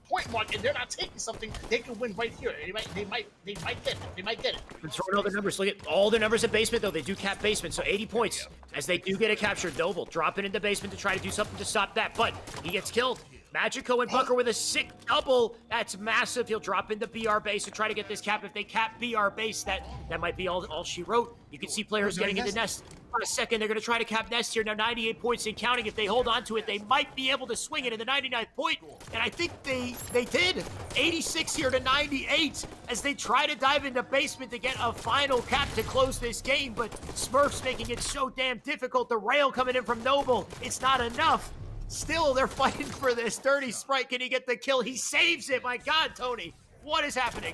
point mark and they're not taking something, they can win right here. They might get it. They might get it. I'm throwing all the numbers. Look at all the numbers at basement though. They do cap basement, so 80 points as they do get it captured. Noble dropping into basement to try to do something to stop that. But he gets killed. Magico and Bunker with a sick double. That's massive. He'll drop into BR base to try to get this cap. If they cap BR base, that might be all she wrote. You can see players getting into nest. For a second, they're going to try to cap nest here. Now 98 points and counting. If they hold on to it, they might be able to swing it in the 99th point. And I think they did. 86 here to 98 as they try to dive into basement to get a final cap to close this game. But Smurfs making it so damn difficult. The rail coming in from Noble. It's not enough. Still, they're fighting for this. Dirty Sprite, can he get the kill? He saves it. My God, Tony, what is happening?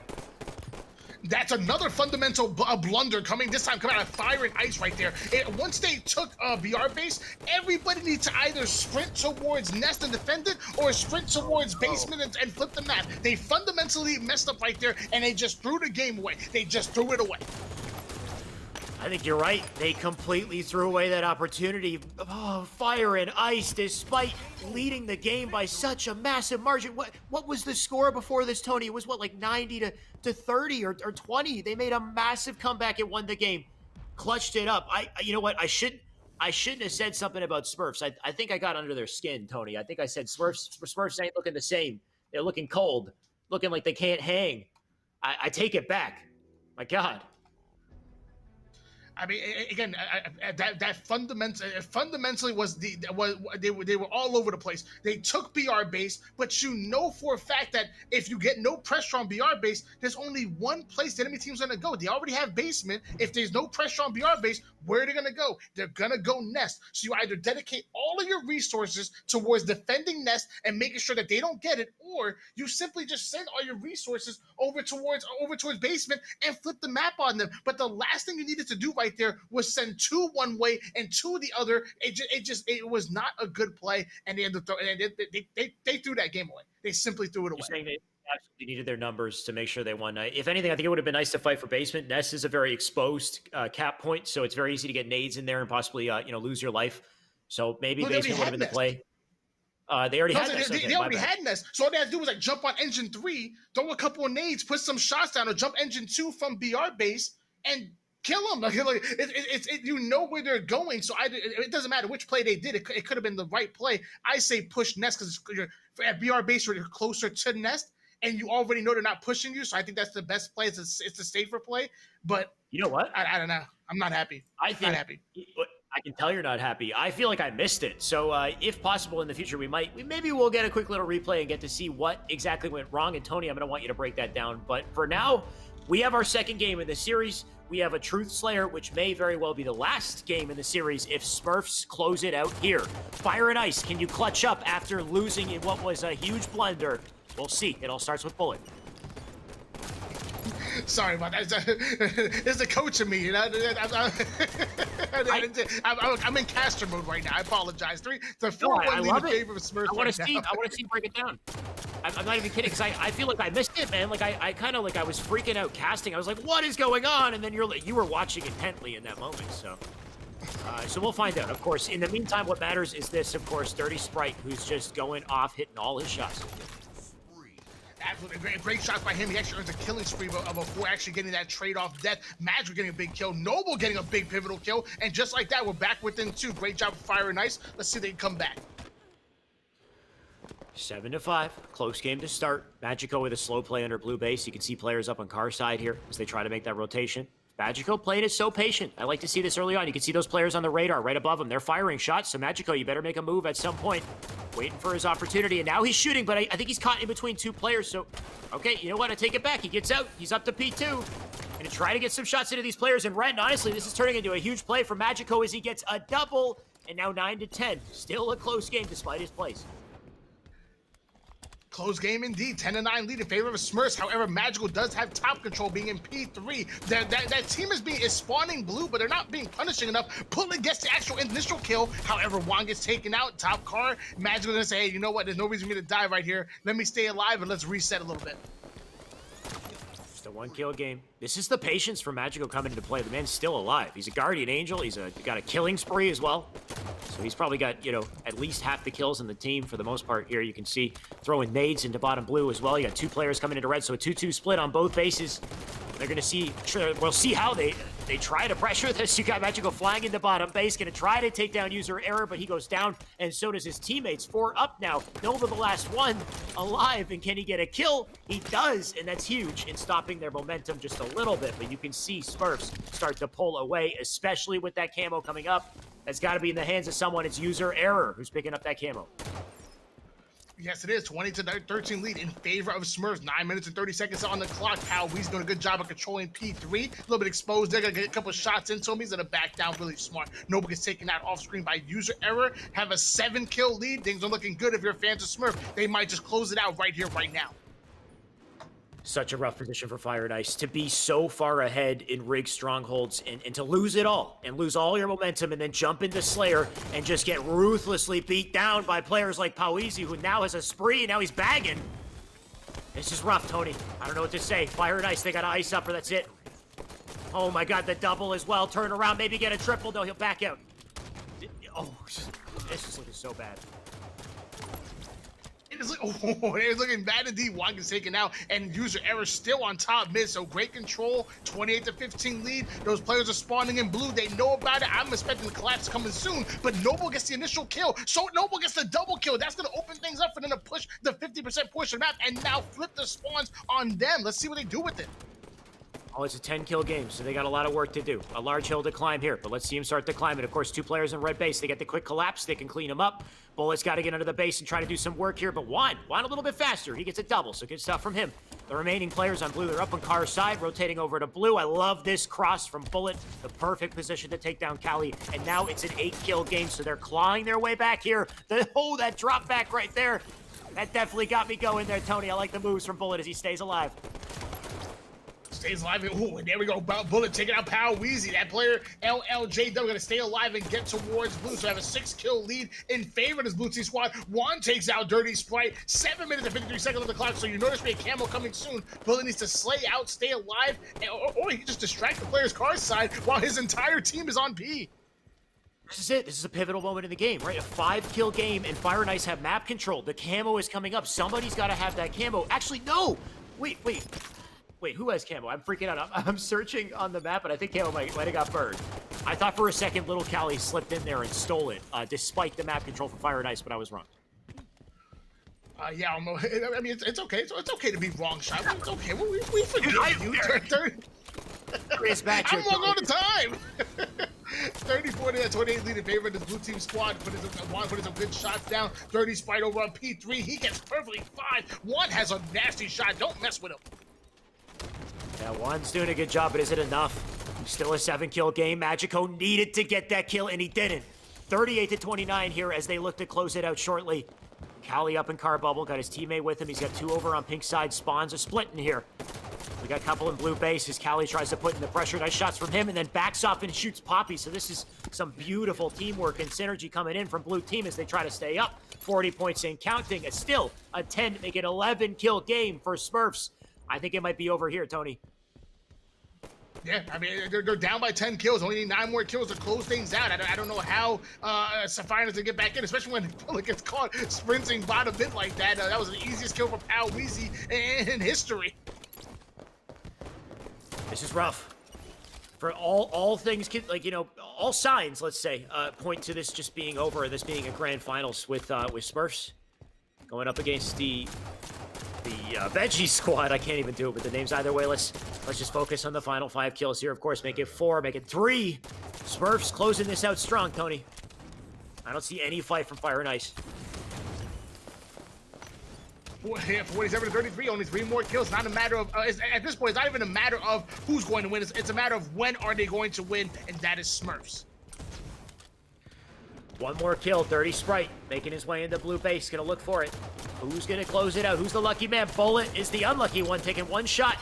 That's another fundamental blunder coming out of Fire and Ice right there. Once they took BR base, everybody needs to either sprint towards nest and defend it, or sprint towards basement and flip the map. They fundamentally messed up right there, and they just threw the game away. They just threw it away. I think you're right. They completely threw away that opportunity. Oh, Fire and Ice, despite leading the game by such a massive margin. What was the score before this, Tony? It was what, like 90 to 30 or 20? They made a massive comeback and won the game. Clutched it up. You know what? I shouldn't have said something about Smurfs. I think I got under their skin, Tony. I think I said Smurfs ain't looking the same. They're looking cold, looking like they can't hang. I take it back. My God. I mean, again, that fundamentally was they were all over the place. They took BR base, but you know for a fact that if you get no pressure on BR base, there's only one place the enemy team's gonna go. They already have basement. If there's no pressure on BR base, where are they gonna go? They're gonna go nest. So you either dedicate all of your resources towards defending nest and making sure that they don't get it, or you simply just send all your resources over towards basement and flip the map on them. But the last thing you needed to do right there was send 2 one way and 2 the other. It was not a good play, and they ended up they threw that game away. They simply threw it away. You're saying they absolutely needed their numbers to make sure they won. If anything, I think it would have been nice to fight for basement. Nest is a very exposed cap point, so it's very easy to get nades in there and possibly lose your life. So maybe basement would have been the play. They already had Nest. They already had Nest. So all they had to do was like jump on engine 3, throw a couple of nades, put some shots down, or jump engine 2 from BR base and kill them. You know where they're going. So it doesn't matter which play they did. It could have been the right play. I say push Nest because at BR base you're closer to Nest, and you already know they're not pushing you. So I think that's the best play. It's a safer play. But you know what? I don't know. I'm not happy. I'm not happy. I can tell you're not happy. I feel like I missed it. So if possible in the future, maybe we'll get a quick little replay and get to see what exactly went wrong. And Tony, I'm going to want you to break that down. But for now, we have our second game in the series. We have a Truth Slayer, which may very well be the last game in the series if Smurfs close it out here. Fire and Ice, can you clutch up after losing in what was a huge blunder? We'll see. It all starts with Bullet. Sorry about that. It's the coach of me, you know. I'm in caster mode right now. I apologize. The 4-1 lead in favor of Smurfs. I want to see break it down. I'm not even kidding, because I feel like I missed it, man. Like I kind of I was freaking out casting. I was like, what is going on? And then you were watching intently in that moment. So we'll find out. Of course, in the meantime, what matters is this, of course, Dirty Sprite, who's just going off, hitting all his shots. Absolutely. Great shots by him. He actually earns a killing spree before actually getting that trade-off death. Magic getting a big kill. Noble getting a big pivotal kill. And just like that, we're back within 2. Great job of Fire and Ice. Let's see if they can come back. 7-5, close game to start. Magico with a slow play under blue base. You can see players up on car side here as they try to make that rotation. Magico playing it so patient. I like to see this early on. You can see those players on the radar right above him. They're firing shots, so Magico, you better make a move at some point. Waiting for his opportunity, and now he's shooting, but I think he's caught in between 2 players, so... Okay, you know what? I take it back. He gets out. He's up to P2. Gonna try to get some shots into these players, and Ren, honestly, this is turning into a huge play for Magico as he gets a double, and now 9-10. Still a close game despite his plays. Close game indeed. 10-9 lead in favor of Smurfs. However, Magical does have top control, being in P3. That team is spawning blue, but they're not being punishing enough. Pulling gets the actual initial kill. However, Juan gets taken out. Top car. Magical gonna say, hey, you know what? There's no reason for me to die right here. Let me stay alive and let's reset a little bit. Just a 1-kill game. This is the patience for Magico coming into play. The man's still alive. He's a guardian angel. He's got a killing spree as well. So he's probably got, you know, at least half the kills in the team for the most part here. You can see throwing nades into bottom blue as well. You got 2 players coming into red, so a 2-2 split on both bases. They're going to see, we'll see how they try to pressure this. You got Magico flying into bottom base, going to try to take down user error, but he goes down, and so does his teammates. 4 up now. Nova, the last one, alive, and can he get a kill? He does, and that's huge in stopping their momentum just a little bit, but you can see Smurfs start to pull away, especially with that camo coming up. That's got to be in the hands of someone. It's user error who's picking up that camo. Yes, it is. 20-13 lead in favor of Smurfs. 9 minutes and 30 seconds on the clock. Pal Wee's doing a good job of controlling P3. A little bit exposed. They're going to get a couple shots into him. He's going to back down really smart. Noble gets taken out off screen by user error. Have a 7-kill lead. Things are looking good if you're fans of Smurf. They might just close it out right here, right now. Such a rough position for Fire and Ice to be so far ahead in Rig strongholds and to lose it all and lose all your momentum and then jump into Slayer and just get ruthlessly beat down by players like Pauizi, who now has a spree and now he's bagging. This is rough, Tony. I don't know what to say. Fire and Ice, they got to ice up or that's it. Oh my God, the double as well. Turn around, maybe get a triple. No, he'll back out. Oh, this is looking so bad. They're looking bad indeed. Juan gets taken out, and user error still on top mid. So great control, 28-15 lead. Those players are spawning in blue. They know about it. I'm expecting the collapse coming soon, but Noble gets the initial kill. So Noble gets the double kill. That's going to open things up for them to push the 50% portion map and now flip the spawns on them. Let's see what they do with it. Oh, it's a 10-kill game, so they got a lot of work to do. A large hill to climb here, but let's see him start to climb it. Of course, 2 players in red base. They get the quick collapse. They can clean him up. Bullet's got to get under the base and try to do some work here, but Juan a little bit faster. He gets a double, so good stuff from him. The remaining players on blue, they're up on Car's side, rotating over to blue. I love this cross from Bullet. The perfect position to take down Kali, and now it's an 8-kill game, so they're clawing their way back here. That drop back right there. That definitely got me going there, Tony. I like the moves from Bullet as he stays alive. Stays alive. Ooh, and there we go. Bullet taking out Power Weezy. That player, LLJW, going to stay alive and get towards blue. So have a 6-kill lead in favor of this blue team squad. Juan takes out Dirty Sprite. 7 minutes and 53 seconds on the clock. So you notice me a camo coming soon. Bullet needs to slay out, stay alive, or he can just distract the player's car side while his entire team is on P. This is it. This is a pivotal moment in the game, right? A 5-kill game, and Fire and Ice have map control. The camo is coming up. Somebody's got to have that camo. Actually, no! Wait, who has camo? I'm freaking out. I'm searching on the map, and I think camo might have got burned. I thought for a second Little Cali slipped in there and stole it, despite the map control for Fire and Ice, but I was wrong. Yeah, I mean, it's okay. It's okay to be wrong, Shot. It's okay. We forgive you. Chris Batcher. I'm wrong all the time. 30-40, that 28 lead in favor of this blue team squad. Juan putting some good shots down. Dirty Sprite over on P3. He gets perfectly 5. Juan has a nasty shot. Don't mess with him. Yeah, Juan's doing a good job, but is it enough? Still a 7-kill game. Magico needed to get that kill, and he didn't. 38-29 here as they look to close it out shortly. Kali up in car bubble, got his teammate with him. He's got 2 over on pink side. Spawns are splitting here. We got a couple in blue base as Kali tries to put in the pressure. Nice shots from him, and then backs off and shoots Poppy. So this is some beautiful teamwork and synergy coming in from blue team as they try to stay up. 40 points in counting. It's still a 10 to make it 11-kill game for Smurfs. I think it might be over here, Tony. Yeah, I mean, they're down by 10 kills. Only need 9 more kills to close things out. I don't know how Sapphire to get back in, especially when Bullet gets caught sprinting by the mid like that. That was the easiest kill for Pal Weezy in history. This is rough. For all things, like, you know, all signs, let's say, point to this just being over, this being a grand finals with Smurfs going up against the Veggie squad. I can't even do it with the names either way. Let's just focus on the final 5 kills here. Of course, make it 4, make it 3. Smurfs closing this out strong, Tony. I don't see any fight from Fire and Ice. 47 to 33, only 3 more kills. Not a matter of at this point. It's not even a matter of who's going to win. It's a matter of when are they going to win, and that is Smurfs. 1 more kill. Dirty Sprite making his way into blue base. Gonna look for it. Who's gonna close it out? Who's the lucky man? Bullet is the unlucky one, taking 1 shot.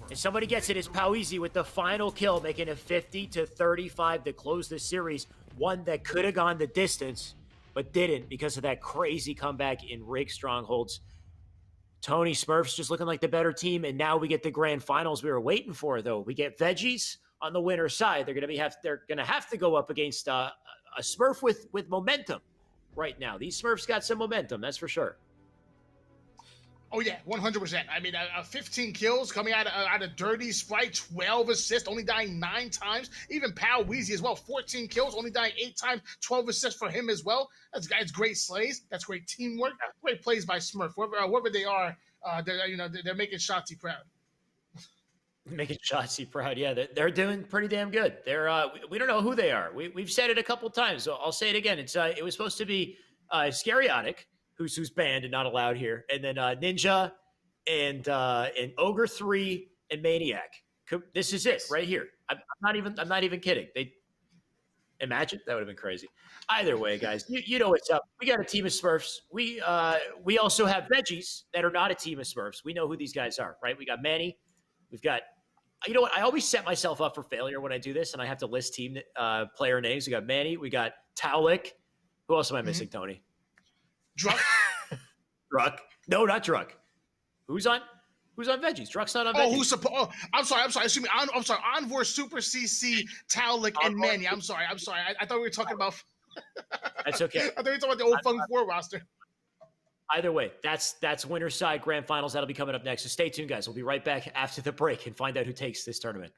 And somebody gets it. It's Poweezy with the final kill, making it 50 to 35 to close this series. One that could have gone the distance, but didn't because of that crazy comeback in Rig Strongholds. Tony, Smurfs just looking like the better team, and now we get the grand finals we were waiting for. Though we get Veggies on the winner's side. They're gonna have to go up against a Smurf with momentum right now. These Smurfs got some momentum, that's for sure. Oh yeah, 100%. I mean, 15 kills coming out of Dirty Sprite, 12 assists, only dying 9 times. Even Pal Weezy as well, 14 kills, only dying 8 times, 12 assists for him as well. That's great slays. That's great teamwork. Great plays by Smurf. Whoever they are, they're making Shotzi proud. Making Shotzi proud, yeah. They're doing pretty damn good. They're we don't know who they are. We've said it a couple times, so I'll say it again. It was supposed to be Scariotic, who's banned and not allowed here, and then Ninja and Ogre 3 and Maniac. This is it right here. I'm not even kidding. They imagine that would have been crazy. Either way, guys, you know what's up. We got a team of Smurfs. We also have Veggies that are not a team of Smurfs. We know who these guys are, right? We got Manny. We've got, you know what? I always set myself up for failure when I do this, and I have to list team player names. We got Manny. We got Taulik. Who else am I missing, Tony? Druck. Druck. No, not Druck. Who's on Veggies? Druck's not on Veggies. I'm sorry. Excuse me. I'm sorry. Envor, Super CC, Taulik, and Manny. I'm sorry. I thought we were talking about. That's okay. I thought we were talking about the old Funk 4 roster. Either way, that's winner's side grand finals. That'll be coming up next. So stay tuned, guys. We'll be right back after the break and find out who takes this tournament.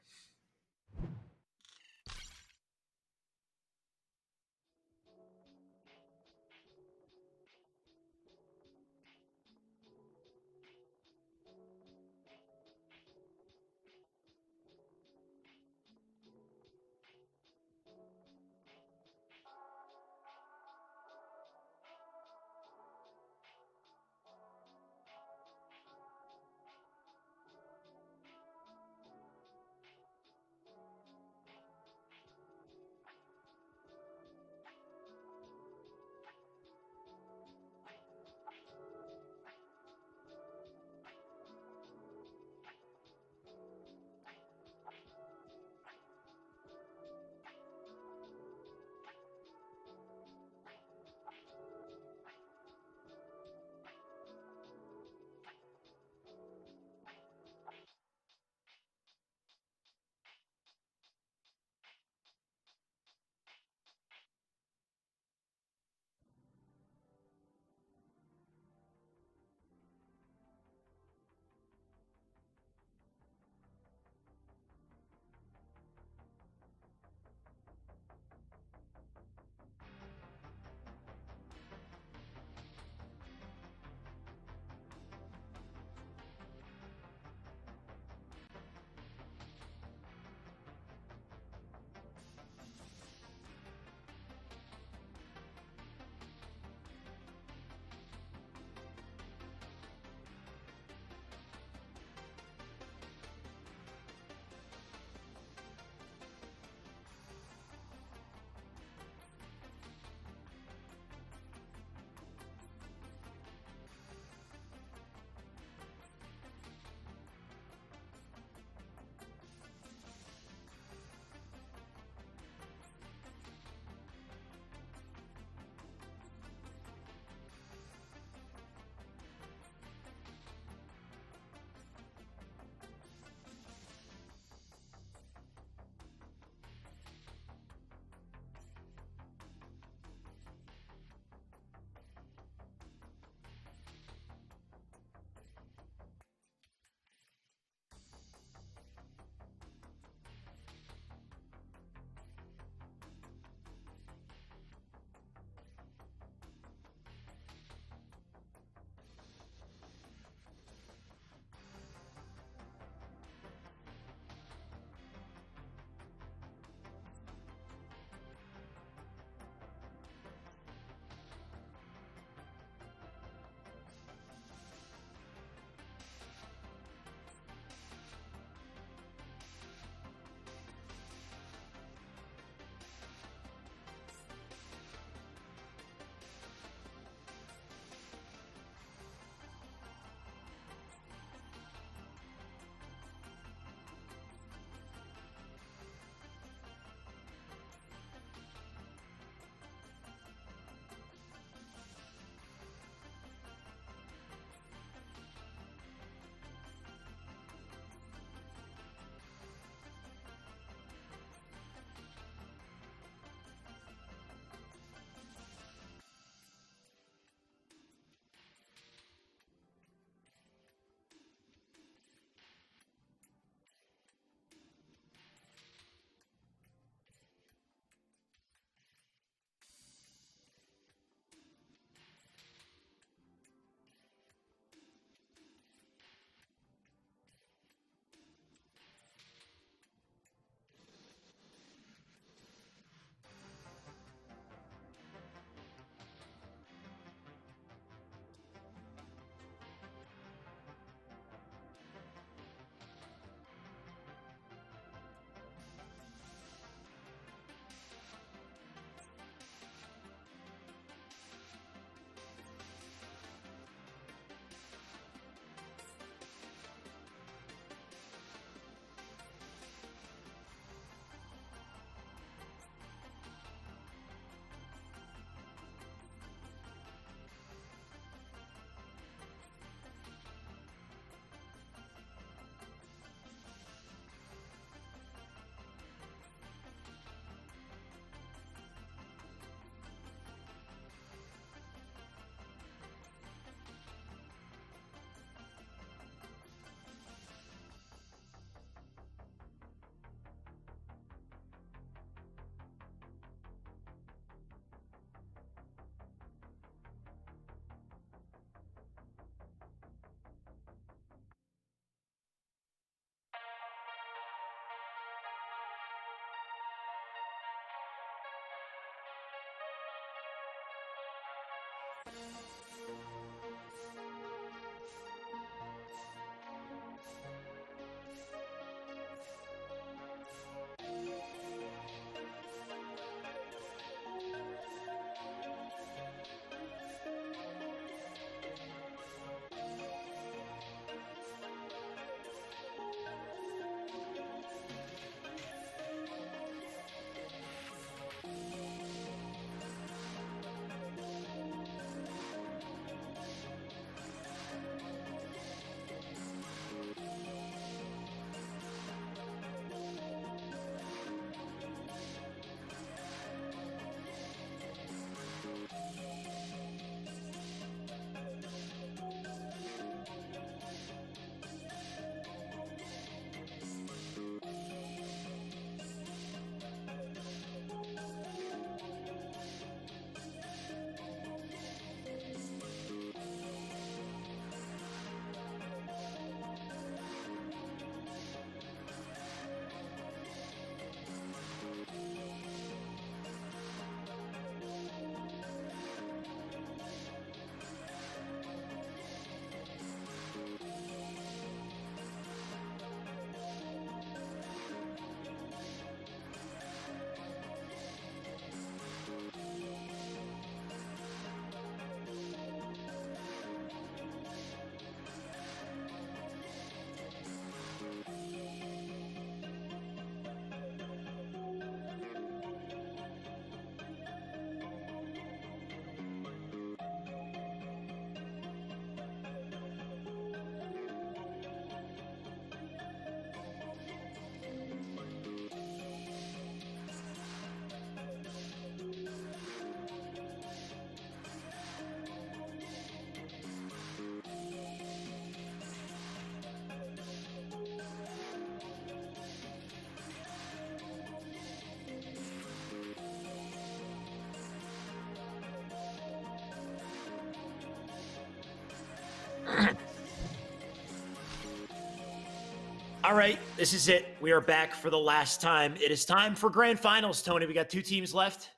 All right, this is it. We are back for the last time. It is time for grand finals, Tony. We got 2 teams left,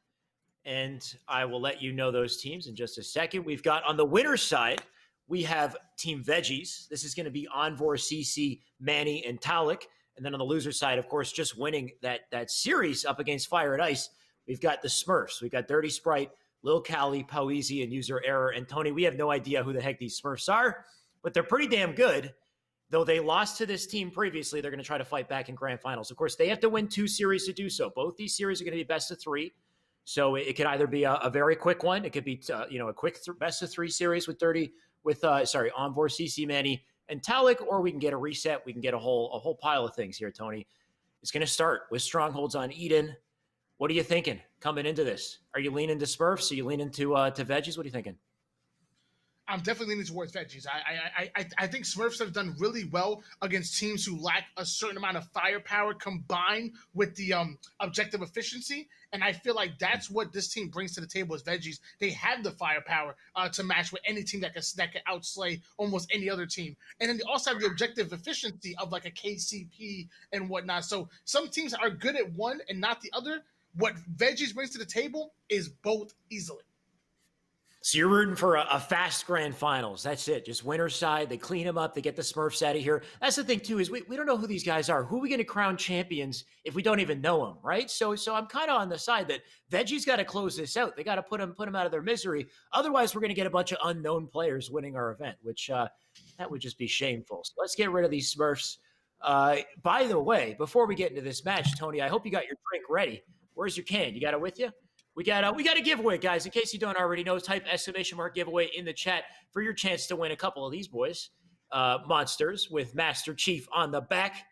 and I will let you know those teams in just a second. We've got on the winner's side, we have Team Veggies. This is going to be Envor, CC, Manny, and Talik. And then on the loser side, of course, just winning that series up against Fire and Ice, we've got the Smurfs. We've got Dirty Sprite, Lil Cali, Poeasy, and User Error. And Tony, we have no idea who the heck these Smurfs are, but they're pretty damn good. Though they lost to this team previously, they're going to try to fight back in grand finals. Of course, they have to win 2 series to do so. Both these series are going to be best of 3. So it could either be a very quick one. It could be a quick best of 3 series with Envor, CC, Manny, and Talik, or we can get a reset. We can get a whole pile of things here, Tony. It's going to start with Strongholds on Eden. What are you thinking coming into this? Are you leaning to Smurfs? Are you leaning to Veggies? What are you thinking? I'm definitely leaning towards Veggies. I think Smurfs have done really well against teams who lack a certain amount of firepower combined with the objective efficiency. And I feel like that's what this team brings to the table as Veggies. They have the firepower to match with any team that can outslay almost any other team. And then they also have the objective efficiency of like a KCP and whatnot. So some teams are good at one and not the other. What Veggies brings to the table is both easily. So you're rooting for a fast grand finals. That's it. Just winner's side. They clean them up. They get the Smurfs out of here. That's the thing, too, is we don't know who these guys are. Who are we going to crown champions if we don't even know them, right? So I'm kind of on the side that Veggie's got to close this out. They got to put them out of their misery. Otherwise, we're going to get a bunch of unknown players winning our event, which that would just be shameful. So let's get rid of these Smurfs. By the way, before we get into this match, Tony, I hope you got your drink ready. Where's your can? You got it with you? We got a giveaway, guys. In case you don't already know, type ! giveaway in the chat for your chance to win a couple of these boys. Monsters with Master Chief on the back.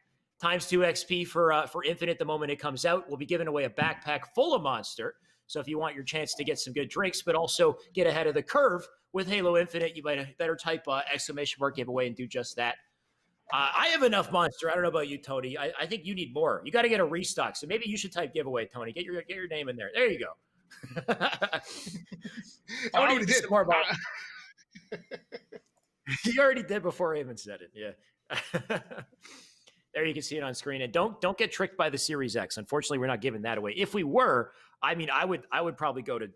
Times 2 XP for Infinite the moment it comes out. We'll be giving away a backpack full of Monster. So if you want your chance to get some good drinks, but also get ahead of the curve with Halo Infinite, you might better type ! giveaway and do just that. I have enough Monster. I don't know about you, Tony. I think you need more. You got to get a restock. So maybe you should type giveaway, Tony. Get your name in there. There you go. I already did. More about You already did before I even said it. Yeah. There you can see it on screen. And don't get tricked by the Series X. Unfortunately, we're not giving that away. If we were, I mean, I would probably go to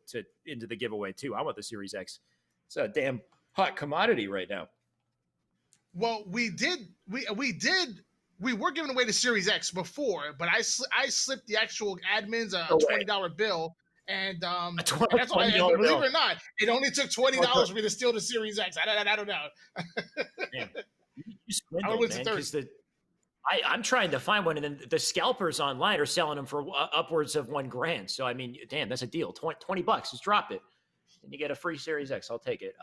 into the giveaway too. I want the Series X. It's a damn hot commodity right now. Well, we were giving away the Series X before, but I slipped the actual admins a $20 bill, and that's all. And believe it or not, it only took $20 for me to steal the Series X. I don't know. Damn. You swindled, man, because I'm trying to find one, and then the scalpers online are selling them for upwards of $1,000. So I mean, damn, that's a deal. $20, just drop it, and you get a free Series X. I'll take it.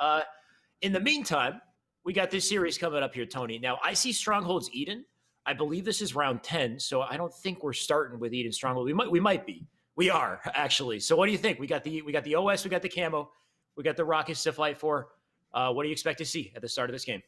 In the meantime, we got this series coming up here, Tony. Now I see Strongholds Eden. I believe this is round 10, so I don't think we're starting with Eden Stronghold. We might be. We are actually. So what do you think? We got the OS, we got the camo, we got the rockets to fight for. What do you expect to see at the start of this game?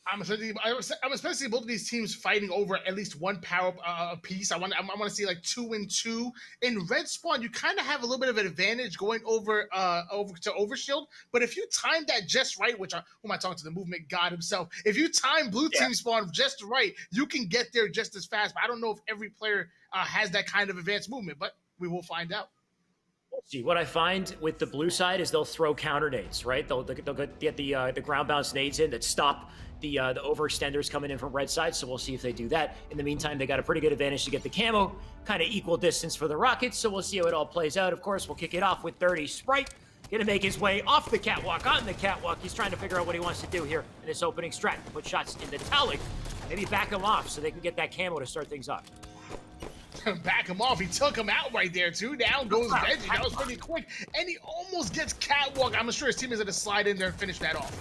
I'm especially both of these teams fighting over at least one power piece. I want to see like 2 and 2. In Red Spawn, you kind of have a little bit of an advantage going over to Overshield. But if you time that just right, who am I talking to? The movement god himself. If you time blue team spawn just right, you can get there just as fast. But I don't know if every player has that kind of advanced movement, but we will find out. See, what I find with the blue side is they'll throw counter nades, right? They'll get the ground bounce nades in that stop the overextenders coming in from red side. So we'll see if they do that. In the meantime, they got a pretty good advantage to get the camo, kind of equal distance for the rockets. So we'll see how it all plays out. Of course, we'll kick it off with Dirty Sprite. Gonna make his way off the catwalk, on the catwalk. He's trying to figure out what he wants to do here in this opening strat. Put shots into Talik, maybe back him off so they can get that camo to start things off. Back him off. He took him out right there, too. Down goes Veggie. That was pretty quick. And he almost gets catwalk. I'm sure his team is going to slide in there and finish that off.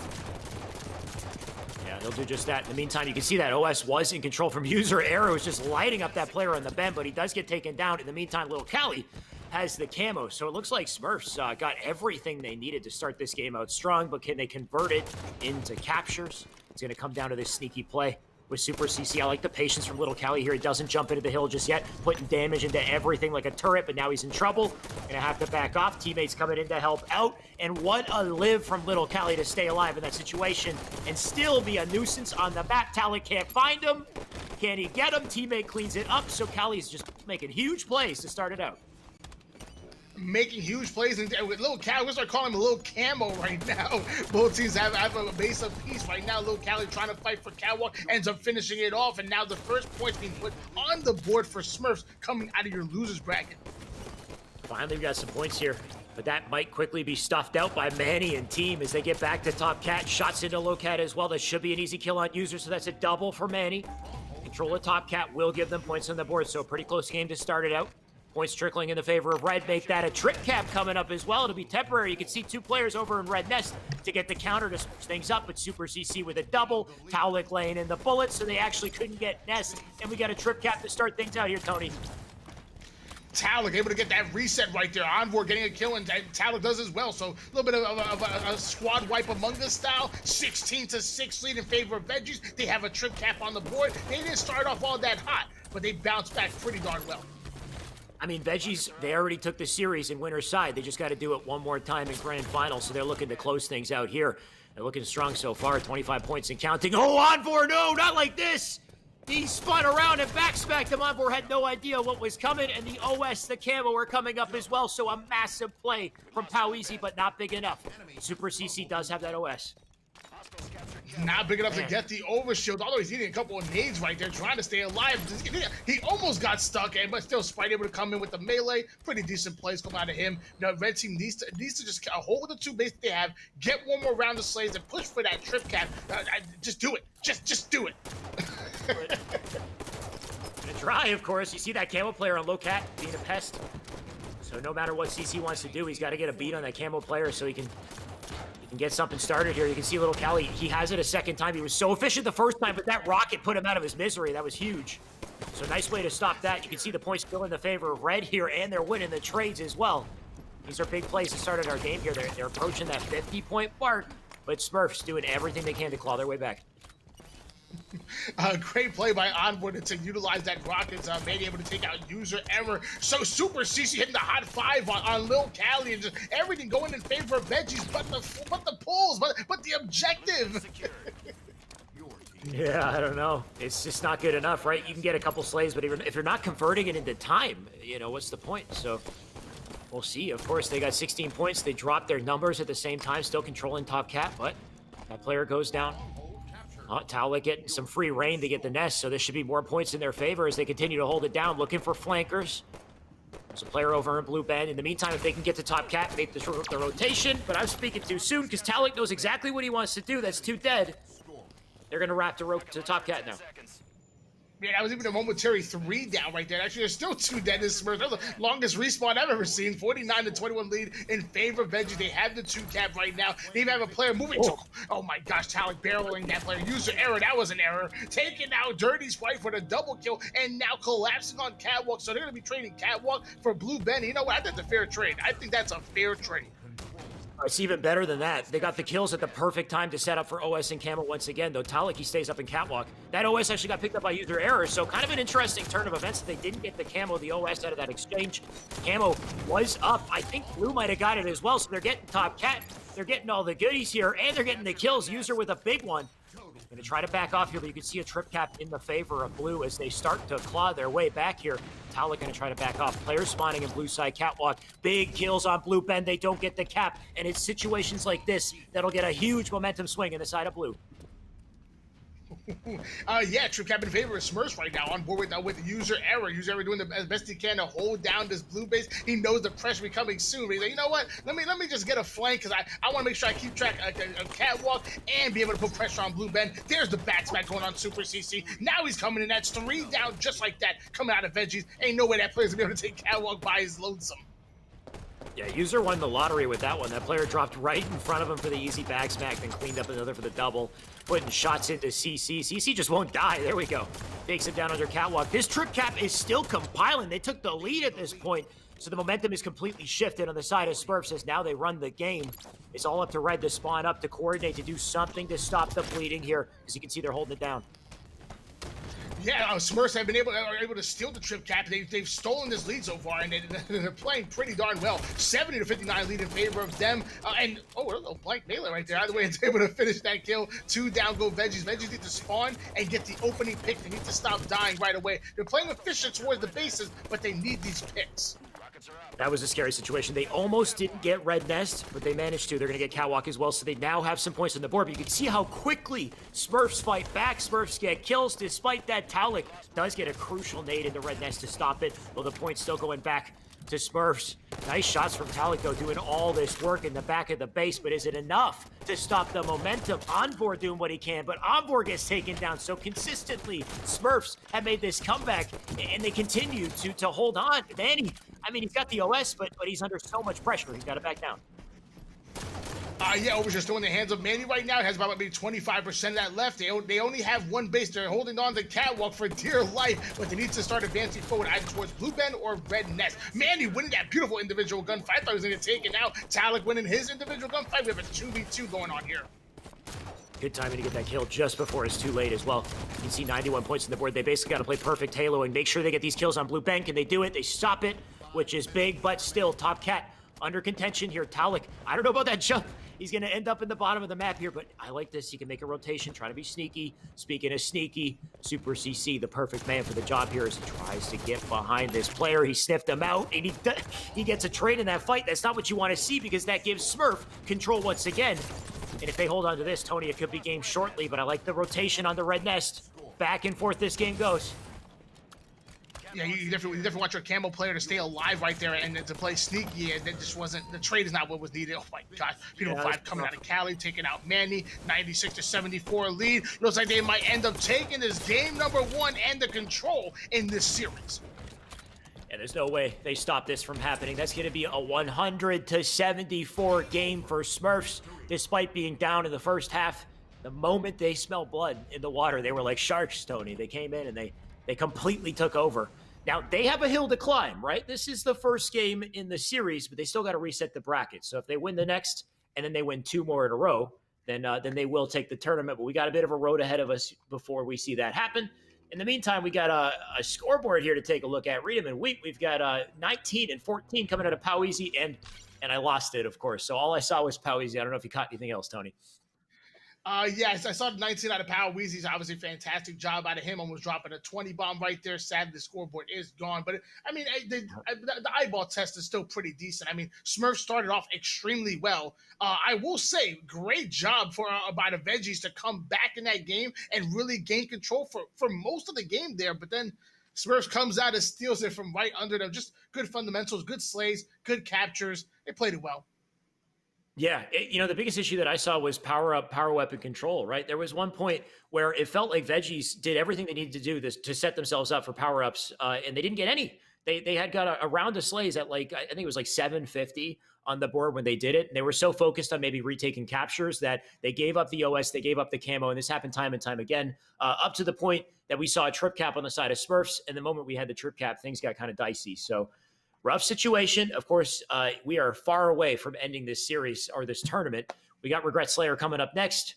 Yeah, they'll do just that. In the meantime, you can see that OS was in control from user. Arrow is just lighting up that player on the bend, but he does get taken down. In the meantime, Little Cali has the camo. So it looks like Smurfs got everything they needed to start this game out strong, but can they convert it into captures? It's going to come down to this sneaky play with Super CC. I like the patience from Little Cali here. He doesn't jump into the hill just yet, putting damage into everything like a turret, but now he's in trouble. Gonna have to back off. Teammates coming in to help out. And what a live from Little Cali to stay alive in that situation and still be a nuisance on the map. Talik can't find him. Can he get him? Teammate cleans it up, so Cali's just making huge plays to start it out. Making huge plays, and with Little Cali, we start calling him a little camo right now. Both teams have a base of peace right now. Little Cali trying to fight for catwalk, ends up finishing it off, and now the first points being put on the board for Smurfs coming out of your losers bracket. Finally, we got some points here, but that might quickly be stuffed out by Manny and team as they get back to Top Cat. Shots into Low Cat as well. That should be an easy kill on user, so that's a double for Manny. Control of Top Cat will give them points on the board, so a pretty close game to start it out. Points trickling in the favor of red. Make that a trip cap coming up as well. It'll be temporary. You can see 2 players over in red nest to get the counter to switch things up, but Super CC with a double. Talik laying in the bullet, so they actually couldn't get nest. And we got a trip cap to start things out here, Tony. Talik able to get that reset right there. Envor getting a kill, and Talik does as well. So a little bit of a squad wipe Among Us style. 16-6 lead in favor of Veggies. They have a trip cap on the board. They didn't start off all that hot, but they bounced back pretty darn well. I mean, Veggies, they already took the series in winner's side. They just got to do it one more time in grand final, so they're looking to close things out here. They're looking strong so far, 25 points and counting. Oh, Envor, no, not like this! He spun around and backsmacked him. Envor had no idea what was coming, and the OS, the camo, are coming up as well, so a massive play from Pow Easy, but not big enough. Super CC does have that OS. Not big enough to get the overshield, although he's eating a couple of nades right there, trying to stay alive. He almost got stuck, but still Sprite able to come in with the melee. Pretty decent plays come out of him. Now, red team needs to just hold the 2 bases they have, get one more round of slays, and push for that trip cap. Just do it. Just do it. Gonna try, of course. You see that camo player on Low Cat being a pest. So no matter what CC wants to do, he's got to get a beat on that camo player so he can get something started here. You can see Little Cali, he has it a second time. He was so efficient the first time, but that rocket put him out of his misery. That was huge. So nice way to stop that. You can see the points still in the favor of red here, and they're winning the trades as well. These are big plays to start our game here. They're approaching that 50-point mark, but Smurfs doing everything they can to claw their way back. Great play by Envor to utilize that rockets, maybe able to take out user error. So Super CC hitting the hot 5 on Lil Cali, and just everything going in favor of Veggies, but the pulls, but the objective. Yeah, I don't know. It's just not good enough, right? You can get a couple slays, but if you're not converting it into time, you know, what's the point? So We'll see. Of course, they got 16 points. They dropped their numbers at the same time, still controlling top cat, but that player goes down. Towlick getting some free reign to get the nest, so this should be more points in their favor as they continue to hold it down, looking for flankers. There's a player over in blue bend. In the meantime, if they can get to top cat, make the rotation, but I'm speaking too soon because Towlick knows exactly what he wants to do. That's two dead. They're going to wrap the rope to top cat now. Yeah, that was even a momentary 3 down right there. Actually, there's still 2 dead in Smurfs. That was the longest respawn I've ever seen. 49-21 lead in favor of Veggie. They have the 2 cap right now. They even have a player moving to... Oh my gosh, Towlick barreling that player. User error. That was an error. Taking out Dirty Sprite for the double kill and now collapsing on Catwalk. So they're going to be trading Catwalk for Blue Ben. You know what? I think that's a fair trade. I think that's a fair trade. It's even better than that. They got the kills at the perfect time to set up for OS and Camo once again, though Towlick, he stays up in Catwalk. That OS actually got picked up by user error, so kind of an interesting turn of events that they didn't get the Camo, the OS, out of that exchange. Camo was up. I think Blue might have got it as well, so they're getting top cat. They're getting all the goodies here, and they're getting the kills. User with a big one. Going to try to back off here, but you can see a trip cap in the favor of Blue as they start to claw their way back here. Towlick going to try to back off. Players spawning in blue side Catwalk. Big kills on Blue bend. They don't get the cap, and it's situations like this that'll get a huge momentum swing in the side of Blue. Yeah, trip cap in favor of Smurfs right now, on board with user error. User error doing the best he can to hold down this blue base. He knows the pressure be coming soon. But he's like, you know what? Let me just get a flank because I want to make sure I keep track of Catwalk and be able to put pressure on Blue bend. There's the back smack going on Super CC. Now he's coming in. That's 3 down just like that coming out of Veggies. Ain't no way that player's gonna be able to take Catwalk by his lonesome. Yeah, user won the lottery with that one. That player dropped right in front of him for the easy bag smack, then cleaned up another for the double, putting shots into CC. CC just won't die. There we go. Takes him down under Catwalk. This trip cap is still compiling. They took the lead at this point, so the momentum is completely shifted on the side of Smurfs as now they run the game. It's all up to Red to spawn up, to coordinate, to do something to stop the bleeding here, as you can see they're holding it down. Yeah, Smurfs have been able to steal the trip cap. They've stolen this lead so far, and they're playing pretty darn well. 70-59 lead in favor of them. And a little blank melee right there. Either way, it's able to finish that kill. 2 down go Veggies. Veggies need to spawn and get the opening pick. They need to stop dying right away. They're playing efficient towards the bases, but they need these picks. That was a scary situation. They almost didn't get Red Nest, but they managed to. They're going to get Catwalk as well, so they now have some points on the board. But you can see how quickly Smurfs fight back. Smurfs get kills. Despite that, Towlick does get a crucial nade into Red Nest to stop it, though the point's still going back to Smurfs. Nice shots from Towlick, though, doing all this work in the back of the base, but is it enough to stop the momentum? Envor doing what he can, but Envor gets taken down. So consistently, Smurfs have made this comeback, and they continue to hold on. Manny, I mean, he's got the OS, but he's under so much pressure. He's got to back down. Yeah, Over's just throwing the hands up. Manny right now has about maybe 25% of that left. They only have 1 base. They're holding on to Catwalk for dear life, but they need to start advancing forward either towards Blue Bend or Red Nest. Manny winning that beautiful individual gunfight. I thought he was going to get taken out. Towlick winning his individual gunfight. We have a 2v2 going on here. Good timing to get that kill just before it's too late as well. You can see 91 points on the board. They basically got to play perfect Halo and make sure they get these kills on Blue Bend. Can they do it? They stop it, which is big, but still top cat under contention here. Towlick, I don't know about that jump. He's going to end up in the bottom of the map here, but I like this. He can make a rotation, try to be sneaky. Speaking of sneaky, Super CC, the perfect man for the job here as he tries to get behind this player. He sniffed him out, and he gets a trade in that fight. That's not what you want to see because that gives Smurf control once again. And if they hold on to this, Tony, it could be game shortly, but I like the rotation on the Red Nest. Back and forth this game goes. Yeah, you definitely want your Camo player to stay alive right there and to play sneaky, and that just wasn't, the trade is not what was needed. Oh my gosh, P5 coming out of Cali, taking out Manny, 96-74 lead. Looks like they might end up taking this game number 1 and the control in this series. Yeah, there's no way they stop this from happening. That's going to be a 100-74 game for Smurfs, despite being down in the first half. The moment they smelled blood in the water, they were like sharks, Tony. They came in and they completely took over. Now, they have a hill to climb, right? This is the first game in the series, but they still got to reset the bracket. So if they win the next and then they win 2 more in a row, then they will take the tournament. But we got a bit of a road ahead of us before we see that happen. In the meantime, we got a scoreboard here to take a look at. Read them and weep. We've got 19 and 14 coming out of Pow Easy, and I lost it, of course. So all I saw was Pow Easy. I don't know if you caught anything else, Tony. Yes, I saw the 19 out of Power Weezy's obviously fantastic job out of him. Almost dropping a 20 bomb right there. Sadly, the scoreboard is gone. But I mean, the eyeball test is still pretty decent. I mean, Smurf started off extremely well. I will say, great job by the Veggies to come back in that game and really gain control for most of the game there. But then Smurfs comes out and steals it from right under them. Just good fundamentals, good slays, good captures. They played it well. Yeah, the biggest issue that I saw was power up, power weapon control, right? There was one point where it felt like Veggies did everything they needed to do to set themselves up for power ups, and they didn't get any. They had got a round of slays at I think it was 750 on the board when they did it. And they were so focused on maybe retaking captures that they gave up the OS, they gave up the camo, and this happened time and time again, up to the point that we saw a trip cap on the side of Smurfs. And the moment we had the trip cap, things got kind of dicey. So rough situation. Of course, we are far away from ending this series or this tournament. We got Regret Slayer coming up next.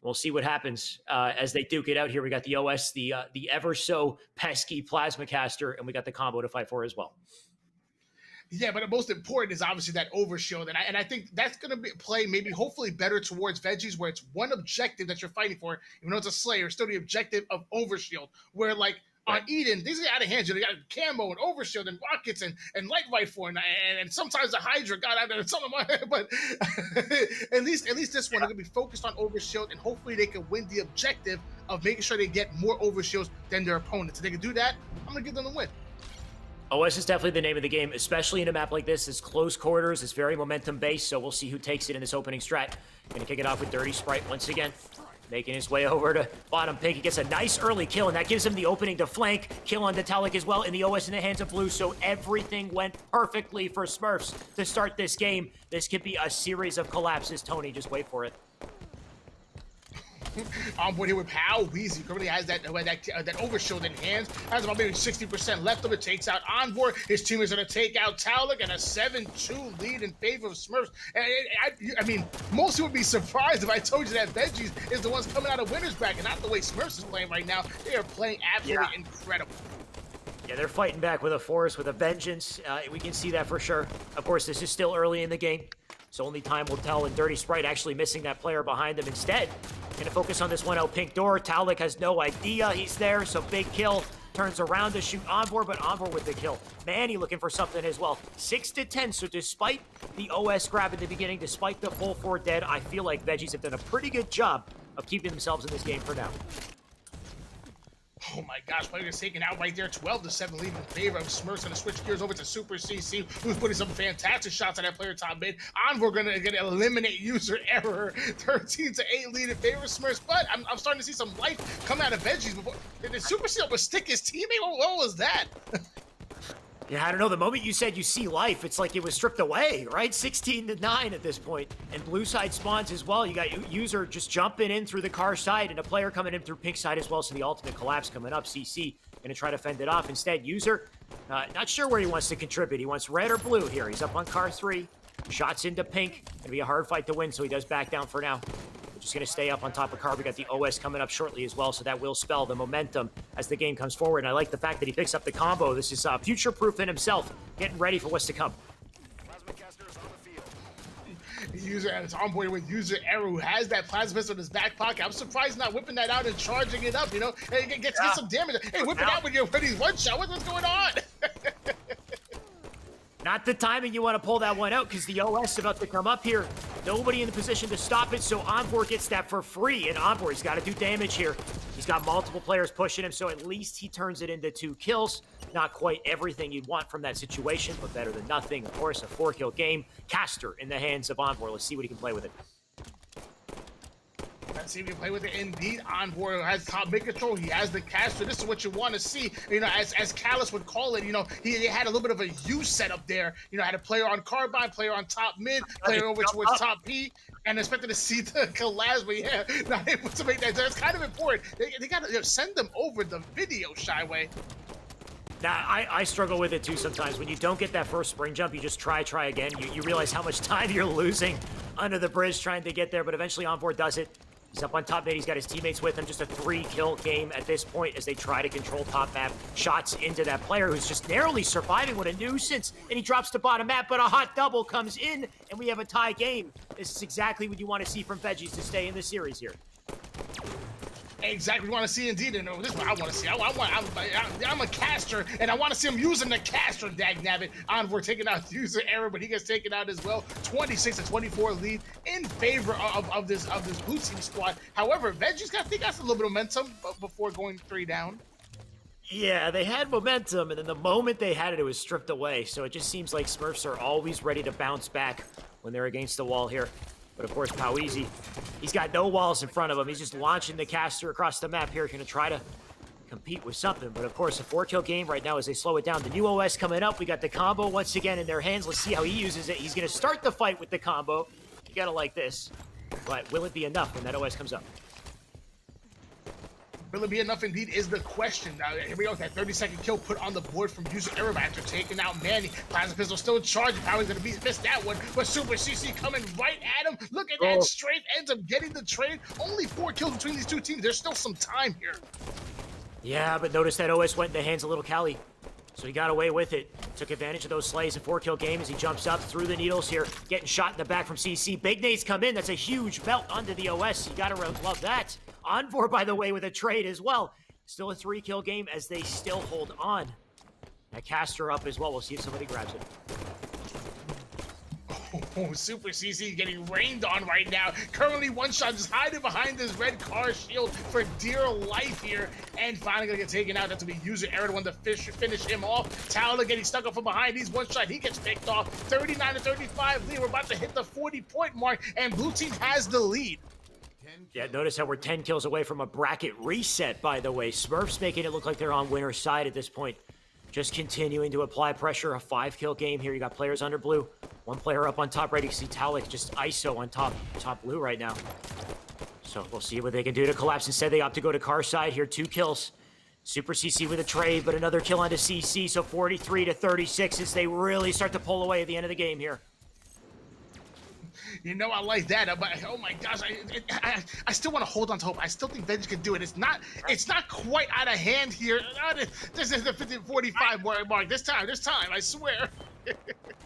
We'll see what happens as they duke it out here. We got the OS, the ever so pesky Plasma Caster, and we got the combo to fight for as well. Yeah, but the most important is obviously that overshield, and I think that's going to play maybe hopefully better towards Veggies, where it's one objective that you're fighting for, even though it's a Slayer, still the objective of overshield, where on Eden, these are out of hand. You got camo and overshield and rockets and light rifle and sometimes the Hydra got out there. Some of my, but at least this one they're gonna be focused on overshield, and hopefully they can win the objective of making sure they get more overshields than their opponents. If they can do that, I'm gonna give them the win. OS is definitely the name of the game, especially in a map like this. It's close quarters. It's very momentum-based, so we'll see who takes it in this opening strat. Gonna kick it off with Dirty Sprite once again, making his way over to bottom pink. He gets a nice early kill, and that gives him the opening to flank. Kill on Detalic as well, and the OS in the hands of blue, so everything went perfectly for Smurfs to start this game. This could be a series of collapses. Tony, just wait for it. On board here with Pow. Weezy currently has that overshield in hands. Has about maybe 60% left of it. Takes out Envoy. His team is going to take out Taulik, and a 7-2 lead in favor of Smurfs. I mean, most people would be surprised if I told you that Veggies is the ones coming out of winner's bracket, not the way Smurfs is playing right now. They are playing absolutely incredible. Yeah, they're fighting back with a force, with a vengeance. We can see that for sure. Of course, this is still early in the game, so only time will tell, and Dirty Sprite actually missing that player behind him instead. Gonna focus on this 1-0 pink door. Taulik has no idea he's there, so big kill. Turns around to shoot Envor, but Envor with the kill. Manny looking for something as well. 6-10, so despite the OS grab at the beginning, despite the full 4 dead, I feel like Veggies have done a pretty good job of keeping themselves in this game for now. Oh my gosh, player is taken out right there. 12-7 lead in favor of Smurfs. Gonna switch gears over to Super CC, who's putting some fantastic shots at that player top mid. Envor gonna eliminate user error. 13-8 lead in favor of Smurfs. But I'm starting to see some life come out of Veggies before. Did Super CC almost stick his teammate? What was that? Yeah, I don't know. The moment you said you see life, it's like it was stripped away, right? 16-9 at this point. And blue side spawns as well. You got user just jumping in through the car side and a player coming in through pink side as well. So the ultimate collapse coming up. CC going to try to fend it off. Instead, user not sure where he wants to contribute. He wants red or blue here. He's up on car 3. Shots into pink. Going to be a hard fight to win, so he does back down for now. Just going to stay up on top of car. We got the OS coming up shortly as well, so that will spell the momentum as the game comes forward. And I like the fact that he picks up the combo. This is future-proof in himself, getting ready for what's to come. User, and it's on board with user Eru, who has that plasma pistol in his back pocket. I'm surprised not whipping that out and charging it up, you know? Hey, get some damage. Hey, whip it out when you're ready. One shot. What's going on? Not the timing you want to pull that one out, because the OS is about to come up here. Nobody in the position to stop it, so Envor gets that for free, and Envor's got to do damage here. He's got multiple players pushing him, so at least he turns it into 2 kills. Not quite everything you'd want from that situation, but better than nothing. Of course, a 4-kill game. Caster in the hands of Envor. Let's see what he can play with it. Let's see if he can play with it. Indeed, Envor has top mid control. He has the caster. This is what you want to see. You know, as Callus would call it, you know, he had a little bit of a U setup there. You know, had a player on carbine, player on top mid, player over towards top P, and expected to see the collapse, but yeah, not able to make that. That's kind of important. They got to send them over the video, Shyway. Now, I struggle with it too sometimes. When you don't get that first spring jump, you just try again. You realize how much time you're losing under the bridge trying to get there, but eventually Envor does it. He's up on top mid. He's got his teammates with him. Just a 3-kill game at this point as they try to control top map. Shots into that player who's just narrowly surviving. What a nuisance. And he drops to bottom map, but a hot double comes in, and we have a tie game. This is exactly what you want to see from Veggies to stay in the series here. Exactly, we want to see indeed. And this is what I want to see. I'm a caster, and I want to see him using the caster. Dagnabbit. Envor taking out user error, but he gets taken out as well. 26-24 lead in favor of this blue team squad. However, Veggie's got a little bit of momentum before going 3 down. Yeah, they had momentum, and then the moment they had it, it was stripped away. So it just seems like Smurfs are always ready to bounce back when they're against the wall here. But of course, Poweezy, he's got no walls in front of him. He's just launching the caster across the map here, going to try to compete with something. But of course, a 4-kill game right now as they slow it down. The new OS coming up. We got the combo once again in their hands. Let's see how he uses it. He's going to start the fight with the combo. You got to like this. But will it be enough when that OS comes up? Will it be enough indeed is the question. Now, here we go. That 30-second kill put on the board from user error after taking out Manny. Plasma Pistol still in charge. Probably going to miss that one. But Super CC coming right at him. Look at that strength. Ends up getting the trade. Only 4 kills between these two teams. There's still some time here. Yeah, but notice that OS went in the hands of little Cali. So he got away with it. Took advantage of those slays. A 4-kill game as he jumps up through the needles here. Getting shot in the back from CC. Big nades come in. That's a huge belt onto the OS. You got to love that. Envor, by the way, with a trade as well. Still a 3-kill game as they still hold on. That caster up as well. We'll see if somebody grabs it. Oh, Super CC getting rained on right now. Currently, one shot just hiding behind this red car shield for dear life here. And finally gonna get taken out. That's to be user error to want to finish him off. Towler getting stuck up from behind. He's one shot. He gets picked off. 39-35 lead. We're about to hit the 40-point mark, and blue team has the lead. Yeah, notice how we're 10 kills away from a bracket reset, by the way. Smurfs making it look like they're on winner's side at this point. Just continuing to apply pressure. A 5-kill game here. You got players under blue. One player up on top right. You can see Talik just ISO on top blue right now. So we'll see what they can do to collapse. Instead, they opt to go to car side here. 2 kills. Super CC with a trade, but another kill onto CC. So 43-36 as they really start to pull away at the end of the game here. You know, I like that, but oh my gosh, I still want to hold on to hope. I still think Veggie can do it. It's not quite out of hand here. This is the 50-45 mark. This time, I swear.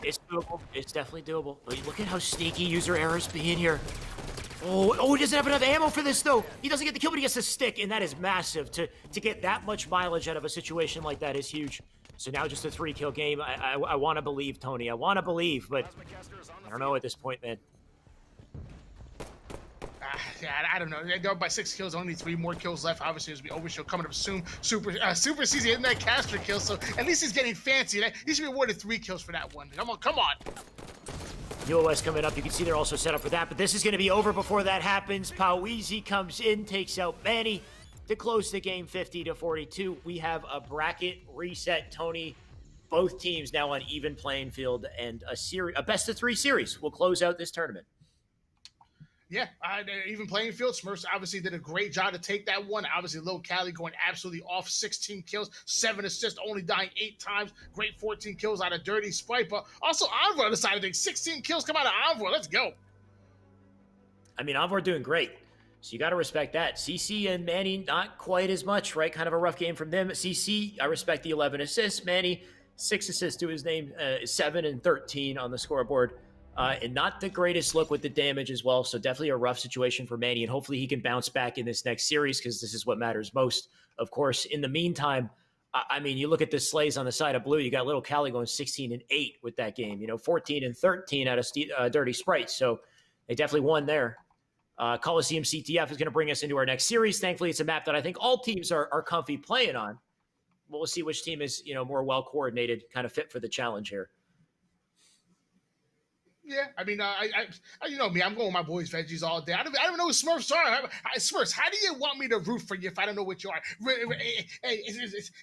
It's doable. It's definitely doable. But look at how sneaky user errors being here. Oh, he doesn't have enough ammo for this, though. He doesn't get the kill, but he gets a stick, and that is massive. To get that much mileage out of a situation like that is huge. So now just a 3-kill game. I want to believe, Tony. I want to believe, but I don't know at this point, man. Yeah, I don't know. They're up by 6 kills, only 3 more kills left. Obviously, as we overshow coming up soon. Super CZ hitting that caster kill, so at least he's getting fancy. He should be awarded 3 kills for that one. Come on. UOS coming up. You can see they're also set up for that, but this is going to be over before that happens. Poweezy comes in, takes out Manny to close the game 50-42. We have a bracket reset, Tony. Both teams now on even playing field, and a best-of-3 series will close out this tournament. Yeah, even playing field. Smurfs obviously did a great job to take that one. Obviously, Lil Cali going absolutely off. 16 kills, 7 assists, only dying 8 times. Great 14 kills out of Dirty Sprite. But also, Envor on the side of things. 16 kills come out of Envor. Let's go. I mean, Envor doing great. So you got to respect that. CC and Manny, not quite as much, right? Kind of a rough game from them. CC, I respect the 11 assists. Manny, 6 assists to his name, 7 and 13 on the scoreboard. And not the greatest look with the damage as well. So definitely a rough situation for Manny. And hopefully he can bounce back in this next series because this is what matters most. Of course, in the meantime, I mean, you look at the slays on the side of blue. You got little Cali going 16 and 8 with that game. 14 and 13 out of Dirty Sprite. So they definitely won there. Coliseum CTF is going to bring us into our next series. Thankfully, it's a map that I think all teams are comfy playing on. We'll see which team is more well-coordinated, kind of fit for the challenge here. Yeah, I mean, you know me, I'm going with my boys Veggies all day. I don't know who Smurfs are. Smurfs, how do you want me to root for you if I don't know what you are? Hey,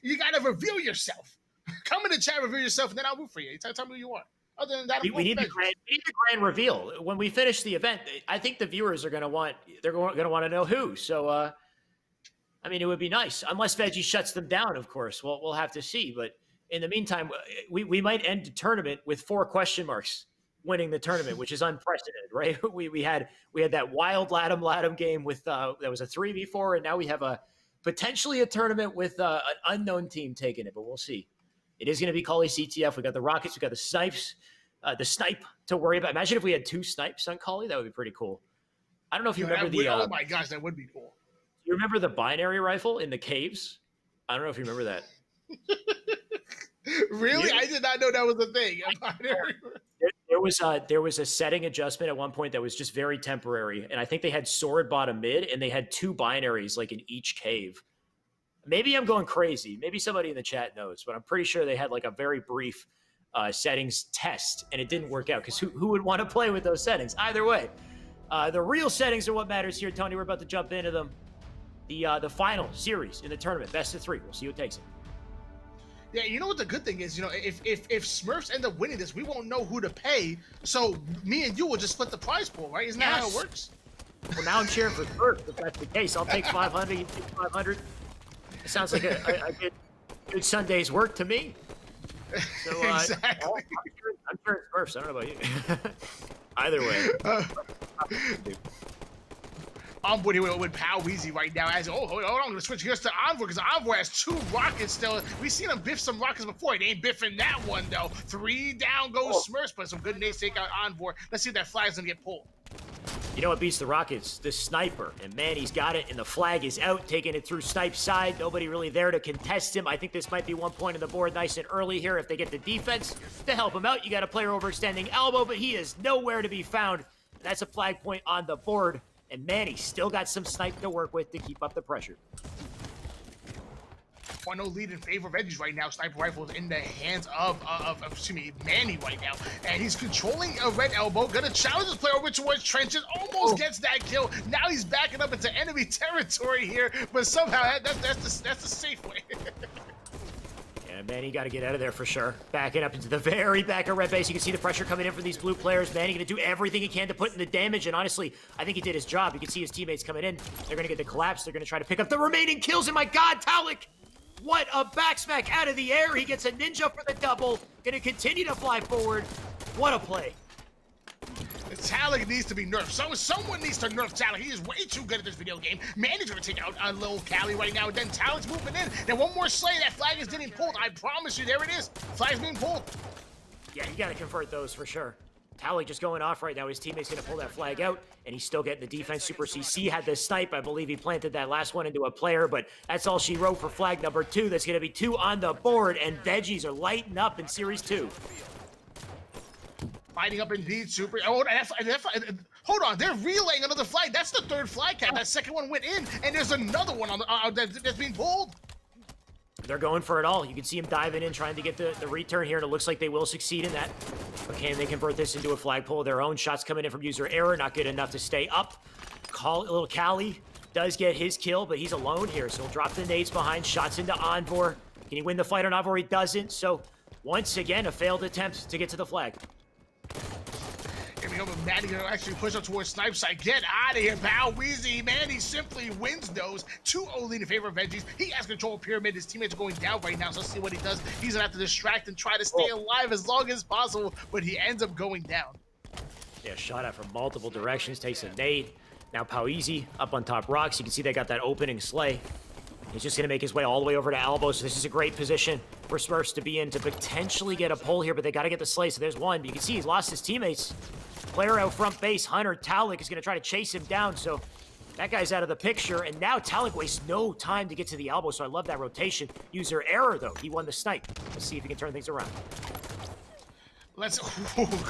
you got to reveal yourself. Come in the chat, reveal yourself, and then I'll root for you. Tell me who you are. Other than that, we need the grand reveal. When we finish the event, I think the viewers are going to want to know who. So, I mean, it would be nice, unless Veggie shuts them down, of course. We'll have to see. But in the meantime, we might end the tournament with 4 question marks. winning the tournament, which is unprecedented, right? We had that wild Latam game with that was a 3v4, and now we have a potentially a tournament with an unknown team taking it, but we'll see. It is going to be Callie CTF. We got the Rockets, we got the Snipes, the Snipe to worry about. Imagine if we had 2 Snipes on Callie, that would be pretty cool. I don't know if you remember the. Oh my gosh, that would be cool. You remember the binary rifle in the caves? I don't know if you remember that. Really? I did not know that was a thing. There was a setting adjustment at one point that was just very temporary, and I think they had sword bottom mid, and they had 2 binaries like in each cave. Maybe I'm going crazy. Maybe somebody in the chat knows, but I'm pretty sure they had like a very brief settings test, and it didn't work out because who would want to play with those settings? Either way, the real settings are what matters here, Tony. We're about to jump into them. The final series in the tournament, best of 3. We'll see who takes it. Yeah, you know what the good thing is? You know, if Smurfs end up winning this, we won't know who to pay. So me and you will just split the prize pool, right? Isn't that how it works? Well, now I'm cheering for Smurfs. If that's the case, I'll take 500. You take 500. It sounds like a good Sunday's work to me. So, exactly. I'm cheering Smurfs. I don't know about you. Either way. I'm with Pow Weezy right now. Hold on, I'm gonna switch gears to Envoy because Envoy has 2 rockets still. We've seen him biff some rockets before. He ain't biffing that one though. 3 down goes Smurfs, but some good nades take out Envoy. Let's see if that flag's gonna get pulled. You know what beats the Rockets? The sniper. And man, he's got it, and the flag is out, taking it through Snipe's side. Nobody really there to contest him. I think this might be 1 point on the board nice and early here if they get the defense to help him out. You got a player overextending elbow, but he is nowhere to be found. That's a flag point on the board. And man, he's still got some Snipe to work with to keep up the pressure. 1-0 lead in favor of Edgies right now. Sniper rifle is in the hands of Manny right now. And he's controlling a red elbow. Gonna challenge this player over towards trenches. Almost gets that kill. Now he's backing up into enemy territory here. But somehow that's the safe way. Yeah, Manny got to get out of there for sure. Backing up into the very back of red base. You can see the pressure coming in from these blue players. Manny going to do everything he can to put in the damage. And honestly, I think he did his job. You can see his teammates coming in. They're going to get the collapse. They're going to try to pick up the remaining kills. And my God, Talik! What a backsmack out of the air. He gets a ninja for the double. Going to continue to fly forward. What a play. Talik needs to be nerfed. Someone needs to nerf Talik. He is way too good at this video game. Manny's going to take out a little Cali right now. And then Talik's moving in. Then one more slay. That flag is getting pulled. I promise you. There it is. Flag's being pulled. Yeah, you got to convert those for sure. Talik just going off right now. His teammate's going to pull that flag out, and he's still getting the defense. Super CC had the snipe. I believe he planted that last one into a player, but that's all she wrote for flag number 2. That's going to be 2 on the board, and Veggies are lighting up in Series 2. Lighting up indeed, Super. Hold on, they're relaying another flag. That's the 3rd flag cap. That second one went in, and there's another one on the, that's being pulled. They're going for it all. You can see him diving in, trying to get the return here, and it looks like they will succeed in that. But can they convert this into a flagpole of their own? Shots coming in from user error, not good enough to stay up. Little Cali does get his kill, but he's alone here, so he'll drop the nades behind. Shots into Envor. Can he win the fight on Envor? He doesn't. So once again, a failed attempt to get to the flag. Here we go, but Manny gonna actually push up towards Snipe side. Get out of here, Pow Weezy. Manny simply wins those. 2-0 lead in favor of Veggies. He has control of Pyramid. His teammates are going down right now, so let's see what he does. He's gonna have to distract and try to stay alive as long as possible, but he ends up going down. Yeah, shot at from multiple directions, takes a nade. Now Paueasy up on top rocks. You can see they got that opening slay. He's just going to make his way all the way over to elbow, so this is a great position for Smurfs to be in to potentially get a pull here, but they got to get the slay, so there's one. But you can see he's lost his teammates. Player out front base, Hunter Talik, is going to try to chase him down, so that guy's out of the picture, and now Talik wastes no time to get to the elbow, so I love that rotation. User error, though. He won the snipe. Let's see if he can turn things around.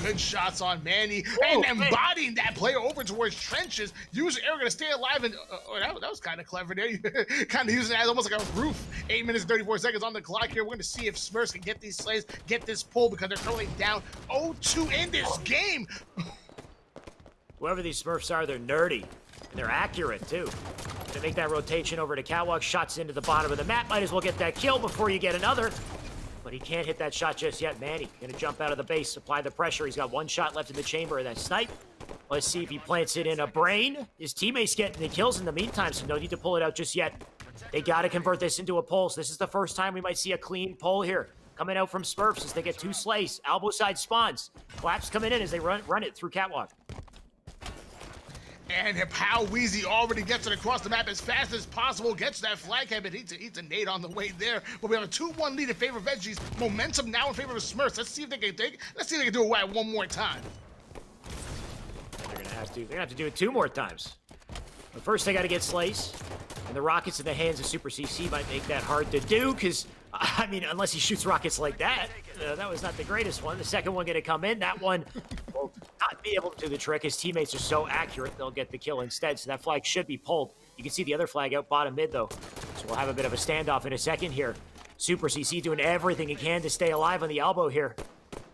Good shots on Manny, and embodying that player over towards trenches. User error gonna stay alive, and that was kind of clever there. Kind of using it as almost like a roof. 8 minutes 34 seconds on the clock here. We're gonna see if Smurfs can get these slays, get this pull, because they're currently down 0-2 in this game. Whoever these Smurfs are, they're nerdy, and they're accurate too. To make that rotation over to Catwalk, shots into the bottom of the map. Might as well get that kill before you get another. But he can't hit that shot just yet. Manny gonna jump out of the base, apply the pressure. He's got one shot left in the chamber of that snipe. Let's see if he plants it in a brain. His teammates getting the kills in the meantime, so no need to pull it out just yet. They gotta convert this into a pull. So this is the first time we might see a clean pull here. coming out from Smurfs as they get 2 slays. Elbow side spawns. Claps coming in as they run it through Catwalk. And How Weezy already gets it across the map as fast as possible, gets that flag head, but eats a nade on the way there. But we have a 2-1 lead in favor of Veggies. Momentum now in favor of Smurfs. Let's see if they can do it right one more time. They're gonna have to do it 2 more times. But first they gotta get slays. And the rockets in the hands of Super CC might make that hard to do, because, I mean, unless he shoots rockets like that, that was not the greatest one. The second one going to come in. That one will not be able to do the trick. His teammates are so accurate, they'll get the kill instead. So that flag should be pulled. You can see the other flag out bottom mid, though. So we'll have a bit of a standoff in a second here. Super CC doing everything he can to stay alive on the elbow here.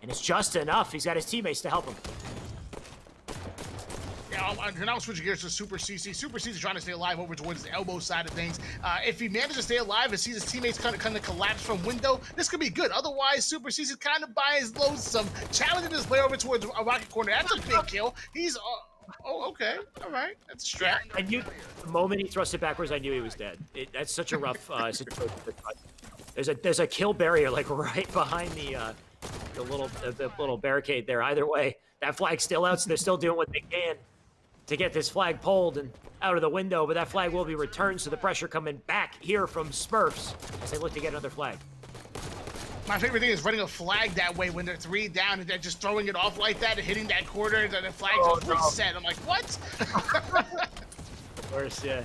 And it's just enough. He's got his teammates to help him. Now switching gears to Super CC. Super CC is trying to stay alive over towards the elbow side of things. If he manages to stay alive and sees his teammates kind of collapse from window, this could be good. Otherwise, Super CC is kind of by his lonesome, challenging his player over towards a rocket corner. That's a big kill. He's okay, all right, that's a strat. I knew the moment he thrust it backwards, I knew he was dead. That's such a rough situation. There's a kill barrier like right behind the little barricade there. Either way, that flag's still out, so they're still doing what they can to get this flag pulled and out of the window, but that flag will be returned, so the pressure coming back here from Smurfs as they look to get another flag. My favorite thing is running a flag that way when they're 3 down and they're just throwing it off like that and hitting that corner, and the flag just reset. I'm like, what? Of course, yeah.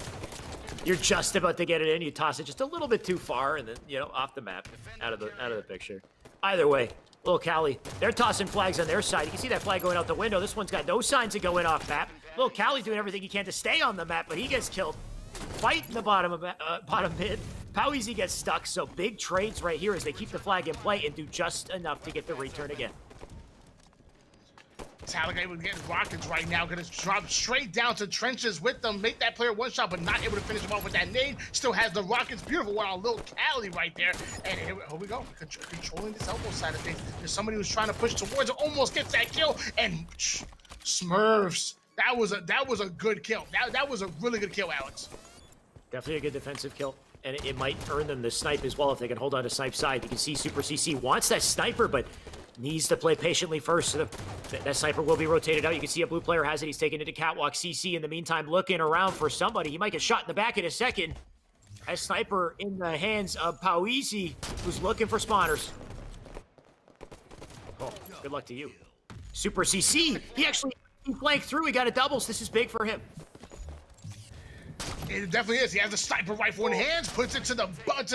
You're just about to get it in, you toss it just a little bit too far, and then, you know, off the map, out of the picture. Either way, Little Cali, they're tossing flags on their side. You can see that flag going out the window. This one's got no signs of going off map. Little Cali's doing everything he can to stay on the map, but he gets killed. Fight in the bottom mid. Poweezy gets stuck, so big trades right here as they keep the flag in play and do just enough to get the return again. Talon able to get rockets right now, gonna drop straight down to trenches with them, make that player one shot, but not able to finish him off with that nade. Still has the rockets, beautiful one on Lil Cali right there. And here we go, controlling this elbow side of things. There's somebody who's trying to push towards it, almost gets that kill, and Smurfs. That was a good kill. That was a really good kill, Alex. Definitely a good defensive kill. And it might earn them the snipe as well if they can hold on to snipe side. You can see Super CC wants that sniper, but needs to play patiently first. So that sniper will be rotated out. You can see a blue player has it. He's taking it to Catwalk. CC in the meantime looking around for somebody. He might get shot in the back in a second. A sniper in the hands of Poweezy, who's looking for spawners. Oh, good luck to you. Super CC, he flanked through. He got a doubles. This is big for him. It definitely is. He has a sniper rifle in hands, puts it to the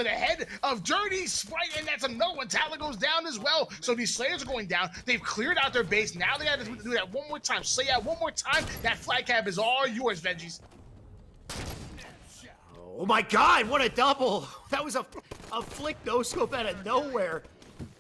head of Dirty Sprite, and that's another one. Talon goes down as well. So these Slayers are going down. They've cleared out their base. Now they got to do that one more time. Slay out one more time. That flag cap is all yours, Veggies. Oh my God, what a double. That was a flick no-scope out of nowhere.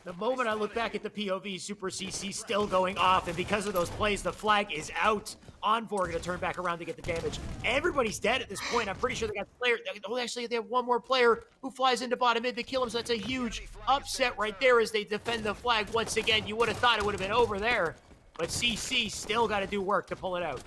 The moment I look back at the POV, Super CC still going off, and because of those plays, the flag is out. Envor going to turn back around to get the damage. Everybody's dead at this point. I'm pretty sure they got player. Oh, actually, they have one more player who flies into bottom mid to kill him, so that's a huge upset right there as they defend the flag once again. You would have thought it would have been over there, but CC still got to do work to pull it out.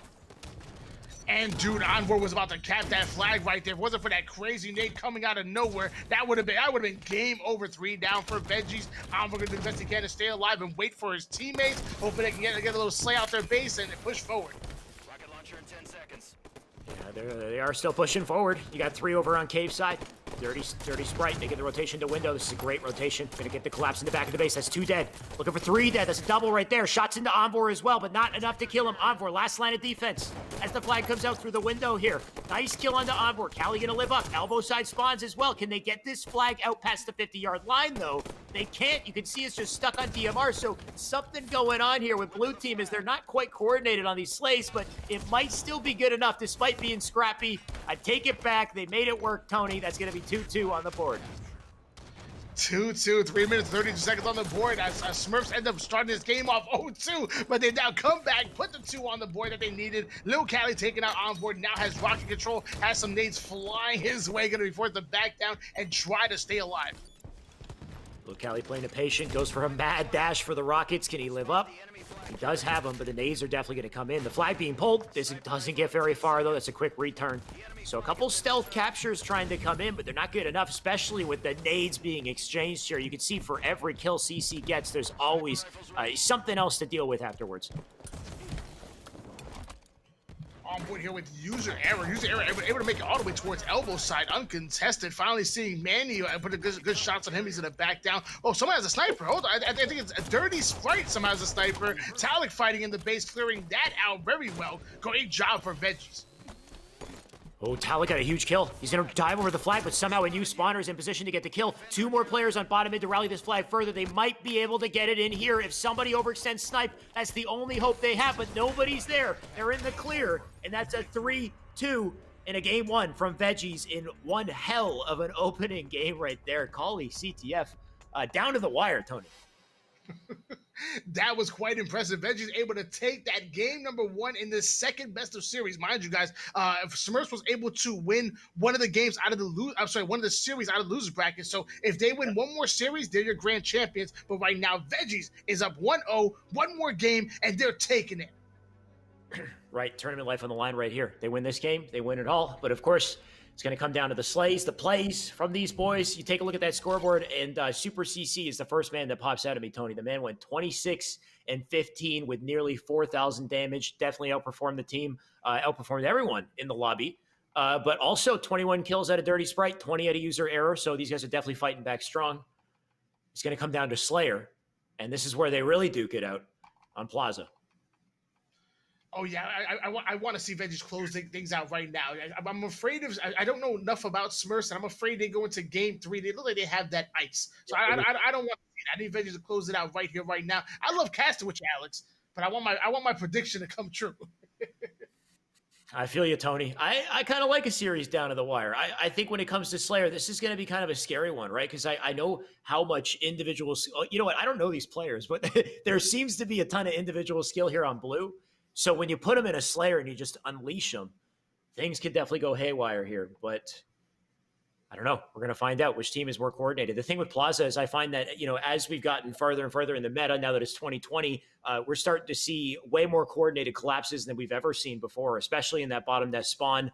And dude, Envor was about to cap that flag right there. If it wasn't for that crazy nade coming out of nowhere, that would have been game over. 3 down for Veggies. Envor gonna do the best he can to stay alive and wait for his teammates. Hopefully they can get a little slay out their base and push forward. Rocket launcher in 10 seconds. Yeah, they are still pushing forward. You got 3 over on cave side. Dirty Sprite making the rotation to window. This is a great rotation. Gonna get the collapse in the back of the base. That's 2 dead. Looking for 3 dead. That's a double right there. Shots into Envor as well, but not enough to kill him. Envor, last line of defense as the flag comes out through the window here. Nice kill onto Envor. Cali gonna live up. Elbow side spawns as well. Can they get this flag out past the 50-yard line, though? They can't. You can see it's just stuck on DMR, so something going on here with blue team is they're not quite coordinated on these slays, but it might still be good enough despite being scrappy. I take it back. They made it work, Tony. That's gonna be 2-2 on the board. 2-2, 3 minutes, 32 seconds on the board as Smurfs end up starting this game off 0-2, but they now come back, put the 2 on the board that they needed. Lil Cali taking out Envor, now has rocket control, has some nades flying his way, gonna be forced to back down and try to stay alive. Lil Cali playing a patient, goes for a mad dash for the rockets. Can he live up? The enemy flag He does have them, but the nades are definitely going to come in. The flag being pulled. This doesn't get very far, though. That's a quick return. So a couple stealth captures trying to come in, but they're not good enough, especially with the nades being exchanged here. You can see for every kill CC gets, there's always something else to deal with afterwards. On board here with user error. User error able to make it all the way towards elbow side, uncontested. Finally seeing Manny put a good shots on him. He's gonna back down. Oh, someone has a sniper. Hold on, I think it's a dirty Sprite. Someone has a sniper. Talik fighting in the base, clearing that out very well. Great job for Veggies. Oh, Talik got a huge kill. He's going to dive over the flag, but somehow a new spawner is in position to get the kill. 2 more players on bottom mid to rally this flag further. They might be able to get it in here. If somebody overextends snipe, that's the only hope they have, but nobody's there. They're in the clear, and that's a 3-2 in a game 1 from Veggies in one hell of an opening game right there. Callie, CTF, down to the wire, Tony. That was quite impressive. Veggies able to take that game number 1 in the second best of series. Mind you guys, Smurfs was able to win one of the games out of the one of the series out of the losers bracket. So if they win one more series, they're your grand champions. But right now, Veggies is up 1-0, one more game, and they're taking it. Right, tournament life on the line right here. They win this game, they win it all. But of course, it's going to come down to the slays, the plays from these boys. You take a look at that scoreboard, and Super CC is the first man that pops out at me, Tony. The man went 26 and 15 with nearly 4,000 damage. Definitely outperformed the team, outperformed everyone in the lobby. But also 21 kills out of Dirty Sprite, 20 out of user error. So these guys are definitely fighting back strong. It's going to come down to Slayer, and this is where they really duke it out on Plaza. Oh, yeah, I want to see Veggies close things out right now. I'm afraid of... I don't know enough about Smurfs, and I'm afraid they go into game 3. They look like they have that ice. So I don't want to see that. I need Veggies to close it out right here, right now. I love casting with you, Alex, but I want my prediction to come true. I feel you, Tony. I kind of like a series down to the wire. I think when it comes to Slayer, this is going to be kind of a scary one, right? Because I know how much individual... You know what? I don't know these players, but there seems to be a ton of individual skill here on blue. So when you put them in a Slayer and you just unleash them, things could definitely go haywire here. But I don't know. We're going to find out which team is more coordinated. The thing with Plaza is I find that, you know, as we've gotten further and further in the meta, now that it's 2020, we're starting to see way more coordinated collapses than we've ever seen before, especially in that bottom net spawn.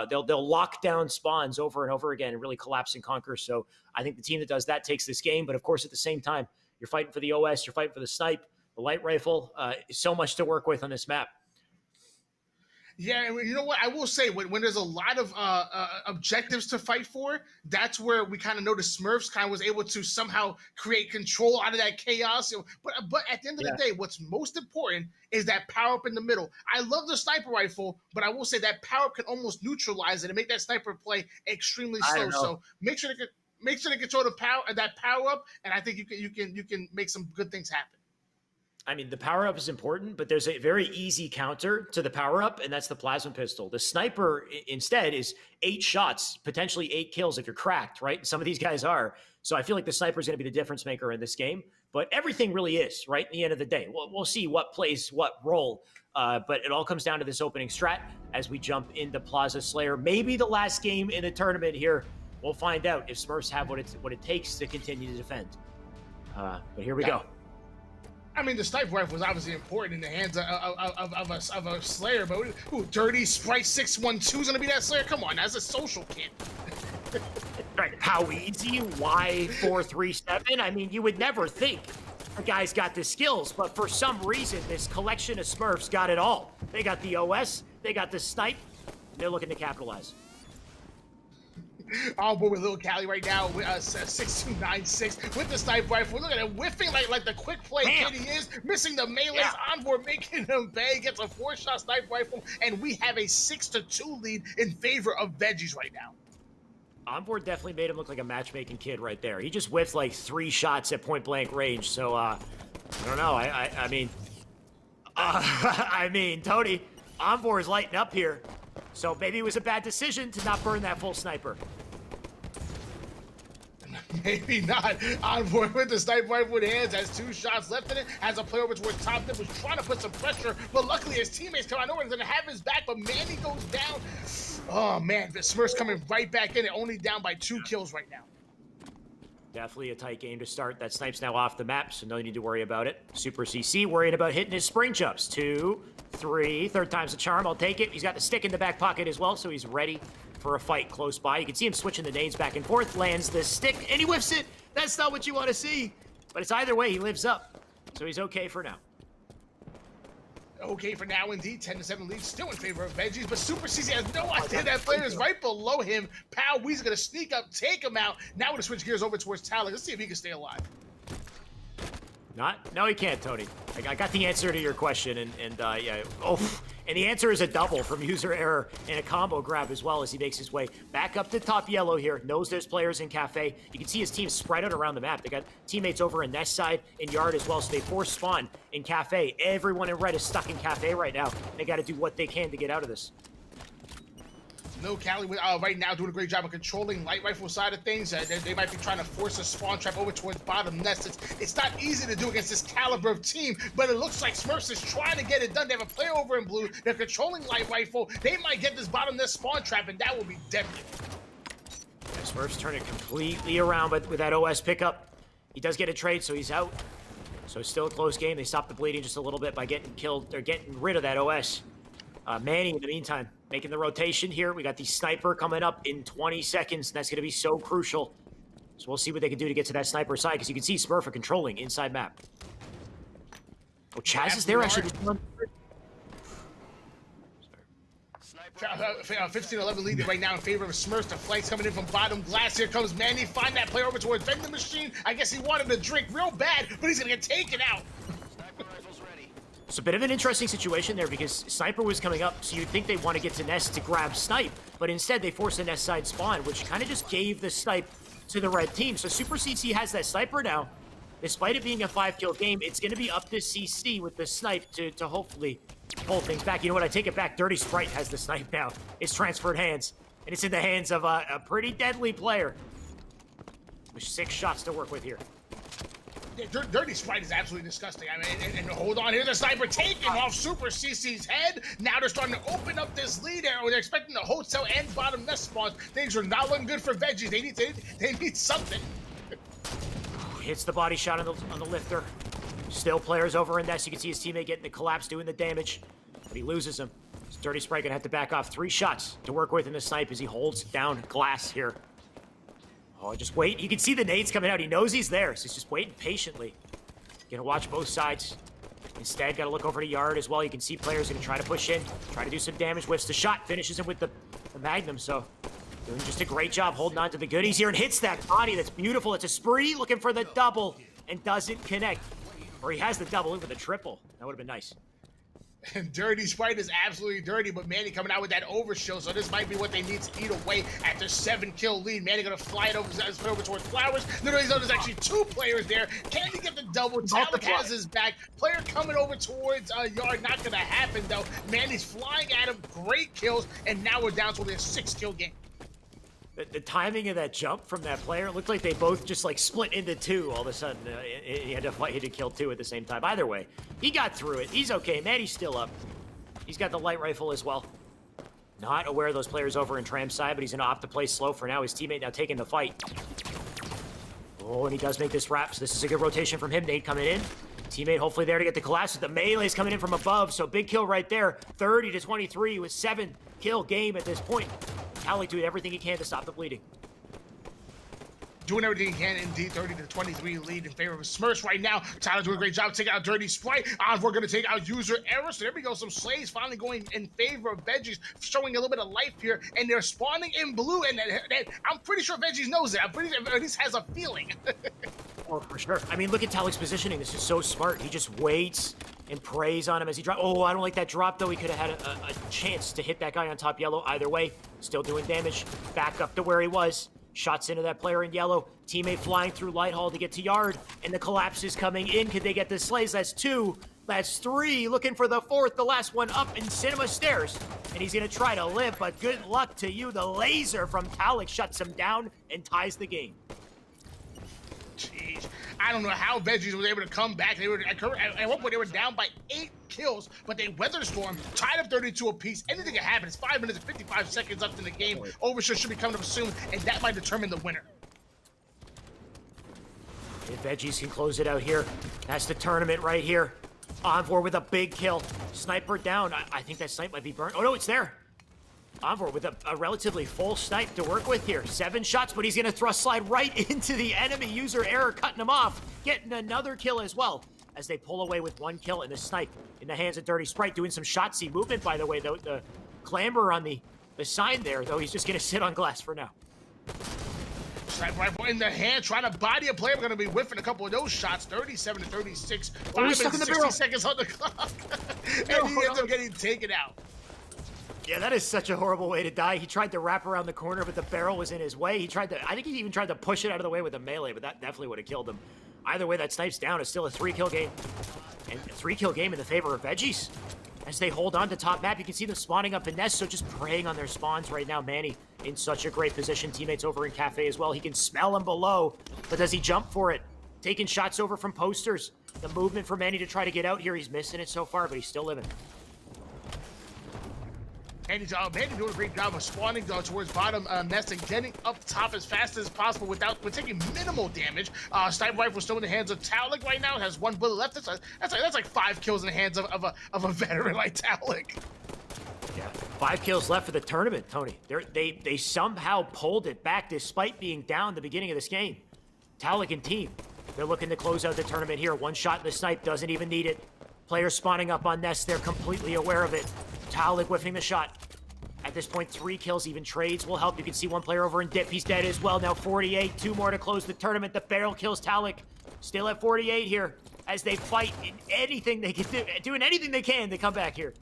They'll lock down spawns over and over again and really collapse and conquer. So I think the team that does that takes this game. But of course, at the same time, you're fighting for the OS, you're fighting for the snipe. The light rifle, so much to work with on this map. Yeah, and you know what? I will say, when there's a lot of objectives to fight for, that's where we kind of know the Smurfs kind of was able to somehow create control out of that chaos. But at the end of the day, what's most important is that power-up in the middle. I love the sniper rifle, but I will say that power-up can almost neutralize it and make that sniper play extremely slow. So make sure to control that power-up, and I think you can make some good things happen. I mean, the power-up is important, but there's a very easy counter to the power-up, and that's the plasma pistol. The sniper, instead, is 8 shots, potentially 8 kills if you're cracked, right? Some of these guys are. So I feel like the sniper is going to be the difference maker in this game, but everything really is, right, in the end of the day. We'll see what plays what role, but it all comes down to this opening strat as we jump into Plaza Slayer. Maybe the last game in the tournament here. We'll find out if Smurfs have what it takes to continue to defend. But here we go. I mean, the sniper rifle was obviously important in the hands of a Slayer, but Dirty Sprite 612 is gonna be that Slayer? Come on, that's a social kid. Right, how easy? Why 437? I mean, you would never think the guy's got the skills, but for some reason, this collection of Smurfs got it all. They got the OS, they got the snipe, they're looking to capitalize. On board with Little Cali right now with 6296 with the sniper rifle. Look at him whiffing like the quick play kid he is, missing the melees. On board making him pay, gets a 4-shot sniper rifle, and we have a 6-2 lead in favor of Veggies right now. Onboard definitely made him look like a matchmaking kid right there. He just whiffed like 3 shots at point blank range. So I don't know. I mean, Tony, Onboard is lighting up here. So maybe it was a bad decision to not burn that full sniper. Maybe not. On board with the sniper rifle in hands, has 2 shots left in it, has a player over towards top that was trying to put some pressure, but luckily his teammates come out nowhere and gonna have his back, but Manny goes down. Oh man, the Smurfs coming right back in it, only down by 2 kills right now. Definitely a tight game to start. That snipe's now off the map, so no need to worry about it. Super CC worrying about hitting his spring jumps. 2, 3, third time's a charm. I'll take it. He's got the stick in the back pocket as well, so he's ready for a fight close by. You can see him switching the nades back and forth. Lands the stick, and he whiffs it. That's not what you want to see. But it's either way, he lives up. So he's okay for now. Okay for now, indeed. 10-7 lead, still in favor of Veggies, but Super CC has no idea that player is right below him. Pow Wee's gonna sneak up, take him out. Now we're gonna switch gears over towards Talek. Let's see if he can stay alive. Not? No, he can't, Tony. I got the answer to your question, and yeah. Oh, and the answer is a double from user error and a combo grab as well as he makes his way back up to top yellow here. Knows there's players in Cafe. You can see his team spread out around the map. They got teammates over in Nest side and Yard as well, so they force spawn in Cafe. Everyone in red is stuck in Cafe right now. They got to do what they can to get out of this. No, Cali right now doing a great job of controlling light rifle side of things. They might be trying to force a spawn trap over towards bottom nest. It's not easy to do against this caliber of team, but it looks like Smurfs is trying to get it done. They have a player over in blue. They're controlling light rifle. They might get this bottom nest spawn trap, and that will be deadly. Yeah, Smurfs turn it completely around, but with that OS pickup, he does get a trade, so he's out. So still a close game. They stop the bleeding just a little bit by getting killed. They're getting rid of that OS. Manny, in the meantime, making the rotation here. We got the sniper coming up in 20 seconds. That's going to be so crucial. So we'll see what they can do to get to that sniper side, because you can see Smurf are controlling inside map. Oh, Chaz is there actually. 15-11 lead right now in favor of Smurfs. The flanks coming in from bottom glass. Here comes Manny. Find that player over towards vending machine. I guess he wanted to drink real bad, but he's going to get taken out. It's a bit of an interesting situation there because Sniper was coming up, so you'd think they want to get to Nest to grab Snipe, but instead they forced the Nest side spawn, which kind of just gave the Snipe to the red team. So Super CC has that Sniper now. Despite it being a 5-kill game, it's going to be up to CC with the Snipe to hopefully pull things back. You know what? I take it back. Dirty Sprite has the Snipe now. It's transferred hands, and it's in the hands of a pretty deadly player. With 6 shots to work with here. Yeah, Dirty Sprite is absolutely disgusting. I mean, and hold on here, the sniper taking off Super CC's head. Now they're starting to open up this lead arrow. They're expecting the hotel and bottom nest spawns. Things are not looking good for Veggies. They need something. Hits the body shot on the lifter. Still players over in Nest. You can see his teammate getting the collapse, doing the damage, but he loses him. So Dirty Sprite gonna have to back off. 3 shots to work with in the snipe as he holds down glass here. Oh, just wait. You can see the nades coming out. He knows he's there, so he's just waiting patiently. Gonna watch both sides. Instead, gotta look over to Yard as well. You can see players gonna try to push in, try to do some damage. Whiffs the shot, finishes him with the Magnum, so doing just a great job holding on to the goodies here and hits that body. That's beautiful. It's a spree looking for the double and doesn't connect. Or he has the double in for the triple. That would have been nice. And Dirty Sprite is absolutely dirty, but Manny coming out with that overshield, so this might be what they need to eat away at their 7-kill lead. Manny gonna fly it over towards Flowers. Literally, there's actually 2 players there. Can he get the double? Talek has his back. Player coming over towards Yard, not gonna happen though. Manny's flying at him, great kills, and now we're down to only a 6-kill game. The timing of that jump from that player, it looked like they both just like split into 2 all of a sudden. He had to fight, he had to kill 2 at the same time. Either way, he got through it. He's okay. Manny's still up. He's got the light rifle as well. Not aware of those players over in Tram's side, but he's going to opt to play slow for now. His teammate now taking the fight. Oh, and he does make this wrap, so this is a good rotation from him. Nate coming in. Teammate hopefully there to get the collapse. The melee's coming in from above, so big kill right there. 30-23 with 7-kill game at this point. Talek doing everything he can to stop the bleeding. Doing everything he can, indeed. 30-23 lead in favor of Smurfs right now. Tyler doing a great job taking out Dirty Sprite. We're going to take out user error. So there we go. Some slays finally going in favor of Veggies, showing a little bit of life here. And they're spawning in blue. And I'm pretty sure Veggies knows it. I'm pretty sure, at least has a feeling. Oh, for sure. I mean, look at Talek's positioning. This is so smart. He just waits and preys on him as he drops. Oh, I don't like that drop, though. He could have had a chance to hit that guy on top yellow. Either way, still doing damage. Back up to where he was. Shots into that player in yellow. Teammate flying through light hall to get to Yard. And the collapse is coming in. Could they get the slays? That's 2. That's 3. Looking for the 4th. The last one up in Cinema Stairs. And he's going to try to live, but good luck to you. The laser from Talek shuts him down and ties the game. Jeez. I don't know how Veggies was able to come back. They were at one point they were down by 8 kills, but they weathered the storm, tied up 32 apiece. Anything can happen. It's 5 minutes and 55 seconds left in the game. Overshield should be coming up soon, and that might determine the winner. If Veggies can close it out here, that's the tournament right here. Envor with a big kill. Sniper down. I think that snipe might be burnt. Oh, no, it's there. Envor with a relatively full snipe to work with here. 7 shots, but he's going to thrust slide right into the enemy. User error cutting him off. Getting another kill as well as they pull away with 1 kill in the snipe in the hands of Dirty Sprite. Doing some shot-see movement, by the way, though. The clamber on the sign there, though. He's just going to sit on glass for now. Sniper rifle in the hand, trying to body a player. We're going to be whiffing a couple of those shots. 37 to 36. 5 minutes and 60 seconds on the clock. And he ends up getting taken out. Yeah, that is such a horrible way to die. He tried to wrap around the corner, but the barrel was in his way. I think he even tried to push it out of the way with a melee, but that definitely would have killed him. Either way, that snipe's down. It's still a 3-kill game. And a 3-kill game in the favor of Veggies. As they hold on to top map, you can see them spawning up in nests, so just preying on their spawns right now. Manny in such a great position. Teammates over in Cafe as well. He can smell him below, but does he jump for it? Taking shots over from posters. The movement for Manny to try to get out here. He's missing it so far, but he's still living. And he's doing a great job of spawning towards bottom nest and getting up top as fast as possible with taking minimal damage. Sniper rifle still in the hands of Taulik right now. Has 1 bullet left. That's like 5 kills in the hands of a veteran like Taulik. Yeah, 5 kills left for the tournament, Tony. They somehow pulled it back despite being down the beginning of this game. Taulik and team, they're looking to close out the tournament here. 1 shot in the snipe, doesn't even need it. Players spawning up on nest, they're completely aware of it. Taulik whiffing the shot. At this point, 3 kills, even trades will help. You can see 1 player over in dip. He's dead as well. Now 48, 2 more to close the tournament. The barrel kills Taulik. Still at 48 here as they fight in anything they can do, doing anything they can to come back here.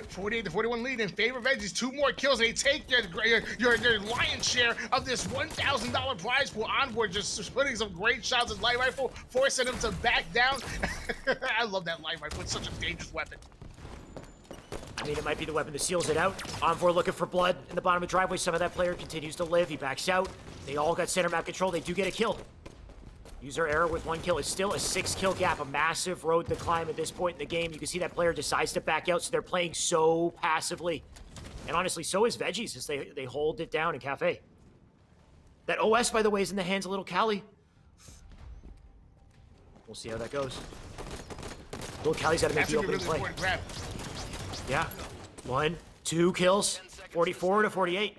48 to 41 lead in favor of Veggies. 2 more kills. They take your lion's share of this $1,000 prize pool. Onboard just putting some great shots with light rifle, forcing him to back down. I love that light rifle. It's such a dangerous weapon. I mean, it might be the weapon that seals it out. Envor looking for blood in the bottom of the driveway. Some of that player continues to live. He backs out. They all got center map control. They do get a kill. User error with 1 kill. It's still a 6-kill gap. A massive road to climb at this point in the game. You can see that player decides to back out, so they're playing so passively. And honestly, so is Veggies as they hold it down in Cafe. That OS, by the way, is in the hands of little Callie. We'll see how that goes. Little Callie's got to make the opening play. Yeah. 1, 2 kills. 44 to 48.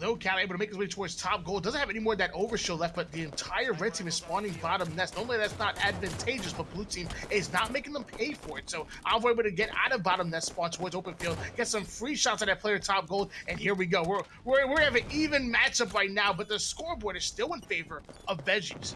Low Cal able to make his way towards top goal. Doesn't have any more of that overshield left, but the entire red team is spawning bottom nest. Normally that's not advantageous, but blue team is not making them pay for it. So I'm able to get out of bottom nest, spawn towards open field, get some free shots at that player top gold, and here we go. We're having an even matchup right now, but the scoreboard is still in favor of Veggies.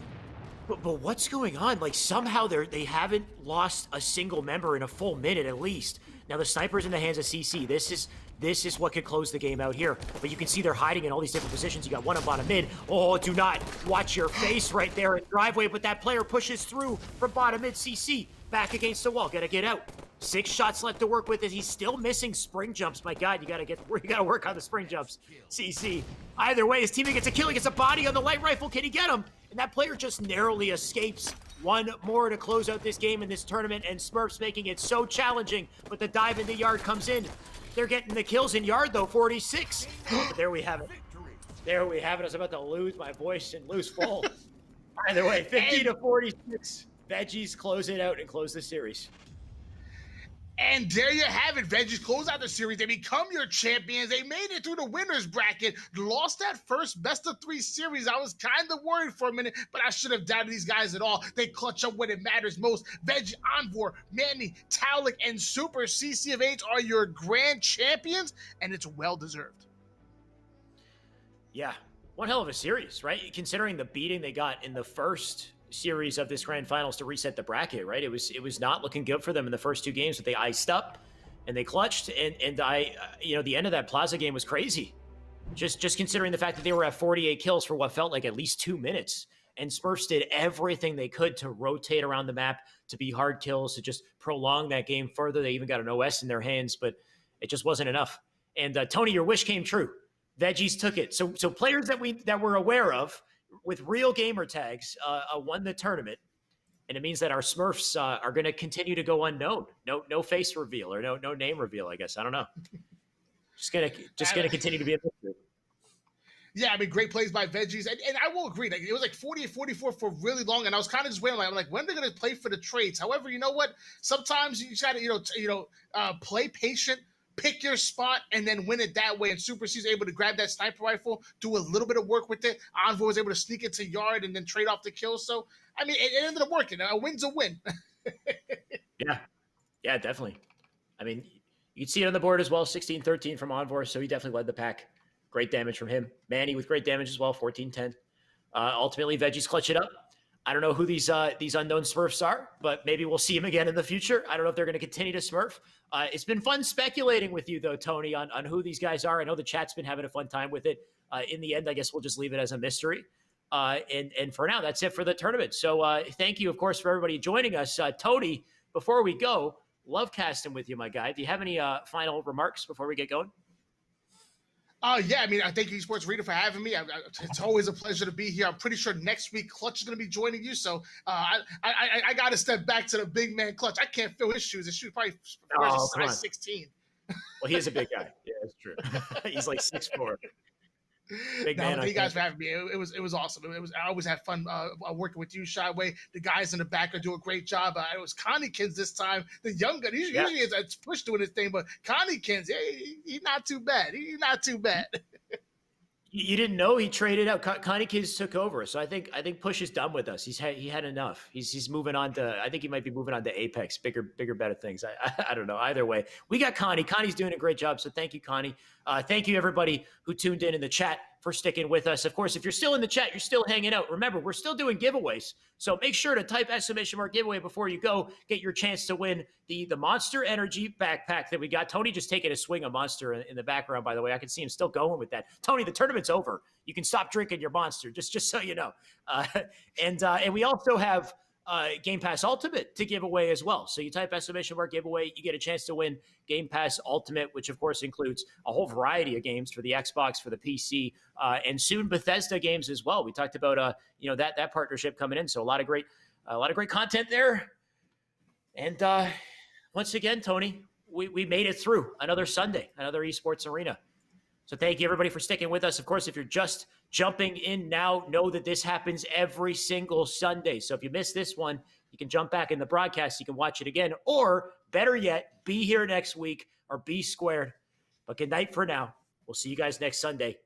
But what's going on? Like, somehow they haven't lost a single member in a full minute at least. Now the sniper's in the hands of CC. This is what could close the game out here. But you can see they're hiding in all these different positions. You got one up bottom mid. Oh, do not watch your face right there in driveway. But that player pushes through from bottom mid. CC back against the wall. Gotta get out. 6 shots left to work with as he's still missing spring jumps. My God, you gotta work on the spring jumps. CC. Either way, his teammate gets a kill. He gets a body on the light rifle. Can he get him? And that player just narrowly escapes. 1 more to close out this game in this tournament, and Smurfs making it so challenging. But the dive in the yard comes in. They're getting the kills in yard, though, 46. But there we have it. There we have it. I was about to lose my voice and lose full. Either way, 50 to 46. Veggies close it out and close the series. And there you have it. Veggies close out the series. They become your champions. They made it through the winner's bracket. Lost that first best-of-3 series. I was kind of worried for a minute, but I should have doubted these guys at all. They clutch up when it matters most. Veggie, Envor, Manny, Taulik, and Super CC of H are your grand champions, and it's well-deserved. Yeah, one hell of a series, right? Considering the beating they got in the first series of this grand finals to reset the bracket, right? It was not looking good for them in the first 2 games, but they iced up and they clutched, and the end of that Plaza game was crazy. Just considering the fact that they were at 48 kills for what felt like at least 2 minutes, and Smurfs did everything they could to rotate around the map, to be hard kills, to just prolong that game further. They even got an OS in their hands, but it just wasn't enough. And Tony, your wish came true. Veggies took it. So players that we're aware of with real gamer tags won the tournament, and it means that our Smurfs are going to continue to go unknown. No face reveal or no name reveal. I guess I don't know. Just gonna continue to be a mystery. Yeah, I mean, great plays by Veggies, and I will agree. Like, it was like 40-44 for really long, and I was kind of just waiting. I'm like, when are they going to play for the trades? However, you know what? Sometimes you just got to, play patient, pick your spot, and then win it that way. And Super C's able to grab that sniper rifle, do a little bit of work with it. Envoy was able to sneak into yard and then trade off the kill. So, I mean, it ended up working. A win's a win. Yeah, definitely. I mean, you can see it on the board as well, 16-13 from Envor, so he definitely led the pack. Great damage from him. Manny with great damage as well, 14-10. Ultimately, Veggies clutch it up. I don't know who these unknown Smurfs are, but maybe we'll see them again in the future. I don't know if they're going to continue to Smurf. It's been fun speculating with you, though, Tony, on who these guys are. I know the chat's been having a fun time with it. In the end, I guess we'll just leave it as a mystery. And for now, that's it for the tournament. So thank you, of course, for everybody joining us. Tony, before we go, love casting with you, my guy. Do you have any final remarks before we get going? Yeah, I mean, I thank you, Esports Reader, for having me. It's always a pleasure to be here. I'm pretty sure next week Clutch is going to be joining you, so I got to step back to the big man Clutch. I can't fill his shoes. His shoes probably wears a size 16. Well, he is a big guy. Yeah, that's true. He's like 6'4". Big man. Thank you guys for having me. It was awesome. I always had fun working with you, Shyway. The guys in the back are doing a great job. It was Conniekins this time. The young guy. Usually it's Push doing his thing, but Conniekins, he's not too bad. He's not too bad. You didn't know he traded out. Conniekins took over, so I think Push is done with us. He had enough. He's moving on to. I think he might be moving on to Apex, bigger, better things. I don't know. Either way, we got Connie. Connie's doing a great job. So thank you, Connie. Thank you everybody who tuned in the chat for sticking with us. Of course, if you're still in the chat, you're still hanging out. Remember, we're still doing giveaways. So make sure to type !! giveaway before you go. Get your chance to win the Monster Energy backpack that we got. Tony just taking a swing of Monster in the background, by the way. I can see him still going with that. Tony, the tournament's over. You can stop drinking your Monster, just so you know. And we also have Game Pass Ultimate to give away as well. So you type ! giveaway, you get a chance to win Game Pass Ultimate, which of course includes a whole variety of games for the Xbox, for the PC, and soon Bethesda games as well. We talked about that partnership coming in. So a lot of great content there. And once again, Tony, we made it through another Sunday, another esports arena. So thank you, everybody, for sticking with us. Of course, if you're just jumping in now, know that this happens every single Sunday. So if you missed this one, you can jump back in the broadcast. You can watch it again. Or, better yet, be here next week or be squared. But good night for now. We'll see you guys next Sunday.